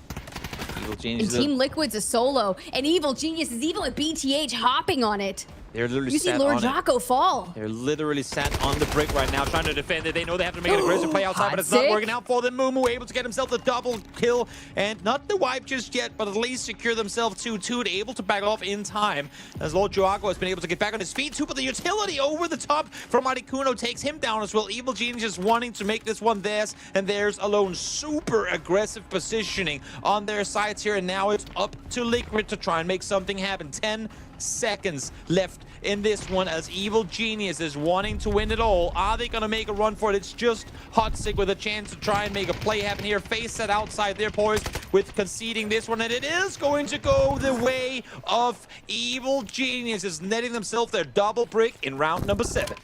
R: And Team Liquid's a solo, and Evil Genius is even with BTH hopping on it.
Q: They're literally
R: you see Lord Jocko fall.
Q: They're literally sat on the brick right now, trying to defend it. They know they have to make an aggressive play outside, but it's not working out for them. Mumu able to get himself the double kill, and not the wipe just yet, but at least secure themselves 2-2, able to back off in time, as Lord Jocko has been able to get back on his feet too, but the utility over the top from Articuno takes him down as well. Evil Genius just wanting to make this one theirs, and theirs alone. Super aggressive positioning on their sides here, and now it's up to Liquid to try and make something happen. 10 seconds left in this one as Evil Genius is wanting to win it all. Are they going to make a run for it? It's just Hodzik with a chance to try and make a play happen here. FaZe set outside their poised with conceding this one, and it is going to go the way of Evil Genius, is netting themselves their double brick in round number 7.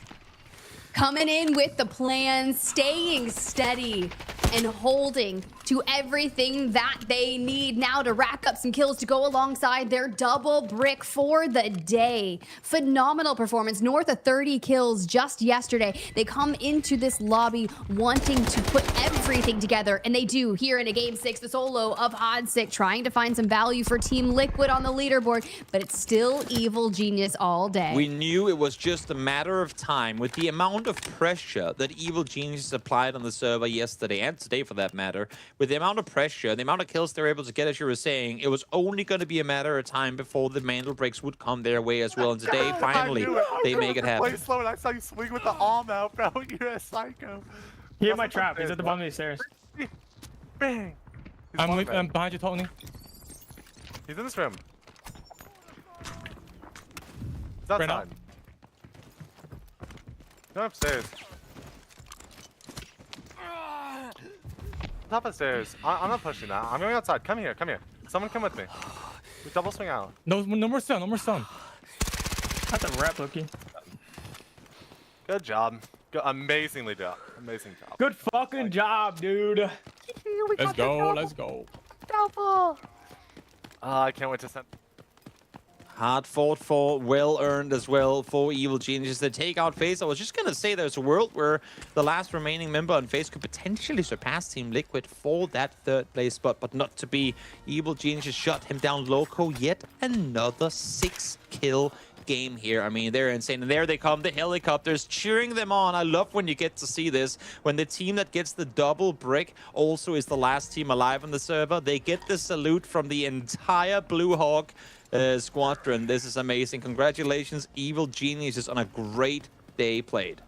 R: coming in with the plan, staying steady and holding to everything that they need now to rack up some kills to go alongside their double brick for the day. Phenomenal performance, north of 30 kills just yesterday. They come into this lobby wanting to put everything together, and they do here in a game 6, the solo of Hodsick trying to find some value for Team Liquid on the leaderboard, but it's still Evil Genius all day.
Q: We knew it was just a matter of time with the amount of pressure that Evil Genius applied on the server yesterday and today for that matter. With the amount of pressure, the amount of kills they were able to get, as you were saying, it was only going to be a matter of time before the mantle breaks would come their way as well. And today, finally, they make it happen.
D: Slow, and I saw you swing with the arm out, bro. You're a psycho.
I: He hit my trap. He's at the bottom of the stairs.
D: Bang.
V: I'm behind you, Tony.
D: He's in this room. He's outside. Go upstairs. Top of stairs. I'm not pushing that. I'm going outside. Come here. Come here. Someone come with me. We double swing out.
V: No more stun. No more stun.
I: That's a rep, Loki.
D: Good job. Amazingly job. Amazing job.
I: Good fucking job, dude.
V: Let's go. Let's go.
D: Double. I can't wait to send.
Q: Hard fought for, well earned as well for Evil Genius to take out FaZe. I was just going to say there's a world where the last remaining member on FaZe could potentially surpass Team Liquid for that third place spot, but not to be. Evil Genius shut him down loco. Yet another 6-kill game here. I mean, they're insane. And there they come, the helicopters cheering them on. I love when you get to see this. When the team that gets the double brick also is the last team alive on the server, they get the salute from the entire Blue Hawk squadron. This is amazing. Congratulations, Evil Geniuses, on a great day played.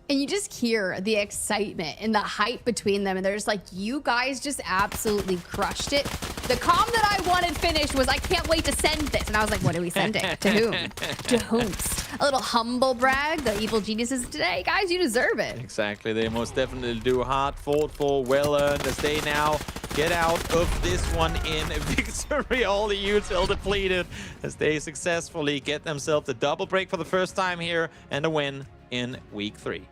R: And you just hear the excitement and the hype between them, and they're just like, you guys just absolutely crushed it. The comm that I wanted finished was, I can't wait to send this. And I was like, what are we sending? To whom? To whom's? A little humble brag. The Evil Geniuses today. Guys, you deserve it.
Q: Exactly. They most definitely do. Hard fought for, well earned, as they now get out of this one in victory. All the util depleted as they successfully get themselves a double break for the first time here and a win in week 3.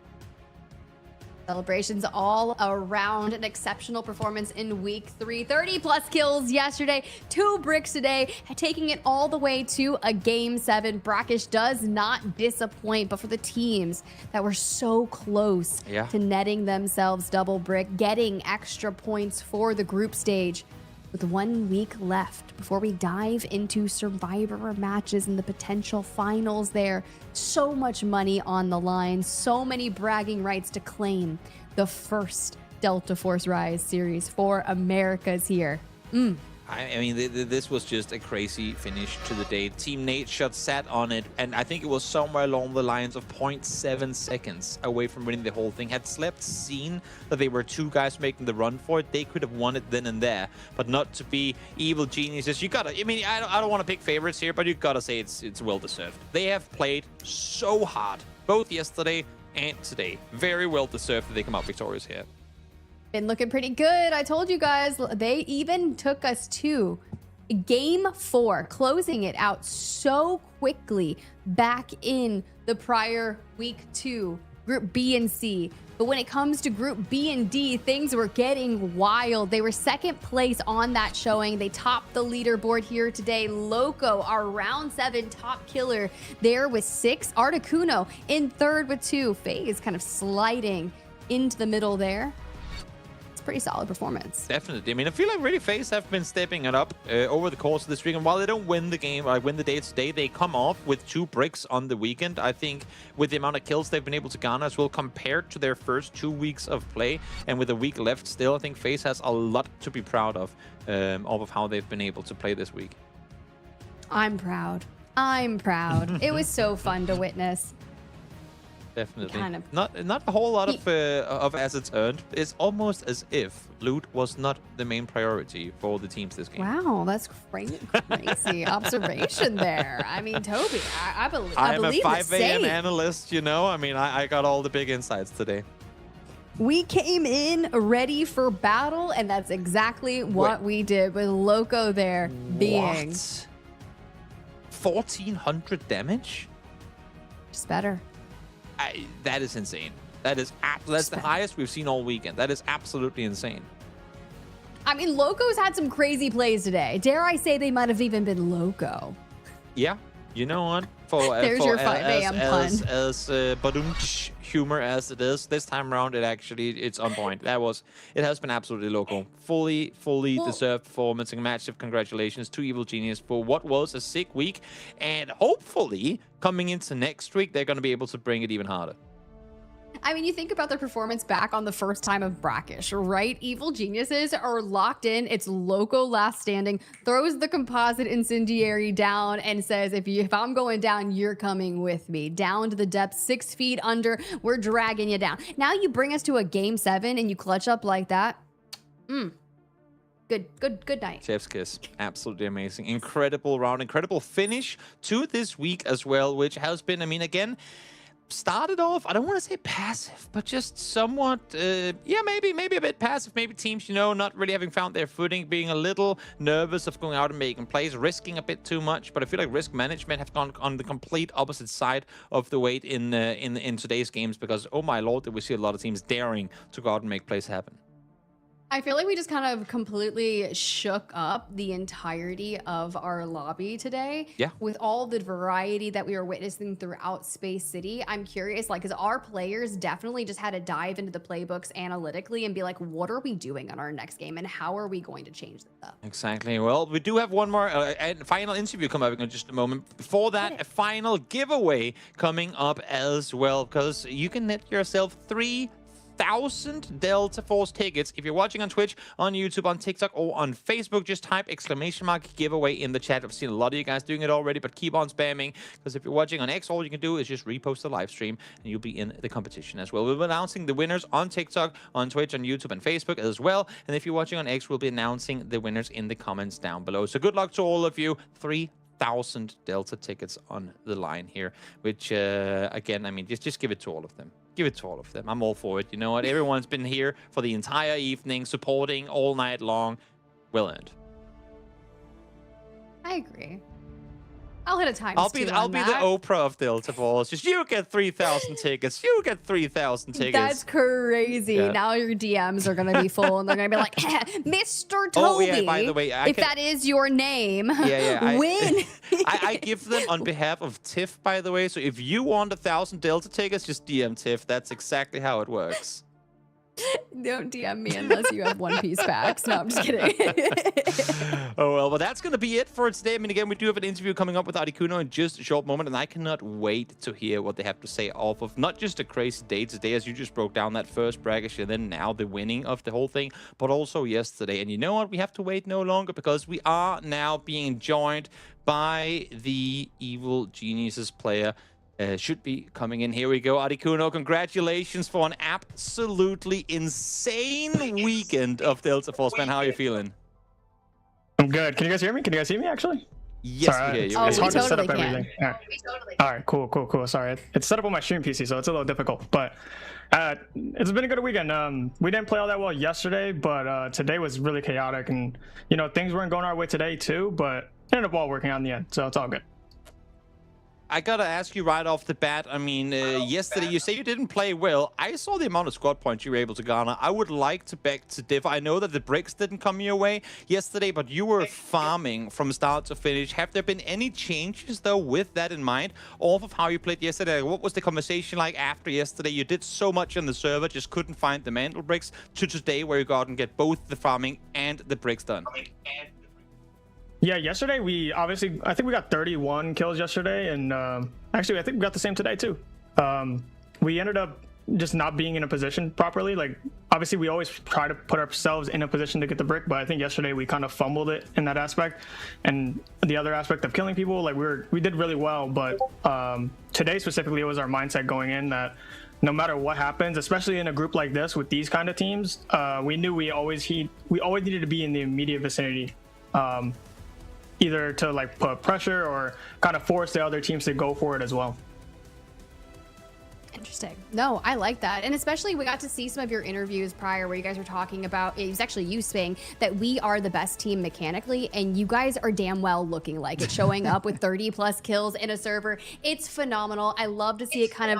R: Celebrations all around. An exceptional performance in week 3. 30+ kills yesterday, 2 bricks today, taking it all the way to a game 7. Brakkesh does not disappoint, but for the teams that were so close to netting themselves double brick, getting extra points for the group stage, with 1 week left before we dive into Survivor matches and the potential finals there. So much money on the line, so many bragging rights to claim the first Delta Force Rise series for Americas here.
Q: I mean, this was just a crazy finish to the day. Team Nadeshot sat on it, and I think it was somewhere along the lines of 0.7 seconds away from winning the whole thing. Had Slept seen that they were 2 guys making the run for it, they could have won it then and there. But not to be Evil Geniuses. You gotta, I mean, I don't want to pick favorites here, but you gotta say it's well deserved. They have played so hard, both yesterday and today. Very well deserved that they come out victorious here.
R: Been looking pretty good. I told you guys, they even took us to game 4, closing it out so quickly back in the prior week 2, group B and C. But when it comes to group B and D, things were getting wild. They were 2nd place on that showing. They topped the leaderboard here today. Loco, our round 7 top killer, there with 6. Articuno in 3rd with 2. FaZe kind of sliding into the middle there. Pretty solid performance.
Q: Definitely. I mean, I feel like really FaZe have been stepping it up over the course of this week. And while they don't win the game, win the day today, they come off with 2 bricks on the weekend. I think with the amount of kills they've been able to garner as well compared to their first 2 weeks of play, and with a week left still, I think FaZe has a lot to be proud of how they've been able to play this week.
R: I'm proud. I'm proud. It was so fun to witness.
Q: Definitely.
R: Kind of.
Q: Not a whole lot of assets earned. It's almost as if loot was not the main priority for the teams this game.
R: Wow, that's crazy observation there. I mean, Toby, I believe
Q: I'm a 5
R: the
Q: a.m.
R: same.
Q: analyst, you know? I mean, I got all the big insights today.
R: We came in ready for battle, and that's exactly what we did with Loco there being.
Q: What? 1,400 damage?
R: Just better.
Q: That is insane. That's the highest we've seen all weekend. That is absolutely insane.
R: I mean, Loco's had some crazy plays today. Dare I say they might have even been Loco.
Q: Yeah, you know what?
R: There's your 5 a.m. pun.
Q: As badumch humor as it is, this time around it's on point. It has been absolutely Loco. Fully deserved performance and massive congratulations to Evil Genius for what was a sick week. And hopefully, coming into next week, they're going to be able to bring it even harder.
R: I mean, you think about their performance back on the first time of Brakkesh, right? Evil Geniuses are locked in. It's Loco last standing, throws the composite incendiary down and says, if I'm going down, you're coming with me. Down to the depths, 6 feet under, we're dragging you down. Now you bring us to a game 7 and you clutch up like that. Good night.
Q: Chef's kiss. Absolutely amazing. Incredible round, incredible finish to this week as well, which has been, I mean, again, started off, I don't want to say passive, but just somewhat, maybe a bit passive. Maybe teams, not really having found their footing, being a little nervous of going out and making plays, risking a bit too much. But I feel like risk management have gone on the complete opposite side of the weight in today's games, because, oh my lord, did we see a lot of teams daring to go out and make plays happen.
R: I feel like we just kind of completely shook up the entirety of our lobby today.
Q: Yeah.
R: With all the variety that we were witnessing throughout Space City. I'm curious, because our players definitely just had to dive into the playbooks analytically and be like, what are we doing on our next game and how are we going to change this up?
Q: Exactly. Well, we do have one more final interview coming up in just a moment. Before that, a final giveaway coming up as well, because you can net yourself 3,000 Delta Force tickets. If you're watching on Twitch, on YouTube, on TikTok, or on Facebook, just type !giveaway in the chat. I've seen a lot of you guys doing it already, but keep on spamming, because if you're watching on X, all you can do is just repost the live stream and you'll be in the competition as well. We'll be announcing the winners on TikTok, on Twitch, on YouTube, and Facebook as well. And if you're watching on X, we'll be announcing the winners in the comments down below. So good luck to all of you. 3,000 Delta tickets on the line here, which again, I mean, just give it to all of them. Give it to all of them. I'm all for it. You know what? Everyone's been here for the entire evening, supporting all night long. Well earned.
R: I agree. I'll hit a times
Q: I'll be the Oprah of Delta Force. Just you get 3,000 tickets. You get 3,000 tickets.
R: That's crazy.
Q: Yeah.
R: Now your DMs are going to be full and they're going to be like, Mr. Toby,
Q: Oh, yeah, by the way,
R: if that is your name,
Q: Yeah,
R: win.
Q: I give them on behalf of Tiff, by the way. So if you want 1,000 Delta tickets, just DM Tiff. That's exactly how it works.
R: Don't DM me unless you have One Piece packs. No, I'm just kidding.
Q: Oh, well, but that's going to be it for today. I mean, again, we do have an interview coming up with Articuno in just a short moment, and I cannot wait to hear what they have to say off of not just a crazy day today, as you just broke down that first Brakkesh, and then now the winning of the whole thing, but also yesterday. And you know what? We have to wait no longer, because we are now being joined by the Evil Geniuses player. Should be coming in. Here we go, Articuno. Congratulations for an absolutely insane weekend of Delta Force, man. How are you feeling?
I: I'm good. Can you guys hear me? Can you guys see me, actually?
Q: Yes,
I: Sorry,
Q: we hear you.
I: It's hard to set up
R: totally
I: everything. All right, cool. Sorry. It's set up on my stream PC, so it's a little difficult. But it's been a good weekend. We didn't play all that well yesterday, but today was really chaotic. And, things weren't going our way today, too. But it ended up all working out in the end, so it's all good.
Q: I gotta ask you right off the bat. I mean, yesterday you say you didn't play well. I saw the amount of squad points you were able to garner. I would like to beg to differ. I know that the bricks didn't come your way yesterday, but you were farming from start to finish. Have there been any changes, though, with that in mind, off of how you played yesterday? What was the conversation like after yesterday? You did so much on the server, just couldn't find the mantle bricks, to today where you got and get both the farming and the bricks done.
I: Yeah, yesterday I think we got 31 kills yesterday, and actually I think we got the same today too. We ended up just not being in a position properly. Like, obviously we always try to put ourselves in a position to get the brick, but I think yesterday we kind of fumbled it in that aspect. And the other aspect of killing people, like we did really well, but today specifically it was our mindset going in that no matter what happens, especially in a group like this with these kind of teams, we knew we always needed to be in the immediate vicinity. Either to like put pressure or kind of force the other teams to go for it as well.
R: Interesting. No, I like that. And especially we got to see some of your interviews prior where you guys were talking about, it was actually you saying that we are the best team mechanically, and you guys are damn well looking like it, showing up with 30 plus kills in a server. It's phenomenal. I love to see it kind of,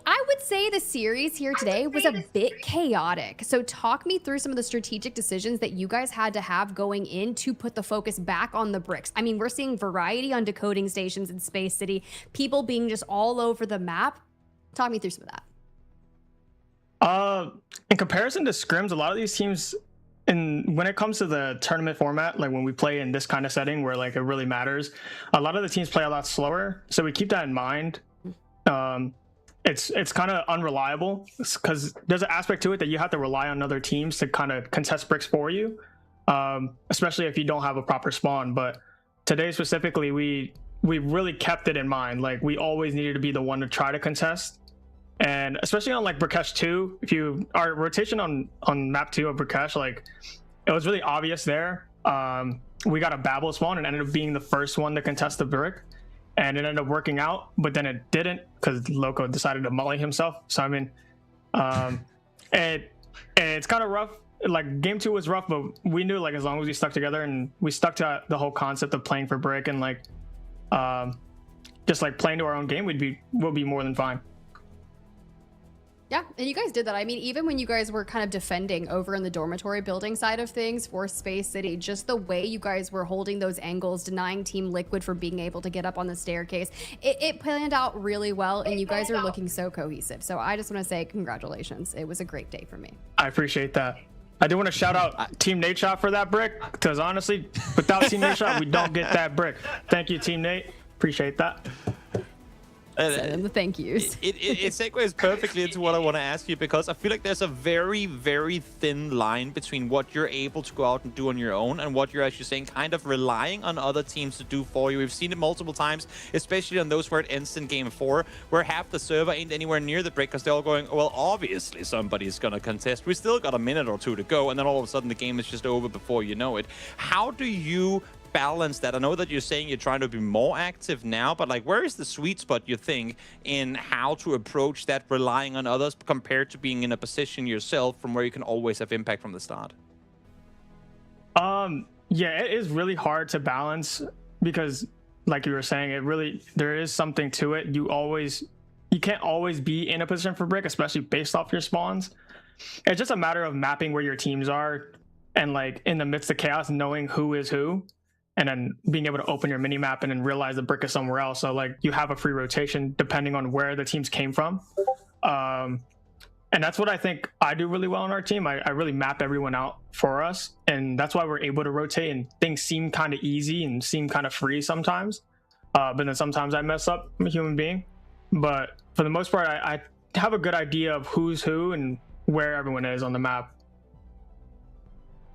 R: I would say the series here today was a bit chaotic. So talk me through some of the strategic decisions that you guys had to have going in to put the focus back on the bricks. I mean, we're seeing variety on decoding stations in Space City, people being just all over the map. Talk me through some of that.
I: In comparison to scrims, a lot of these teams, when it comes to the tournament format, like when we play in this kind of setting where like it really matters, a lot of the teams play a lot slower. So we keep that in mind. It's kind of unreliable because there's an aspect to it that you have to rely on other teams to kind of contest bricks for you, especially if you don't have a proper spawn. But today specifically, we really kept it in mind. Like we always needed to be the one to try to contest. And especially on like Brakkesh 2, our rotation on map 2 of Brakkesh, like it was really obvious there. We got a Babel spawn and ended up being the first one to contest the brick, and it ended up working out, but then it didn't because Loco decided to mully himself. So I mean, it's kind of rough. Like game 2 was rough, but we knew like as long as we stuck together and we stuck to the whole concept of playing for brick and like just like playing to our own game, we'll be more than fine.
R: Yeah, and you guys did that. I mean, even when you guys were kind of defending over in the dormitory building side of things for Space City, just the way you guys were holding those angles, denying Team Liquid for being able to get up on the staircase, it planned out really well, and you guys are looking so cohesive. So I just want to say congratulations. It was a great day for me.
I: I appreciate that. I do want to shout out Team Nadeshot for that brick, because honestly, without Team Nadeshot, we don't get that brick. Thank you, Team Nate. Appreciate that.
R: Send them the thank yous.
Q: It segues perfectly into what I want to ask you, because I feel like there's a very, very thin line between what you're able to go out and do on your own and what you're actually saying, kind of relying on other teams to do for you. We've seen it multiple times, especially on those where it ends in game 4, where half the server ain't anywhere near the break because they're all going, well, obviously somebody's going to contest. We still got a minute or two to go, and then all of a sudden the game is just over before you know it. How do you balance that? I know that you're saying you're trying to be more active now, but like, where is the sweet spot, you think, in how to approach that, relying on others compared to being in a position yourself from where you can always have impact from the start?
I: Yeah, it is really hard to balance because, like you were saying, there is something to it. You can't always be in a position for brick, especially based off your spawns. It's just a matter of mapping where your teams are and like in the midst of chaos, knowing who is who, and then being able to open your mini map and then realize the brick is somewhere else. So like you have a free rotation depending on where the teams came from. And that's what I think I do really well on our team. I really map everyone out for us. And that's why we're able to rotate and things seem kind of easy and seem kind of free sometimes. But then sometimes I mess up. I'm a human being. But for the most part, I have a good idea of who's who and where everyone is on the map.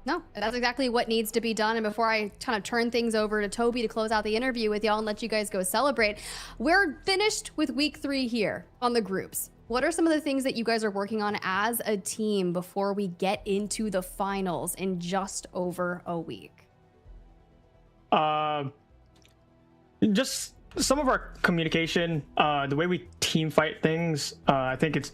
R: No, that's exactly what needs to be done. And before I kind of turn things over to Toby to close out the interview with y'all and let you guys go celebrate, we're finished with week 3 here on the groups. What are some of the things that you guys are working on as a team before we get into the finals in just over a week?
I: Just some of our communication, the way we team fight things. I think it's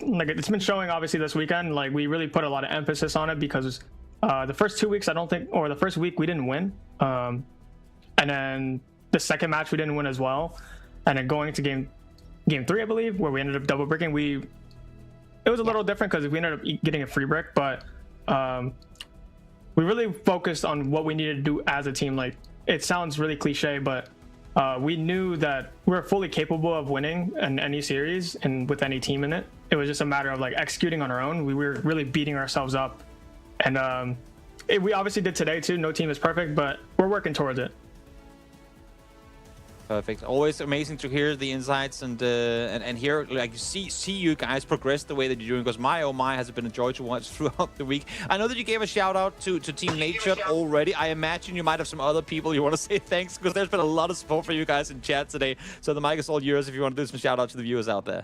I: been showing obviously this weekend. Like we really put a lot of emphasis on it because the first 2 weeks, the first week we didn't win. And then the second match we didn't win as well. And then going into game 3, I believe, where we ended up double bricking, it was a little different because we ended up getting a free brick, but we really focused on what we needed to do as a team. Like it sounds really cliche, but we knew that we're fully capable of winning in any series and with any team in it. It was just a matter of like executing on our own. We were really beating ourselves up. And we obviously did today too. No team is perfect, but we're working towards it.
Q: Perfect. Always amazing to hear the insights and hear, like, see you guys progress the way that you're doing, because my has it been a joy to watch throughout the week. I know that you gave a shout out to Team Nadeshot already. I imagine you might have some other people you want to say thanks, because there's been a lot of support for you guys in chat today. So the mic is all yours if you want to do some shout out to the viewers out there.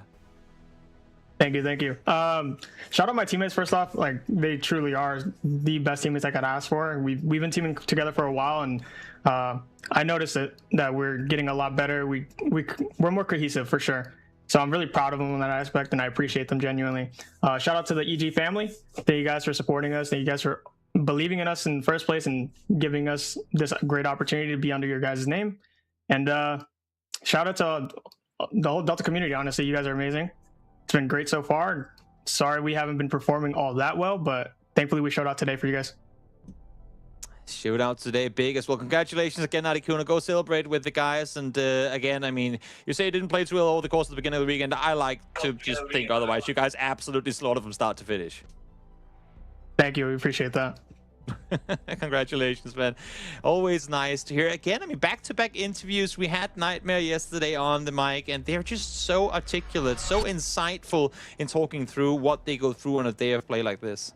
I: Thank you. Shout out my teammates first off. Like they truly are the best teammates I could ask for. We've been teaming together for a while, and I noticed that we're getting a lot better. We're more cohesive for sure. So I'm really proud of them in that aspect, and I appreciate them genuinely. Shout out to the EG family. Thank you guys for supporting us. Thank you guys for believing in us in the first place and giving us this great opportunity to be under your guys' name. And shout out to the whole Delta community. Honestly, you guys are amazing. It's been great so far. Sorry we haven't been performing all that well, but thankfully we showed out today for you guys.
Q: Shootout today, big as well. Congratulations again, Nadeshot. Go celebrate with the guys. And again, I mean, you say you didn't play too well over the course of the beginning of the weekend. I like to just think otherwise. You guys absolutely slaughtered from start to finish.
I: Thank you. We appreciate that.
Q: Congratulations, man. Always nice to hear. Again, I mean, back-to-back interviews. We had Nightmare yesterday on the mic, and they're just so articulate, so insightful in talking through what they go through on a day of play like this.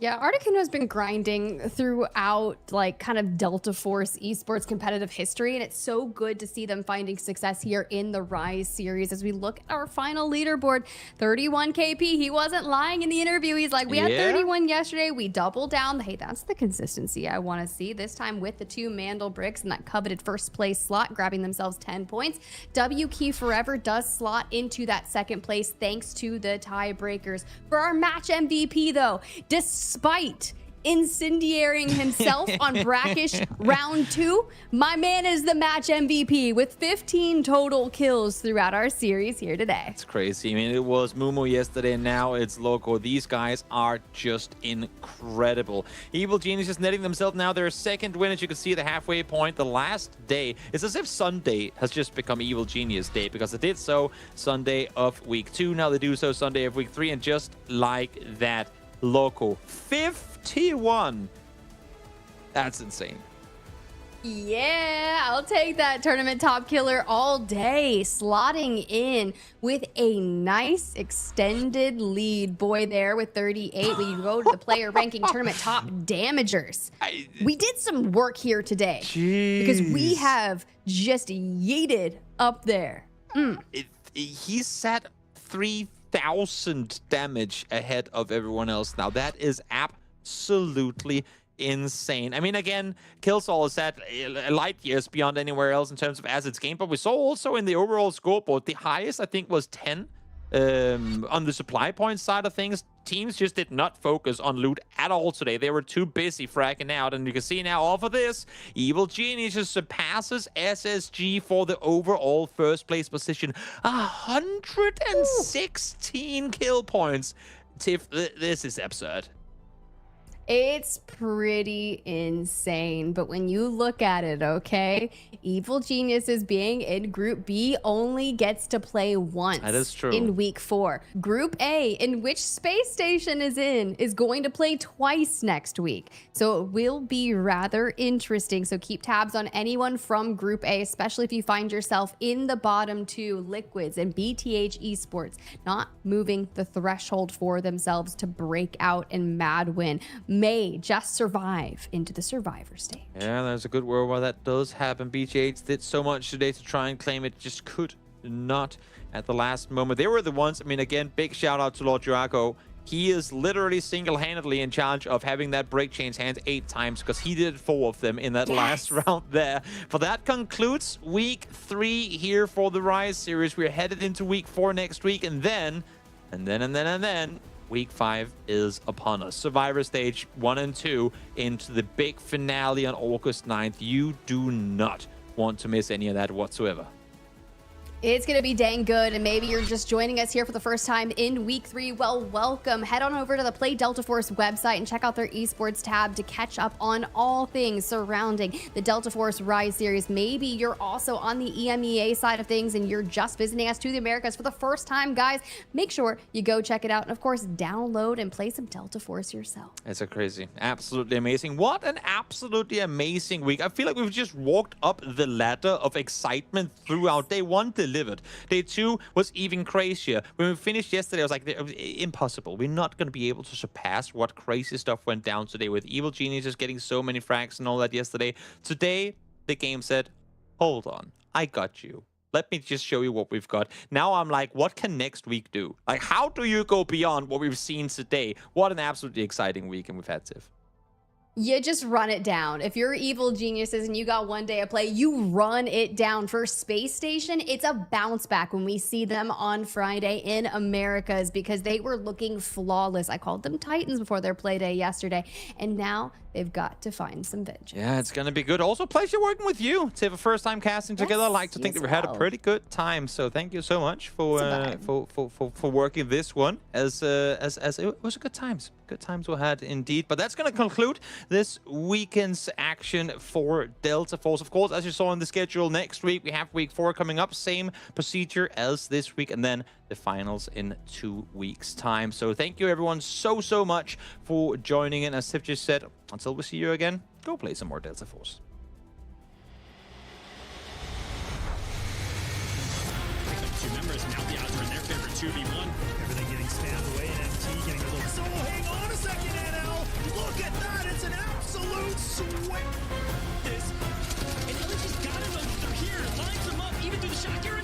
R: Yeah, Articuno has been grinding throughout like kind of Delta Force esports competitive history, and it's so good to see them finding success here in the Rise series. As we look at our final leaderboard, 31 KP. He wasn't lying in the interview. He's like, we had 31 yesterday. We doubled down. Hey, that's the consistency I want to see. This time with the 2 Mandel bricks and that coveted first place slot, grabbing themselves 10 points. W Key Forever does slot into that second place thanks to the tiebreakers. For our match MVP though, despite incendiaring himself on Brakkesh round 2, my man is the match MVP with 15 total kills throughout our series here today.
Q: It's crazy. I mean, it was Mumu yesterday, and now it's Loco. These guys are just incredible. Evil Geniuses netting themselves now their second win, as you can see at the halfway point. The last day, it's as if Sunday has just become Evil Genius Day, because it did so Sunday of week 2. Now they do so Sunday of week 3, and just like that, Loco 51. That's insane.
R: Yeah, I'll take that tournament top killer all day, slotting in with a nice extended lead. Boy there with 38. When you go to the player ranking tournament top damagers, we did some work here today because we have just yeeted up there.
Q: He set 3,000 damage ahead of everyone else. Now that is absolutely insane. I mean, again, Killsaw is at light years beyond anywhere else in terms of assets game, but we saw also in the overall scoreboard, the highest I think was 10 on the supply point side of things. Teams just did not focus on loot at all today. They were too busy fragging out, and you can see now off of this, Evil Geniuses surpasses SSG for the overall first place position. 116 kill points. Tiff, this is absurd.
R: It's pretty insane, but when you look at it, okay, Evil Geniuses being in Group B only gets to play once.
Q: That is true.
R: In week 4. Group A, in which Spacestation is in, is going to play twice next week. So it will be rather interesting. So keep tabs on anyone from Group A, especially if you find yourself in the bottom 2, Liquids and BTH Esports, not moving the threshold for themselves to break out and mad win. May just survive into the survivor stage.
Q: Yeah, there's a good world where that does happen. BGH did so much today to try and claim it, just could not at the last moment. They were the ones, I mean, again, big shout out to Lord Juraco. He is literally single-handedly in charge of having that break chains hand 8 times, because he did 4 of them in that last round there. For that concludes week 3 here for the Rise series. We're headed into week 4 next week, and then week 5 is upon us. Survivor Stage 1 and 2 into the big finale on August 9th. You do not want to miss any of that whatsoever.
R: It's going to be dang good, and maybe you're just joining us here for the first time in week 3. Well, welcome. Head on over to the Play Delta Force website and check out their esports tab to catch up on all things surrounding the Delta Force Rise series. Maybe you're also on the EMEA side of things and you're just visiting us to the Americas for the first time, guys. Make sure you go check it out, and of course, download and play some Delta Force yourself.
Q: It's a crazy, absolutely amazing. What an absolutely amazing week. I feel like we've just walked up the ladder of excitement throughout. Day 1 delivered. Day 2 was even crazier. When we finished yesterday, I was like, impossible. We're not going to be able to surpass what crazy stuff went down today with Evil Geniuses getting so many frags and all that yesterday. Today, the game said, hold on, I got you. Let me just show you what we've got. Now I'm like, what can next week do? Like, how do you go beyond what we've seen today? What an absolutely exciting weekend we've had, Tiff.
R: You just run it down. If you're evil geniuses and you got one day of play, you run it down. For Space Station, it's a bounce back when we see them on Friday in Americas because they were looking flawless. I called them Titans before their play day yesterday, and now they've got to find some vengeance.
Q: Yeah, it's going to be good. Also, pleasure working with you. It's the first time casting together. I like to think that we had a pretty good time. So thank you so much for working this one. As it was a good times. Good times we had indeed. But that's going to conclude this weekend's action for Delta Force. Of course, as you saw in the schedule, next week we have week 4 coming up. Same procedure as this week, and then the finals in 2 weeks' time. So thank you everyone so much for joining in. As Tiff just said, until we see you again, go play some more Delta Force.
B: Two members, now the odds are in their favor, 2v1.
F: Everything getting spammed away, and MT getting a little solo. Hang on a second, NL. Look at that. It's an absolute sweat.
B: And LEG's gotta know that they're here. Lines them up, even through the shot.